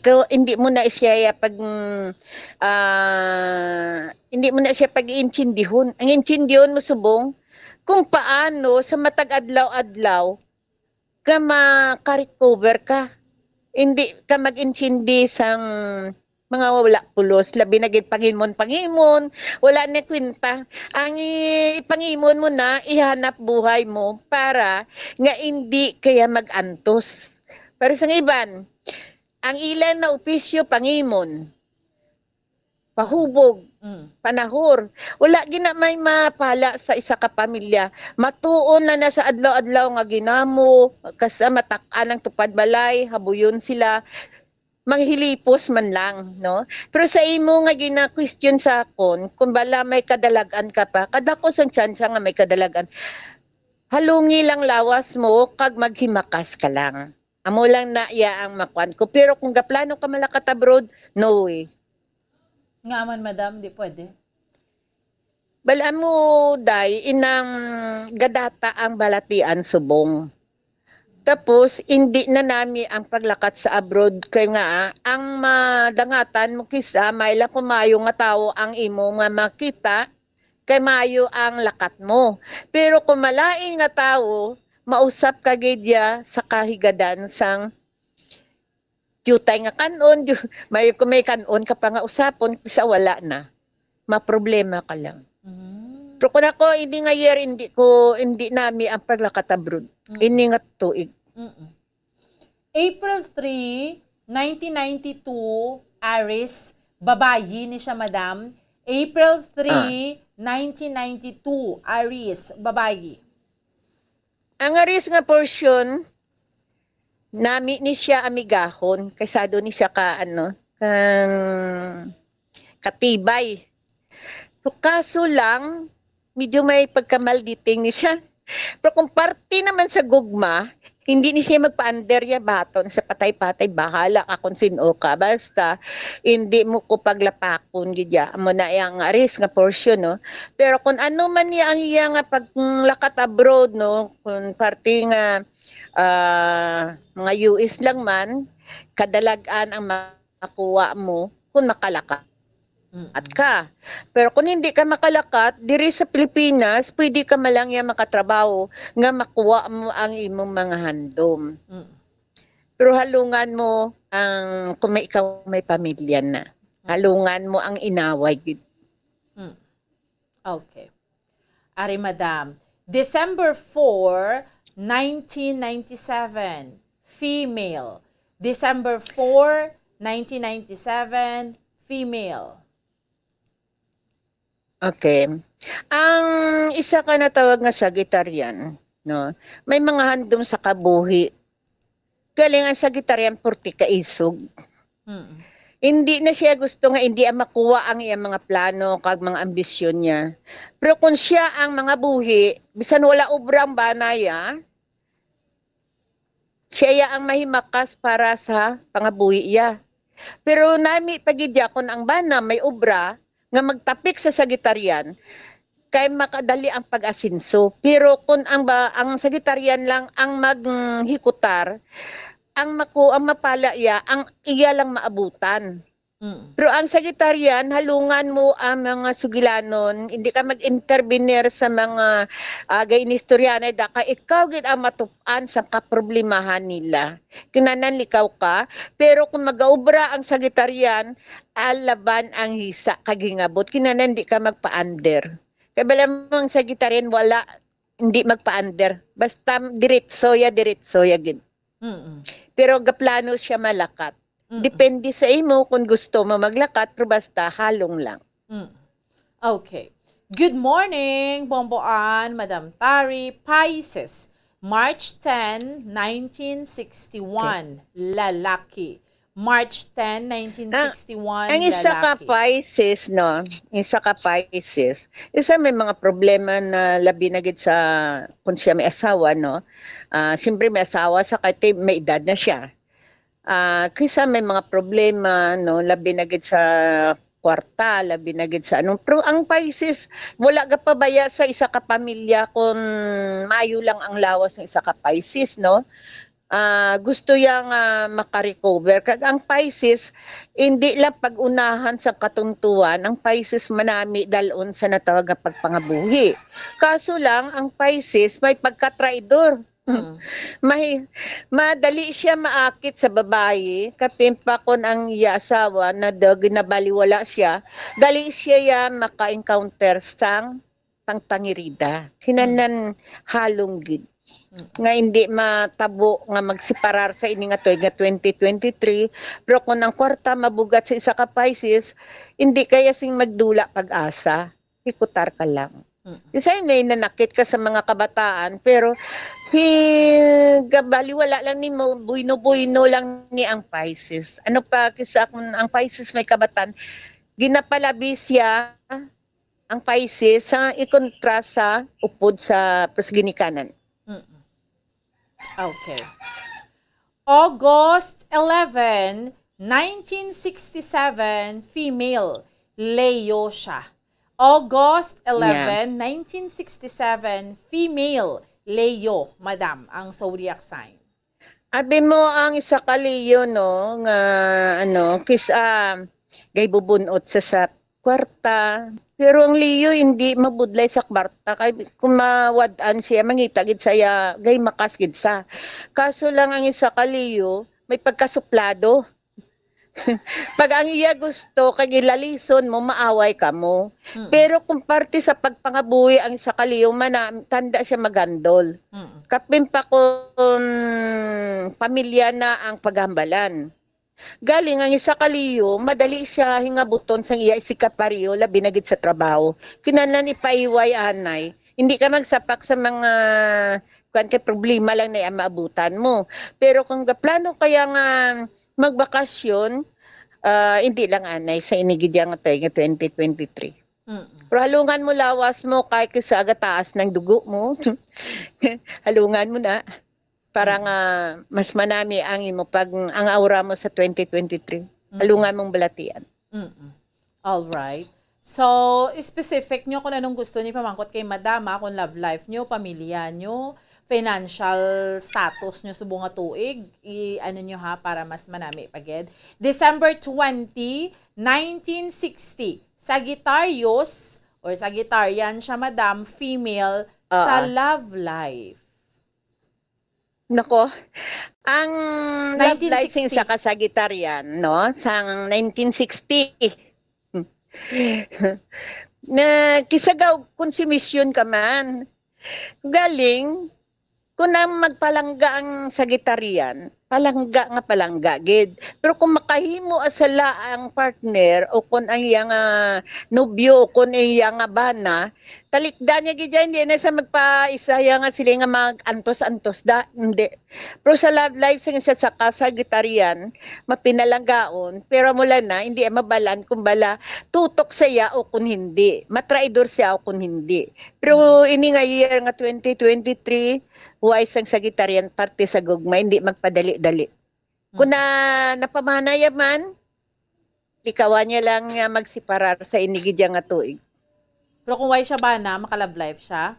mo na siya pag-iintindihon. Ang intindihon mo subong kung paano sa matag adlaw-adlaw ka maka-recover ka. Hindi ka mag-intindi sang mga wala pulos, labi na gid pangimon, wala na kwenta. Ang ipangimon mo na, ihanap buhay mo para nga hindi kaya mag-antos. Para sa iban, ang ilan na opisyo pangimon, pahubog, panahor. Wala gina may mapala sa isa ka pamilya. Matuon na sa adlaw-adlaw nga ginamo, kasama tak-an ang tupad balay, habuyon sila. Manghilipos man lang, no? Pero sa imo nga gina-question sa akon, kung bala may kadalagan ka pa, kadako sang tsansa nga may kadalagan, halungi lang lawas mo, kag maghimakas ka lang. Amo lang na iya ang makuan ko. Pero kung gaplano ka malakat abroad, no way. Nga man, madam, di pwede. Bala mo, day, inang gadata ang balatian subong. Tapos, hindi na nami ang paglakat sa abroad. Kaya nga, ang madangatan mo kisa, maila kumayo nga tao ang imo nga makita, kay mayo ang lakat mo. Pero kung malaing nga tao, mausap ka gidya sa kahigadan sang jutay nga kanon, may kanon ka pa nga usapon, kisa wala na. Maproblema ka lang. Pero kung ako, hindi nga year, hindi nami ang paglakat abroad. Ini nga tuig. April 3, 1992, Aris, babayi ni siya, madam. April 3, 1992, Aris, babayi. Ang Aris nga portion, nami ni siya amigahon, kaysado ni siya katibay. So, kaso lang, medyo may pagkamalditing ni siya. Pero kung parte naman sa gugma, hindi ni siya magpa-under ya baton sa patay-patay, bahala ka kung sino ka. Basta, hindi mo ko paglapakon gidya. Amo na yung Aris nga portion, no? Pero kung ano man niya ang iya nga paglakat abroad, no? Kung parte nga mga US lang man, kadalagan ang makuha mo kung makalakat. At ka. Pero kung hindi ka makalakat, diri sa Pilipinas, pwede ka malang yan makatrabaho nga makuha mo ang imong mga handom. Pero halungan mo ang, kung ikaw may pamilya na, halungan mo ang inaway. Okay. Ari, madam. December 4, 1997, female. December 4, 1997, female. Okay. Ang isa ka natawag nga Sagittarian, no? May mga handom sa kabuhi. Galing ang Sagittarian, purti ka isog. Hindi na siya gusto nga hindi makuha ang iyang mga plano kag mga ambisyon niya. Pero kung siya ang mga buhi, bisan wala obrang banaya, siya ang mahimakas para sa pangabuhi iya. Pero nami pagidya kung ang bana may obra, nga magtapik sa Sagittarian, kay makadali ang pag-asinso. Pero kung ang Sagittarian lang ang maghikutar, ang mapala ang iya lang maabutan. Pero ang Sagittarian, halungan mo ang mga sugilanon, hindi ka mag-intervenir sa mga gainistoryanay, daka ikaw gid ang matupan sa kaproblemahan nila. Kinanan likaw ka, pero kung mag-aubra ang Sagittarian, alaban ang hisa kagingabot, kinanan di ka magpa-under. Kaya bala mong Sagittarian, wala, hindi magpa-under. Basta diretso ya gid. Pero gaplano siya malakat. Depende sa imo kung gusto mo maglakat, pero basta halong lang. Okay. Good morning, Bomboan, Madam Tari, Pisces. March 10, 1961, lalaki. March 10, 1961, Ang isa ka lalaki. Pisces, no? Isa ka Pisces. Isa may mga problema na labi na gid sa kung siya may asawa, no? Siyempre may asawa sa kay may edad na siya. Kaysa may mga problema, no, labi na gid sa kwarta, labi na gid sa anong. Pero ang Pisces, wala ka pabaya sa isa ka pamilya kung mayo lang ang lawas ng isa ka Pisces, no? Gusto yang makarecover. Kag ang Pisces, hindi lang pag-unahan sa katungtuan, ang Pisces manami dalon sa natawag nga pagpangabuhi. Kaso lang, ang Pisces may pagkatraidor. Madali siya maakit sa babae, kapimpa kon ang iya asawa na ginabaliwala siya, dali siya ya maka-encounter sang pangpangirida. Hinanan halong gid. Nga hindi matabo nga magseparar sa ini nga tuig nga 2023, pero kung ang kwarta mabugat sa isa ka Pisces, hindi kaya sing magdula pag-asa, ikutar ka lang. Isa yun na nanakit ka sa mga kabataan, pero gabaliwala lang ni mo, buino-buino lang ni ang Pisces. Ano pa kisa kung ang Pisces may kabataan, ginapalabi siya ang Pisces sa ikontra sa upod sa ginikanan. Okay. August 11, 1967, female, Leo siya. August 11, 1967, female, Leo, madam, ang zodiac sign. Abi mo ang isa ka Leo, no, nga gay bubunot sa kwarta. Pero ang Leo hindi mabudlay sa kwarta, kay kung mawadaan siya mangitagid saya gay makasgid sa. Kaso lang ang isa ka Leo may pagkasuplado. Pag ang iya gusto kay gilalison mo, maaway ka mo. Pero kung parte sa pagpangabuhi ang isa ka Leo, tanda siya magandol. Kapin pa kung pamilya na ang paghambalan. Galing ang isa ka Leo, madali siya hingabuton sang iya isikapariyo labi na gid sa trabaho. Kinahanglan ipaiway anay. Hindi ka magsapak sa mga kay problema lang na maabutan mo. Pero kung plano kaya nga magbakasyon, hindi lang anay sa inigidya nga tayo nga 2023. Pero halungan mo lawas mo kay kisa agataas ng dugo mo. Halungan mo na para nga mas manami ang imo pag ang aura mo sa 2023. Halungan mong balatian. All right. So, specific nyo kung anong gusto niyo pamangkot kay madama, kung love life nyo, pamilya nyo, financial status nyo subong nga tuig, ano nyo ha, para mas manami pagid. December 20, 1960, Sagittarius or Sagittarian siya madam, female, sa love life. Nako, ang love 1960. life sa Sagittarian, no, sang 1960. Na kisagaw konsumisyon ka man. Galing kung na magpalangga ang Sagittarian, palangga gid. Pero kung makahimo asala ang partner o kung ang iyang nobyo o kung ang iyang bana, talikda niya gid hindi na sa magpaisaya nga sila nga mag-antos-antos da, hindi. Pero sa love life sa isa sa Sagittarian, mapinalanggaon, pero mula na hindi mabalan kung bala tutok saya o kung hindi, matraidor siya o kung hindi. Pero ini nga year nga 2023, wise ang Sagittarian parte sa gugma, hindi magpadali-dali. Kung napamanaya man, ikawan niya lang magsiparar sa inigidya nga tuig. Pero kung why siya ba na, maka-love life siya?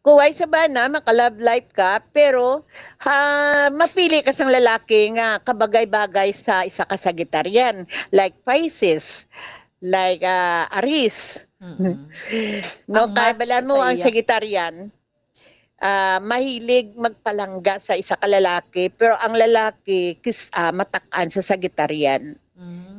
Kung why sa ba na, maka-love life ka, pero mapili ka sang lalaki nga kabagay-bagay sa isa ka Sagittarian, like Pisces, like Aries. No, kaya bala mo ang Sagittarian, mahilig magpalangga sa isa ka lalaki, pero ang lalaki matakan sa Sagittarian.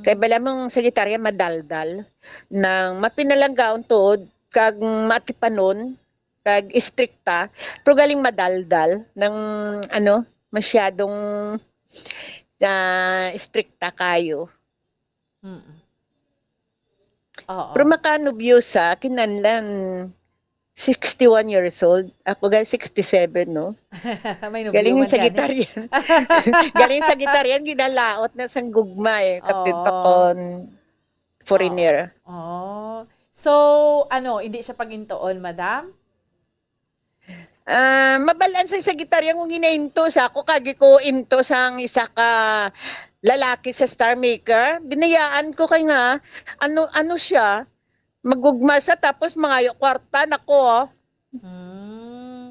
Kaya bala mong Sagittarian madaldal nang mapinalanggaon tuod kag matipanon kag istrikta, pero galing madaldal ng masyadong istrikta kayo. Pero makanubyo sa kinanlan 61 years old. Ako guys, 67, no? May Galing man sa Sagittarian. Galing sa Sagittarian, ginalaot na sang gugma eh. Kapit pa kon foreigner. So, hindi siya pagintoon, madam? Mabalan sa Sagittarian kung hinahinto sa ako, kagi ko into sang isa ka lalaki sa Star Maker. Binayaan ko kay nga, ano siya, magugma sa tapos mga kwarta nako.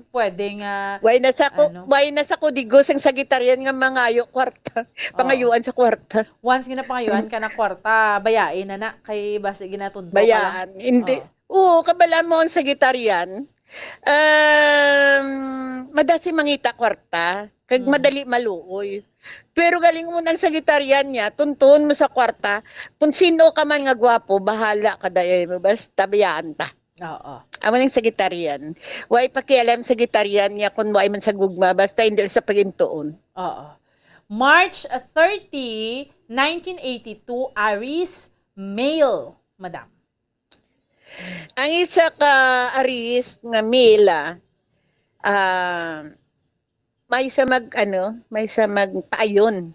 Pwede nga. Why nasa ko digo sang Sagittarian nga mga kwarta. Pangayuan sa kwarta. Once ginapangayuan ka na kwarta, bayain na kay basi ginatunto bayaan. Hindi. Oo, kabalan mo ang Sagittarian. Madasi mangita kwarta, kag madali maluoy. Pero galing mo nang sagitaryan niya, tuntun mo sa kwarta, kung sino ka man nga gwapo, bahala ka dayo mo, basta bayaan ta. Oo. Amo nang sagitaryan. Way pakialam sagitaryan niya kung way man sa gugma, basta hindi sa pagintuon. Oo. March 30, 1982, Aries, male, madam. Ang isa ka Aries nga mila, may sa magpaayon.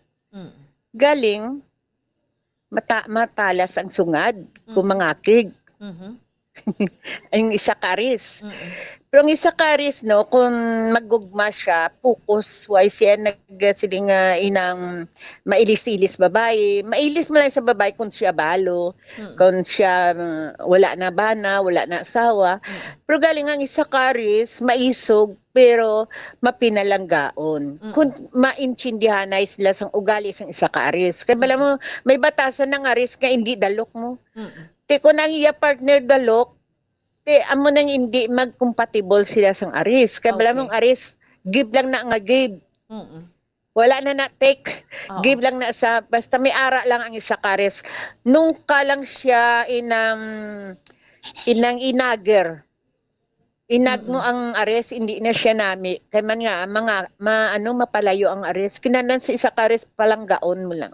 Galing matalas ang sungad kung mangakig. Ang isa ka Aries. Pero ang isa ka Aries, no, kung maggugma siya, focus, why siya nagsiling inang mailis-ilis babae. Mailis mo lang sa babae kung siya balo, kung siya wala na bana, wala na asawa. Pero galing ang isa ka Aries, maisog, pero mapinalanggaon. Kung maintindihan na sila sa ugali sa isa ka Aries. Kaya bala mo, may batasan ng Aries nga hindi dalok mo. Kung ang iya partner dalok, amo nang hindi mag-compatible sila sa Aries. Kaya bala mong Aries, give lang na nga give. Wala na take. Give lang na sa, basta may ara lang ang isa ka Aries. Nung ka lang siya inang inager. Inag mo ang Aries, hindi na siya nami. Kaya man nga, mapalayo ang Aries. Kinanan sa isa ka Aries, palanggaon mo lang.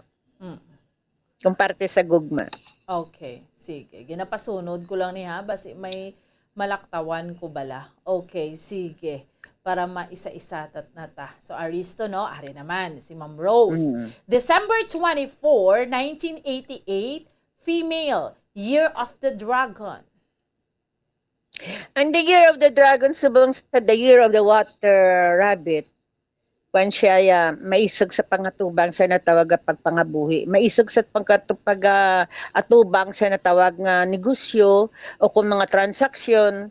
Kung parte sa gugma. Okay, sige. Ginapasunod ko lang niya, basi may malaktawan ko bala. Okay, sige. Para maisa-isa nata. So, Aries to, no? Ari naman, si Ma'am Rose. December 24, 1988, female, Year of the Dragon. And the Year of the Dragon, subong sa the Year of the Water Rabbit, kung siya maisog sa pangatubang sa natawag pagpangabuhi. Maisog sa atubang sa natawag nga negosyo o kung mga transaksyon.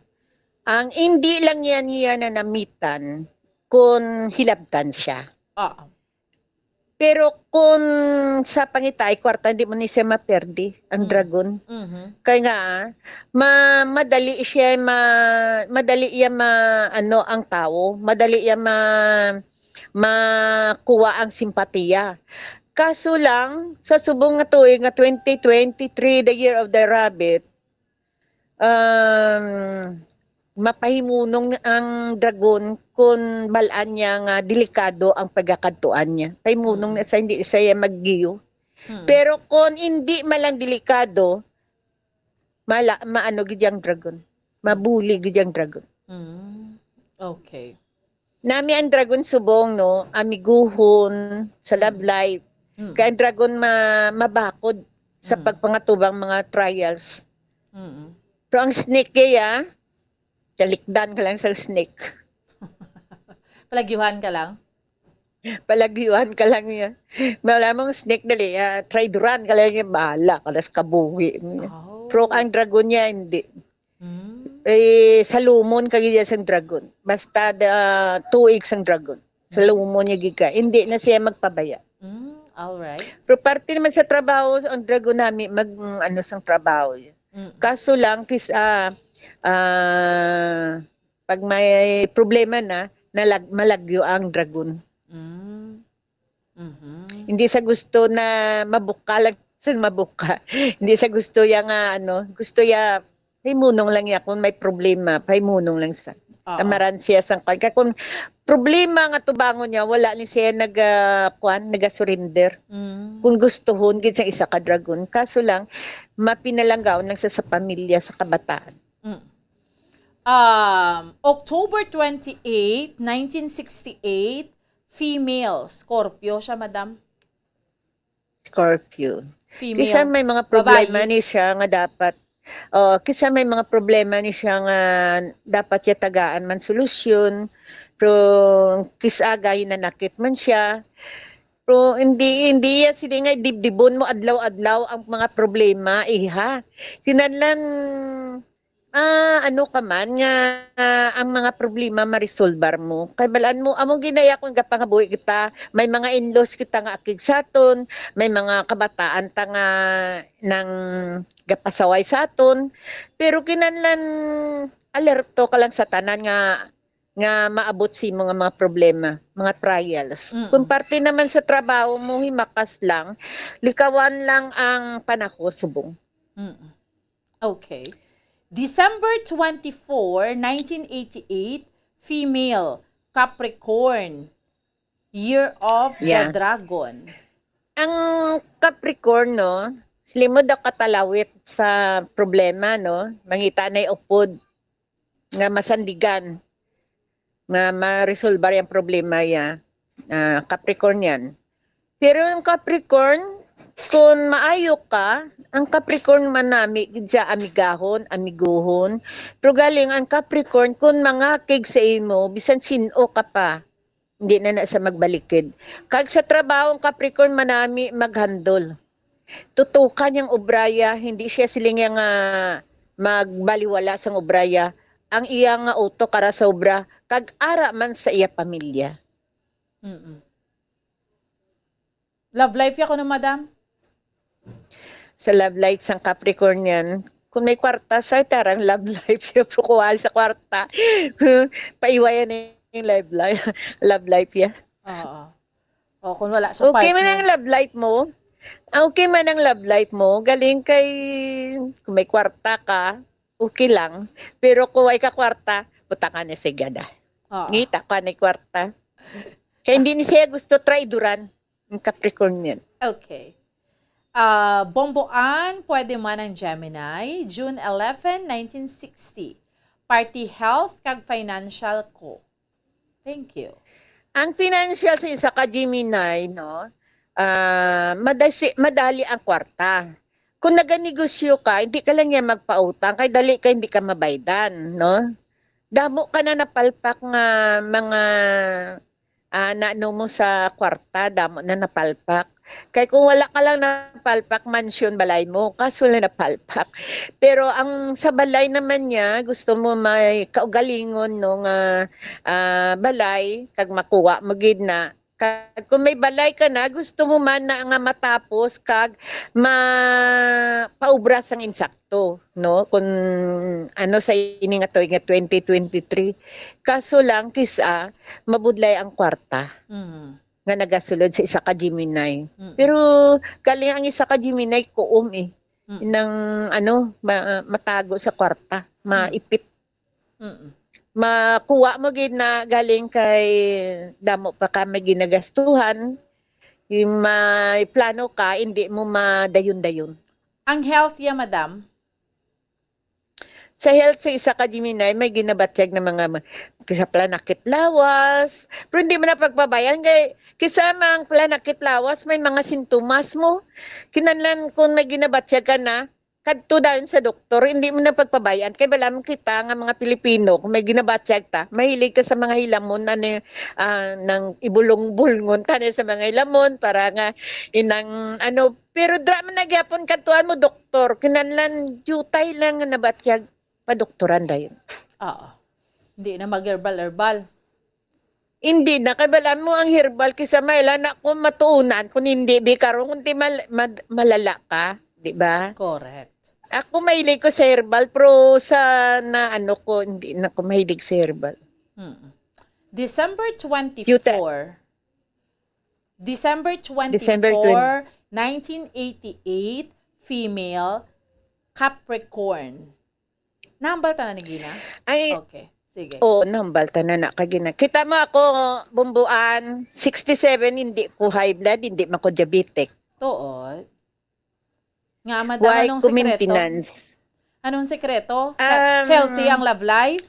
Ang hindi lang yan na namitan kung hilabtan siya. Pero kung sa pangitay, kwarta, hindi mo ni siya maperdi ang dragon. Kaya nga, madali siya ang tao, madali siya makuha ang simpatiya. Kaso lang, sa subong nga tuig nga 2023, the Year of the Rabbit, mapahimunong ang dragon kung balaan niya nga delikado ang pagkakadtuan niya. Pahimunong na sa hindi siya maggiyo. Pero kung hindi malang delikado, maano gidyang dragon. Mabuli gidyang dragon. Okay. Nami ang dragon subong, no, amiguhon sa love life. Kaya ang dragon mabakod sa pagpangatubang mga trials. Pero ang snake kaya, talikdan ka lang sa snake. Palagyuhan ka lang? Palagyuhan ka lang yan. Malamang snake dali, try duran ka lang yan, bahala ka, las kabuhi. Pero ang dragon niya, hindi. Salumon kagaya sang dragon. Basta tuig sang dragon. Salumon niya giga. Hindi na siya magpabaya. Alright. Pero parte naman sa trabaho, ang dragon namin, sang trabaho. Kaso lang, pag may problema na, malagyo ang dragon. Hindi sa gusto na mabuka lang, mabuka. Hindi sa gusto ya nga, gusto ya, paimunong lang ya kung may problema, paimunong lang sa. Tamaran siya sang kaya kung problema nga tubangon niya, wala ni siya naga-surrender. Kung gustuhon gid sa isa ka dragon. Kaso lang mapinalanggaw lang sa pamilya sa kabataan. October 28, 1968, female, Scorpio siya, madam? Scorpio. Female. Kisa may mga problema ni siya nga dapat kisa may mga problema ni siya nga dapat yatagaan man solusyon. Pero kisa gay na nakit man siya. Pero hindi sila nga dibdibon mo adlaw-adlaw ang mga problema, iha. Sinadlan ano ka man nga ang mga problema ma-resolbar mo. Kay balaan mo among ginaya kung gapangabuhi kita, may mga in-laws kita nga akig saton, may mga kabataan ta nga nang gapasaway saton, pero kinanlan alerto ka lang sa tanan nga maabot si mga problema, mga trials. Kung parte naman sa trabaho mo himakas lang, likawan lang ang panahon subong. Okay. December 24, 1988, female, Capricorn, Year of the Dragon. Ang Capricorn, no, limod ang katalawit sa problema, no, mangita na upod nga masandigan nga ma-resolve yung problema ya. Capricorn yan. Pero yung Capricorn, kung maayo ka, ang Capricorn manami sa amigahon, amiguhon. Pero galing ang Capricorn, kung mga kig sa imo, bisan sino ka pa, hindi na sa magbalikid. Kag sa trabaho, ang Capricorn manami maghandol. Tutukan yung obraya, hindi siya siling yung magbaliwala sa obraya. Ang iyang auto kara sa obra, kag ara man sa iya pamilya. Love life ya ko na, madam? Sa love life sang Capricorn yan, kung may kwarta sa tarang love life siya prokuha sa kwarta. Paiwayan yung love life ya. Oo. O, kung wala sa okay partner. man ang love life mo. Okay man ang love life mo. Galing kay, kung may kwarta ka, okay lang. Pero kung ay ka kwarta, puta ka na sigada. Ngita ka na kwarta. Kaya hindi ni siya gusto traiduran. Ang Capricorn yan. Okay. Bomboan, pwede man ang Gemini, June 11, 1960. Party health kag financial ko. Thank you. Ang financial sa isa ka Gemini, no, madali ang kwarta. Kung naganegosyo ka, hindi ka lang yan magpautang, kay dali ka hindi ka mabaydan, no? Damo ka na napalpak nga mga naano mo sa kwarta, damo na napalpak. Kaya kung wala ka lang napalpak, mansyon balay mo, kaso wala napalpak. Pero ang sa balay naman niya, gusto mo may kaugalingon no nga balay, kag makuha mo gid na. Kag kung may balay ka na, gusto mo man na nga matapos kag paubra sang insakto, no? Kung ano sa ini nga tuig nga 2023. Kaso lang kisa mabudlay ang kwarta. Nga nagasulod sa isa ka Gemini. Pero galing ang isa ka Gemini kuom nang matago sa kwarta, maipit. Makuha mo gid na galing kay damo pa ka may ginagastuhan, may plano ka, hindi mo madayon-dayon. Ang health ya, madam? Sa health sa isa ka Gemini, may ginabatyag na mga planakit lawas. Pero hindi mo na pagbabayan. Kisama ang planakit lawas, may mga sintomas mo. Kinanlan kung may ginabatyag ka na, kadto dayon sa doktor, hindi mo na pagpabayan. Kaya balam kita nga mga Pilipino, kung may ginabatyag ta, mahilig ka sa mga hilamon ng ibulong-bulngon ka na sa mga hilamon para nga inang pero drama nagyapon katuan mo doktor, kinanlan jutay lang nga nabatyag padoktoran dayon. Oo. Hindi na mag-herbal. Hindi na kabalan mo ang herbal kisa maila na kung matuunan kung hindi karon kundi malala ka, di ba? Correct. Ako mahilig ko sa herbal pero sa hindi na ako mahilig sa herbal. December 24. December 24, 1988, female, Capricorn. Nambal ta na ni Gina? Ay, okay. Sige. Nambal ta na kagina. Kita mo ako, bumbuan, 67, hindi ko high blood, hindi mo ko diabetic. Tuod. Nga, madam, anong sekreto? Anong sekreto? Healthy ang love life?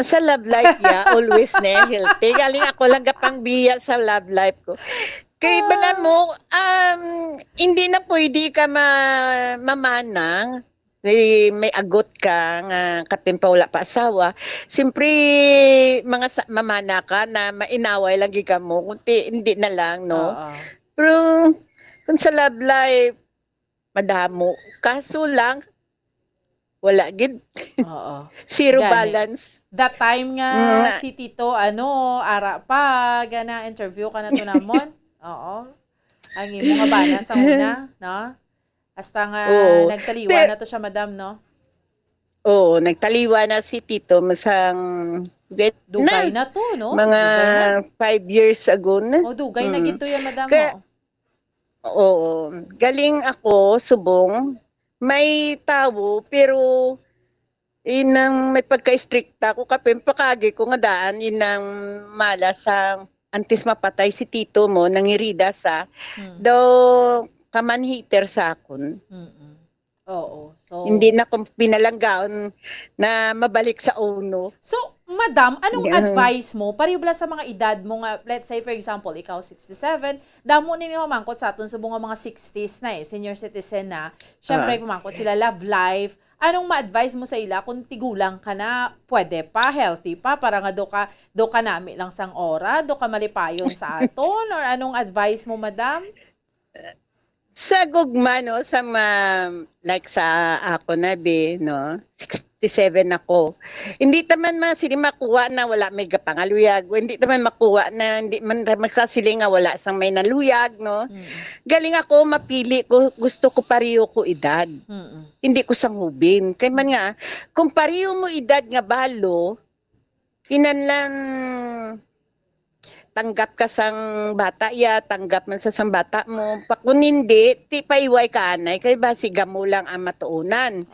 Sa love life always na healthy. Galing ako lang kapang biya sa love life ko. Kaya ba mo, hindi na pwede ka mamana. May agot ka nga katimpa wala pa asawa. Siyempre, mga mamana ka na mainaway lang ka mo. Kunti, hindi na lang, no? Pero, kung sa love life, madamo. Kaso lang, wala gid. Oo. Zero Gani. balance. That time nga Nga. si Tito ara pa gana interview ka na to namon. Oo. Ang imo nga bana sa una, no? Hasta nga Oo. nagtaliwa na to siya, madam, no? Oo, nagtaliwa na si Tito masang Dugay na to, no? mga Dugay na. 5 years ago na. O dugay na gito yan, madam, Kaya- no? Oo. Galing ako, subong. May tao, pero inang may pagka-stricta ko kapin pakagi ko nga daan inang malasang antes mapatay si Tito mo nangirida sa daw kamanhiter sa akon. Oo. So, Hindi na ko pinalanggaon na mabalik sa uno. So, madam, anong Yeah. advice mo paribla sa mga edad mo nga, let's say for example, ikaw 67, damo ninyo mamangkot sa aton sa mga 60s na senior citizen na. Syempre, pumangkot sila love life. Anong ma-advise mo sa ila kung tigulang ka na, pwede pa, healthy pa, para nga do ka nami lang sang ora, do ka malipayon sa aton, or anong advice mo, madam? Sa gugma, no, sa like sa ako na, no, 67 ako. Hindi taman makuha na wala may gapangaluyag. Hindi taman makuha na hindi man magsasili nga wala sang may naluyag, no. Galing ako, mapili ko, gusto ko pariyo ko edad. Hindi ko sanghubin. Kaya man nga, kung pariyo mo edad nga balo, kinanlan tanggap ka sang bata tanggap man sa sang bata mo. Kung hindi, ti paiway ka anay, kaya basiga mo lang ang matuunan.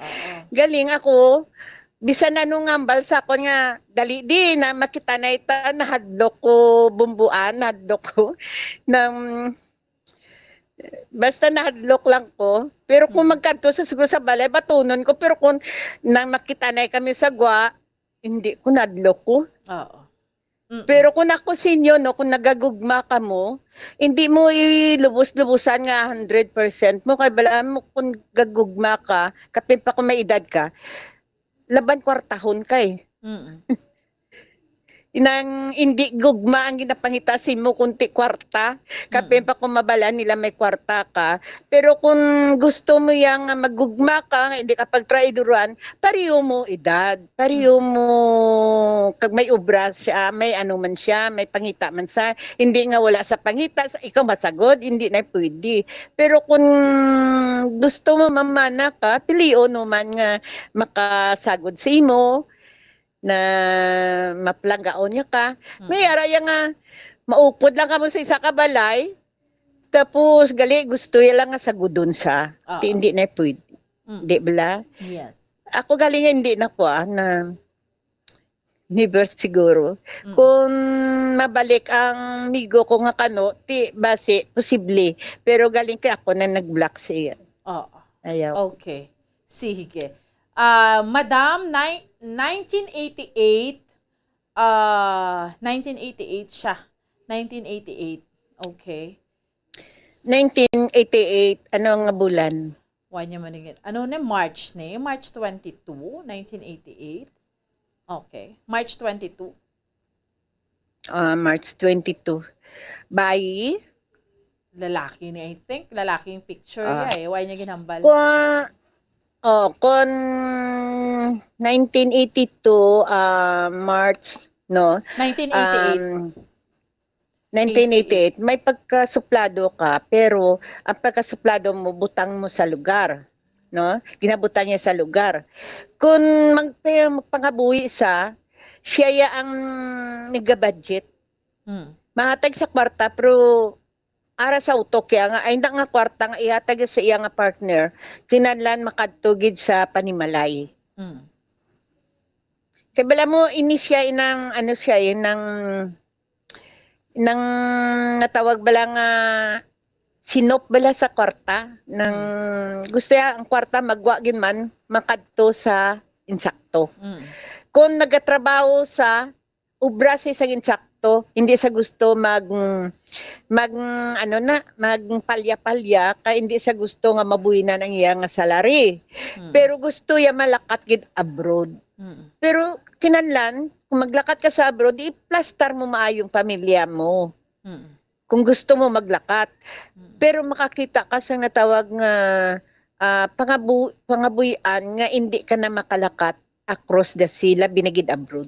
Galing ako, bisan na nung ambal sa ako nga, dali di na makita na ita, nahadlok ko bumbuan, nahadlok ko, basta nahadlok lang ko. Pero kung magkanto sa siguro sa balay, batunon ko. Pero kung nang makita na kami sa gwa, hindi ko nahadlok ko. Oo. Pero kung ako sinyo, no, kung nagagugma ka mo, hindi mo ilubos-lubusan nga 100% mo. Kaya balaan mo kung gagugma ka, kapin pa kung may edad ka, laban kwartahon ka eh. Inang hindi gugma ang ginapangitasin mo kunti kwarta. Kapin pa kung mabala nila may kwarta ka. Pero kung gusto mo yang maggugma ka, hindi ka pagtraiduran, pariyo mo edad. Pariyo mo, kag may obra siya, may ano man siya, may pangita man sa. Hindi nga wala sa pangita, ikaw masagod, hindi na pwede. Pero kung gusto mo mamana ka, piliyo naman nga makasagod sa imo, na maplanggaon niya ka. May araya nga, maupod lang ka mo sa isa ka balay, tapos gali, gusto niya lang nga sagudon siya. Hindi na pwede. Di bala? Yes. Ako galing hindi na ko, na never siguro. Kung mabalik ang migo ko nga kano, base, posible. Pero galing kay ako na nag-block siya. Ayaw. Okay. Sige. Madam, 1988 siya. 1988. Okay. 1988, ano nga bulan? Wanya manigit. Ano na March na? March 22, 1988. Okay. March 22. March 22. Bayi? Lalaki ni, I think. Lalaki yung picture niya eh. Why niya ginambal? Kung 1982, March, no? 1988. 1988, may pagkasuplado ka, pero ang pagkasuplado mo, butang mo sa lugar. No? Ginabutang niya sa lugar. Kung magpangabuhi siya ang nag-budget. Mahatag sa kwarta, pero ara sa utok kaya nga ay nga kwarta nga ihatag sa iya nga partner kinanlan makadtugid sa panimalay. Kaya bala mo inisya inang ano siya inang natawag bala nga sinop bala sa kwarta nang gusto ya ang kwarta magwagin man makadto sa insakto. Kung nagatrabaho sa ubra sa isang insakto, hindi sa gusto magpalya-palya ka, hindi sa gusto nga mabuhinan ang iya nga salary. Pero gusto ya malakat gid abroad. Pero kinanlan kung maglakat ka sa abroad, i-plaster mo maayong pamilya mo. Kung gusto mo maglakat. Pero makakita ka sa natawag nga pangabuyan nga hindi ka na makalakat across the sea labi na gid abroad.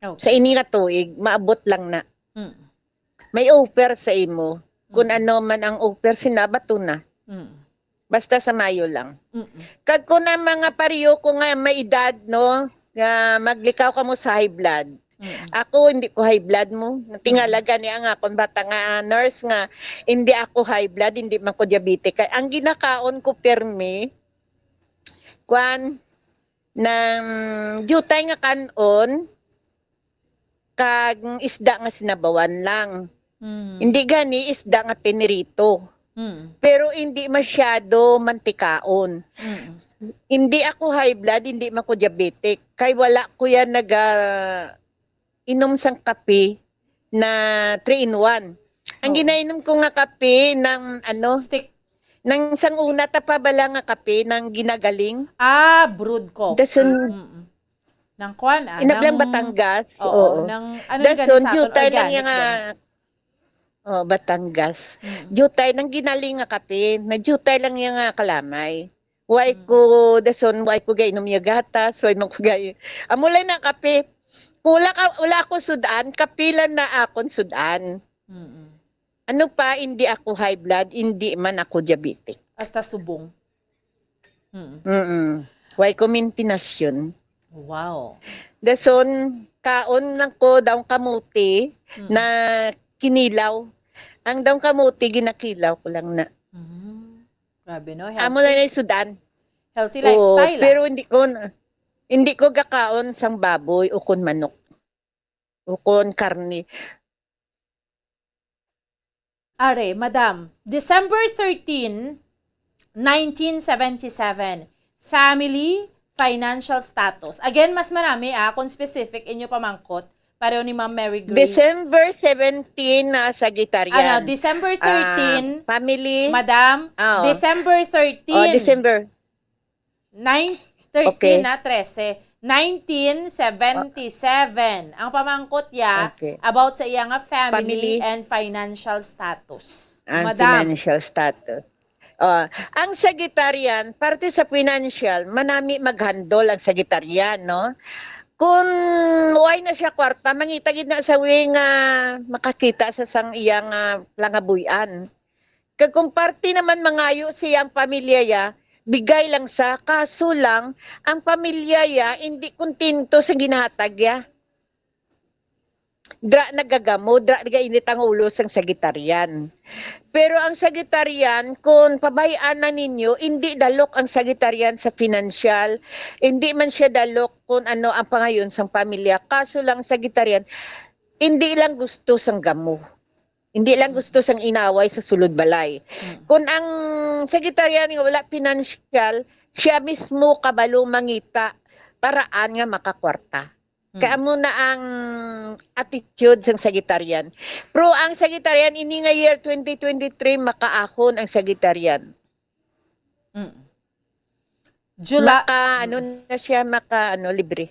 Okay. Sa ini nga tuig maabot lang na. May offer sa imo. Kung ano man ang offer sinabato na. Basta sa Mayo lang. Kag ko na mga pariyo ko nga may edad no, nga maglikaw ka mo sa high blood. Ako hindi ko high blood mo. Tingalaga niya nga akong bata nga nurse nga hindi ako high blood, hindi man ko diabetic. Ang ginakaon ko permi kwan ng jutay nga kanon kag isda nga sinabawan lang. Hindi gani isda nga pinirito. Pero hindi masyado mantikaon. Hindi ako high blood, hindi man ko diabetic. Kay wala ko yan inom sang kape na 3-in-1. Ang ginainom ko nga kape ng stick. Nang sang una tapabala nga kape ng ginagaling. Brewed coffee. Dason Nang kwan, Inaglang Batangas. Oo. Nang, Dason, jutay lang yung Batangas. Jutay nang ginaling nga kape. Nagjutay lang yung kalamay. Why ko, dason, why ko gainom yung gatas, why mo ko gay. Amulay na kape. Wala ako sudan, kapilan na akong sudan. Ano pa, hindi ako high blood, hindi man ako diabetic. Hasta subong. Why ko maintenance yun. Wow. Dason, kaon lang ko daw kamuti na kinilaw. Ang daw kamuti, ginakilaw ko lang na. Grabe no? Amo lang na sudan. Healthy lifestyle. Pero hindi ko gakaon sang baboy o kon manok. O kon karne. Are, Madam, December 13, 1977, family, financial status. Again, mas marami kung specific inyo pamangkot. Pareho ni Ma'am Mary Grace. December 17 na Sagittarian. December 13. Family. Madam, December 13. December. 13 na 13. 1977. Ang pamangkot niya about sa iya nga family and financial status. Madam. Financial status. Ang Sagittarian, parte sa financial, manami maghandol ang Sagittarian, no? Kung why na siya kwarta, mangitagid na sa wing makakita sa sang iyang langabuyan. Kung parte naman mangayo siyang pamilya ya, bigay lang sa kaso lang ang pamilya ya hindi kontento sa ginahatag ya. Dra nagagamo, dra nagainit ang ulo sang Sagittarian. Pero ang Sagittarian, kung pabayaan na ninyo, hindi dalok ang Sagittarian sa financial, hindi man siya dalok kung ano ang pangayon sang pamilya. Kaso lang Sagittarian, hindi lang gusto sang gamo. Hindi lang gusto sang inaway sa sulod balay. Kung ang Sagittarian wala financial, siya mismo kabalo mangita paraan nga makakwarta. Kaya mo na ang attitude ng Sagittarian. Pero ang Sagittarian, ini nga year 2023, makaahon ang Sagittarian. Libre.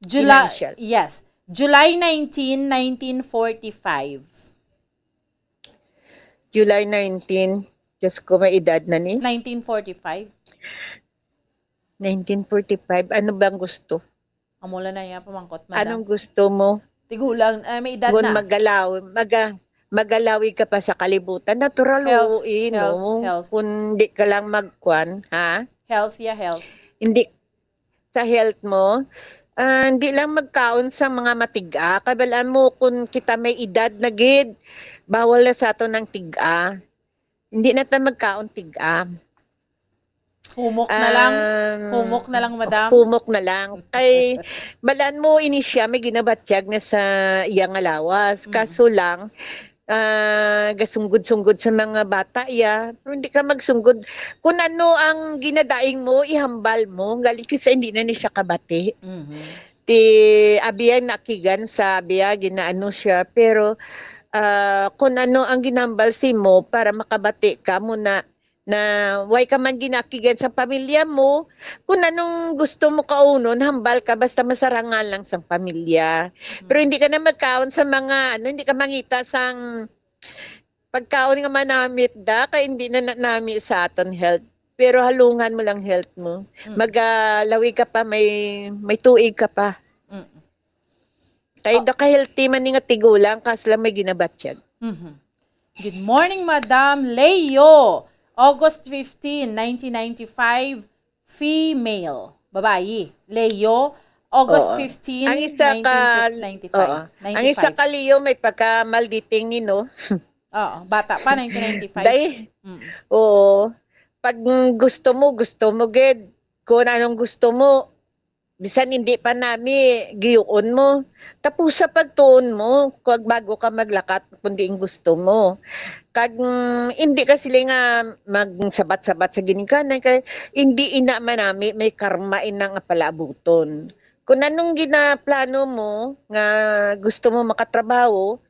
July, yes. July 19, 1945. July 19, Diyos ko, may edad na ni? 1945. 1945, ano bang gusto? Amula na yan, pamangkot, Madam. Anong gusto mo? Tigulang, may edad Kung na. Magalawi ka pa sa kalibutan. Natural Health. Kung hindi ka lang magkwan, ha? Health, health. Hindi, sa health mo, hindi lang magkaon sa mga matiga. Kabalaan mo kung kita may edad na gid, bawal na sa ato ng tiga. Hindi na tayo magkaon tiga. Humok na lang. Humok na lang, Madam. Humok na lang. Ay, balaan mo ini siya may ginabatyag na sa iyang alawas. Kaso lang, gasunggod-sunggod sa mga bata ya. Pero hindi ka magsunggod. Kung ano ang ginadaing mo, ihambal mo. Galing kasi hindi na ni siya kabati. Ti abiyang nakigan sa abiyang ginaano siya. Pero kung ano ang ginambal si mo para makabati ka mo na why ka man ginakigan sa pamilya mo, kung anong gusto mo kaunon, hambal ka, basta masarangan lang sa pamilya. Pero hindi ka na magkaon sa mga, hindi ka mangita sang pagkaon nga manamit da, kaya hindi na nami sa aton health. Pero halungan mo lang health mo. Maglawi ka pa, may tuig ka pa. Kaya da ka healthy man nga tigulang, kasi lang may ginabatsyag. Good morning, Madam Leo. August 15, 1995, female. Babae. Leo, August 15, Ang isa ka, 1995. Ang isa ka Leo, may pagka-malditing ni, no? Oo, bata pa, 1995. Oo. Pag gusto mo, gid. Kung anong gusto mo, bisan hindi pa nami, giyuon mo. Tapos sa pagtuon mo, kung bago ka maglakat, kundi ang gusto mo. Kag hindi ka sila nga magsabat-sabat sa ginikanan, kaya hindi ina manami, may karma ina nga palaabuton. Kung anong ginaplano mo, nga gusto mo makatrabaho,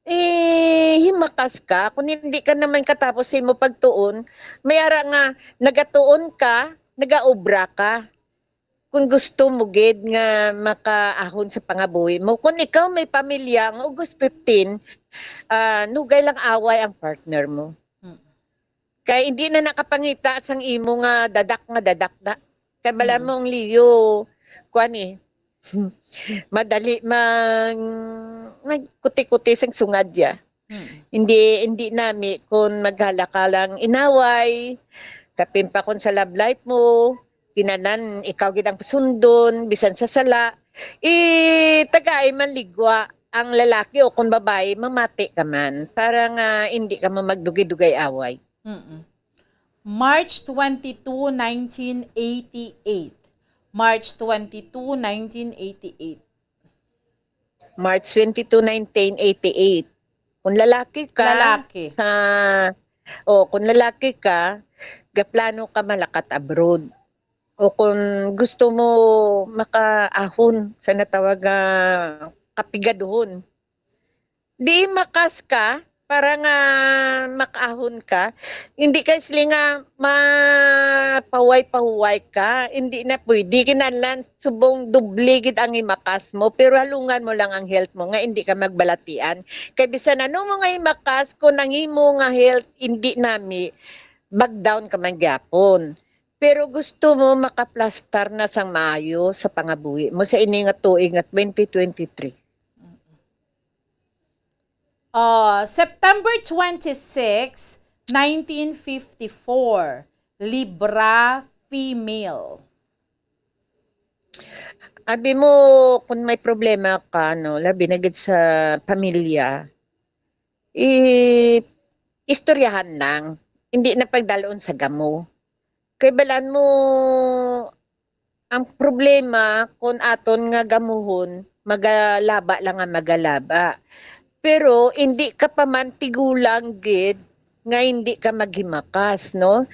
himakas ka. Kung hindi ka naman katapos sa mo pagtuon, may ara nga nagatuon ka, nagaobra ka. Kung gusto mo gid nga makaahon sa pangabuhi mo. Kung ikaw may pamilya, ang August 15, nugay lang away ang partner mo. Kaya hindi na nakapangita at sang imo nga dadak na. Kaya bala mong Leo, madali magkuti-kuti sang sungad ya. Hindi nami kung maghalakalang inaway, kapimpa kon sa love life mo, kinanan ikaw gid ang pasundon bisan sa sala, tagay man ligwa ang lalaki o kung babae mamati ka man para nga hindi ka magdugay-dugay away. March 22, 1988. March 22, 1988. March 22, 1988. Kung lalaki ka, kung lalaki ka, gaplano ka malakat abroad. O kung gusto mo makaahon sa natawag kapigaduhon. Di makas ka para nga makaahon ka. Hindi ka sila nga mapaway-pahuway ka. Hindi na pwede. Kinanlan subong dubligid ang imakas mo. Pero halungan mo lang ang health mo nga hindi ka magbalatian. Kaya bisan ano mo nga imakas kung nangimo nga health hindi nami back down ka man gyapon. Pero gusto mo makaplastar na sang maayo sa pangabuhi mo sa ini nga tuig nga 2023. September 26, 1954. Libra, female. Abi mo kung may problema ka, no, labi na gid sa pamilya, istoryahan lang. Hindi na pagdaloon sa gamo. Kay balan mo ang problema kung aton nga gamuhon, magalaba lang nga magalaba. Pero hindi ka pa man tigulang gid nga hindi ka maghimakas, no?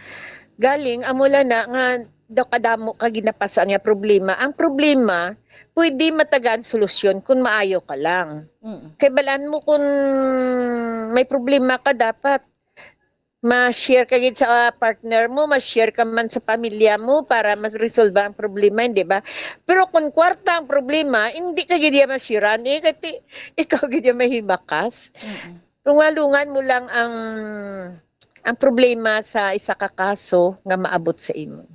Galing amula na nga daw kadamo ka ginapasan nga problema. Ang problema pwede matagaan solusyon kung maayo ka lang. Kay balan mo kung may problema ka dapat ma-share ka gid sa partner mo, ma-share ka man sa pamilya mo para mas-resolve ang problema, hindi ba? Pero kung kwarta ang problema, hindi ka gid ma-sharean, kasi ikaw gid mahimakas. Lungalungan mo lang ang problema sa isa ka kaso nga maabot sa imo.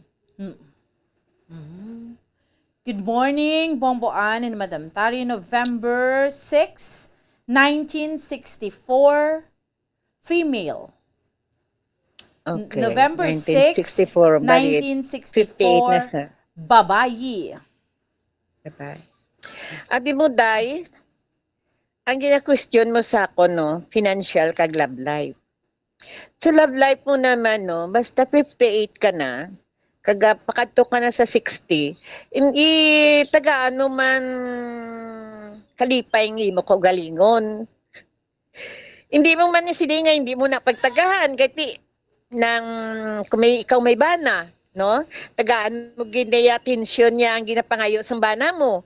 Good morning, Bomboan and Madam Tari. November 6, 1964, female. Okay. November 6, 1964, babayi. Abi mo, Day, ang gina-question mo sa ako, no, financial kag love life. Sa love life mo naman, no, basta 58 ka na, kaga pakato ka na sa 60, taga-ano man kalipay ng imo ko galingon. Hindi mo man nga hindi mo na pagtagahan, kasi kung ikaw may bana, no? Tagaan mo ginaya tensyon niya ang ginapangayo sa bana mo.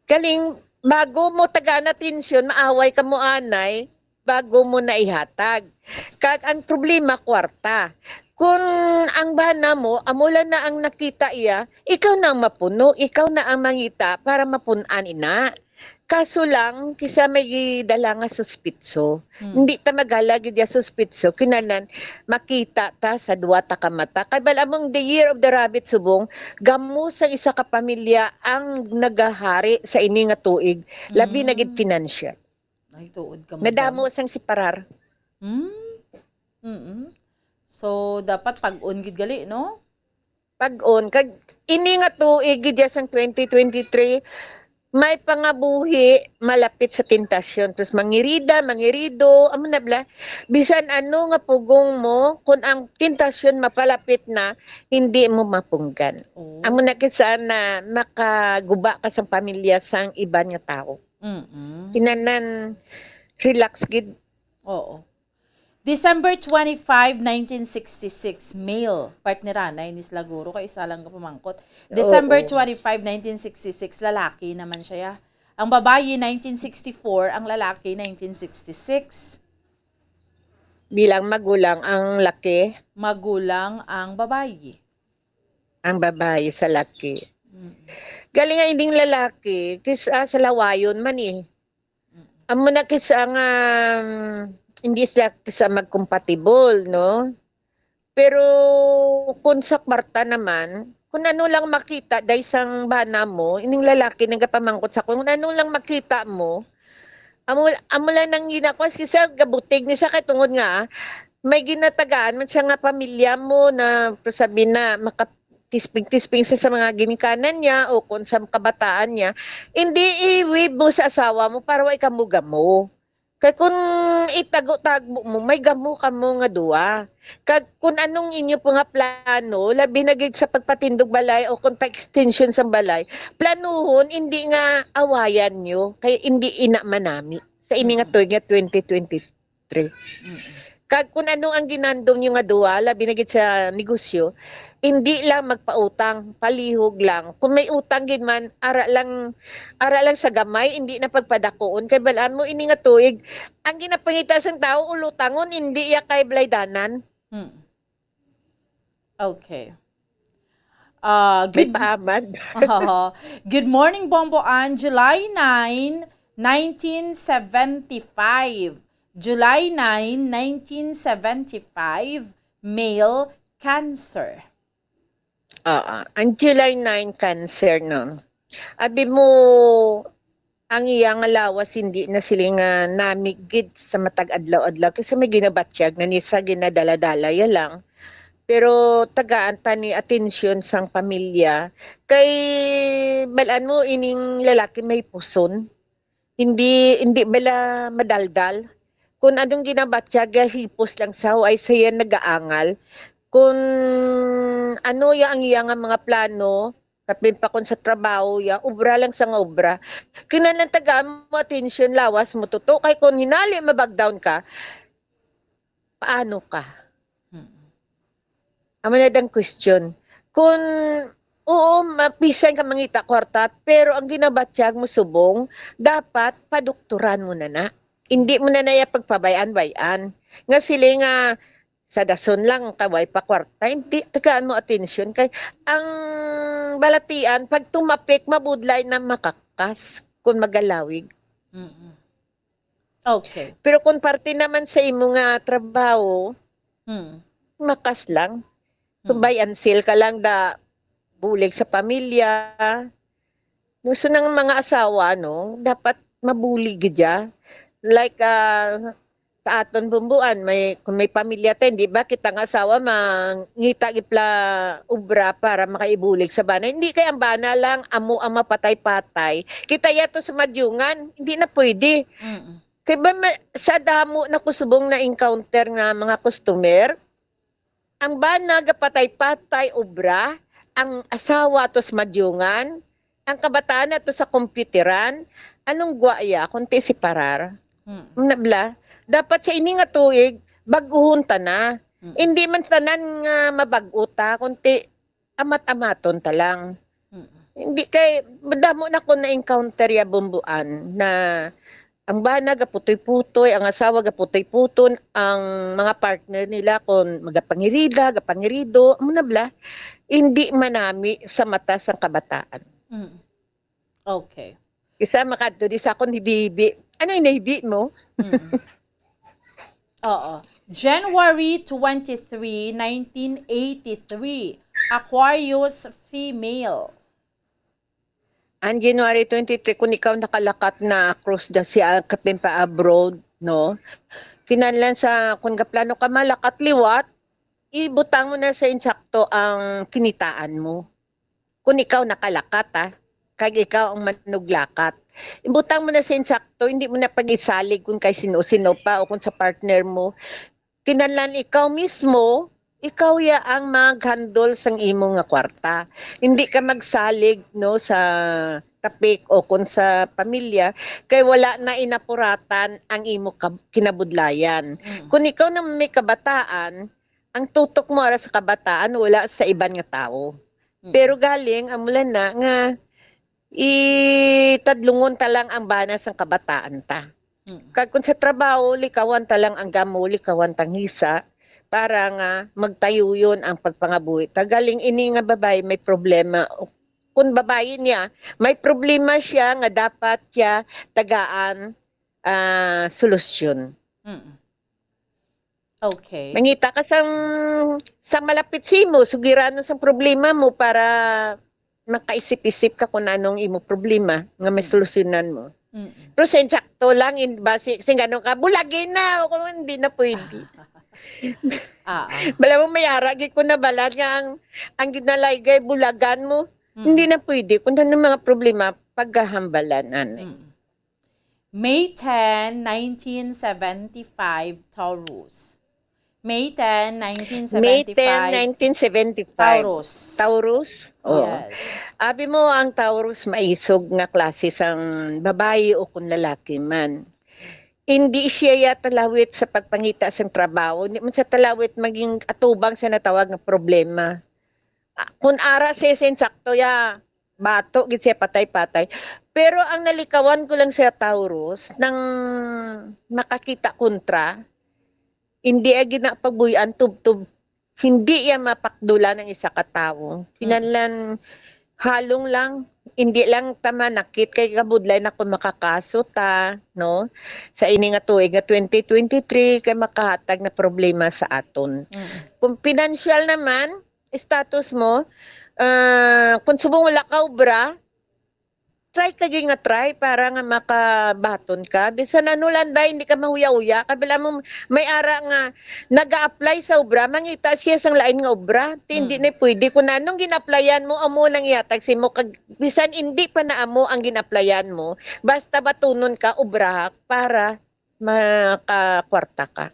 Kaling bago mo tagaan na tensyon, maaway ka mo anay, bago mo na ihatag. Kag ang problema kwarta. Kung ang bana mo, amula na ang nakita iya, ikaw na ang mapuno, ikaw na ang mangita para mapunan ina. Kaso lang, kisa may dala nga suspitso. Hindi ta magalagid ya suspitso. Kinanan, makita ta sa duwa ta kamata. Kay balamong the year of the rabbit subong, gamo sa isa ka pamilya ang nagahari sa ini nga tuig. Labi nagid financial. Ay, tuod ka mo. Nadamo sang si parar. So, dapat pag-on gid gali, no? Pag-on. Kag ini nga tuig, gid ya sang 2023, may pangabuhi malapit sa tentasyon. Tapos mangirido, amo na bla. Bisan ano nga pugong mo, kung ang tentasyon mapalapit na, hindi mo mapunggan. Amo na kisa na makaguba ka sa pamilya sang iban nga tao. Kinanan, relax gid. Oo. December 25, 1966, male. Partnera, Inis Laguro, kay isa lang ka pamangkot. December 25, 1966, lalaki naman siya. Ya. Ang babayi, 1964, ang lalaki, 1966. Bilang magulang ang laki? Magulang ang babayi. Ang babayi sa laki. Galing nga hindi lalaki, kisa sa lawayon man eh. Amo na kisa nga... hindi sila sa mag-compatible, no? Pero kung sa kwarta naman, kung ano lang makita, dahil isang bana mo, ining lalaki nagapamangkot sa kung ano lang makita mo, amo lang nang ginakwa siya gabutig ni sa katungod nga, may ginatagaan man siya nga pamilya mo na sabi na makatisping-tisping sa mga ginikanan niya o kung sa kabataan niya, hindi iwib mo sa asawa mo para way kamuga mo. Kaya kung itago-tago mo, may gamo ka mo nga duwa. Kag kung anong inyo po nga plano, labi nagig sa pagpatindog balay o kung pa-extension sa balay, planuhon, hindi nga awayan nyo, kaya hindi ina manami sa ini nga tuig nga 2023. Kag kung anong ang ginandong nyo nga duwa, labi nagig sa negosyo, hindi lang magpautang, palihog lang. Kung may utang gid man, ara lang sa gamay, hindi na pagpadakoon. Kay balaan mo ini nga tuig, ang ginapangita sang tao ulutangon, hindi ya kay blaydanan. Okay. Good paamad. Good morning, Bomboan. July 9, 1975. July 9, 1975, male, Cancer. Ang July 9 Cancer, no? Abi mo, ang iyang lawas hindi na sila nga namigid sa matag adlaw-adlaw kasi may ginabatsyag na nisa ginadala-dala ya lang. Pero tagaan ta ni atensyon sang pamilya kay balaan mo ining lalaki may puson. Hindi bala madaldal. Kung anong ginabatsyag hipos lang sa ay saya nagaangal. Kung ano ang iyang mga plano, kapin pa kung sa trabaho ya, obra lang sa nga obra. Kinalang taga mo atensyon, lawas mo tuto. Kay kung hinali mabag-down ka, paano ka? Amo na dang question. Kung oo, mapisan ka mangita kwarta, pero ang ginabatsyag mo subong, dapat padukturan mo na. Hindi mo na naya pagpabayan-bayan. Nga sila nga, sa dason lang kaway pa kwarta, hindi tagaan mo atensyon kay ang balatian pag tumapik mabudlay na makakas kung magalawig. Okay. Pero kung parte naman sa imo nga trabaho, makas lang. Tubayan sil ka lang da bulig sa pamilya. Gusto ng mga asawa no, dapat mabulig gidya. Like sa aton bumbuan, kung may pamilya tayo, di ba, kitang asawa, mangita gipla ubra para makaibulig sa bana. Hindi kaya ang bana lang, amo-ama patay-patay. Kita yato sa madyungan, hindi na pwede. Kaya ba sa damo na kusubong na encounter nga mga customer, ang bana patay-patay ubra, ang asawa to sa madyungan, ang kabataan na to sa computeran, anong gwaya, kunti si parar. Nabla, dapat sa ini nga tuig, baguhon ta na. Hindi man tanan nga mabaguta, kundi amat-amaton ta lang. Hindi kay, madamo na ko na-encounter ya bumbuan na ang bana gaputoy-putoy, ang asawa gaputoy-puton, ang mga partner nila kung gapangirido, amo nabla, hindi manami sa mata sang kabataan. Okay. Isa makadto di sa akong hibibi. Ano yung nahibi mo? Oo. January 23, 1983. Aquarius female. Ang January 23, kung ikaw nakalakat na across the sea, kapin pa abroad, no? Kinanlan sa, kung plano ka malakat liwat, ibutang mo na sa insakto ang kinitaan mo. Kung ikaw nakalakat, kag ikaw ang manuglakat. Ibutang mo na sa insakto, hindi mo na pag-isalig kung kay sino-sino pa o kung sa partner mo. Kinanlan ikaw mismo, ikaw ya ang mag-handle sang imo nga kwarta. Hindi ka magsalig no sa tapik o kung sa pamilya kay wala na inapuratan ang imo kinabudlayan. Kung ikaw na may kabataan, ang tutok mo ara sa kabataan wala sa iban nga tao. Pero galing amulan na nga itadlungon ta lang ang bana sang kabataan ta. Kag kung sa trabaho likawan ta lang ang gamo, likawan tang hisa para nga magtayo yun ang pagpangabuhi. Tagaling ini nga babae may problema. Kung babae niya, may problema siya nga dapat siya tagaan solusyon. Okay. Mangita ka sa malapit simo, sugirano sa problema mo para makaisip-isip ka kung anong imo problema nga may solusyonan mo. Pero sa insakto lang, base, gano'n ka, bulagin na, o kung hindi na pwede. Bala mo mayara, ko na balad nga ang ginalaygay, bulagan mo, hindi na pwede. Kung ano mga problema, paghahambalan. May 10, 1975, Taurus. May 10, 1975. May 10, 1975. Taurus. Taurus? Oh. Yes. Abi mo ang Taurus maisog nga klase sang babae o kung lalaki man. Hindi siya talawit sa pagpangita sa trabaho. Hindi mo sa talawit maging atubang sa natawag nga problema. Kung ara sa sakto ya, bato, gid siya patay-patay. Pero ang nalikawan ko lang sa Taurus, nang makakita kontra, hindi ay ginapagbuyan tub-tub. Hindi yan mapakdula ng isa katao. Kinanlan, halong lang, hindi lang tama nakit kay kabudlay na kung makakaso ta, no? Sa ini nga tuig nga 2023 kay makahatag na problema sa aton. Kung financial naman, status mo, kung subong wala ka obra, try para nga makabaton ka. Bisan anulanda, hindi ka mahuya-uya. Kabila mo, may ara nga, nag-a-apply sa obra, mangita siya sang lain nga obra. Hindi na pwede. Kung anong ginaplayan mo, amo nang yatag si mo. Bisan hindi pa na amo ang ginaplayan mo, basta batunon ka, obra, para makakwarta ka.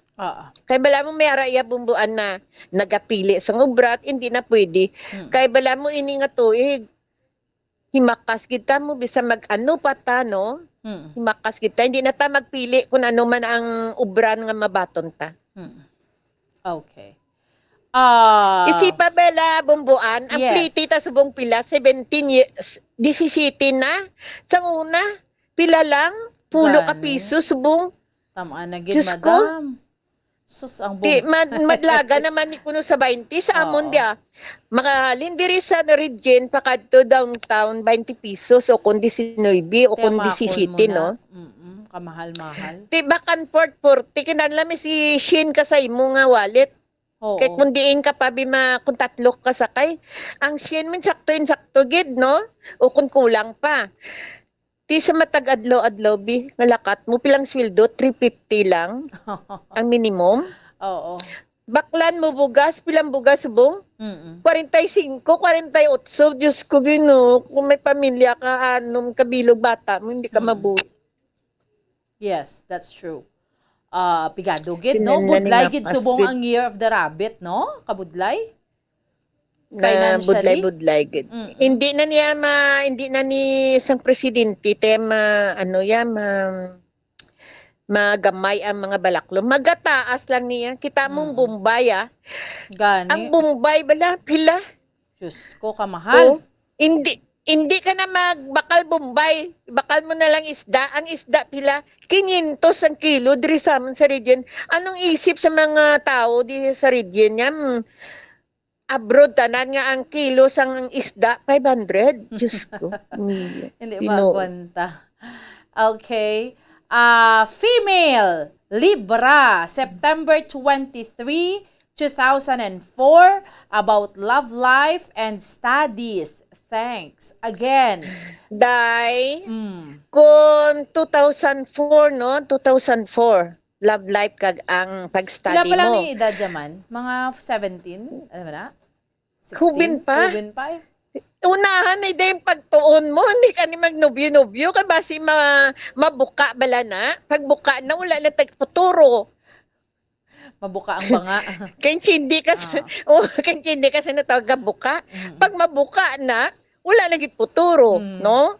Kaya bala mo may ara iya bumbuan na nagapili sa obra at hindi na pwede. Kaya bala mo ini nga tuig, himakas kita mo bisa mag-ano pa ta, no? Himakas kita. Hindi na ta magpili kung ano man ang ubran nga mabaton ta. Okay. Isipa bela bumbuan, ang pliti ta subong pila, 17 years, 17 na. Sa una, pila lang, pulo ka piso, subong. Tama na gid, madam. Sus, ang madlaga naman ni kuno sa 20 sa amon dia. Mga lindiri sa region pakadto downtown 20 pesos o kung 19 o kung 17 no. Kamahal-mahal. Tibakan port 40 kinanla mi si Shin ka sa imo nga wallet. Kay kung diin ka pa bima kung tatlo ka sakay, ang Shin min sakto gid no o kung kulang pa. Ti sa matag adlaw bi ngalakat mo pilang sweldo 350 lang ang minimum. Oo. Baklan mo bugas, pilang bugas subong? 45, 48. Diyos ko gino, kung may pamilya ka, anong kabilog bata mo, hindi ka mabuhay. Yes, that's true. Pigado gid, no? Budlay gid subong ang year of the rabbit, no? Kabudlay? Financially? Budlay gid. Hindi na ni isang presidente, magamay ang mga balaklo. Magataas lang niya. Kita mong Bombay, Gani. Ang Bombay, pila? Diyos ko, kamahal. Hindi ka na magbakal Bombay. Bakal mo na lang isda. Ang isda, pila? 500 ang kilo diri sa amin sa region. Anong isip sa mga tao di sa region niya? Abroad, tanan nga ang kilo sang isda, 500. Diyos ko. Hindi ba kwenta? Okay. Female, Libra, September 23, 2004, about love life and studies. Thanks. Again. Day, kung 2004, no? 2004, love life kag ang Pila pag-study pa lang mo. ni edad jaman? Mga 17? Ano ba na? 16? Hubin pa. Hubin pa eh. Unahan na yung pagtuon mo, hindi ka ni magnubyo-nubyo, ka basi mabuka bala na. Pagbuka na, wala na tagputuro. Mabuka ang banga. Hindi kasi, hindi kasi natawag buka. Pag mabuka na, wala na gitputuro, no?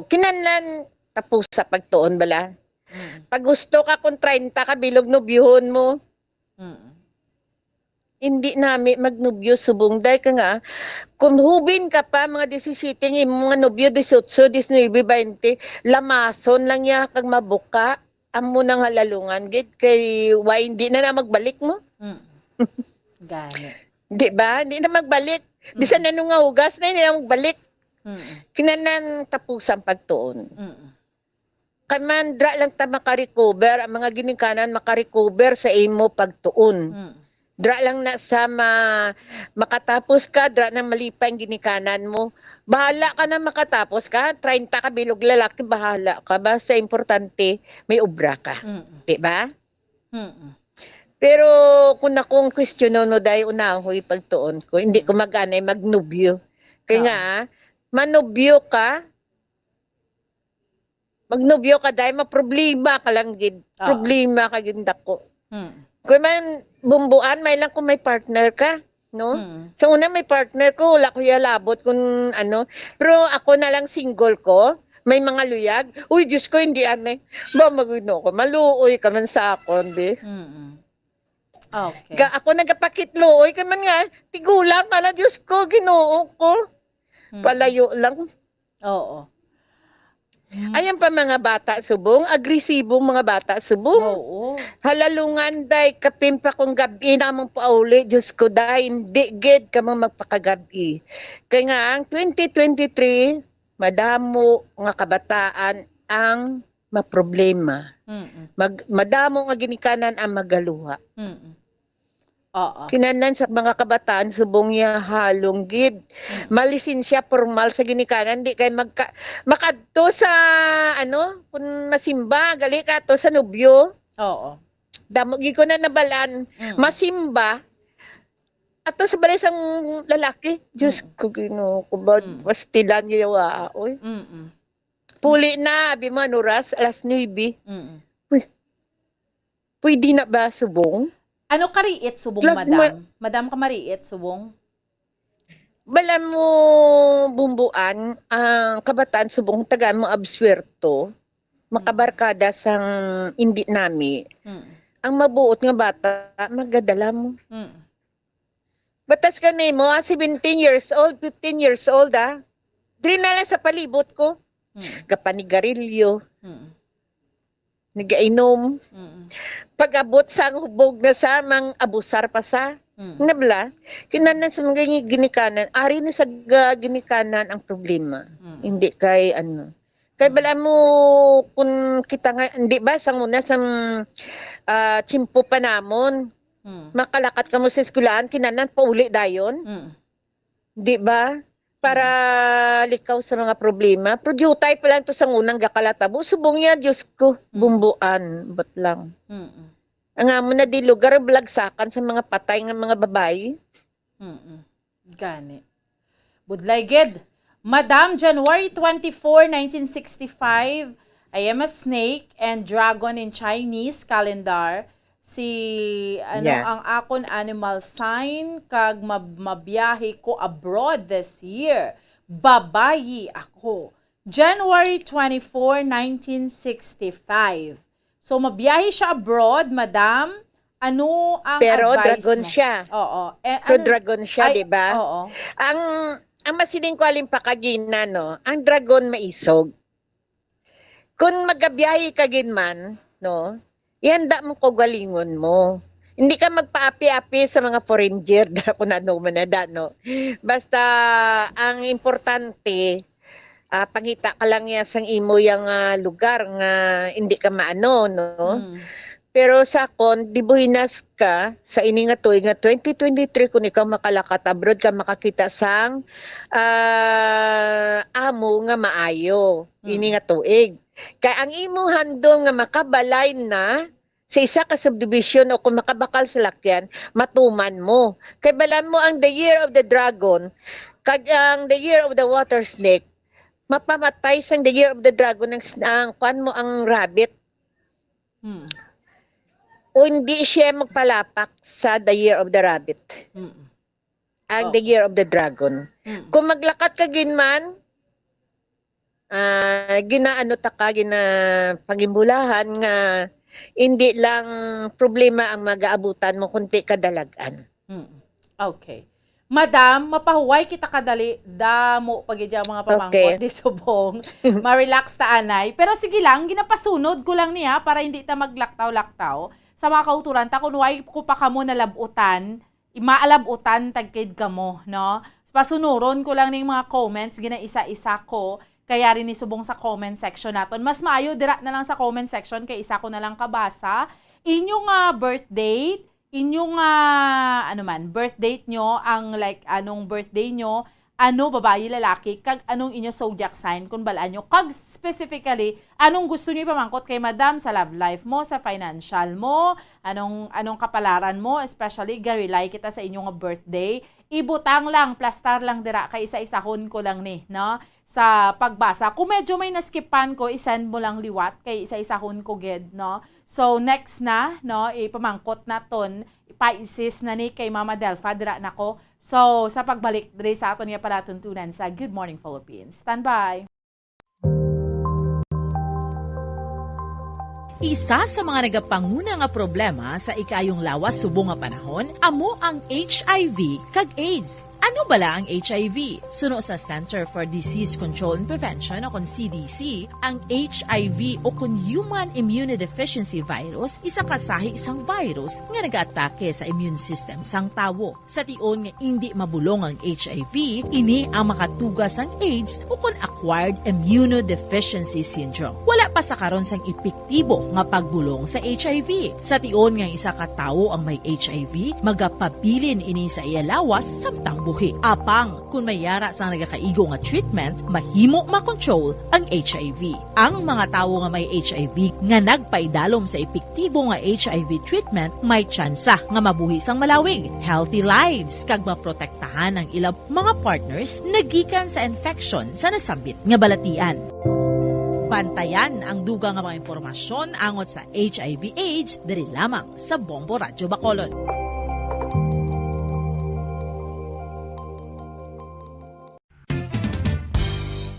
Kinanlan, tapos sa pagtuon bala. Pag gusto ka kung 30 ka, bilog nubyuhon mo. Hindi nami magnubyo subong dahil ka nga kung hubin ka pa mga 17 mga nubyo 18, 19, 20 lamason lang ya kag mabuka amo nang halalungan gid kay why hindi na magbalik mo. Gani. Di ba? Hindi na magbalik. Bisan na nung nga hugas na hindi na magbalik. Kinanan tapusang pagtuon. Kay mandra lang ta makarecover ang mga ginikanan makarecover sa imo pagtuon. Dra lang na sa makatapos ka, dra na malipay ang ginikanan mo. Bahala ka na makatapos ka, 30 ka bilog lalaki, bahala ka. Basta importante, may obra ka. Diba? Pero kung akong questiono no dahil unahoy pagtuon ko, hindi ko mag-anay magnubyo. Kaya nga, manubyo ka, magnubyo ka dahil maproblema ka lang gid. Problema ka gid dako. Kung man bumbuan, may lang kung may partner ka, no? So una may partner ko, wala ko labot kung ano. Pero ako na lang single ko, may mga luyag. Uy, Diyos ko, hindi anay. Ba, magino ko. Maluoy ka man sa akon, di. Okay. Ako nagapakitluoy ka man nga. Tigulang ka na, Diyos ko, ginoo ko. Palayo lang. Oo. Ayan pa mga bata subong, agresibong mga bata subong. Oo. Halalungan day kapimpa kong gabi namang pauli, Diyos ko day, hindi gid ka mo magpakagabi. Kaya nga ang 2023, madamo nga kabataan ang maproblema. Madamo nga ginikanan ang magaluha. Kinanan sa mga kabataan subong niya halong gid. Malisensya formal sa ginikanan di kay makadto sa ano kun masimba gali ka to sa nobyo. Oo. Damo gid ko na nabalan masimba ato sa balay sang lalaki. Diyos ko Ginoo ko ba pastilan niya wa oy. Puli na abi man oras alas 9. Uy. Pwede na ba subong? Ano kariit subong, madam? Madam ka mariit subong? Bala mo bumbuan, ang kabataan subong tagaan mo abswerto, makabarkada sang hindi nami. Ang mabuot nga bata, magadala mo. Batas ka na mo, 17 years old, 15 years old, Diri na lang sa palibot ko. Kapanigarilyo. Nagainom. Pag-abot sa hubog na sa mang abusar pa sa nabla, kinanan sa mga ginikanan, ari na sa ginikanan ang problema. Hindi kay ano. Kay bala mo kung kita nga, hindi ba sang muna sa tsimpo pa namon, makalakat ka mo sa eskulaan, kinanan pauli dayon. Di ba? Para likaw sa mga problema. Produtay pa lang to sa unang gakalatabo. Subong yan, Diyos ko, bumbuan. Ba't lang? Ang amo na di lugar, blagsakan sa mga patay ng mga babae. Gani. Budlay gid. Madam, January 24, 1965, I am a snake and dragon in Chinese calendar. Si ang akon animal sign kag mabiyahe ko abroad this year. Babayi ako. January 24, 1965. So mabiyahe siya abroad, madam. Ano ang pero advice dragon mo? siya. Oo. Pero dragon siya, di ba? Oo. Ang masiling ko alimpakagina, no? Ang dragon maisog. Kung magabiyahe ka man, no? Ihanda mo ko galingon mo. Hindi ka magpaapi-api sa mga foreigner kung ano man na no. Basta ang importante pangita ka lang ya sang imo yang lugar nga hindi ka maano, no? Pero sa akon, dibuhinas ka sa ini nga tuig nga 2023 kung ikaw makalakat abroad ka makakita sang amo nga maayo. Ini nga tuig. Kaya ang imo handom nga makabalay na sa isa ka subdivision o kung makabakal sa lakyan, matuman mo. Kaya balan mo ang the year of the dragon, kag ang the year of the water snake, mapamatay sang the year of the dragon ang kuan mo ang rabbit. O hindi siya magpalapak sa the year of the rabbit. Ang the year of the dragon. Kung maglakat ka ginman, ginaano ta ka, pagimbulahan nga hindi lang problema ang mag-aabutan mo, kundi kadalagan. Okay. Madam, mapahuway kita kadali, damo pagidya mga pamangkot, di subong, ma-relax ta anay. Pero sige lang, ginapasunod ko lang niya para hindi ta maglaktaw-laktaw sa mga kauturan ta, kunway ko pa kamo nalabutan, maalabutan tagkid kamo, no? Pasunuron ko lang ning mga comments, gina isa-isa ko, kaya rin isubong sa comment section naton. Mas maayo dira na lang sa comment section kay isa ko na lang kabasa. Inyong birth date, inyong birth date nyo, ang like anong birthday nyo, ano babae lalaki, kag anong inyo zodiac sign kung balaan nyo, kag specifically anong gusto nyo ipamangkot kay madam sa love life mo, sa financial mo, anong kapalaran mo, especially garilay kita sa inyong birthday, ibutang lang, plastar lang dira, kay isa-isahon ko lang ni, no? Sa pagbasa. Kung medyo may naskipan ko, isend mo lang liwat, kay isa-isahon ko ged, no? So next na, no, ipamangkot na ton, ipa-isis na ni kay Mama Delfa, dira na ko. So, sa pagbalik diri sa aton nga palatuntunan sa Good Morning Philippines. Stand by. Isa sa mga nagapanguna nga problema sa ikayong lawas subong nga panahon, amo ang HIV kag AIDS. Ano bala ang HIV? Suno sa Center for Disease Control and Prevention o kon CDC, ang HIV o kon Human Immunodeficiency Virus, isa kasahi isang virus nga nag-atake sa immune system sang tawo. Sa tion nga hindi mabulong ang HIV, ini ang makatugas ang AIDS o kon Acquired Immunodeficiency Syndrome. Wala pa sa karon sang epektibo nga pagbulong sa HIV. Sa tion nga isa ka tawo ang may HIV, magapabilin ini sa iyalawas samtang buhi. Apang, kung mayara sa nagakaigo nga treatment, mahimo makontrol ang HIV. Ang mga tawo nga may HIV nga nagpaidalom sa epektibo nga HIV treatment, may tsansa nga mabuhi sang malawig, healthy lives, kag maprotektahan ang ilang mga partners nagikan sa infection sa nasambit nga balatian. Bantayan ang dugang nga mga impormasyon angot sa HIV/AIDS diri lamang sa Bombo Radyo Bacolod.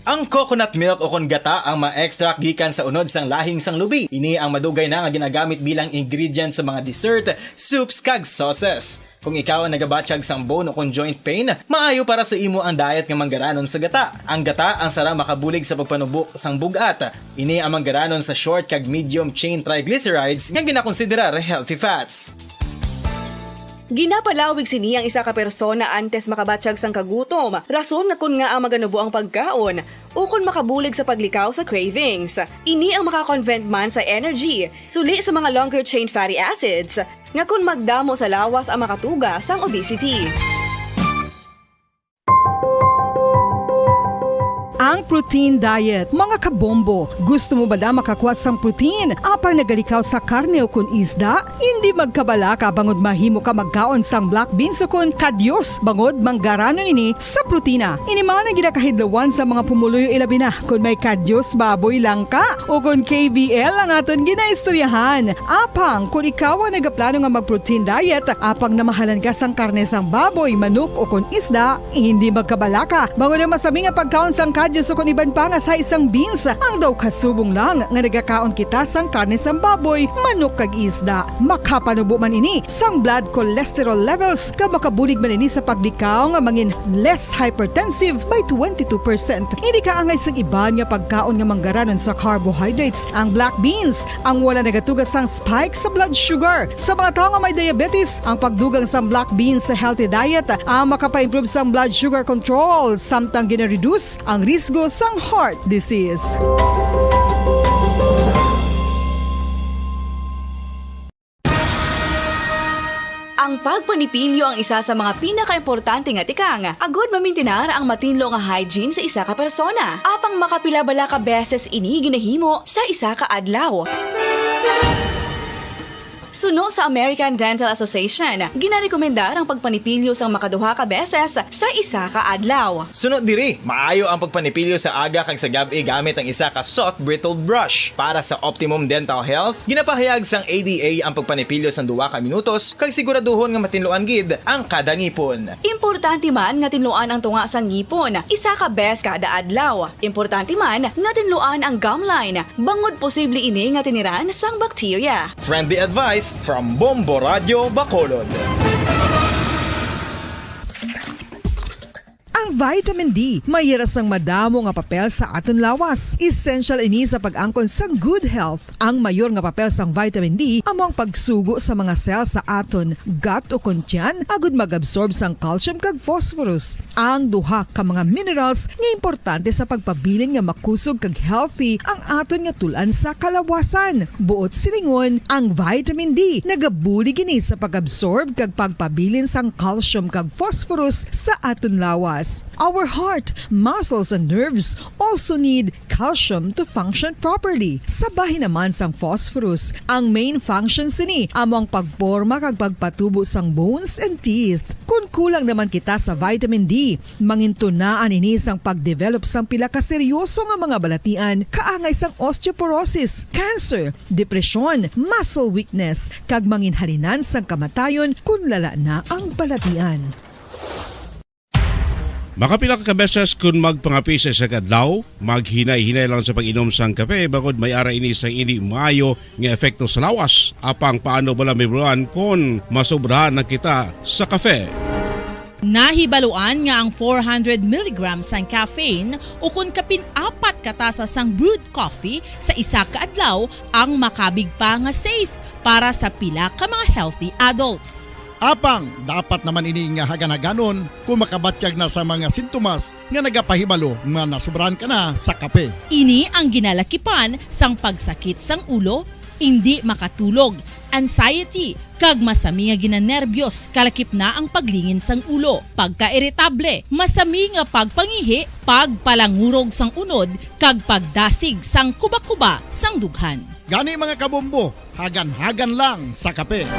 Ang coconut milk o kon gata ang ma-extract gikan sa unod sang lahing sang lubi. Ini ang madugay na nga ginagamit bilang ingredient sa mga dessert, soups kag sauces. Kung ikaw ang nagabatsyag sang bone o kon joint pain, maayo para sa imo ang diet nga manggaranon sa gata. Ang gata ang sara makabulig sa pagpanubo sang bugat. Ini ang manggaranon sa short kag medium chain triglycerides nga ginakonsiderar healthy fats. Ginapalawig sini ang isa ka persona antes makabatsyag sang kagutom. Rason nga kun nga ang maganubo ang pagkaon o kun makabulig sa paglikaw sa cravings. Ini ang makakonvent man sa energy, suli sa mga longer chain fatty acids, nga kun magdamo sa lawas ang makatuga sang obesity. Ang protein diet. Mga kabombo, gusto mo ba na makakuha sang protein? Apang nagalikaw sa karne o kun isda? Hindi magkabala ka bangod mahimo ka magkaon sang black beans o kun kadyos bangod manggaranon ini sa protina. Ini mga na ginakahidlawan sa mga pumuluyo ilabi na kung may kadyos baboy lang ka o kun KBL ang aton ginaistoryahan. Apang kung ikaw ang nagaplano nga mag-protein diet, apang namahalan ka sang karne sang baboy, manok o kun isda, hindi magkabala ka bangod ang masami nga pagkaon sang kadyos o kung iban pa nga sa isang beans, ang daw kasubong lang nga nagakaon kita sang karne sang baboy, manok kag isda. Makapanubo man ini sang blood cholesterol levels ka makabulig man ini sa paglikaw nga mangin less hypertensive by 22%. Hindi ka angay sang iban nga pagkaon nga manggaranon sa carbohydrates. Ang black beans, ang wala nagatugas sang spike sa blood sugar. Sa mga tao nga may diabetes, ang pagdugang sang black beans sa healthy diet ang makapa-improve sang blood sugar control samtang gina-reduce ang risk risgo sang heart disease. Ang pagpanipilyo ang isa sa mga pinaka-importante nga tikang. Agod mamintinar ang matinlo nga hygiene sa isa ka persona. Apang makapilabala ka beses ini ginahimo sa isa ka adlaw. Suno sa American Dental Association, ginarekomendar ang pagpanipilyo sang makaduha ka beses sa isa ka adlaw. Sunod diri, maayo ang pagpanipilyo sa aga kag sa gabi gamit ang isa ka soft brittled brush. Para sa optimum dental health, ginapahayag sang ADA ang pagpanipilyo sang 2 ka minutos kag siguraduhon nga matinluan gid ang kada ngipon. Importante man nga tinluan ang tunga sang ngipon, isa ka bes kada adlaw. Importante man nga tinluan ang gum line, bangod posible ini nga tiniran sang bakterya. Friendly advice from Bombo Radio Bacolod. Ang vitamin D mayra sang madamo nga papel sa aton lawas. Essential ini sa pag-angkon sang good health. Ang mayor nga papel sang vitamin D among pagsugo sa mga cell sa aton gut o kuntyan agud mag-absorb sang calcium kag phosphorus. Ang duha ka mga minerals nga importante sa pagpabilin nga makusog kag healthy ang aton nga tulan sa kalawasan. Buot silingon, ang vitamin D nagabuli gini sa pag-absorb kag pagpabilin sang calcium kag phosphorus sa aton lawas. Our heart, muscles, and nerves also need calcium to function properly. Sabahin naman sang phosphorus, ang main function sini among pagporma kag pagpatubo sang bones and teeth. Kung kulang naman kita sa vitamin D, mangintunaan ini sang pagdevelop sang pila ka seryoso nga mga balatian kaangay sang osteoporosis, cancer, depresyon, muscle weakness, kag manginhalinan sang kamatayon kung lala na ang balatian. Makapila ka beses kung magpangapi sa kadlaw, maghinay-hinay lang sa pag-inom sang kape bagod may ara ini sang hindi maayo nga epekto sa lawas. Apang paano bala mibruan kung masobrahan na kita sa kape? Nahibaluan nga ang 400 mg sang caffeine o kung kapin-4 katasa sang brewed coffee sa isa ka adlaw ang makabig pa nga safe para sa pila ka mga healthy adults. Apang, dapat naman ini nga haganaganon kung makabatyag na sa mga sintomas nga nagapahibalo nga nasubrahan ka na sa kape. Ini ang ginalakipan sang pagsakit sang ulo, hindi makatulog, anxiety, kag masami nga ginanerbiyos, kalakip na ang paglingin sang ulo, pagka-irritable, masami nga pagpangihi, pagpalangurog sang unod, kag pagdasig sang kuba-kuba sang dughan. Gani mga kabombo, hagan-hagan lang sa kape.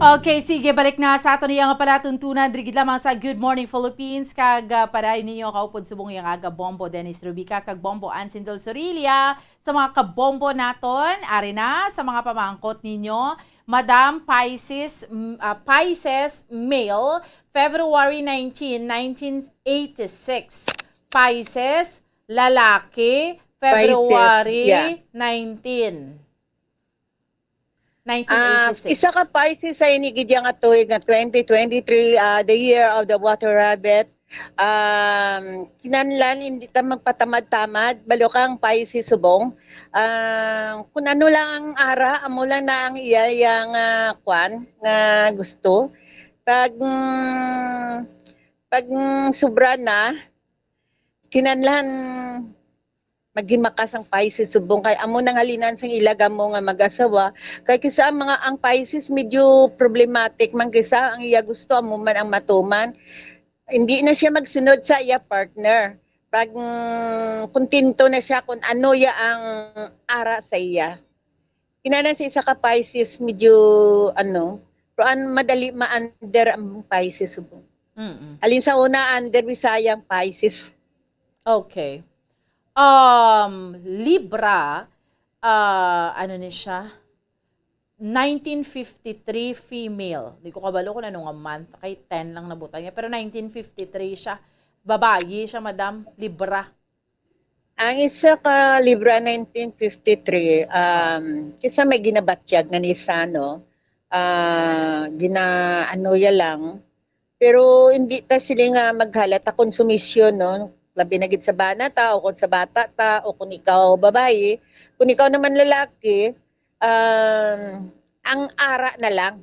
Okay, sige, balik na sa ato niya nga pala tuntunan drigid lamang sa Good Morning Philippines kag paray ninyo kaupod subong yang aga Bombo Dennis Rubica kag Bombo Ansindol Sorilia sa mga kabombo naton ari na sa mga pamangkot ninyo. Madam Pisces male, February 19, 1986. Pisces lalaki, February 19. 1986. Isa ka Pisces sa inigidya nga tuig nga 2023, the year of the water rabbit. Kinanlan hindi ta magpatamad-tamad, balo kang Pisces subong. Kung ano lang ang ara, amo lang na ang iya yang kwan nga gusto. Pag sobra na, kinanlan maging makas ang Pisces subong kay amo nang halinan sang ilaga mo nga mag-asawa kay kisa ang Pisces medyo problematic man kisa ang iya gusto amo man ang matuman hindi na siya magsunod sa iya partner pag kontento na siya kung ano ya ang ara sa iya kinana sa isa ka Pisces medyo pero madali ma-under ang Pisces subong alin sa una under Bisayang Pisces. Okay. Libra, ano ni siya? 1953 female. Di ko kabalo kung anong month. Kay 10 lang nabutan niya. Pero 1953 siya. Babayi siya, Madam. Libra. Ang isa ka Libra 1953, kisa may ginabatyag nga nisa, no? Ya lang. Pero hindi ta sila nga maghalata konsumisyon, no? Labi na gid sa banata o kung sa bata ta o kung ikaw babae, kung ikaw naman lalaki, ang ara na lang.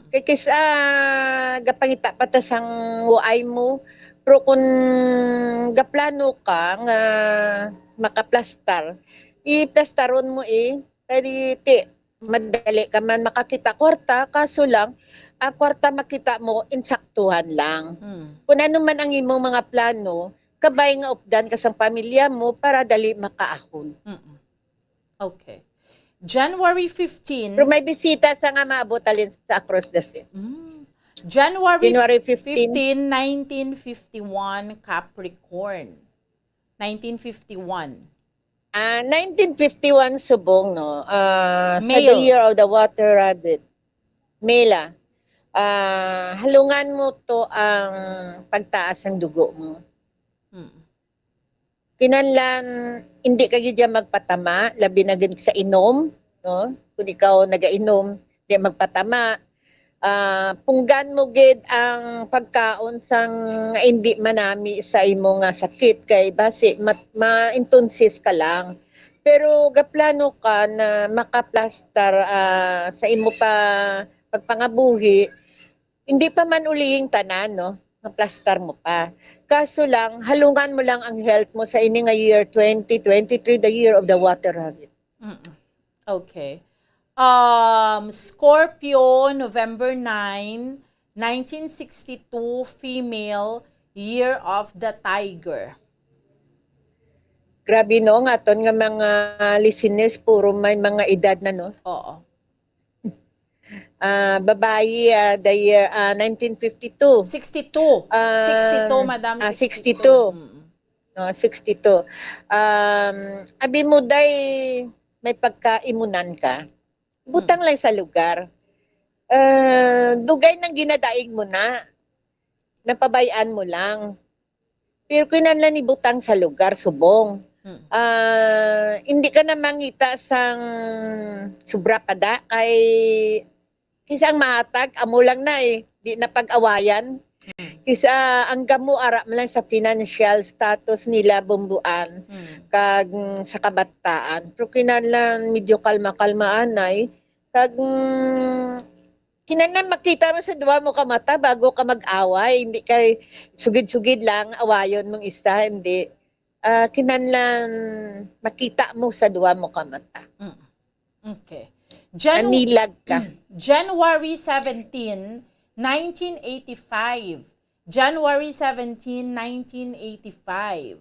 Kay kisa gapangita patas ang uay mo, pero kung gaplano ka nga makaplastar, iplastaron mo kaya madali ka man makakita kwarta, kaso lang, ang kwarta makita mo, insaktuhan lang. Kung ano man ang imong mga plano, kabay nga updan ka sa pamilya mo para dali makaahon. Okay. January 15. Pero may bisita sa nga maabotalin sa across the sea. January 15, 1951, Capricorn. 1951. 1951 subong, no? Sa Male. the year of the water rabbit. Mela. Halungan mo to ang pagtaas ng dugo mo. Kinanlan, hindi ka gidya magpatama, labi na gid sa inom, no? Kung ikaw nagainom, di magpatama. Punggan mo gid ang pagkaon sang hindi manami sa imo nga sakit kay base ma-intonsis ka lang. Pero gaplano ka na makaplastar sa imo pa pagpangabuhi, hindi pa man ulihing tanan, no? Plastar mo pa. Kaso lang, halungan mo lang ang health mo sa ini nga year 2023, the year of the water rabbit. Okay. Scorpio, November 9, 1962, female, year of the tiger. Grabe no, nga ton nga mga listeners, puro may mga edad na, no? Oo. Babae, the year 1952. 62. 62, Madam. 62. No, 62. Abi mo day may pagkaimunan ka. Butang lang sa lugar. Dugay nang ginadaig mo na. Napabayaan mo lang. Pero kinanlan ni butang sa lugar, subong. Hindi ka na mangita sang sobra pada kay kisang mahatag, amo lang na di na pag-awayan. Kisa ang gamo ara man lang sa financial status nila bumbuan kag sa kabataan. Pero kinahanglan medyo kalma-kalmaan kag kinahanglan makita mo sa duwa mo ka mata bago ka mag-away. Hindi kay sugid-sugid lang awayon mong isa, hindi. Kinahanglan makita mo sa duwa mo ka mata. Okay. Anilag ka. January 17, 1985. January 17, 1985.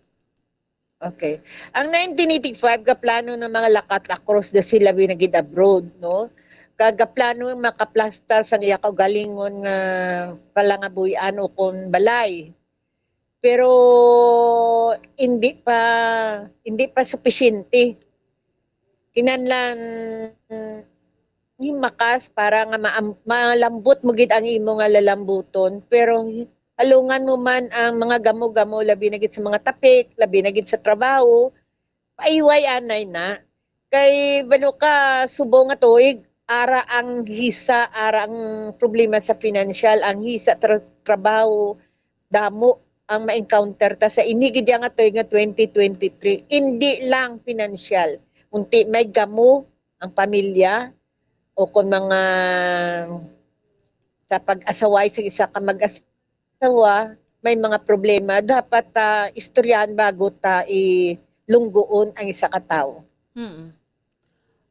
Okay. Ang 1985 ka plano ng mga lakat across the sea labi na gid abroad, no? kagaplano makaplastar sa iya kaugalingon nga palangabuyan o kon balay. Pero hindi pa sufisyente. Kinanlan ni makas para nga malambot mo gid ang imo nga lalambuton, pero alungan mo man ang mga gamo-gamo labi na gid sa mga tapik, labi na gid sa trabaho, paiway anay na. Kay balo ka subong nga tuig, ara ang hisa, ara ang problema sa financial, ang hisa trabaho, damo ang ma-encounter ta sa inigid nga tuig nga 2023. Hindi lang financial, unti may gamo ang pamilya o kung mga sa pag-asaway sa isa ka mag-asawa, may mga problema, dapat istoryahan bago ta ilunggoon ang isa ka tao.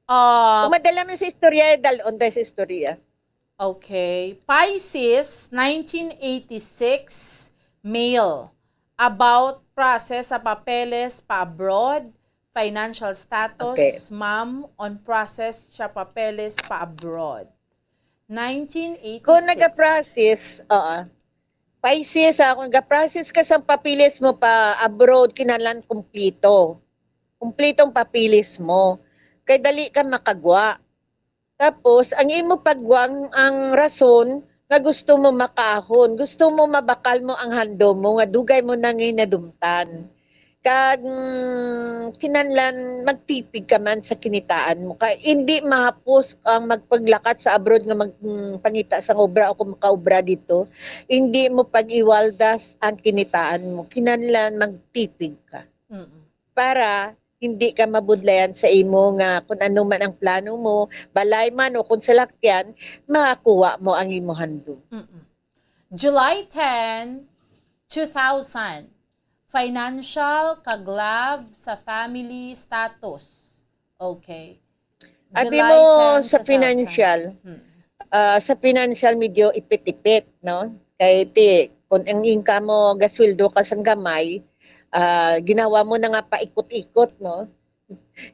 Kung madala man sa istorya, dalon tayo sa istorya. Okay. Pisces, 1986, male. About process sa papeles pa-abroad, financial status, Okay. ma'am, on process siya papeles pa-abroad. 1986. Kung nag-process, Pisces, kung nag-process ka sa papilis mo pa abroad, kinalan kumplito. Kumplitong papilis mo. Kay dali ka makagwa. Tapos, ang imo pagwang ang rason nga gusto mo makahon, gusto mo mabakal mo ang hando mo, nga dugay mo nang nadumtan. Kag kinanlan magtipig ka man sa kinitaan mo. Kaya hindi mahapos ang magpaglakat sa abroad nga magpangita sa obra o kung makaobra dito. Hindi mo pag-iwaldas ang kinitaan mo. Kinanlan magtipig ka. Para hindi ka mabudlayan sa imo nga kung ano man ang plano mo, balay man o kung salakyan, makakuha mo ang imo hando. July 10, 2000. Financial kaglab sa family status. Okay. Abi July mo 10, sa 2000. financial, sa financial medyo ipit-ipit, no? Kay ti, kung ang income mo gasweldo ka sa gamay, ginawa mo na nga paikot-ikot, no?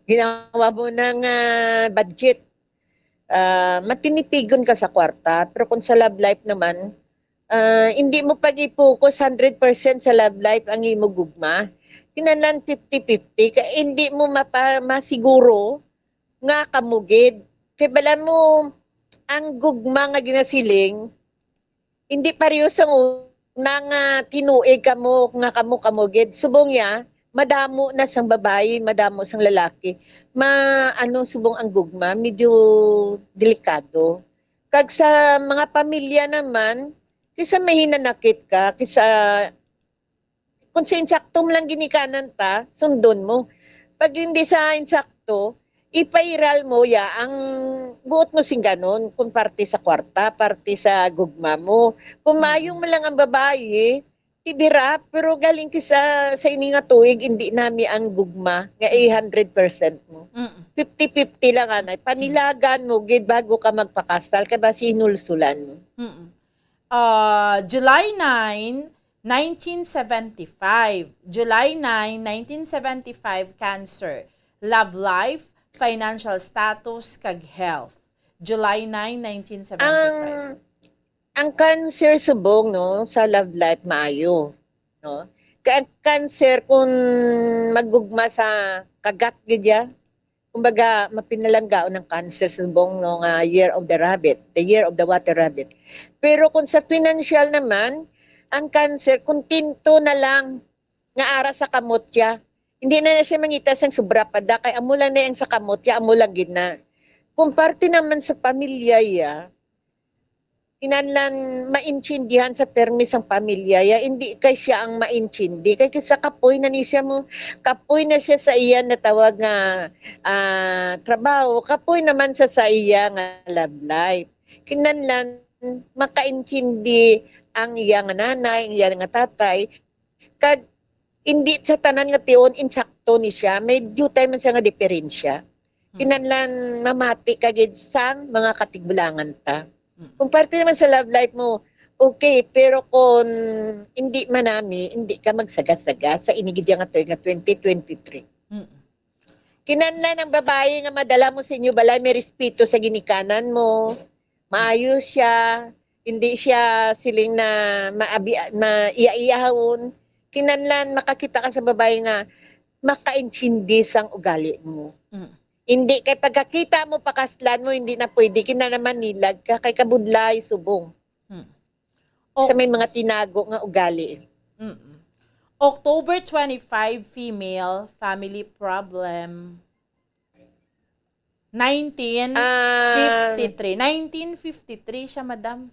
Ginawa mo na nga budget. Matinitigon ka sa kwarta, pero kung sa love life naman, hindi mo pag-i-focus 100% sa love life ang imo gugma. Kinahanglan 50-50 kaya hindi mo masiguro nga kamugid. Kay bala mo ang gugma nga ginasiling, hindi pareho sa una nga tinuig kamo nga kamo kamugid. Subong ya, madamo na sang babae, madamo sang lalaki. Subong ang gugma, medyo delikado. Kag sa mga pamilya naman, kisa may hinanakit ka, kisa kung sa insakto lang ginikanan ta, sundon mo. Pag hindi sa insakto, ipairal mo ya ang buot mo sing ganon, kung parte sa kwarta, parte sa gugma mo. Kung mayong mo lang ang babae, tibira, pero galing kisa sa ini nga tuig, hindi nami ang gugma, nga 100% mo. 50-50 lang anay. Panilagan mo, gid bago ka magpakastal, kaya ba sinulsulan mo. July 9, 1975. July 9, 1975, Cancer. Love life, financial status, kag health. July 9, 1975. Ang cancer subong, no, sa love life maayo, no? Kaya cancer kung maggugma sa kagat gidya, kumbaga mapinalanggaon ng cancer subong no nga year of the rabbit, the year of the water rabbit. Pero kung sa financial naman, ang cancer kung tinto na lang nga ara sa kamotya, hindi na siya mangita sang sobra pa da kay amo lang na yang sa kamotya, amo lang gid na. Kung parte naman sa pamilya ya, kinahanglan maintindihan sa permis ang pamilya ya, hindi kay siya ang maintindi kay sa kapoy na ni siya mo, kapoy na siya sa iya na tawag nga trabaho, kapoy naman sa iya nga love life. Kinahanglan makaintindi ang iya nga nanay, ang iya nga tatay, kag hindi sa tanan nga tion insakto ni siya, may due time man siya nga diferensya. Kinahanglan mamati kagid sang mga katigbulangan ta. Kung parte naman sa love life mo, okay, pero kung hindi manami, hindi ka magsaga-saga sa inigid nga to nga 2023. Kinanlan ng babae nga madala mo sa inyo balay, may respeto sa ginikanan mo. Maayos siya, hindi siya siling na maiyaiyahon. Kinanlan makakita ka sa babae nga makaintindi sang ugali mo. Hindi kay pagkakita mo pakaslan mo hindi na pwede kinanaman nilag ka kay kabudlay subong. Sa may mga tinago nga ugali. October 25, female, family problem. 1953. 1953 siya, madam.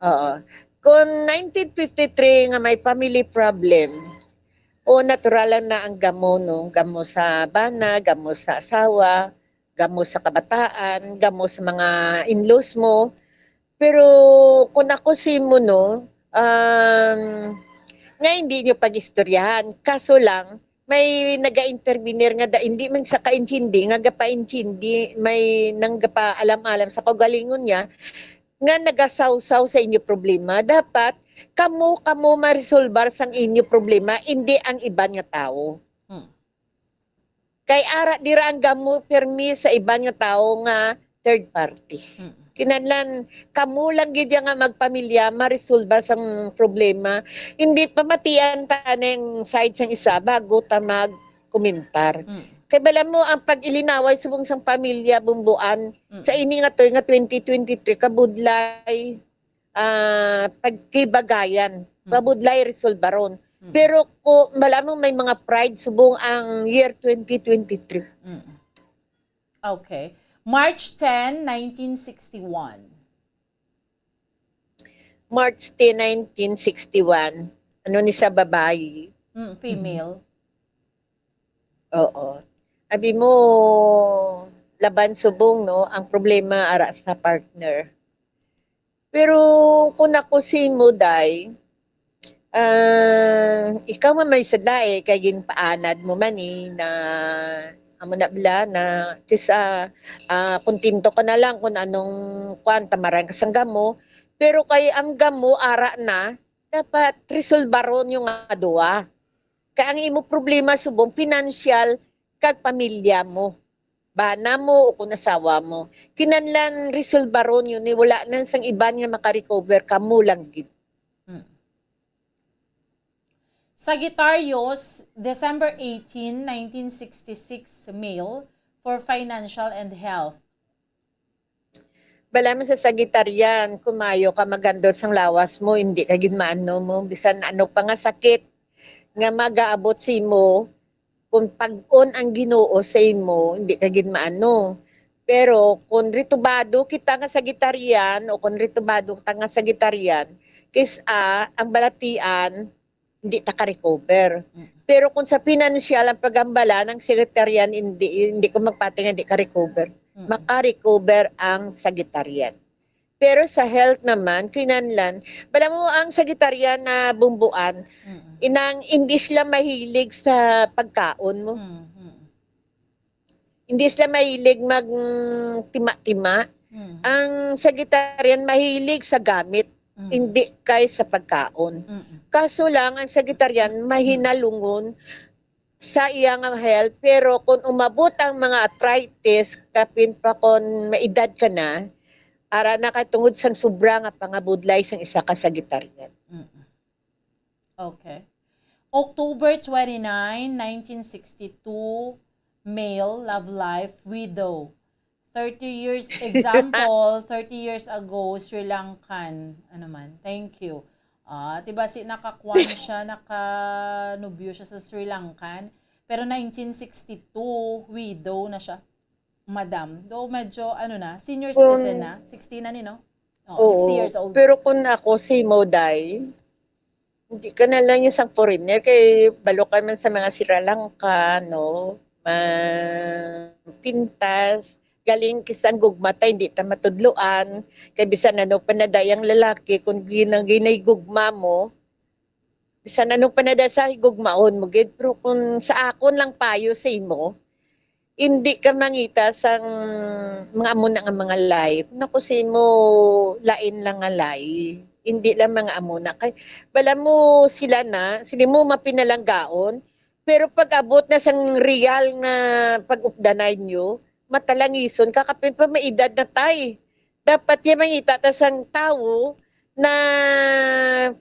Oo. Kung 1953 nga may family problem, o natural lang na ang gamo, no? Gamo sa bana, gamo sa asawa, gamo sa kabataan, gamo sa mga in-laws mo. Pero kung ako si mo, no, nga hindi nyo pag-istoryahan. Kaso lang, may naga-intervenir nga hindi man sa kaintindi, nga gapa-intindi, may nang gapa alam-alam sa kagalingon niya, nga nagasawsaw sa inyo problema. Dapat, kamo ma-resolbar sang inyo problema, hindi ang iba nga tao. Kay ara dira ang gamo permi sa iba nga tao nga third party. Kinahanglan kamo lang gid nga magpamilya ma-resolba sang problema. Hindi pamatian ta ning side sang isa bago ta mag-komentar. Kay bala mo ang pag-ilinaway subong sang pamilya bumbuan sa ini nga toy nga 2023 kabudlay pagkibagayan, kabudlay resolbaron. Pero ko malamang may mga pride subong ang year 2023. Okay. March 10, 1961. March 10, 1961. Ano ni sa babae? Female. Oo. Abi mo, laban subong, no? Ang problema ara sa partner. Pero kung ako si mo, day, ikaw man may sadlae, kay ginpaanad mo man na amo na bla na tisa kontento ka na lang kung anong kwanta marang kasang gamo, pero kay ang gamo ara na dapat resolbaron yung adua. Kaya ang imo problema subong financial kag pamilya mo. Bana mo o kung asawa mo. Kinanlan resolbaron yun ni wala nang sang iban nga makarecover kamo lang gid. Sagittarius, December 18, 1966, male, for financial and health. Bala mo sa Sagittarian, kumayo ka magandot sang lawas mo, hindi ka ginmaano mo, bisan ano pa nga sakit nga magaabot si mo, kung pag-on ang Ginoo sa imo, hindi ka ginmaano. Pero kung ritubado kita nga Sagittarian o kung ritubado kita nga Sagittarian, ang balatian, hindi ta ka-recover. Pero kung sa financial ang pagambala ng Sagittarian, hindi ko magpatingan, hindi ka-recover. Maka-recover ang Sagittarian. Pero sa health naman, kinanlan, bala mo ang Sagittarian na bumbuan, hindi sila mahilig sa pagkaon mo. Hindi sila mahilig mag-tima-tima. Ang Sagittarian mahilig sa gamit. Hindi kay sa pagkaon. Kaso lang, ang Sagittarian mahinalungon sa iyang health, pero kung umabot ang mga arthritis, kapin pa kung maedad ka na, ara na katungod sang sobra nga pangabudlay sang isa ka Sagittarian. Okay. October 29, 1962, male, love life, widow. 30 years, example, 30 years ago, Sri Lankan. Ano man, thank you. Diba nakakwan siya, nakanubyo siya sa Sri Lankan. Pero 1962, widow na siya. Madam. Do medyo, senior citizen na. 60 na no? 60 years old. Pero kung ako si Moday, hindi ka na lang isang foreigner, kay balo ka man sa mga Sri Lanka, no? Pintas, galing kisang gugmata, hindi ta matudluan. Kaya bisan panadayang lalaki, kung ginay gugma mo, bisan panaday sa gugmaon mo, gid. Pero kung sa akon lang payo sa imo, hindi ka mangita sa mga amo na nga mga lay. Kung ako sa imo, lain lang nga lay. Hindi lang mga amo na. Kaya bala mo sila mo mapinalanggaon, Pero pag abot na sang real na pag-updanay nyo, matalangison, kakapin pa may edad na tay. Dapat yan mangita ta sang tao na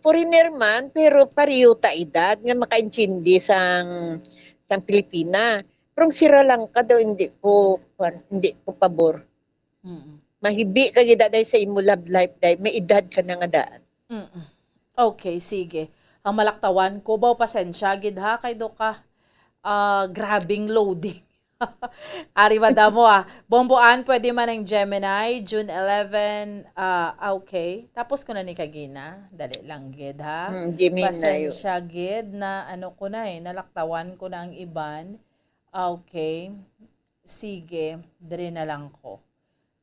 foreigner man, pero pareho ta edad nga makaintindi sang Pilipina. Pero Sri Lanka daw hindi ko pabor. Mahibi ka gid day sa imo love life day, may edad ka na nga daan. Okay, sige. Ang malaktawan ko, baw pasensya, gid ha, kay do ka. Grabing loading. Ari madamo Bomboan, pwede man ang Gemini, June 11, okay. Tapos ko na ni Kagina, dali lang gid ha. Gemini. Pasensya gid na ko na nalaktawan ko na ang iban. Okay. Sige, dali na lang ko.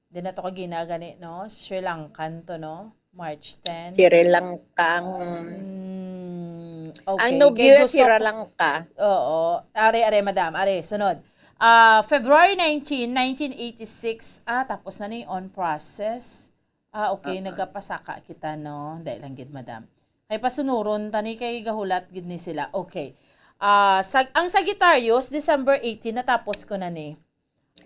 Di na to Kagina gani, no? Sri Lankan to, no? March 10. Sri Lanka. Okay. Ang nobyo Sri Lanka. Oo. Are, madam. Are, sunod. February 19, 1986. Tapos na ni on process. Okay. Nagapasaka kita, no? Dahil lang gid, madam. Kay pasunuron, tani kay gahulat gid ni sila. Okay. Ang Sagittarius, December 18, natapos ko na ni.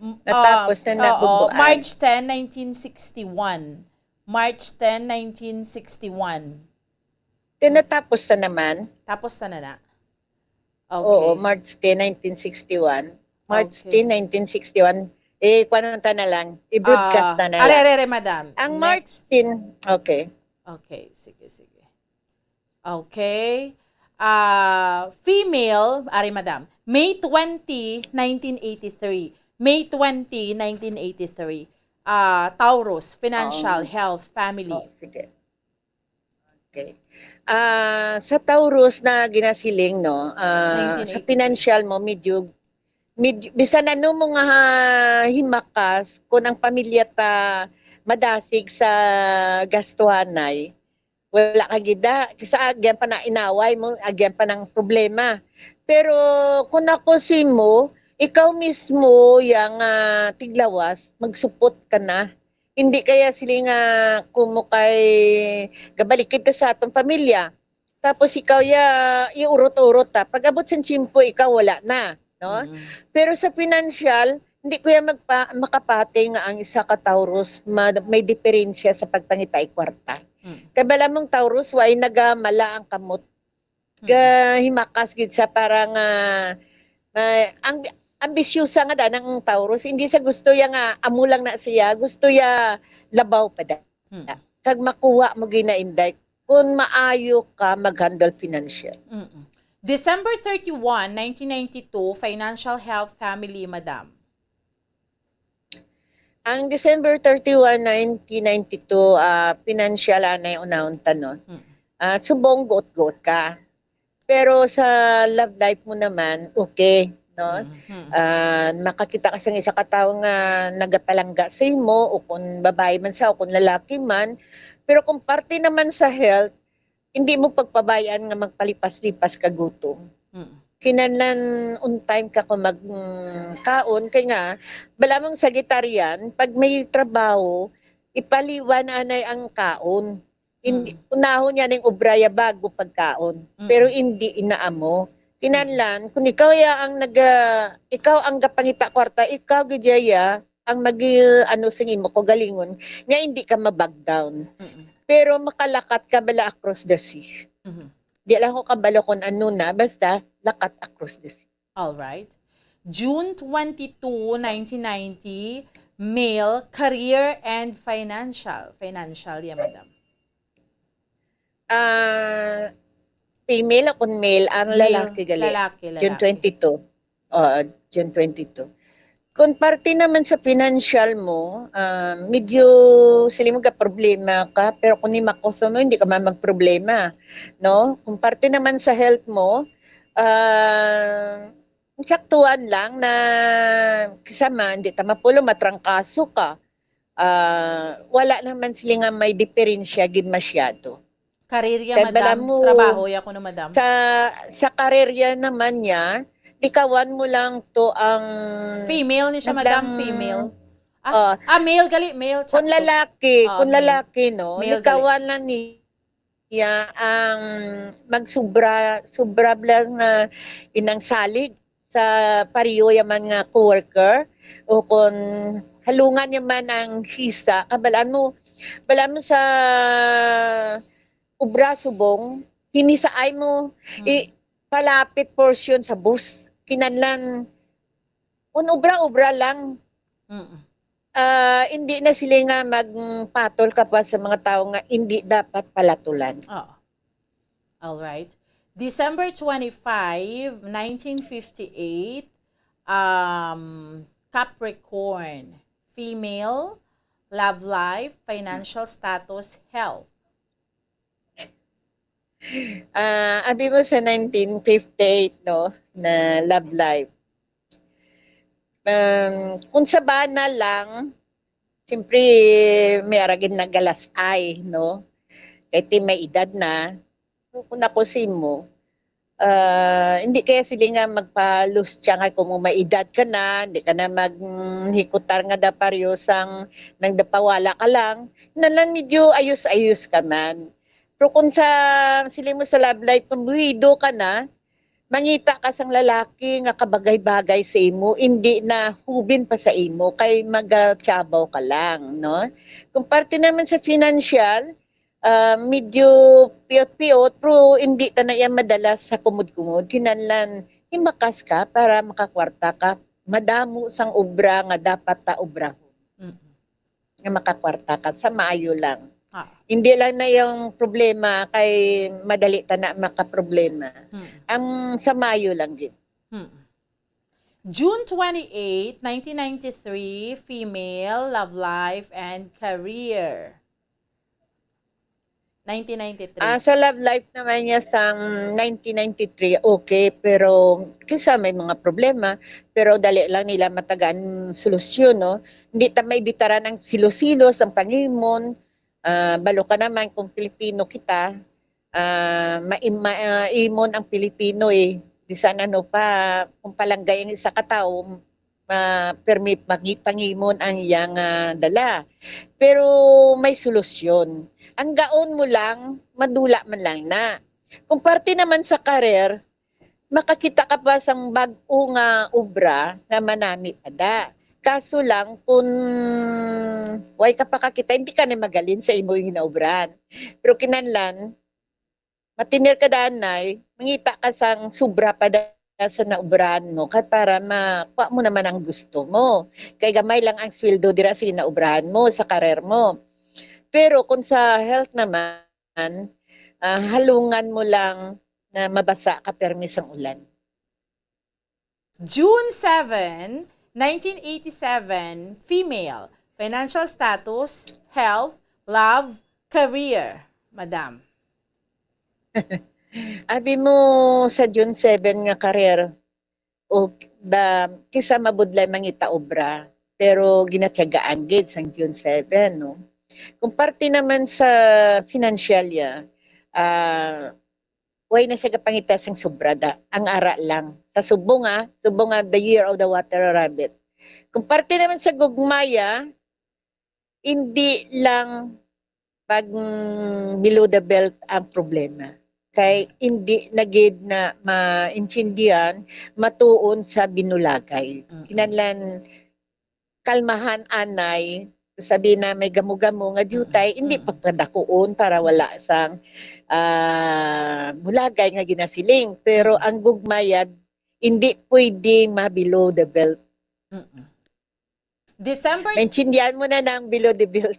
Natapos na nabubuan. March 10, 1961. March 10, 1961. Tinatapos na naman. Tapos na na. Okay. Oo, March 10, 1961. March 10, 1961. Kwanong na lang. I-broadcast na lang. Are, madam. Ang March 10, okay. Okay, sige. Okay. Female, are, madam. May 20, 1983. May 20, 1983. Taurus, financial, health, family. Sige. Okay. Sa Taurus na ginasiling, no, sa financial mo, medyo bisan ano mo nga himakas kung ang pamilya ta madasig sa gastuhanay, wala ka gida. Kasi agyan pa na inaway mo, agyan pa ng problema. Pero kung ako mo, ikaw mismo yung tiglawas, magsupot ka na. Hindi kaya sila nga kumukay gabalikid ka sa atong pamilya. Tapos ikaw iurot-urot ta. Pag abot sa tsimpo, ikaw wala na. No? Pero sa financial, hindi ko yan makapate nga ang isa ka Taurus may diferensya sa pagpangitay kwarta. Kabala mong Taurus, way nagamala ang kamot. Himakas gid sa parang ang ambisyosa nga ng Taurus, hindi sa gusto nga amulang na siya, gusto ya labaw pa da. Kag makuha mo ginainday, kung maayo ka mag-handle financial. December 31, 1992, financial health family, madam. Ang December 31, 1992, financial anay unahon tanon. Subong got-got ka. Pero sa love life mo naman, okay. No? Makakita ka sa isa ka tao nga nagapalangga sa imo o kung babae man siya o kung lalaki man, pero kung parte naman sa health, hindi mo pagpabayaan nga magpalipas-lipas ka gutom. Kinahanglan on time ka kung magkaon kay nga balamang Sagittarian, pag may trabaho ipaliwan anay ang kaon. Unahon niya ng obraya bago pagkaon, pero hindi inaamo. Kinahanglan kung ikaw ikaw ang gapangita kwarta, ikaw gidya ang singin mo ko galingon nga hindi ka mabag down. Pero makalakat ka bala across the sea. Di lang ko kabalo kung ano na, basta lakat across the sea. All right. June 22, 1990, male, career and financial. Financial, madam. Female o kung male, ang lalaki gali. Lalaki. June 22. June 22. Kung parte naman sa financial mo, medyo sila problema ka, pero kung hindi makoso, hindi ka magproblema. No? Kung parte naman sa health mo, saktuan lang na kasama, hindi tamapulo, matrangkaso ka. Wala naman sila nga may diferensya gid masyado. Karirya, madam. Trabaho, ako na, madam. Sa karirya naman niya, likawan mo lang to ang... Female ni siya, madam. Female. Male, gali. Male. Kung lalaki, no? Likawan lang ang sobra lang na inang salig sa pariyo yaman nga coworker o kung halungan yaman ang hisa balaan mo sa ubra subong hinisaay mo palapit portion sa bus kinanlan ubra lang hindi na sila nga magpatol ka pa sa mga tao nga hindi dapat palatulan. All right. December 25, 1958, Capricorn, female, love life, financial status, health. Abi mo sa 1958, no, na love life. Kung sa bana lang, siyempre may aragin na galasay, no? Kahit may edad na, kung nakusin mo, hindi kaya sila nga magpalus siya nga kung may edad ka na, hindi ka na maghikutar nga da paryosang nang dapawala ka lang, nalang medyo ayos-ayos ka man. Pero kung sila mo sa love life, kung buhido ka na, mangita ka sang lalaki nga kabagay-bagay sa imo, hindi na hubin pa sa imo, kay magtsabaw ka lang, no? Kung parte naman sa financial, medyo piyot-piyot, pero hindi ka na yan madalas sa kumud-kumud. Kinanlan, himakas ka para makakwarta ka. Madamo sang obra nga dapat ta obra. Nga makakwarta ka, sa maayo lang. Hindi lang na yung problema kay madali ta na makaproblema. Ang sa Mayo lang gid. June 28, 1993, female, love life, and career. 1993. Sa love life naman niya sa 1993, okay, pero kasi may mga problema, pero dali lang nila matagaan solusyon, no? Hindi ta may bitaran ng silo-silos ang pangimon. Balo ka naman kung Pilipino kita, maimon ang Pilipino bisan ano pa, kung palanggay ang isa katao, permit pangimon ang iyang dala. Pero may solusyon. Ang gaon mo lang, madula man lang na. Kung parte naman sa karer, makakita ka pa sang bag-o nga obra nga manami ada. Kaso lang, kung way ka pa kakita, hindi ka na magalin sa imo yung hinaubran. Pero kinanlan, matinir ka danay, mangita ka sang sobra pa sa naubran mo para makuha mo naman ang gusto mo. Kaya gamay lang ang sweldo dira sa hinaubrahan mo, sa karer mo. Pero kung sa health naman, halungan mo lang na mabasa ka permis ang ulan. June 7, 1987, female, financial status, health, love, career. Madam. Abi mo sa June 7 nga career, kisa mabudlay mangita obra, pero ginatyagaan gid sang June 7, no? Kung parte naman sa financial way na siya kapangita sang sobrada, ang ara lang. Sa subong the year of the water rabbit. Kung parte naman sa gugmaya, hindi lang pag below the belt ang problema. Kay hindi nagid na maintindihan, matuon sa binulagay. Kinanlan kalmahan anay, sabi na may gamo-gamo nga jutay, hindi pagpadakuon para wala sang bulagay nga ginasiling. Pero ang gugmayad, hindi pwedeng ma-below the belt. December... Maintindihan mo na ng below the belt.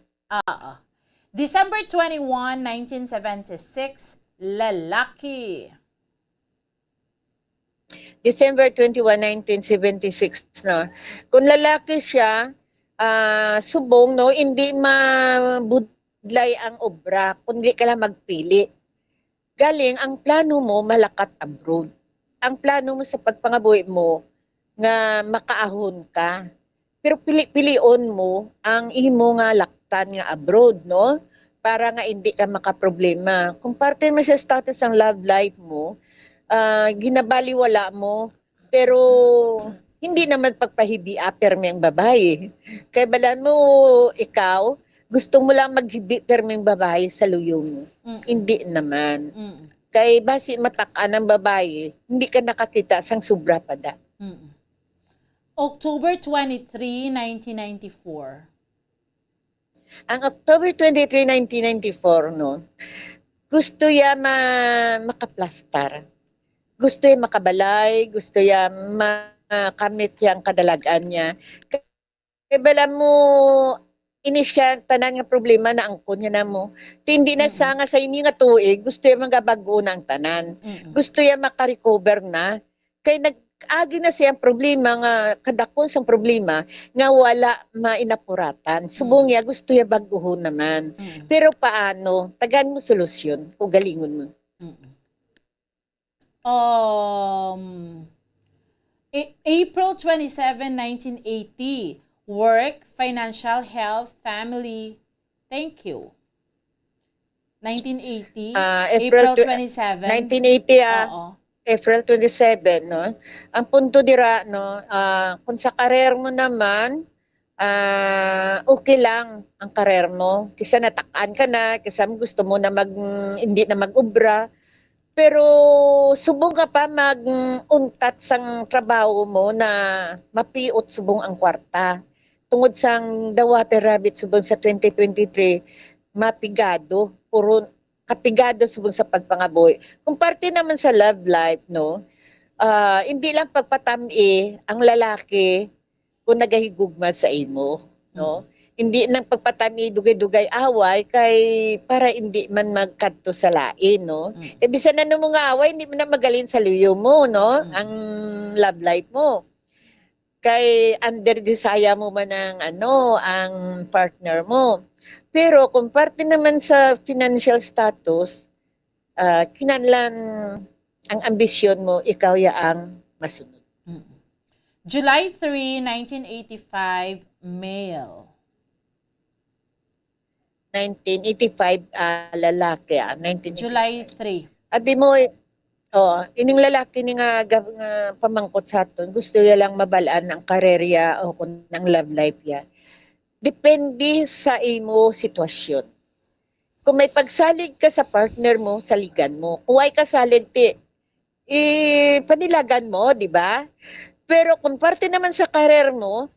December 21, 1976, lalaki. December 21, 1976, no? Kung lalaki siya, subong, no, hindi mabudlay ang obra, kundi ka lang magpili. Galing, ang plano mo, malakat abroad. Ang plano mo sa pagpangabuhi mo, nga makaahon ka. Pero pili-pilion mo ang imo nga laktan nga abroad, no? Para nga hindi ka makaproblema. Kung parte mo sa status ng love life mo, ginabaliwala mo, pero hindi naman pagpahibi permi ang babae. Kaya balan mo, ikaw, gusto mo lang magdetermine babae sa luyo mo. Hindi naman. Kay basi matakaan ng babae, hindi ka nakakita sang sobra pa da. October 23, 1994. Ang October 23, 1994, no, gusto ya makaplastar. Gusto ya makabalay, gusto ya makamit yang kadalagan niya. Kaya bala mo, inisya tanan nga problema na angkon niya na mo. Hindi na sa nga sa ini nga tuig, gusto ya magabago ng tanan. Gusto ya makarecover na. Kaya agi na siyang problema nga kadakon sang problema nga wala mainapuratan. Subong ya gusto ya baguhon naman. Pero paano? Tagan mo solusyon o galingon mo. April 27, 1980. Work, financial, health, family. Thank you. 1980. April 27. 1980 Oo. April 27, no? Ang punto dira, no, kung sa karer mo naman, okay lang ang karer mo. Kisa natakaan ka na, kisa gusto mo na hindi na mag-ubra. Pero subong ka pa mag-untat sang trabaho mo na mapiot subong ang kwarta. Tungod sang The Water Rabbit subong sa 2023, mapigado, puro kapigado subong sa pagpangaboy. Kung parte naman sa love life, no, hindi lang pagpatami ang lalaki kung nagahigugma sa imo, no. Hindi nang pagpatami dugay-dugay away kay para hindi man magkadto sa lain, no. Kaya bisan na mo nga away, hindi mo na magalin sa liyo mo, no, ang love life mo. Kay under desire mo man ang partner mo. Pero kung parte naman sa financial status, kinahanglan ang ambisyon mo, ikaw ang masunod. July 3, 1985, male. 1985, lalaki. 1985. July 3. Abi mo, ining lalaki ni nga pamangkot sa aton, gusto niya lang mabalaan ang karerya o kung ng love life ya. Depende sa imo sitwasyon. Kung may pagsalig ka sa partner mo, saligan mo. Kung ay kasalig, panilagan mo, di ba? Pero kung parte naman sa karer mo,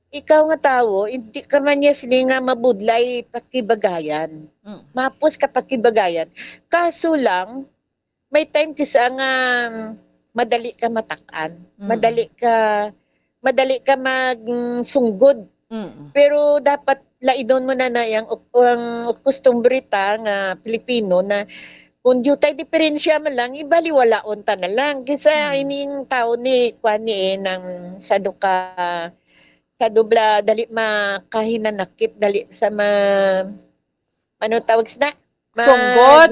ikaw nga tao, hindi ka man niya sila nga mabudlay pakibagayan. Mapos ka pakibagayan. Kaso lang, may time kisa nga madali ka matakan. Madali ka magsunggod. Pero dapat laidon mo na yung kustumbrita nga Pilipino na kung tayo diferensya man lang, ibaliwalaon ta na lang. Kisa ining tao ni Kwani ng sa dubla, dali makahinanakit, dali sa ano tawag na? Sunggod?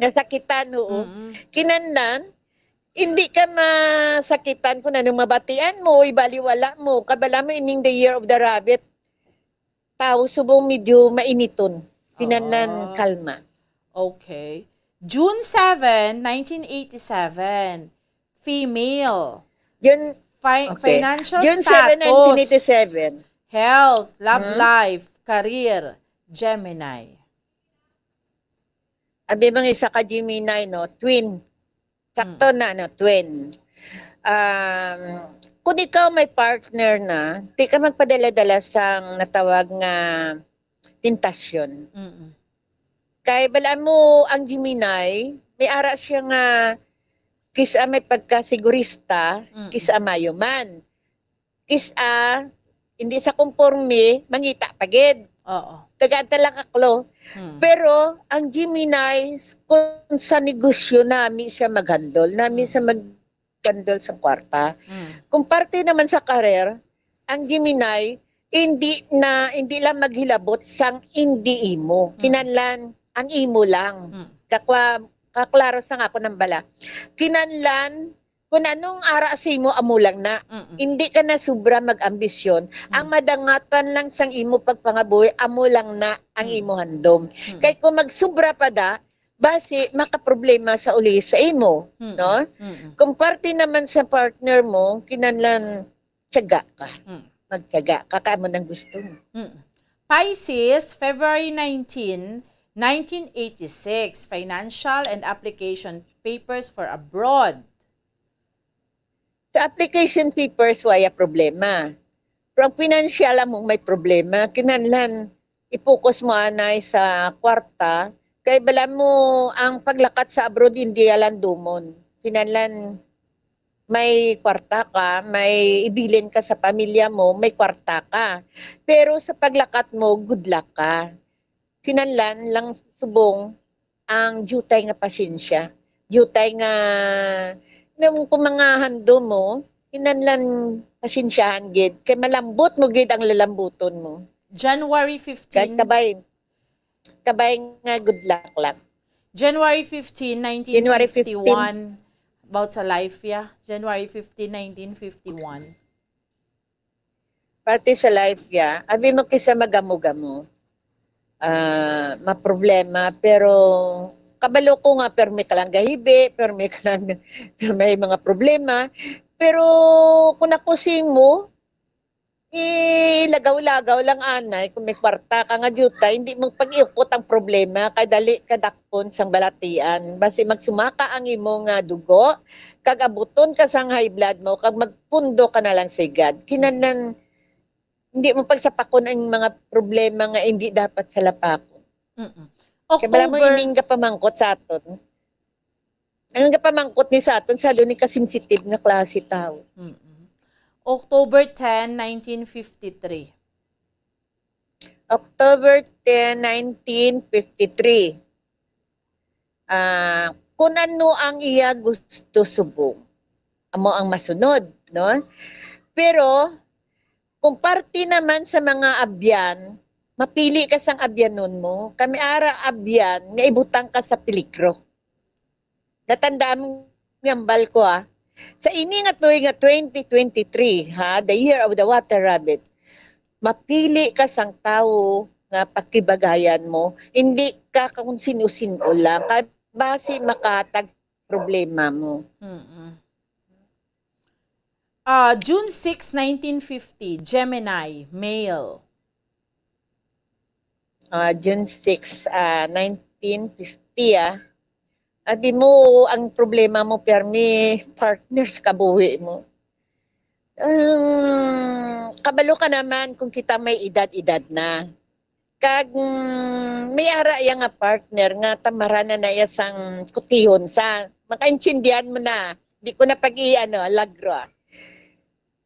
Nasakitan, oo. Kinandan, hindi ka masakitan kung anong mabatian mo, ibaliwala mo. Kabala mo ining the year of the rabbit, tao subong medyo mainiton. Kinandan, kalma. Okay. June 7, 1987. Female. Yun, Financial June status. 7, 1987. Health, love life, career, Gemini. Abi bang isa ka Gemini, no? Twin. Sakto na, no? Twin. Kung ikaw may partner na, di ka magpadala-dala sang natawag nga tentasyon. Kaya bala mo ang Gemini, may ara siya nga kisa may pagkasigurista, kisa mayo man. Kisa, hindi sa konforme, mangita pagid. Oo. Tagaanta lang aklo. Pero ang Gemini, kung sa negosyo nami siya maghandol, nami siya maghandol sa kwarta. Kung parte naman sa karer, ang Gemini, hindi lang maghilabot sang hindi imo. Kinanlan, ang imo lang. Kaklaro sa nga ako ng bala. Kinanlan, kung anong arasimo amulang na. Hindi ka na sobra mag-ambisyon. Ang madangatan lang sang imo pagpangabuhi, amulang na ang imo handom. Kaya kung magsubra pa da, base makaproblema sa uli sa imo. No? Kung parte naman sa partner mo, kinanlan, tiyaga ka. Magtiyaga. Kakaamo ng gusto mo. Pisces, February 19, 1986, financial and application papers for abroad. Sa application papers, waya problema. Pero ang financial mo may problema. Kinanlan, ipokus mo anay sa kwarta, kay bala mo ang paglakat sa abroad, hindi alan dumon. Kinanlan, may kwarta ka, may ibilin ka sa pamilya mo, may kwarta ka. Pero sa paglakat mo, good luck ka. Kinanlan lang subong ang jutay nga pasensya. Jutay nga kung mga hando mo, kinanlan pasensyahan gid. Kay malambot mo gid ang lalambuton mo. January 15. Kay kabay nga good luck lang. January 15, 1951. About sa life, yeah. January 15, 1951. Parte sa life, yeah. Abi mo kisa magamo-gamo. Maproblema, pero kabalo ko nga, pero may kalang gahibi, pero may mga problema. Pero kung nakusing mo, lagaw-lagaw lang anay, kung may kwarta ka nga juta, hindi mong pag-iukot ang problema, kay dali kadakpon sang balatian. Basi magsumaka ang imo nga dugo, kag abuton ka sang high blood mo, kag magpundo ka na lang sigad. Kinanan, hindi mo pagsapakon ang mga problema nga hindi dapat sa lapakon. Kaya bala mo ining pamangkot sa aton. Ang pamangkot ni sa aton, salo ni kasensitive na klase tao. October 10, 1953. October 10, 1953. Kung ano ang iya gusto subong, amo ang masunod, no? Pero kung parte naman sa mga abyan, mapili ka sang abyanon mo, kami ara abyan nga ibutang ka sa peligro. Natandaan ngambal ko sa ini nga tuig nga 2023, the year of the water rabbit, mapili ka sang tao nga pakibagayan mo, hindi ka kung sino-sino lang, base makatag problema mo. June 6, 1950, Gemini, male. June 6, 1950, Abi mo, ang problema mo, permi, partners kabuhi mo. Kabalo ka naman kung kita may edad-edad na. Kag may ara nga partner nga tamarana na sang kutihon sa makaintindihan mo na. Di ko na lagro.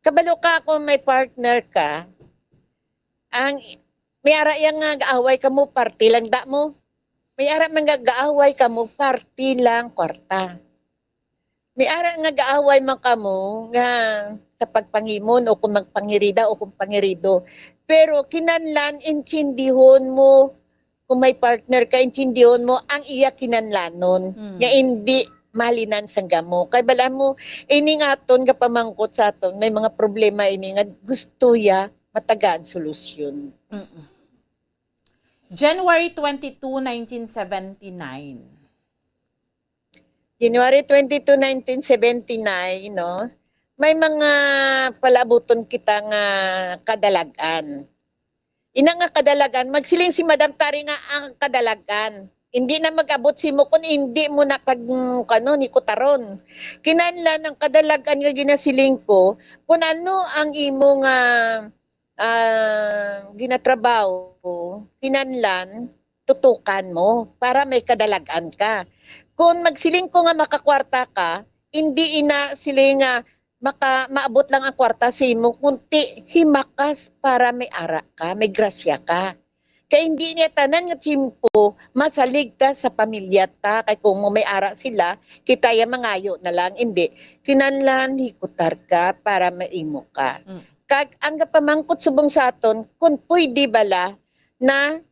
Kabalo ka kung may partner ka, ang may ara nga gaaway ka mo, party lang da mo. May ara man gaaway ka mo, party lang kwarta. May ara nga gaaway man ka mo nga sa pagpangimon o kung magpangirida o kung pangirido. Pero kinanlan, intindihon mo, kung may partner ka, intindihon mo, ang iya kinanlanon. Nga hindi malinan sang gamo. Kay bala mo, ini nga aton nga pamangkot sa aton, may mga problema ini nga gusto ya matagaan solusyon. January 22, 1979. January 22, 1979, no? May mga palabuton kita nga kadalagan. Ina nga kadalagan, magsiling si Madam Tari nga ang kadalagan. Hindi na mag-abot si mo kung hindi mo na ni kutaron. Kinanlan ang kadalagan nga ginasiling ko, kung ano ang imo nga ginatrabaho, kinanlan, tutukan mo para may kadalagan ka. Kung magsiling ko nga makakwarta ka, hindi ina siling nga maabot lang ang kwarta sa imo, kunti himakas para may ara ka, may grasya ka. Kaya hindi niya tanan nga timpo masaligtas sa pamilya ta, kay kung may ara sila, kita ya mangayo na lang, hindi. Kinanlan, hikutar ka para maimo ka. Kag ang pamangkot subong sa aton, kung pwede bala na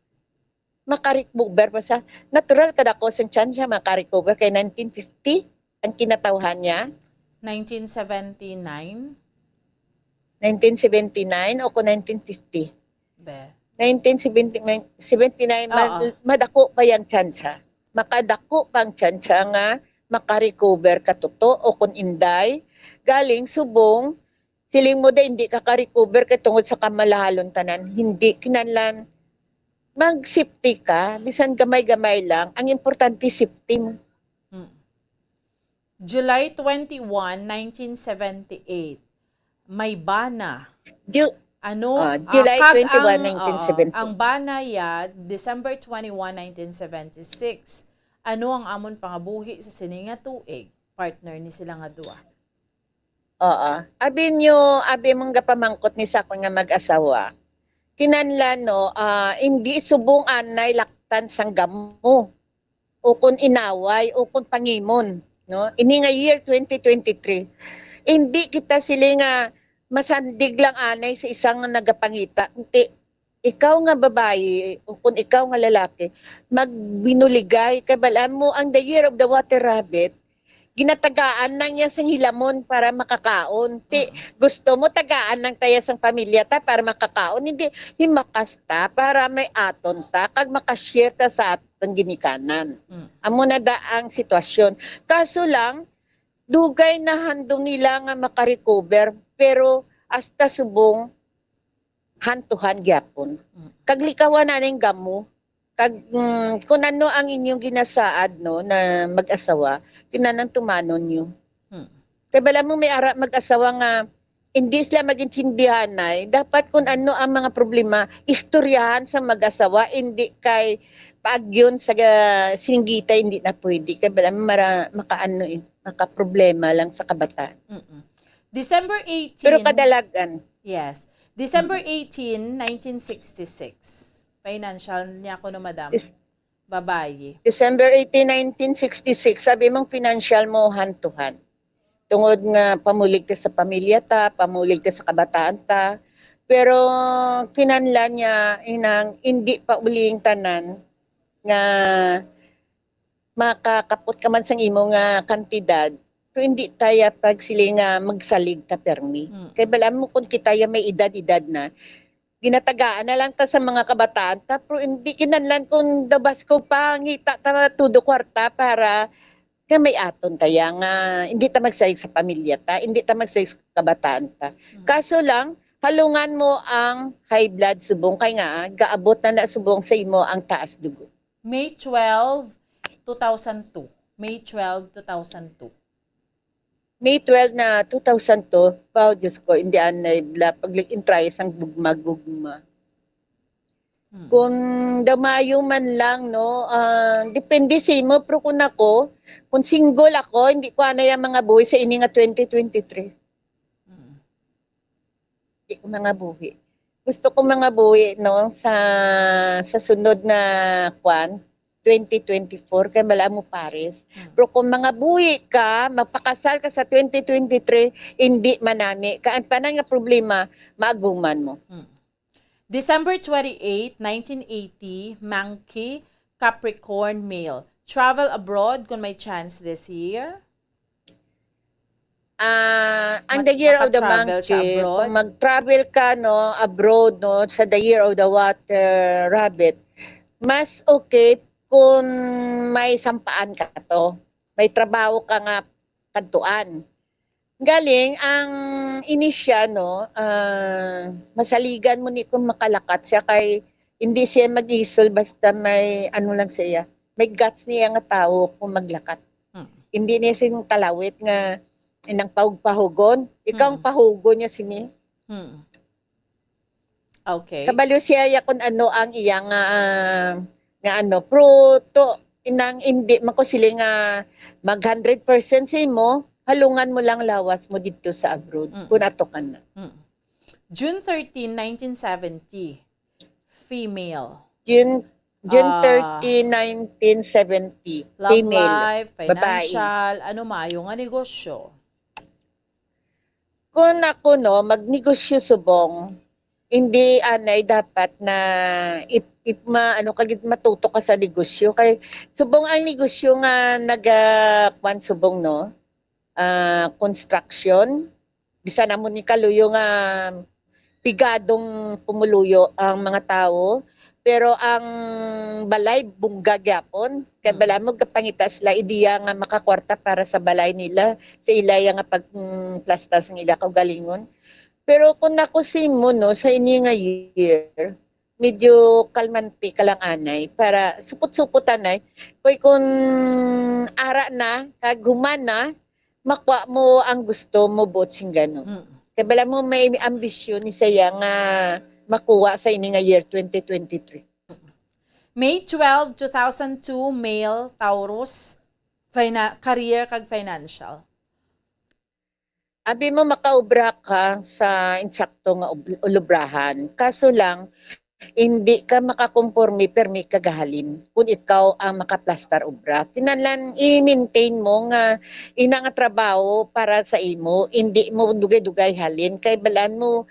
makarecover pa sa natural kadako sang chance siya makarecover kay 1950 ang kinatawhan niya. 1979? 1979 o kung 1950? 1979, madako pa yung chance. Makadako pang chance nga makarecover ka toto o kung inday, galing subong, siling mo da hindi ka ka-recover kay tungod sa kamalahalon tanan. Hindi, kinanlan, mag-safety ka, bisan gamay-gamay lang, ang importante safety mo. July 21, 1978. May bana. July 21, 1978. Ang bana ya, December 21, 1976. Ano ang amon pangabuhi sa sininga tuig? Partner ni sila nga duwa. Oo. Abi mong gapamangkot ni sa nga mag-asawa. Kinanlan no, hindi subong anay laktan sang gamo. O kun inaway, o kun pangimon. No? Ini nga year 2023. Hindi kita sila nga masandig lang anay sa isang nagapangita. Hindi. Ikaw nga babae, o kung ikaw nga lalaki, magbinuligay. Kabalaan mo ang the year of the water rabbit, ginatagaan lang niya sang hilamon para makakaon. Gusto mo tagaan lang tayo sang pamilya ta para makakaon. Hindi, himakasta para may aton ta, kag makashare ta sa aton ginikanan. Amo na da ang sitwasyon. Kaso lang, dugay na handong nila nga makarecover, pero hasta subong hantuhan gyapon. Kag likawan na ning gamo, kag kung ano ang inyong ginasaad no na mag-asawa, tinanang tumanon nyo. Kaya bala mo may ara mag-asawa nga hindi sila magintindihan ay dapat kung ano ang mga problema, istoryahan sa mag-asawa, hindi kay paagyon sa singgita, hindi na pwede. Kaya bala makaproblema lang sa kabataan. December 18. Pero kadalagan. Yes. December 18, 1966. Financial niya ko no, madam. Babae. December 18, 1966. Sabi mong financial mo hantuhan. Tungod nga pamulig ka sa pamilya ta, pamulig ka sa kabataan ta. Pero kinanlan niya inang hindi pa uling tanan nga makakapot ka man sang imo nga kantidad. Pero hindi tayo pag sila nga magsalig ta permi. Kaya bala mo kung kita may edad-edad na, ginatagaan na lang ta sa mga kabataan ta, pero hindi kinanlan kung dabas ko pa, ngita ta tudo kwarta para kaya may aton tayo nga, hindi ta magsayag sa pamilya ta, hindi ta magsayag sa kabataan ta. Kaso lang, halungan mo ang high blood subong, kaya nga, gaabot na subong sa imo ang taas dugo. May 12, 2002. May 12, 2002. May 12 na 2002, Diyos ko, hindi anay pag-intry sang gugma-gugma. Kung damayo man lang, no, depende sa imo, pero kung single ako, hindi ko anay ang mga buhay sa ini nga 2023. Hindi ko mga buhay. Gusto ko mga buhay, no, sa sunod na 2024, kaya wala mo pares. Pero kung mga buhi ka, magpakasal ka sa 2023, hindi manami. Kaan pa na nga problema, maaguman mo. December 28, 1980, Monkey, Capricorn male. Travel abroad kung may chance this year? Ang the year of the monkey, kung mag-travel ka no, abroad no, sa the year of the water rabbit, mas okay kung may sampaan ka to, may trabaho ka nga kantuan. Galing, ang inisya, no, masaligan mo ni kung makalakat siya kay hindi siya mag-isol basta may ano lang siya, may guts niya nga tao kung maglakat. Hindi niya siyang talawit nga inang pahug-pahugon. Ikaw ang pahugon niya sini. Okay. Kabalo siya kung ano ang iyang nga ano, pero to, inang hindi makusili nga mag 100% sa mo, halungan mo lang lawas mo dito sa abroad. Kung ato ka na. June 13, 1970. Female. June 30, 1970. Love Female. life, financial, babae. ano maayo nga negosyo? Kung ako no, magnegosyo subong, hindi anay dapat na matuto ka sa negosyo kay subong ang negosyo nga nagakwan subong no, construction bisan na mo ni kaluyo nga pigadong pumuluyo ang mga tao, pero ang balay bungga gyapon kay bala mo kapangita sila ideya nga makakwarta para sa balay nila sa ilaya nga pagplastas ng ila kaugalingon. Pero kung nakusin mo no, sa ini nga year, medyo kalmanti ka lang anay para supot-supotan ay kung ara na kag human na makuha mo ang gusto mo botsing gano. Kaya bala mo may ambisyon ni saya nga makuha sa ini nga year 2023. May 12, 2002, male, Taurus, career kag financial. Abi mo makaubra ka sa insakto nga ulubrahan. Kaso lang, hindi ka makakomporme permi kagahalin kung ikaw ang makaplastar obra. Kinahanglan i-maintain mo nga ina nga trabaho para sa imo, hindi mo dugay-dugay halin kay balan mo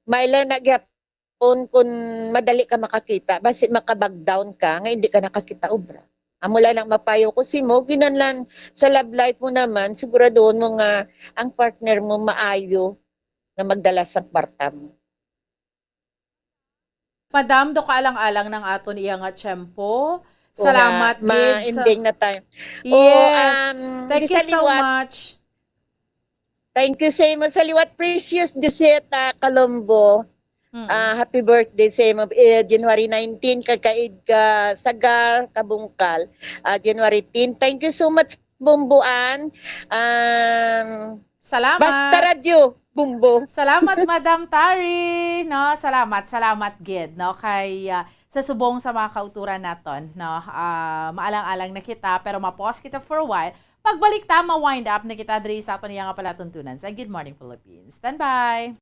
maila na gyapon kung madali ka makakita basi makabag down ka nga hindi ka nakakita obra. Amula nang mapayo ko si mo, kinahanglan sa love life mo naman siguraduhon mo nga ang partner mo maayo na magdala sa kwarta mo. Madam, do kaalang-alang ng aton iya nga tiyempo. Salamat, kids. Ma-ending na tayo. Yes. Thank you so much. Thank you sa imo sa liwat, Precious Joseta Colombo. Happy birthday sa imo. January 19, kakaid ka Sagar, Kabungkal. January 10. Thank you so much, Bumbuan. Salamat. Basta radyo. Bumbo. Salamat, Madam Tari. No, salamat gid no kay sa subong sa mga kauturan naton no. Maalang-alang na kita pero ma-pause kita for a while. Pagbalik ta ma-wind up na kita diri sa aton nga palatuntunan sa Good Morning Philippines. Stand by.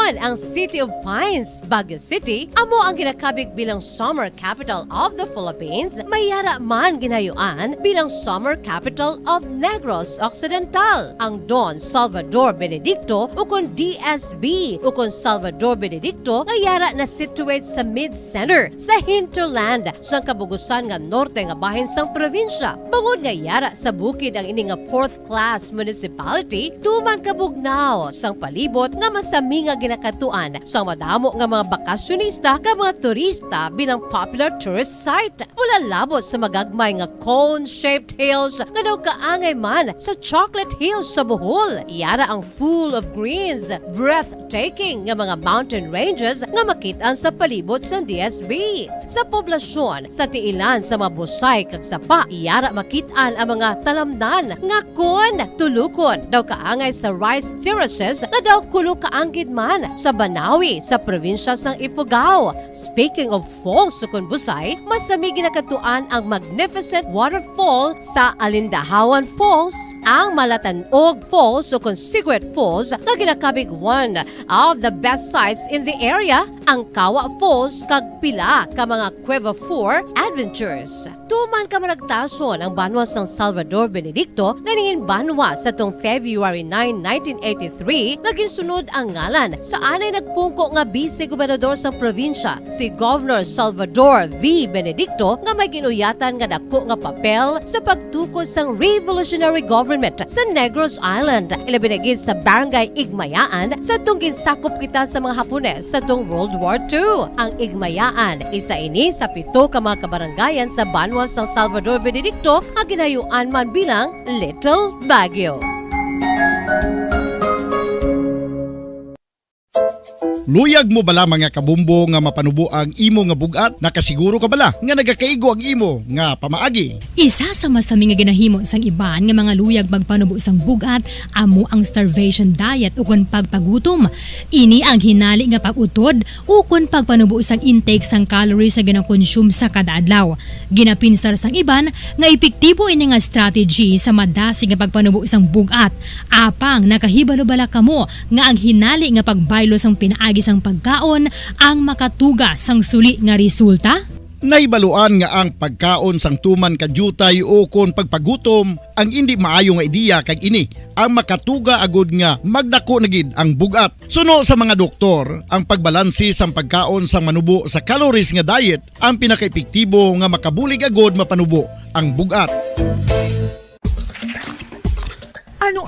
Ang City of Pines, Baguio City, amo ang ginakabig bilang Summer Capital of the Philippines, mayara man ginayuan bilang Summer Capital of Negros Occidental. Ang Don Salvador Benedicto ukon DSB ukon Salvador Benedicto ngayara na situate sa mid-center sa hinterland sa kabugusan nga norte nga bahin sang probinsya. Bangod ngayara sa bukid ang ini nga 4th class municipality, tuman kabugnaw sang palibot nga masami nga katuan sa madamo nga mga bakasyonista ka mga turista bilang popular tourist site. Mula labot sa magagmay nga cone-shaped hills nga daw kaangay man sa Chocolate Hills sa Bohol. Iyara ang full of greens, breathtaking nga mga mountain ranges nga makitaan sa palibot sa DSB. Sa poblasyon, sa tiilan sa mga busay kag sapa, iyara makitaan ang mga talamnan nga kon tulukon daw kaangay sa rice terraces nga daw kulo kaanggid man sa Banawi sa probinsya sang Ifugao. Speaking of falls sa Busay, masami ginakatuan ang magnificent waterfall sa Alindahawan Falls, ang Malatanog Falls o Secret Falls na ginakabig one of the best sites in the area, ang Kawa Falls kag pila ka mga Cueva 4 adventures. Tuman ka managtason ang banwa sang Salvador Benedicto ganingin banwa sa tong February 9, 1983 naging sunod ang ngalan sa anay nagpungko nga vice-gobernador sa probinsya, si Governor Salvador V. Benedicto nga may ginuyatan nga dako nga papel sa pagtukod sang revolutionary government sa Negros Island. Ilabinagid sa Barangay Igmayaan sa tong ginsakop kita sa mga Hapones sa tong World War II. Ang Igmayaan, isa ini sa 7 ka mga kabarangayan sa banwa sang Salvador Benedicto nga ginayuan man bilang Little Baguio. Luyag mo bala mga kabumbo nga mapanubo ang imo nga bugat? Nakasiguro ka bala nga nagakaigo ang imo nga pamaagi? Isa sa masami nga ginahimo sang iban nga mga luyag magpanubo sang bugat amo ang starvation diet ukon pagpagutom. Ini ang hinali nga pag-utod ukon pagpanubo sang intake sang calories sa ginakonsume sa kada adlaw. Ginapinsar sang iban nga epektibo ini nga strategy sa madasi nga pagpanubo sang bugat. Apang nakahibalo bala kamo nga ang hinali nga pagbaylo sang pinaagi sang pagkaon ang makatuga sang suli nga resulta? Naibaluan nga ang pagkaon sang tuman kadyutay o kon pagpagutom ang hindi maayo nga ideya kag ini ang makatuga agud nga magdako na gid ang bugat. Suno sa mga doktor, ang pagbalansi sang pagkaon sang manubo sa calories nga diet ang pinakaepektibo nga makabulig agud mapanubo ang bugat.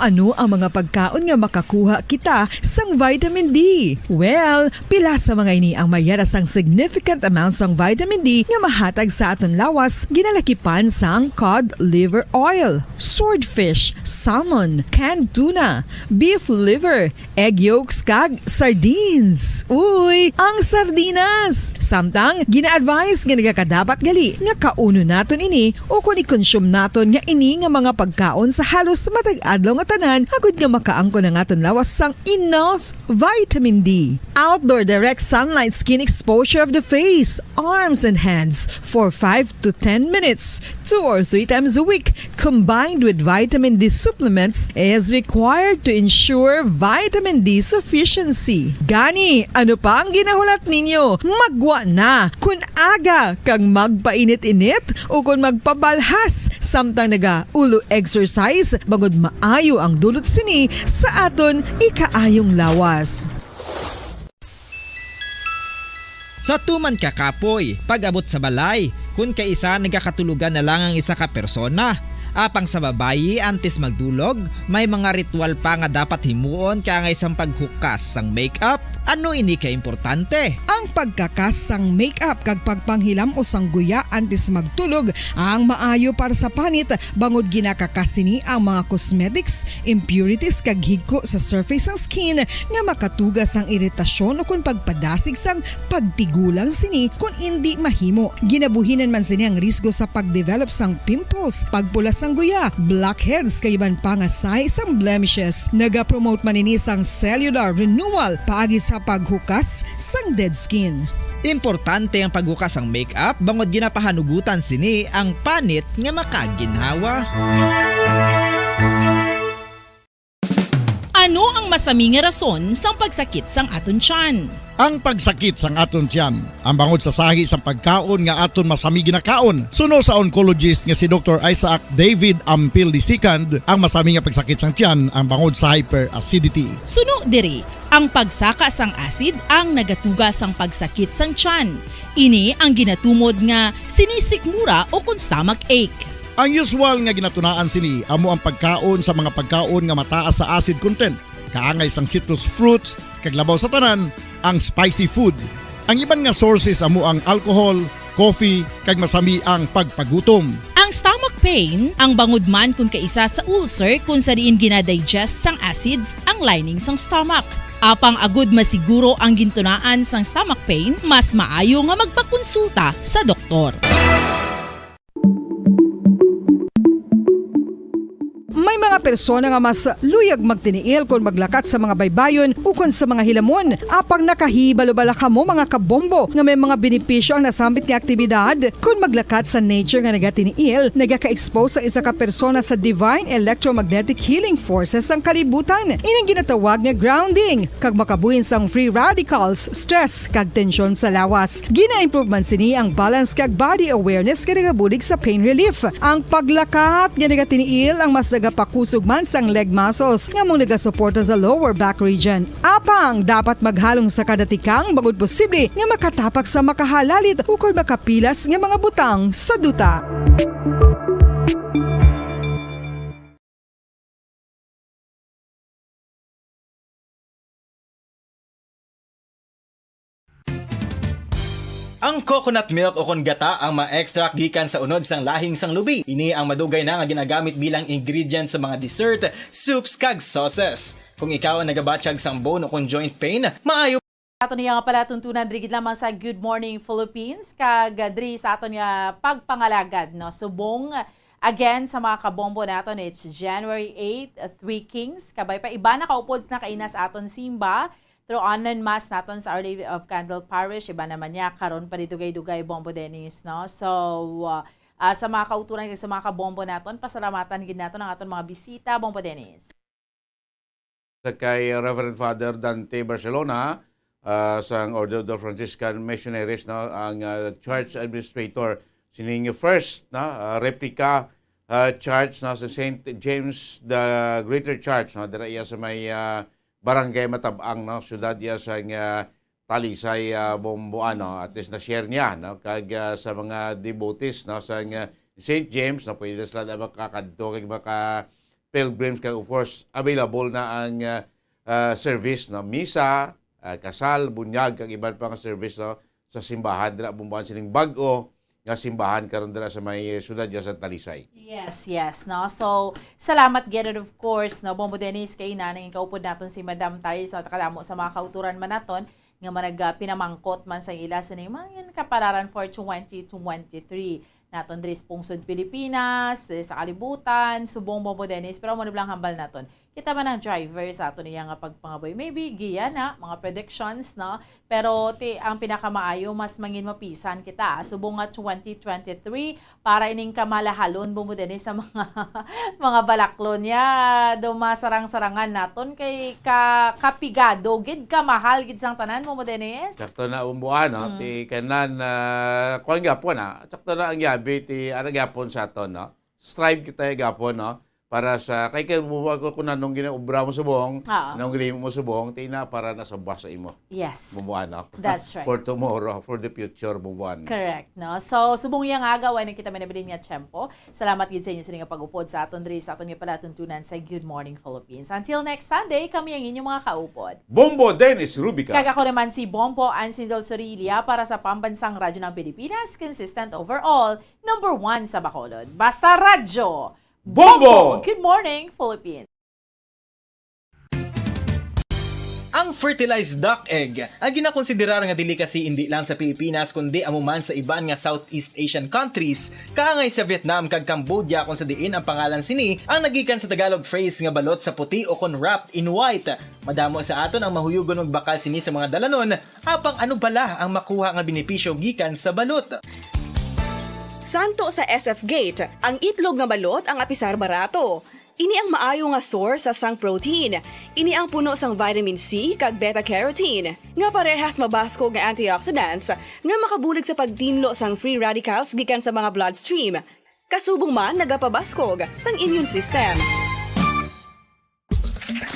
Ano-ano ang mga pagkaon nga makakuha kita sang vitamin D? Well, pila sa mga ini ang mayara sang significant amounts sang vitamin D nga mahatag sa aton lawas ginalakipan sang cod liver oil, swordfish, salmon, canned tuna, beef liver, egg yolks kag sardines. Uy, ang sardinas! Samtang gina-advise nga nagakadapat gali nga kauno naton ini o kung i-consume naton nga ini nga mga pagkaon sa halos matag adlaw nga tanan agud nga makaangko na nga aton lawas sang enough vitamin D. Outdoor direct sunlight skin exposure of the face, arms and hands for 5 to 10 minutes 2 or 3 times a week combined with vitamin D supplements is required to ensure vitamin D sufficiency. Gani, ano pa ang ginahulat ninyo? Magwa na kun aga kang magpainit-init o kung magpabalhas samtang naga ulo exercise bagod maayo ang dulot sini sa aton ikaayong lawas. Sa tuman ka kapoy, pag-abot sa balay, kung kaisa nagakatulugan na lang ang isa ka persona. Apang sa babayi antes magdulog, may mga ritual pa nga dapat himuon kaya nga isang paghukas sang makeup. Ano ini ka importante? Ang pagkakas sang makeup kag pagpanghilam o sang guya antes magtulog ang maayo para sa panit bangod ginakakasini ang mga cosmetics, impurities kag higko sa surface sang skin nga makatugas sang iritasyon o kung pagpadasig sang pagtigulang sini kung hindi mahimo. Ginabuhinan man sini ang risgo sa pagdevelop sang pimples, pagpula sang guya, blackheads kay iban pa nga size sang blemishes. Naga-promote man ini sang cellular renewal paagi sa paghukas sang dead skin. Importante ang paghukas ang makeup bangod ginapahanugutan sini ang panit nga makaginhawa. Ano ang masami nga rason sang pagsakit sang aton tiyan? Ang pagsakit sang aton tiyan, ang bangod sa sahi sang pagkaon nga aton masami ginakaon. Suno sa oncologist nga si Dr. Isaac David Ampil II, ang masami nga pagsakit sang tiyan ang bangod sa hyperacidity. Suno diri, ang pagsaka sang acid ang nagatuga sang pagsakit sang tiyan. Ini ang ginatumod nga sinisikmura o kung stomach ache. Ang usual nga ginatunaan sini amo ang pagkaon sa mga pagkaon nga mataas sa acid content, kaangay sang citrus fruits, kag labaw sa tanan ang spicy food. Ang iban nga sources amo ang alcohol, coffee, kag masami ang pagpagutom. Ang stomach pain ang bangod man kung kaisa sa ulcer kung sa diin ginadigest sang acids ang lining sang stomach. Apang agud masiguro ang gintunaan sang stomach pain, mas maayo nga magpakonsulta sa doktor. May mga persona nga mas luyag magtiniil kung maglakat sa mga baybayon o kung sa mga hilamon. Apang nakahibalo-bala ka mo mga kabombo nga may mga benepisyo ang nasambit nga aktibidad. Kung maglakat sa nature nga nagatiniil, nagaka-expose sa isa ka persona sa divine electromagnetic healing forces ang kalibutan. Inang ginatawag nga grounding, kag makabuhin sang free radicals, stress, kag tensyon sa lawas. Gina-improve man sini ang balance kag body awareness nga nagabulig sa pain relief. Ang paglakat nga nagatiniil ang mas pakusog man sang leg muscles nga mong nagasuporta sa lower back region. Apang dapat maghalong sa kadatikang bagod posible nga makatapak sa makahalalit o kung makapilas nga mga butang sa duta. Ang coconut milk o kon gata ang ma-extract gikan sa unod sang lahing sang lubi. Ini ang madugay na nga ginagamit bilang ingredient sa mga dessert, soups kag sauces. Kung ikaw ang nagabatsyag sang bone o kon joint pain, maayo Ato niya nga pala tuntunan drigid lamang sa Good Morning Philippines kag diri sa ato niya pagpangalagad no subong again sa mga kabombo naton. It's January 8, Three Kings kabay pa iba na kaupod na kainas aton simba through online mass naton sa Our Lady of Candle Parish. Iba naman niya karon pa dugay-dugay Bombo Dennis no. So sa mga kauturan sa mga kabombo naton, pasalamatan gid naton ang aton mga bisita Bombo Dennis. Kay Reverend Father Dante Barcelona sa Order of the Franciscan Missionaries, no, ang church administrator sining first na replica church na sa St. James the Greater Church no, dira iya sa may barangay Matabang no, syudad iya sa Talisay, Bomboano. At least na-share niya no, kag sa mga devotees no, sa St. James no, pwede sila makakadto kag pilgrims kag of course available na ang service no misa, kasal, bunyag kag iban pa nga service no sa simbahan dira bumbuan sining bag-o nga simbahan karon dira sa may syudad sa Talisay. Yes, no. So, salamat gid of course, no. Bombo Dennis kay nanang ikaupod naton si Madam Tari sa kadamo sa mga kauturan man naton nga manag pinamangkot man sa ila sa mga kapararan for 2023. Naton diri sa Pungsod, Pilipinas, sa kalibutan, subong Bombo Dennis, pero mo lang hambal naton. Kita man ang driver sa ato niya nga pagpangaboy. Maybe giya na mga predictions, no? Pero ang pinakamaayo mas mangin mapisan kita. Subong nga 2023 para ining kamalahalon Bombo Dennis sa mga mga balaklon niya. Dumasarang-sarangan naton kay kapigado gid kamahal gid sang tanan Bombo Dennis. Sakto na umbuan no ti kanan kuan gapon na. Sakto na ang yabi ti ara gapon sa aton no. Strive kita gapon no. Para sa kay bubuha ko kung anong ginaubra mo subong, anong gili mo subong, tina para nasa basa imo. Yes. Bubuan no. That's right. For tomorrow, for the future bubuan. Correct, no? So, subong yang agaw ay kita manabilin niya tiyempo. Salamat gid sa inyo sa pag-upod sa aton diri sa aton nga pala tuntunan sa Good Morning Philippines. Until next Sunday, kami ang inyong mga kaupod. Bombo Dennis Rubica. Kag ako naman si Bombo Ansindol Sorilia para sa Pambansang Radyo ng Pilipinas, consistent overall, number 1 sa Bacolod. Basta Radyo! Bombo! Good morning, Philippines! Ang fertilized duck egg ang ginakonsiderar nga delicacy hindi lang sa Pilipinas kundi amuman sa iban nga Southeast Asian countries kaangay sa Vietnam kag Cambodia kung sa diin ang pangalan sini ang nagikan sa Tagalog phrase nga balot sa puti o kon wrapped in white. Madamo sa aton ang mahuyugon og bakal sini sa mga dalanon apang ano bala ang makuha nga benepisyo gikan sa balot. Santo sa SF Gate, ang itlog nga balot ang apisar barato. Ini ang maayo nga source sa sang protein. Ini ang puno sang vitamin C kag beta-carotene. Nga parehas mabasko nga antioxidants nga makabulig sa pagtinlo sang free radicals gikan sa mga bloodstream. Kasubong man nagapabaskog sang immune system.